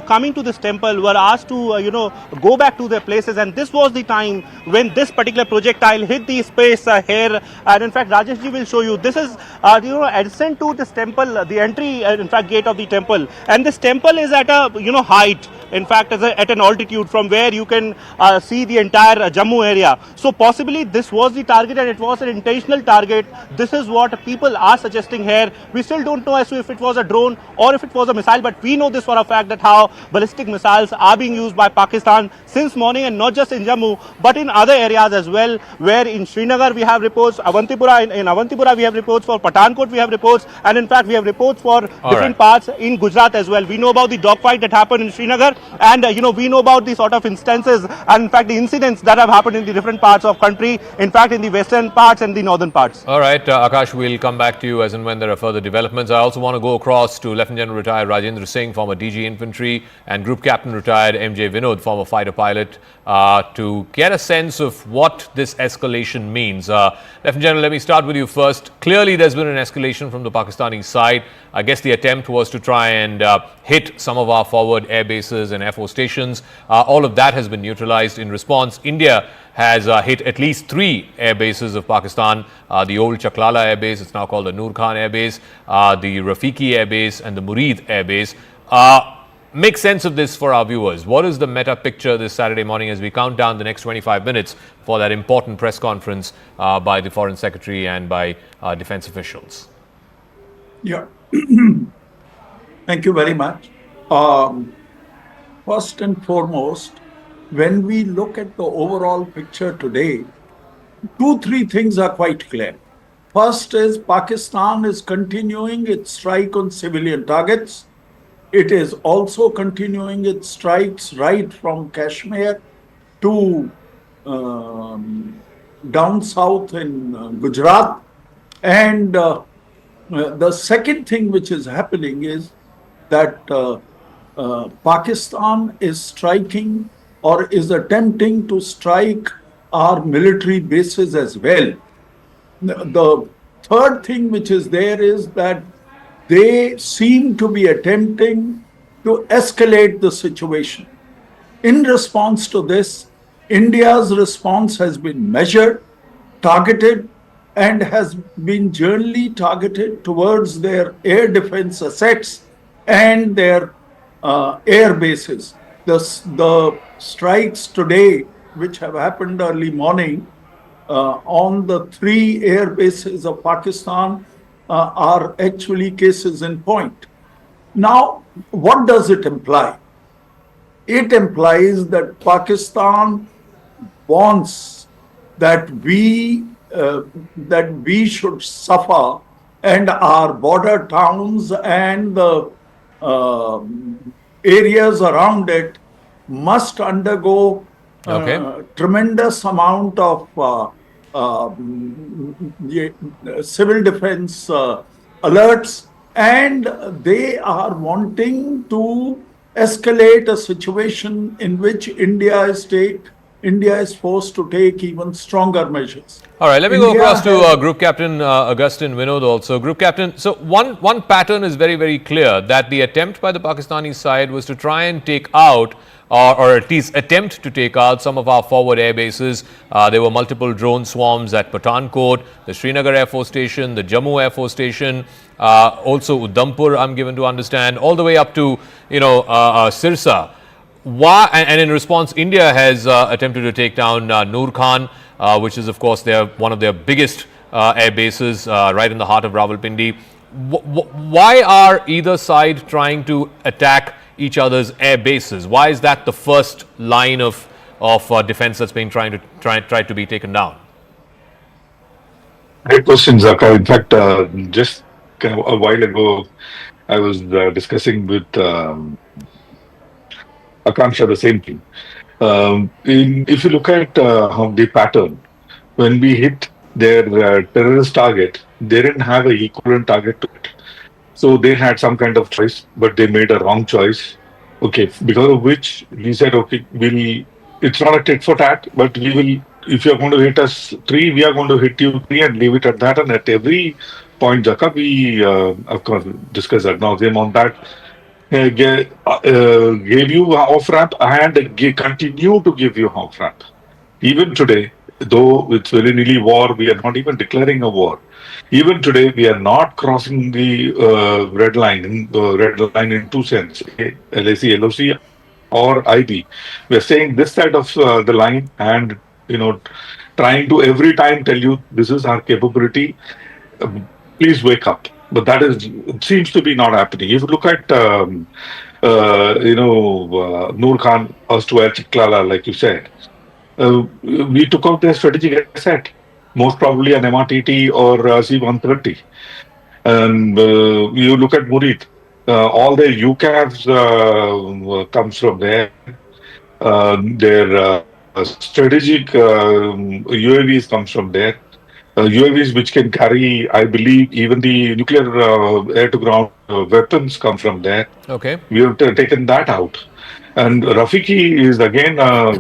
coming to this temple, were asked to, go back to their places, and this was the time when this particular projectile hit the space here, and in fact, Rajesh ji will show you. This is, adjacent to this temple, the entry, in fact, gate of the temple, and this temple is at a, height. In fact, at an altitude from where you can see the entire Jammu area. So possibly this was the target, and it was an intentional target. This is what people are suggesting here. We still don't know as to if it was a drone or if it was a missile, but we know this for a fact that how ballistic missiles are being used by Pakistan since morning, and not just in Jammu, but in other areas as well, where in Srinagar we have reports, in Avantipura we have reports, for Pathankot we have reports, and in fact we have reports for different parts in Gujarat as well. We know about the dogfight that happened in Srinagar, and we know about the sort of instances and in fact the incidents that have happened in the different parts of country, in fact in the western parts and the northern parts. All right, Akash, we'll come back to you as and when there are further developments. I also want to go across to Lieutenant General retired Rajendra Singh, former DG Infantry, and Group Captain retired MJ Vinod, former fighter pilot, to get a sense of what this escalation means. Lieutenant General, let me start with you first. Clearly there's been an escalation from the Pakistani side. I guess the attempt was to try and hit some of our forward air bases and Air Force stations. All of that has been neutralized. In response, India has hit at least 3 air bases of Pakistan. The old Chaklala Air Base, it's now called the Noor Khan Air Base, the Rafiki Air Base and the Murid Air Base. Make sense of this for our viewers. What is the meta picture this Saturday morning as we count down the next 25 minutes for that important press conference by the Foreign Secretary and by defense officials? Yeah. Thank you very much. First and foremost, when we look at the overall picture today, 2-3 things are quite clear. First is Pakistan is continuing its strike on civilian targets. It is also continuing its strikes right from Kashmir to down south in Gujarat. And the second thing which is happening is that Pakistan is striking or is attempting to strike our military bases as well. The third thing which is there is that they seem to be attempting to escalate the situation. In response to this, India's response has been measured, targeted, and has been generally targeted towards their air defense assets and their air bases. The strikes today, which have happened early morning on the 3 air bases of Pakistan, are actually cases in point. Now, what does it imply? It implies that Pakistan wants that we should suffer, and our border towns and the areas around it must undergo tremendous amount of civil defense alerts, and they are wanting to escalate a situation in which India is forced to take even stronger measures. All right, let me go across to Group Captain Augustin Vinod also. Group Captain, so one pattern is very, very clear, that the attempt by the Pakistani side was to try and take out or at least attempt to take out some of our forward air bases. There were multiple drone swarms at Pathankot, the Srinagar Air Force Station, the Jammu Air Force Station, also Udhampur, I'm given to understand, all the way up to, Sirsa. Why? And in response, India has attempted to take down Noor Khan, which is, of course, one of their biggest air bases right in the heart of Rawalpindi. Why are either side trying to attack each other's air bases? Why is that the first line of defense that's being tried to be taken down? Great question, Zaka. In fact, just a while ago, I was discussing with Akanksha the same thing. If you look at the pattern, when we hit their terrorist target, they didn't have an equivalent target to it. So they had some kind of choice, but they made a wrong choice. Okay, because of which we said, okay, it's not a tit for tat, but we will, if you're going to hit us three, we are going to hit you three and leave it at that. And at every point, Jaka, we, of course, discussed ad nauseam on that. Gave you off ramp and continue to give you off ramp. Even today, though it's very nearly war, we are not even declaring a war. Even today, we are not crossing the red line in two sense, LAC, LOC, or IB. We are saying this side of the line, and trying to every time tell you this is our capability. Please wake up. But that it seems to be not happening. If you look at Noor Khan, erstwhile Chiklala, like you said, we took out their strategic asset, most probably an MRTT or C-130. And you look at Murid, all their UCAVs comes from there. Their strategic UAVs comes from there. UAVs which can carry, I believe, even the nuclear air-to-ground weapons come from there. Okay. We have taken that out. And Rafiki is again a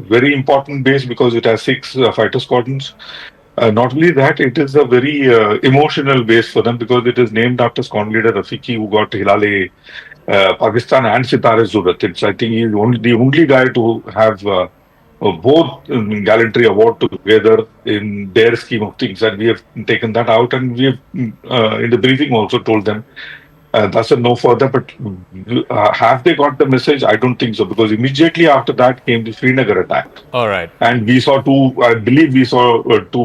very important base because it has 6 fighter squadrons. Not only that, it is a very emotional base for them because it is named after squadron leader Rafiki, who got Hilale Pakistan and Sitare Surat. I think he is the only guy to have both gallantry award together in their scheme of things, and we have taken that out, and we have in the briefing also told them that's a no further. But have they got the message? I don't think so, because immediately after that came the Srinagar attack. All right. And we saw two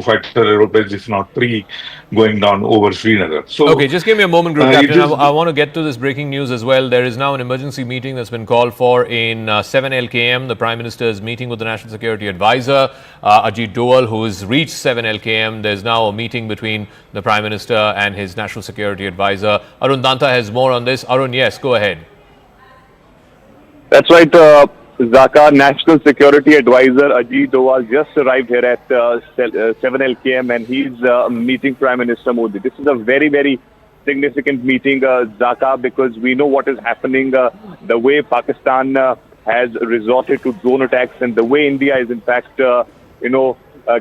fighter aeroplanes, if not 3, going down over Srinagar. So, okay, just give me a moment, Group Captain. I want to get to this breaking news as well. There is now an emergency meeting that's been called for in 7 LKM. The Prime Minister is meeting with the National Security Advisor, Ajit Doval, who has reached 7 LKM. There's now a meeting between the Prime Minister and his National Security Advisor. Arun Danta has more on this. Arun, yes, go ahead. That's right. Zaka, National Security Advisor Ajit Doval just arrived here at 7 LKM, and he's meeting Prime Minister Modi. This is a very, very significant meeting, Zaka, because we know what is happening, the way Pakistan has resorted to drone attacks, and the way India is in fact,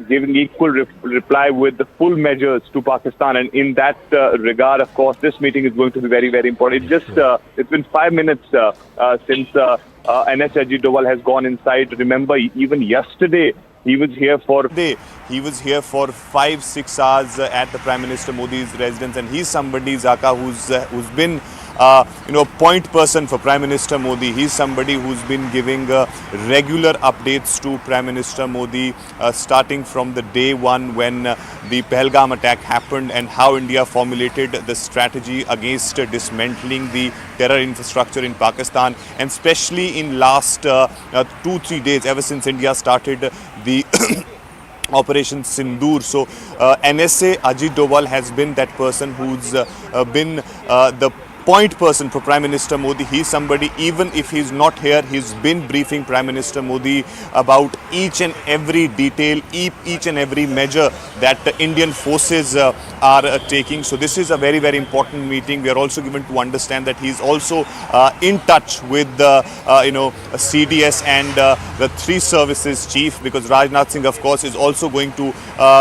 giving equal reply with the full measures to Pakistan. And in that regard, of course, this meeting is going to be very, very important. It's been 5 minutes since NS Ajit Doval has gone inside. Remember, even yesterday, he was here for 5-6 hours at the Prime Minister Modi's residence, and he's somebody, Zaka, who's been point person for Prime Minister Modi. He's somebody who's been giving regular updates to Prime Minister Modi, starting from the day one when the Pahalgam attack happened, and how India formulated the strategy against dismantling the terror infrastructure in Pakistan, and especially in last 2-3 days, ever since India started the Operation Sindoor. So NSA Ajit Doval has been that person who's been the point person for Prime Minister Modi. He's somebody, even if he's not here, he's been briefing Prime Minister Modi about each and every detail, each and every measure that the Indian forces are taking. So this is a very, very important meeting. We are also given to understand that he's also in touch with the CDS and the 3 services chief, because Rajnath Singh, of course, is also going to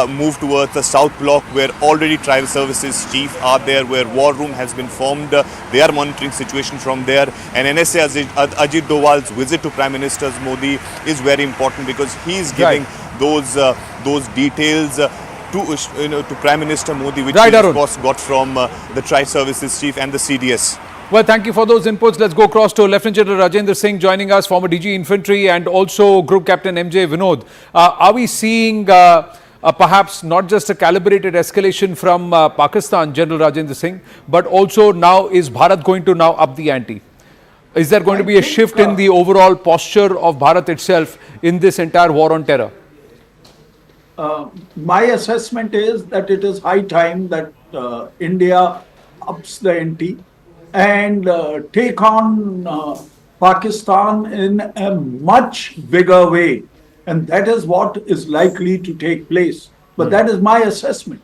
move towards the South Block, where already tribal services chief are there, where war room has been formed. They are monitoring situation from there, and NSA Ajit Doval's visit to Prime Minister Modi is very important, because he is giving those details to Prime Minister Modi, which he of course got from the Tri-Services Chief and the CDS. Well, thank you for those inputs. Let's go across to Lieutenant General Rajendra Singh joining us, former DG Infantry, and also Group Captain MJ Vinod. Are we seeing perhaps not just a calibrated escalation from Pakistan, General Rajendra Singh, but also now is Bharat going to now up the ante? Is there going to be a shift in the overall posture of Bharat itself in this entire war on terror? My assessment is that it is high time that India ups the ante and take on Pakistan in a much bigger way. And that is what is likely to take place. But that is my assessment.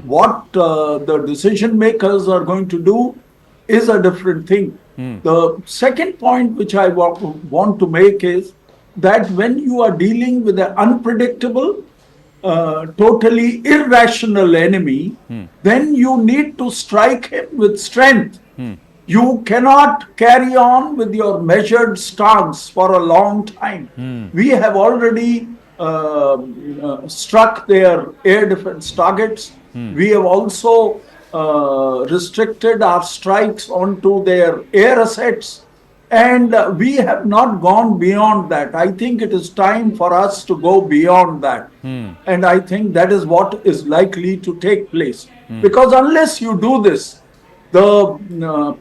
What the decision makers are going to do is a different thing. The second point which I want to make is that when you are dealing with an unpredictable, totally irrational enemy, then you need to strike him with strength. You cannot carry on with your measured stance for a long time. We have already struck their air defense targets. We have also restricted our strikes onto their air assets, and we have not gone beyond that. I think it is time for us to go beyond that, and I think that is what is likely to take place, because unless you do this, the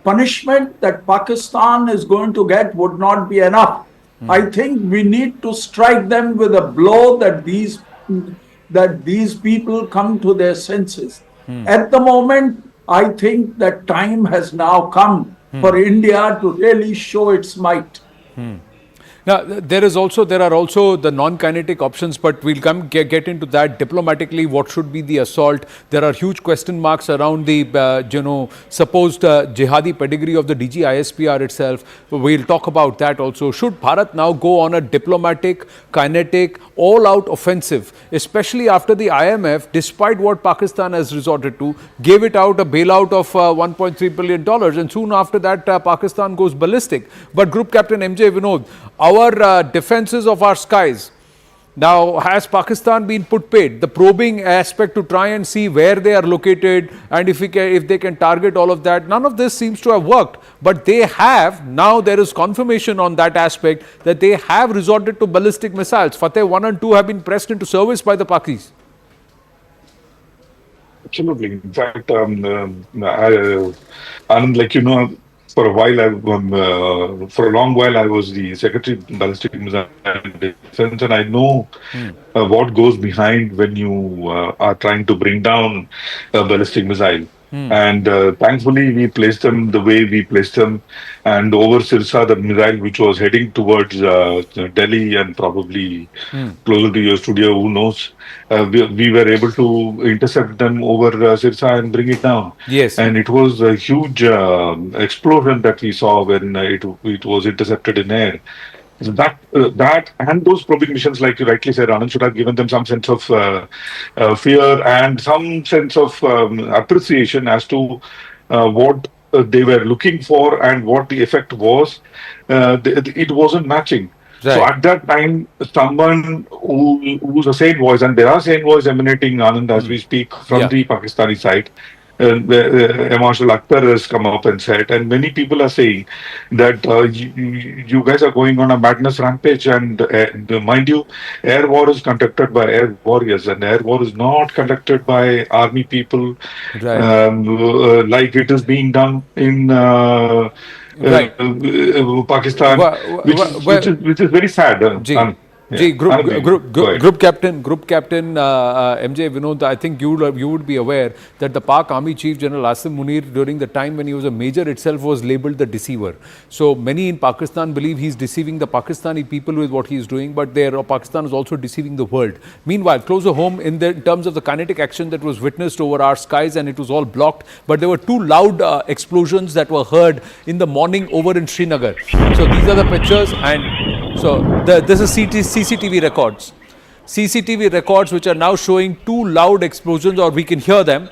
punishment that Pakistan is going to get would not be enough. I think we need to strike them with a blow that these people come to their senses. At the moment, I think that time has now come for India to really show its might. Now, there are also the non-kinetic options, but we'll get into that diplomatically. What should be the assault? There are huge question marks around the supposed jihadi pedigree of the DG-ISPR itself. We'll talk about that also. Should Bharat now go on a diplomatic, kinetic, all-out offensive, especially after the IMF, despite what Pakistan has resorted to, gave it out a bailout of $1.3 billion, and soon after that Pakistan goes ballistic. But Group Captain MJ Vinod, our defenses of our skies, now has Pakistan been put paid? The probing aspect to try and see where they are located and if they can target all of that, none of this seems to have worked. But they have, now there is confirmation on that aspect that they have resorted to ballistic missiles. Fateh 1 and 2 have been pressed into service by the Pakis. Absolutely. In fact, Anand, like you know, for a long while, I was the Secretary of Ballistic Missile Defense, and I know what goes behind when you are trying to bring down a ballistic missile. And thankfully, we placed them the way we placed them. And over Sirsa, the missile which was heading towards Delhi and probably closer to your studio, who knows, we were able to intercept them over Sirsa and bring it down. Yes. And it was a huge explosion that we saw when it was intercepted in air. That and those probing missions, like you rightly said, Anand, should have given them some sense of fear and some sense of appreciation as to what they were looking for and what the effect was. It wasn't matching. Right. So at that time, someone who's a sane voice, and there are sane voices emanating, Anand, as we speak from the Pakistani side. Marshal Akhtar has come up and said, and many people are saying that you guys are going on a madness rampage, and mind you, air war is conducted by air warriors, and air war is not conducted by army people, like it is being done in Pakistan, which is very sad. Group Captain MJ Vinod, I think you would be aware that the Pak Army Chief General Asim Munir, during the time when he was a major itself, was labelled the deceiver. So many in Pakistan believe he's deceiving the Pakistani people with what he's doing, but Pakistan is also deceiving the world. Meanwhile, closer home in terms of the kinetic action that was witnessed over our skies, and it was all blocked, but there were two loud explosions that were heard in the morning over in Srinagar. So these are the pictures, and so this is CCTV records. CCTV records which are now showing two loud explosions, or we can hear them.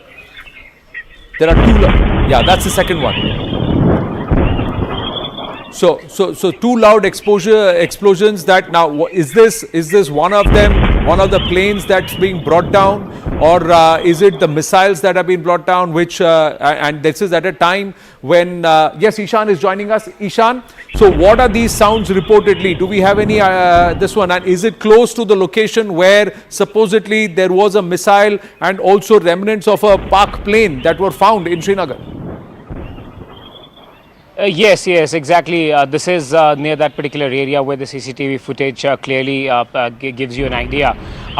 There are two. Yeah, that's the second one. So two loud explosions. That now is this one of them? One of the planes that's being brought down, or is it the missiles that have been brought down? Which and this is at a time when yes, Ishan is joining us. Ishan, so what are these sounds reportedly? Do we have any this one? And is it close to the location where supposedly there was a missile and also remnants of a Pak plane that were found in Srinagar? Yes, exactly. This is near that particular area where the CCTV footage clearly gives you an idea.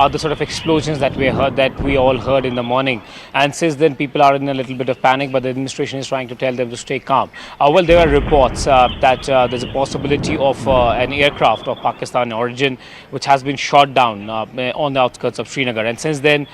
the sort of explosions that we all heard in the morning. And since then, people are in a little bit of panic, but the administration is trying to tell them to stay calm. Well, there are reports that there's a possibility of an aircraft of Pakistan origin which has been shot down on the outskirts of Srinagar. And since then,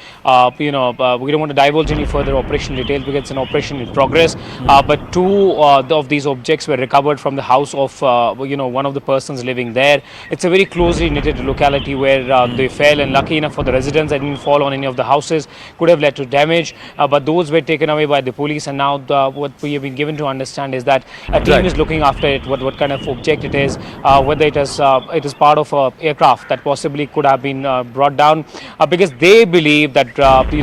we don't want to divulge any further operation details because it's an operation in progress. But two of these objects were recovered from the house of one of the persons living there. It's a very closely knitted locality where they fell, and lucky enough for the residents, that didn't fall on any of the houses, could have led to damage. But those were taken away by the police, and now what we have been given to understand is that a team is looking after it, what kind of object it is, whether it is part of an aircraft that possibly could have been brought down, because they believe that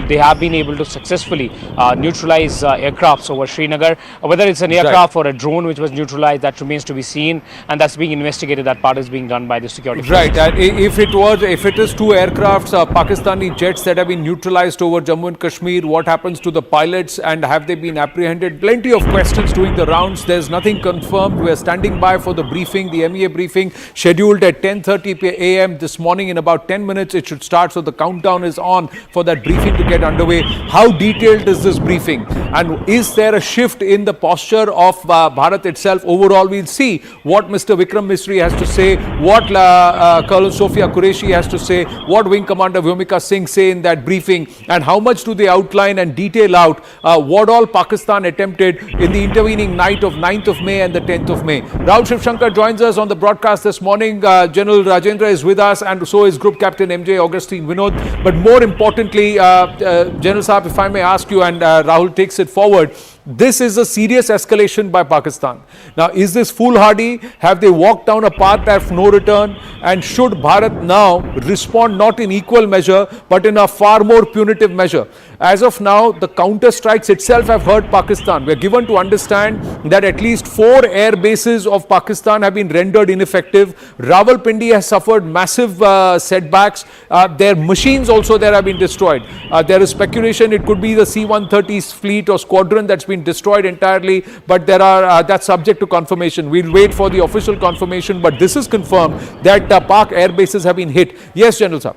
they have been able to successfully neutralize aircrafts over Srinagar. Whether it's an aircraft or a drone which was neutralized, that remains to be seen, and that's being investigated. That part is being done by the security forces. Right, and if it is two aircrafts, Pakistani jets that have been neutralized over Jammu and Kashmir, what happens to the pilots and have they been apprehended? Plenty of questions doing the rounds. There's nothing confirmed. We are standing by for the briefing, the MEA briefing scheduled at 10:30 a.m. this morning. In about 10 minutes it should start, so the countdown is on for that briefing to get underway. How detailed is this briefing, and is there a shift in the posture of Bharat itself? Overall, we'll see what Mr. Vikram Misri has to say, what Colonel Sophia Qureshi has to say, what Wing Commander Vyomika Singh say in that briefing, and how much do they outline and detail out what all Pakistan attempted in the intervening night of 9th of May and the 10th of May. Rahul Shivshankar joins us on the broadcast this morning. General Rajendra is with us, and so is Group Captain MJ Augustine Vinod. But more importantly, General Saab, if I may ask you, and Rahul takes it forward, this is a serious escalation by Pakistan. Now, is this foolhardy? Have they walked down a path of no return? And should Bharat now respond not in equal measure, but in a far more punitive measure? As of now, the counter strikes itself have hurt Pakistan. We are given to understand that at least 4 air bases of Pakistan have been rendered ineffective. Rawalpindi has suffered massive setbacks. Their machines also there have been destroyed. There is speculation it could be the C-130 fleet or squadron that's been destroyed entirely, but there are that's subject to confirmation. We'll wait for the official confirmation, but this is confirmed that Pak air bases have been hit. Yes, General Saab.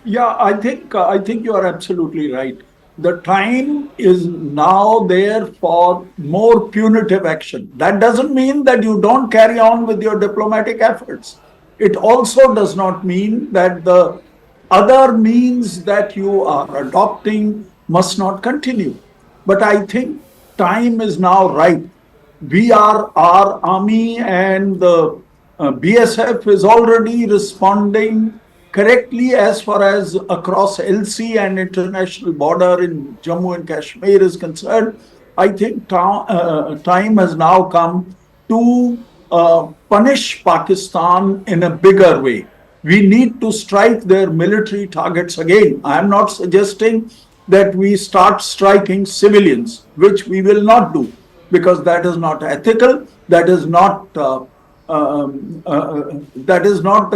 Yeah, I think you are absolutely right. The time is now there for more punitive action. That doesn't mean that you don't carry on with your diplomatic efforts. It also does not mean that the other means that you are adopting must not continue. But I think time is now right. Our army and the BSF is already responding correctly as far as across LC and international border in Jammu and Kashmir is concerned. I think time has now come to punish Pakistan in a bigger way. We need to strike their military targets again. I am not suggesting that we start striking civilians, which we will not do, because that is not ethical. That is not the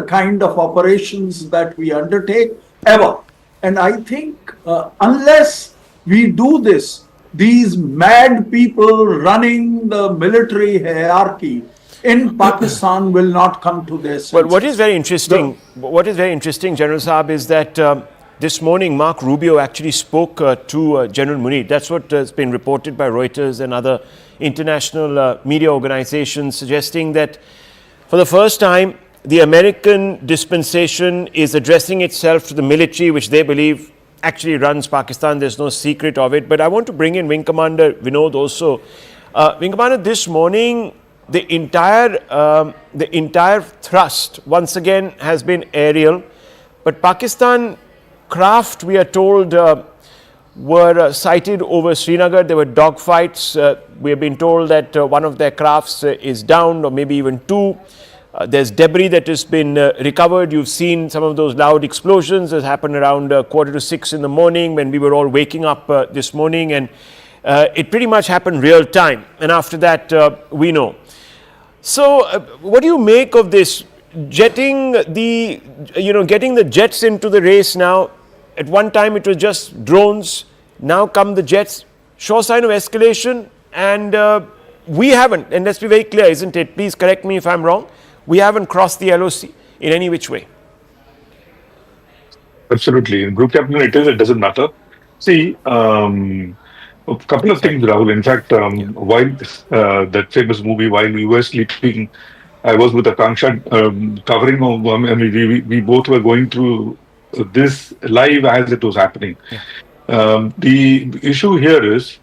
kind of operations that we undertake ever. And I think unless we do this, these mad people running the military hierarchy in Pakistan will not come to their senses. Well, what is very interesting, General Saab, is that this morning Mark Rubio actually spoke to General Munir. That's what has been reported by Reuters and other international media organizations, suggesting that for the first time the American dispensation is addressing itself to the military, which they believe actually runs Pakistan. There's no secret of it. But I want to bring in Wing Commander Vinod also. Wing Commander, this morning the entire thrust once again has been aerial, but Pakistan craft, we are told, were sighted over Srinagar. There were dogfights. We have been told that one of their crafts is downed, or maybe even 2. There's debris that has been recovered. You've seen some of those loud explosions that happened around 5:45 in the morning when we were all waking up this morning, and it pretty much happened real time. And after that, we know. So, what do you make of this? Getting the jets into the race now. At one time it was just drones, now come the jets. Sure sign of escalation, and we haven't, and let's be very clear, isn't it? Please correct me if I'm wrong. We haven't crossed the LOC in any which way. Absolutely. In group captain, it doesn't matter. See, a couple of things, Rahul. In fact, while that famous movie, While We Were Sleeping, I was with Akanksha covering. I mean, we both were going through this live as it was happening. The issue here is,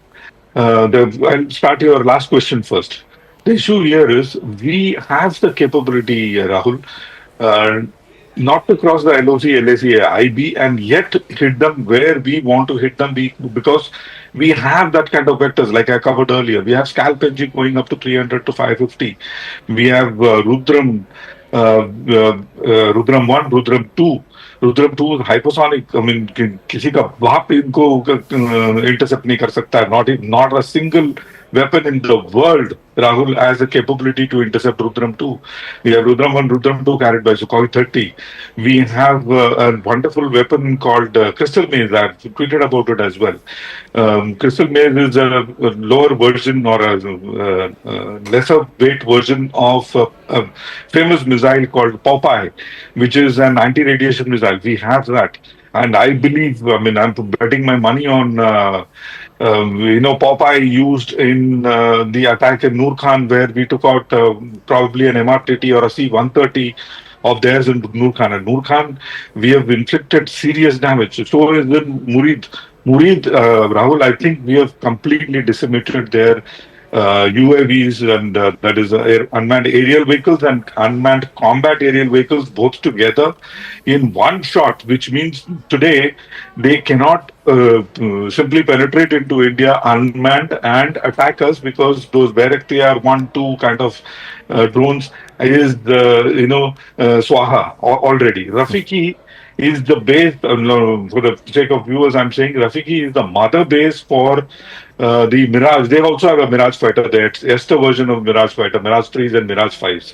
I'll start your last question first. The issue here is we have the capability, Rahul, uh, not to cross the LOC, LAC, IB, and yet hit them where we want to hit them because we have that kind of vectors, like I covered earlier. We have scalp engine going up to 300 to 550. We have Rudram, Rudram 1, Rudram 2. Rudram 2 hypersonic. I mean, किसी का बाप इनको intercept नहीं कर सकता है. Not a single weapon in the world, Rahul, has a capability to intercept Rudram 2. We have Rudram 1, Rudram 2 carried by Sukhoi 30. We have a wonderful weapon called Crystal Maze. I've tweeted about it as well. Crystal Maze is a lower version or a lesser weight version of a famous missile called Popeye, which is an anti-radiation missile. We have that. And I believe, I mean, I'm betting my money on, Popeye used in the attack in Noor Khan, where we took out probably an MRTT or a C-130 of theirs in Noor Khan. And Noor Khan, we have inflicted serious damage. So is in Murid. Rahul, I think we have completely decimated their UAVs, and that is unmanned aerial vehicles and unmanned combat aerial vehicles both together in one shot, which means today they cannot simply penetrate into India unmanned and attack us, because those Bayraktar 1-2 kind of drones is Swaha already. Rafiki is the base, for the sake of viewers, I'm saying Rafiki is the mother base for the Mirage. They also have a Mirage fighter there. It's Esther version of Mirage fighter, Mirage 3s and Mirage 5s.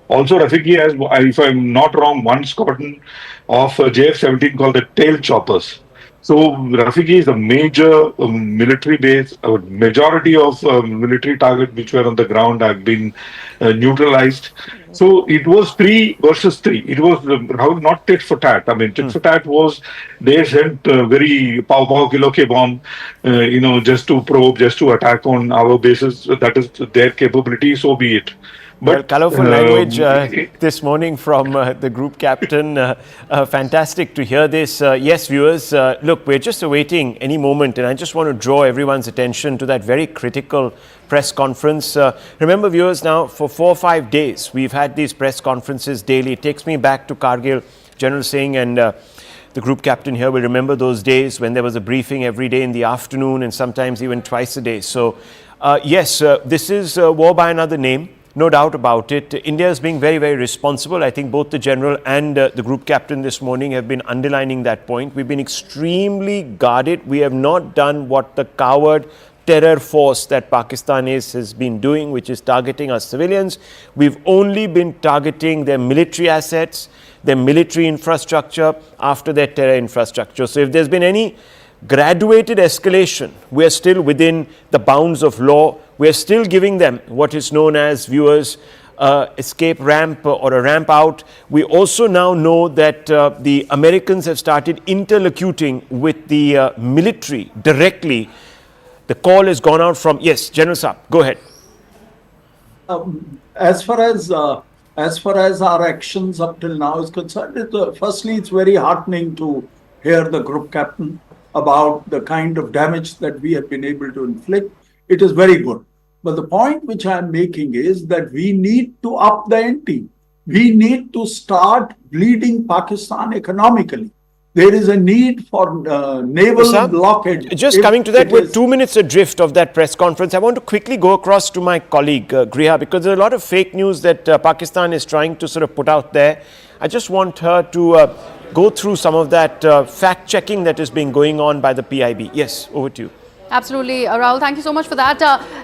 Also, Rafiki has, if I'm not wrong, one squadron of JF-17 called the Tail Choppers. So Rafiki is a major military base. A majority of military targets which were on the ground have been neutralized. So it was 3 versus 3. It was not tit for tat. I mean, tit for tat was they sent very pow kilo ke bomb, just to probe, just to attack on our bases. That is their capability. So be it. But colorful language this morning from the group captain. Fantastic to hear this. Yes, viewers, look, we're just awaiting any moment, and I just want to draw everyone's attention to that very critical press conference. Remember, viewers, now for 4 or 5 days, we've had these press conferences daily. It takes me back to Kargil. General Singh and the group captain here will remember those days when there was a briefing every day in the afternoon and sometimes even twice a day. So, yes, this is war by another name. No doubt about it. India is being very, very responsible. I think both the general and the group captain this morning have been underlining that point. We've been extremely guarded. We have not done what the coward terror force that Pakistan has been doing, which is targeting our civilians. We've only been targeting their military assets, their military infrastructure after their terror infrastructure. So if there's been any graduated escalation, we are still within the bounds of law. We are still giving them what is known as, viewers, escape ramp or a ramp out. We also now know that the Americans have started interlocuting with the military directly. The call has gone out from, yes, General Saab, go ahead. As far as our actions up till now is concerned, firstly, it's very heartening to hear the group captain about the kind of damage that we have been able to inflict. It is very good. But the point which I am making is that we need to up the ante. We need to start bleeding Pakistan economically. There is a need for naval blockade. Just coming to that, we're 2 minutes adrift of that press conference. I want to quickly go across to my colleague, Griha, because there's a lot of fake news that Pakistan is trying to sort of put out there. I just want her to go through some of that fact-checking that is being going on by the PIB. Yes, over to you. Absolutely, Rahul. Thank you so much for that.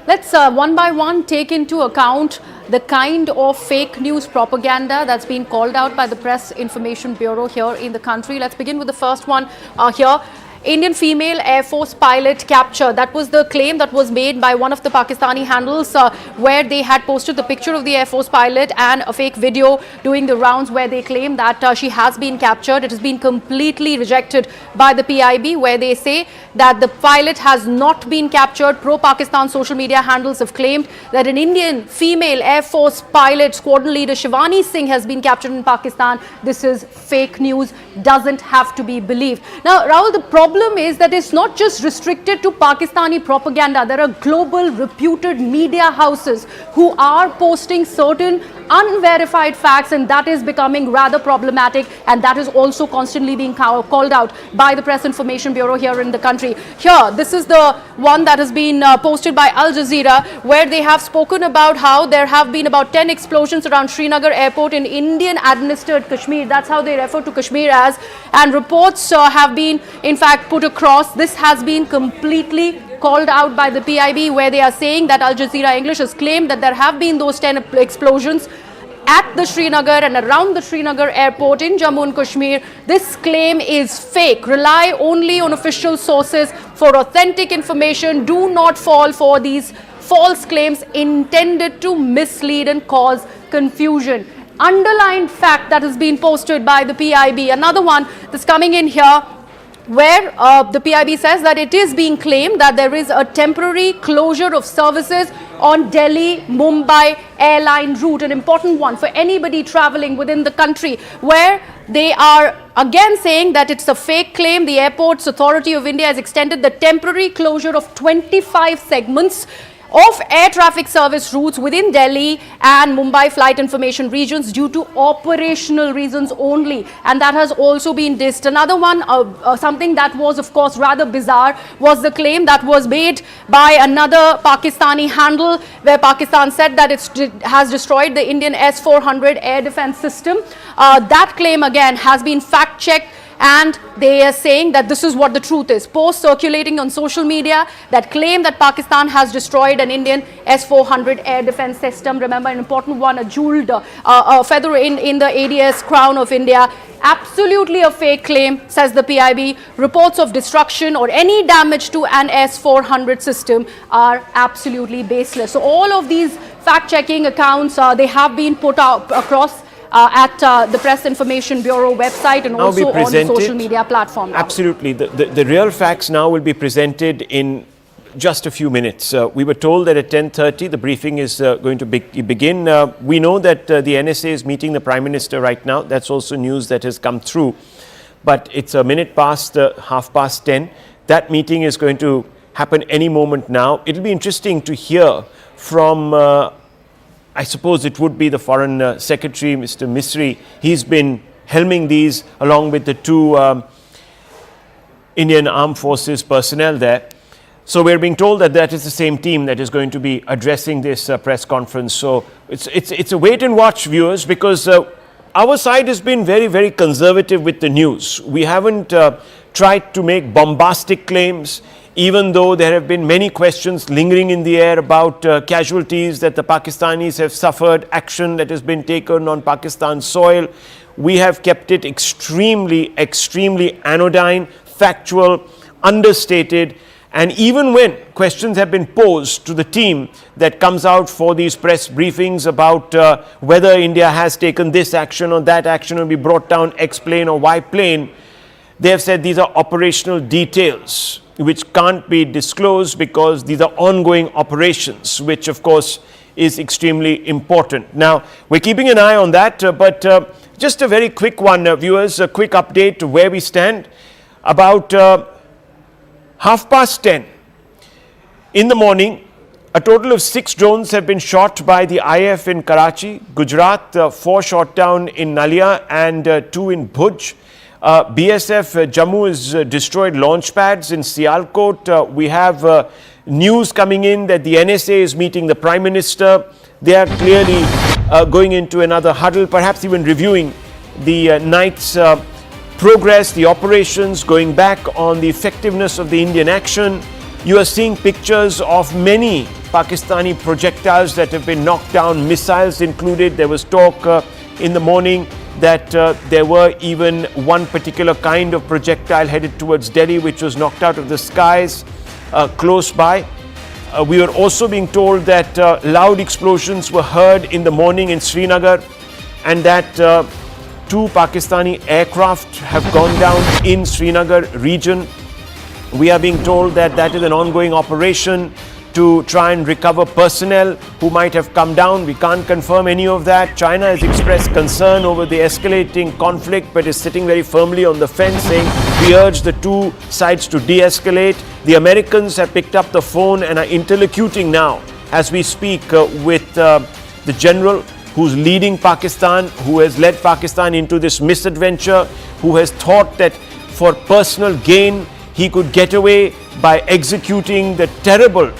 Let's one by one take into account the kind of fake news propaganda that's been called out by the Press Information Bureau here in the country. Let's begin with the first one here. Indian female Air Force pilot captured. That was the claim that was made by one of the Pakistani handles where they had posted the picture of the Air Force pilot and a fake video doing the rounds where they claim that she has been captured. It has been completely rejected by the PIB, where they say that the pilot has not been captured. Pro-Pakistan social media handles have claimed that an Indian female Air Force pilot, squadron leader Shivani Singh, has been captured in Pakistan. This is fake news, doesn't have to be believed. Now, Rahul, the problem is that it's not just restricted to Pakistani propaganda. There are global reputed media houses who are posting certain unverified facts, and that is becoming rather problematic, and that is also constantly being called out by the Press Information Bureau here in the country. Here, this is the one that has been posted by Al Jazeera, where they have spoken about how there have been about 10 explosions around Srinagar airport in Indian-administered Kashmir. That's how they refer to Kashmir as, and reports have been in fact put across. This has been completely called out by the PIB, where they are saying that Al Jazeera English has claimed that there have been those 10 explosions at the Srinagar and around the Srinagar airport in Jammu and Kashmir. This claim is fake. Rely only on official sources for authentic information. Do not fall for these false claims intended to mislead and cause confusion. Underlined fact that has been posted by the PIB. Another one that's coming in here, where the PIB says that it is being claimed that there is a temporary closure of services on Delhi-Mumbai airline route, an important one for anybody traveling within the country, where they are again saying that it's a fake claim. The Airports Authority of India has extended the temporary closure of 25 segments of air traffic service routes within Delhi and Mumbai flight information regions due to operational reasons only, and that has also been dissed. Another one, something that was of course rather bizarre, was the claim that was made by another Pakistani handle, where Pakistan said that it has destroyed the Indian S-400 air defense system. That claim again has been fact-checked, and they are saying that this is what the truth is. Posts circulating on social media that claim that Pakistan has destroyed an Indian S-400 air defense system. Remember, an important one, a jeweled feather in the ADS crown of India. Absolutely a fake claim, says the PIB. Reports of destruction or any damage to an S-400 system are absolutely baseless. So all of these fact-checking accounts, they have been put out across at the Press Information Bureau website and also on the social media platform. Absolutely. The real facts now will be presented in just a few minutes. We were told that at 10:30 the briefing is going to begin. We know that the NSA is meeting the Prime Minister right now. That's also news that has come through. But it's a minute past 10:30. That meeting is going to happen any moment now. It'll be interesting to hear from I suppose it would be the Foreign Secretary, Mr. Misri. He's been helming these along with the two Indian Armed Forces personnel there. So we're being told that that is the same team that is going to be addressing this press conference. So it's a wait and watch, viewers, because our side has been very, very conservative with the news. We haven't tried to make bombastic claims, even though there have been many questions lingering in the air about casualties that the Pakistanis have suffered, action that has been taken on Pakistan soil. We have kept it extremely, extremely anodyne, factual, understated. And even when questions have been posed to the team that comes out for these press briefings about whether India has taken this action or that action will be brought down X plane or Y plane, they have said these are operational details which can't be disclosed because these are ongoing operations, which of course is extremely important. Now, we're keeping an eye on that, but just a very quick one, viewers, a quick update to where we stand. About 10:30 in the morning, a total of 6 drones have been shot by the IF in Karachi, Gujarat, 4 shot down in Nalia and 2 in Bhuj. BSF Jammu has destroyed launch pads in Sialkot. We have news coming in that the NSA is meeting the Prime Minister. They are clearly going into another huddle, perhaps even reviewing the night's progress, the operations, going back on the effectiveness of the Indian action. You are seeing pictures of many Pakistani projectiles that have been knocked down, missiles included. There was talk in the morning that there were even one particular kind of projectile headed towards Delhi which was knocked out of the skies close by. We were also being told that loud explosions were heard in the morning in Srinagar, and that 2 Pakistani aircraft have gone down in Srinagar region. We are being told that that is an ongoing operation to try and recover personnel who might have come down. We can't confirm any of that. China has expressed concern over the escalating conflict, but is sitting very firmly on the fence, saying we urge the 2 sides to de-escalate. The Americans have picked up the phone and are interlocuting now as we speak with the general who's leading Pakistan, who has led Pakistan into this misadventure, who has thought that for personal gain he could get away by executing the terrible,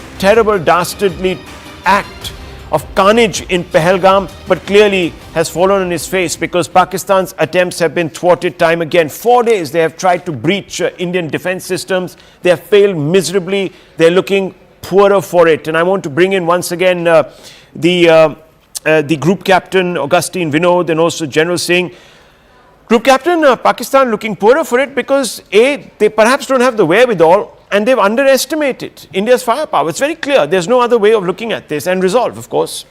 dastardly act of carnage in Pahalgam, but clearly has fallen on his face because Pakistan's attempts have been thwarted time again. 4 days they have tried to breach Indian defense systems. They have failed miserably. They're looking poorer for it. And I want to bring in once again the group captain, Augustine Vinod, and also General Singh. Group captain, Pakistan looking poorer for it because A, they perhaps don't have the wherewithal, and they've underestimated India's firepower. It's very clear. There's no other way of looking at this, and resolve, of course.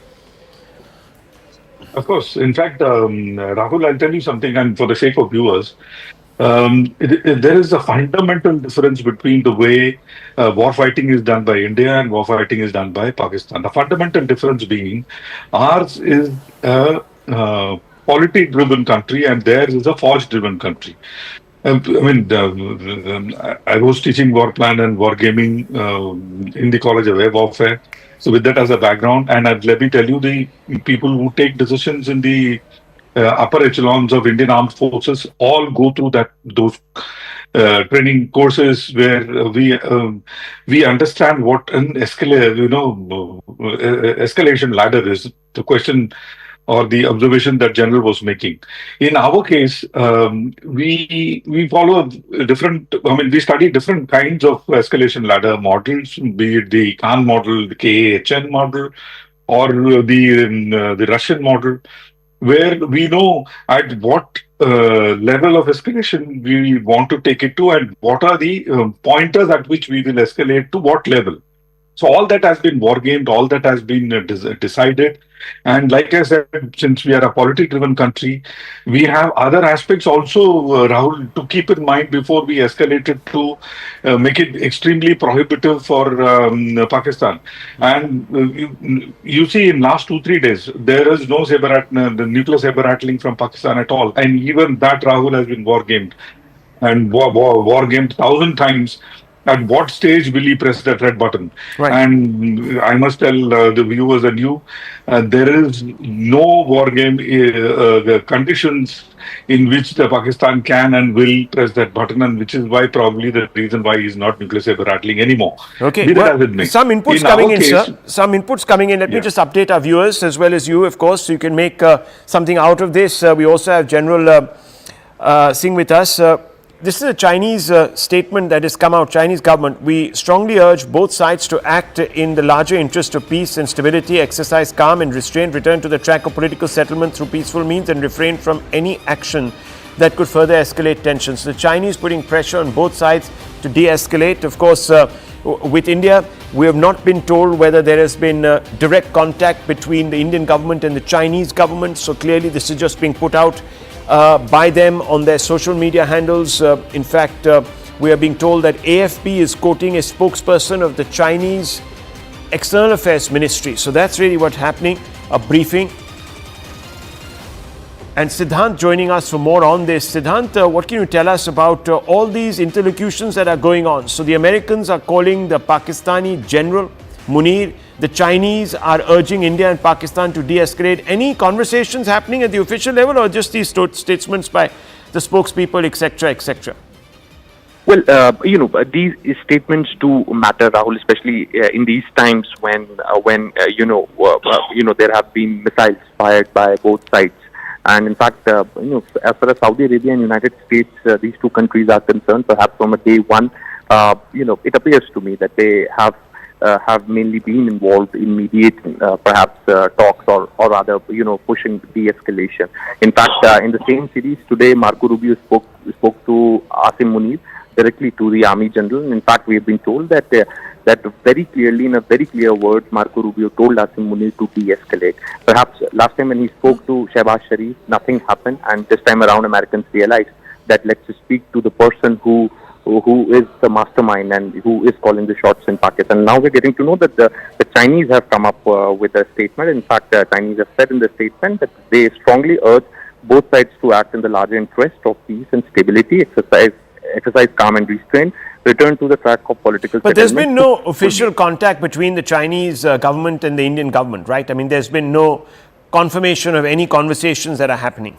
Of course. In fact, Rahul, I'll tell you something, and for the sake of viewers, there is a fundamental difference between the way war fighting is done by India and war fighting is done by Pakistan. The fundamental difference being ours is a polity-driven country and theirs is a force-driven country. I was teaching war plan and war gaming in the College of Air Warfare. So with that as a background, and let me tell you, the people who take decisions in the upper echelons of Indian Armed Forces all go through those training courses where we understand what an escalation ladder is. The question or the observation that General was making. In our case, we follow different. We study different kinds of escalation ladder models, be it the Khan model, the KAHN model, or the Russian model, where we know at what level of escalation we want to take it to and what are the pointers at which we will escalate to what level. So all that has been wargamed, all that has been decided. And like I said, since we are a polity-driven country, we have other aspects also, Rahul, to keep in mind before we escalate it to make it extremely prohibitive for Pakistan. And you see, in last 2-3 days, there is no the nuclear saber rattling from Pakistan at all. And even that, Rahul, has been wargamed. And wargamed 1,000 times. At what stage will he press that red button? Right. And I must tell the viewers and you, there is no war game conditions in which the Pakistan can and will press that button, and which is why probably the reason why he's not nuclear saber rattling anymore. Okay, well, some inputs coming in, sir. Some inputs coming in. Let me just update our viewers as well as you, of course, so you can make something out of this. We also have General Singh with us. This is a Chinese statement that has come out, Chinese government. We strongly urge both sides to act in the larger interest of peace and stability, exercise calm and restraint, return to the track of political settlement through peaceful means and refrain from any action that could further escalate tensions. The Chinese putting pressure on both sides to de-escalate. Of course, with India, we have not been told whether there has been direct contact between the Indian government and the Chinese government. So clearly this is just being put out by them on their social media handles. In fact, we are being told that AFP is quoting a spokesperson of the Chinese External Affairs Ministry. So that's really what's happening, a briefing. And Siddhant joining us for more on this. Siddhant, what can you tell us about all these interlocutions that are going on? So the Americans are calling the Pakistani general, Munir. The Chinese are urging India and Pakistan to de-escalate. Any conversations happening at the official level, or just these statements by the spokespeople, etc., etc.? Well, these statements do matter, Rahul, especially in these times when there have been missiles fired by both sides. And in fact, as far as Saudi Arabia and United States, these two countries are concerned, perhaps from a day one, it appears to me that they have have mainly been involved in mediating, perhaps talks or rather, pushing de-escalation. In fact, in the same series today, Marco Rubio spoke to Asim Munir directly to the Army General. In fact, we have been told that that very clearly, in a very clear word, Marco Rubio told Asim Munir to de-escalate. Perhaps last time when he spoke to Shehbaz Sharif, nothing happened, and this time around, Americans realized that let's speak to the person who is the mastermind and who is calling the shots in Pakistan. Now we're getting to know that the Chinese have come up with a statement. In fact, the Chinese have said in the statement that they strongly urge both sides to act in the larger interest of peace and stability, exercise calm and restraint, return to the track of political But there's been no official contact between the Chinese government and the Indian government, right? I mean, there's been no confirmation of any conversations that are happening.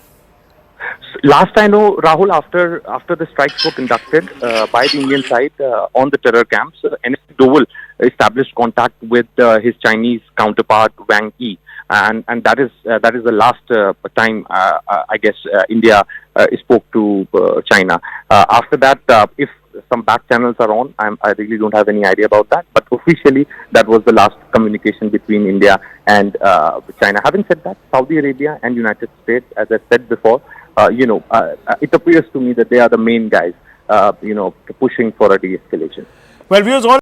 Last I know, Rahul, after the strikes were conducted by the Indian side on the terror camps, NS Doval established contact with his Chinese counterpart Wang Yi, and that is the last time I guess India spoke to China. After that, if some back channels are on, I really don't have any idea about that. But officially, that was the last communication between India and China. Having said that, Saudi Arabia and United States, as I said before, it appears to me that they are the main guys, pushing for a de-escalation. Well, viewers, all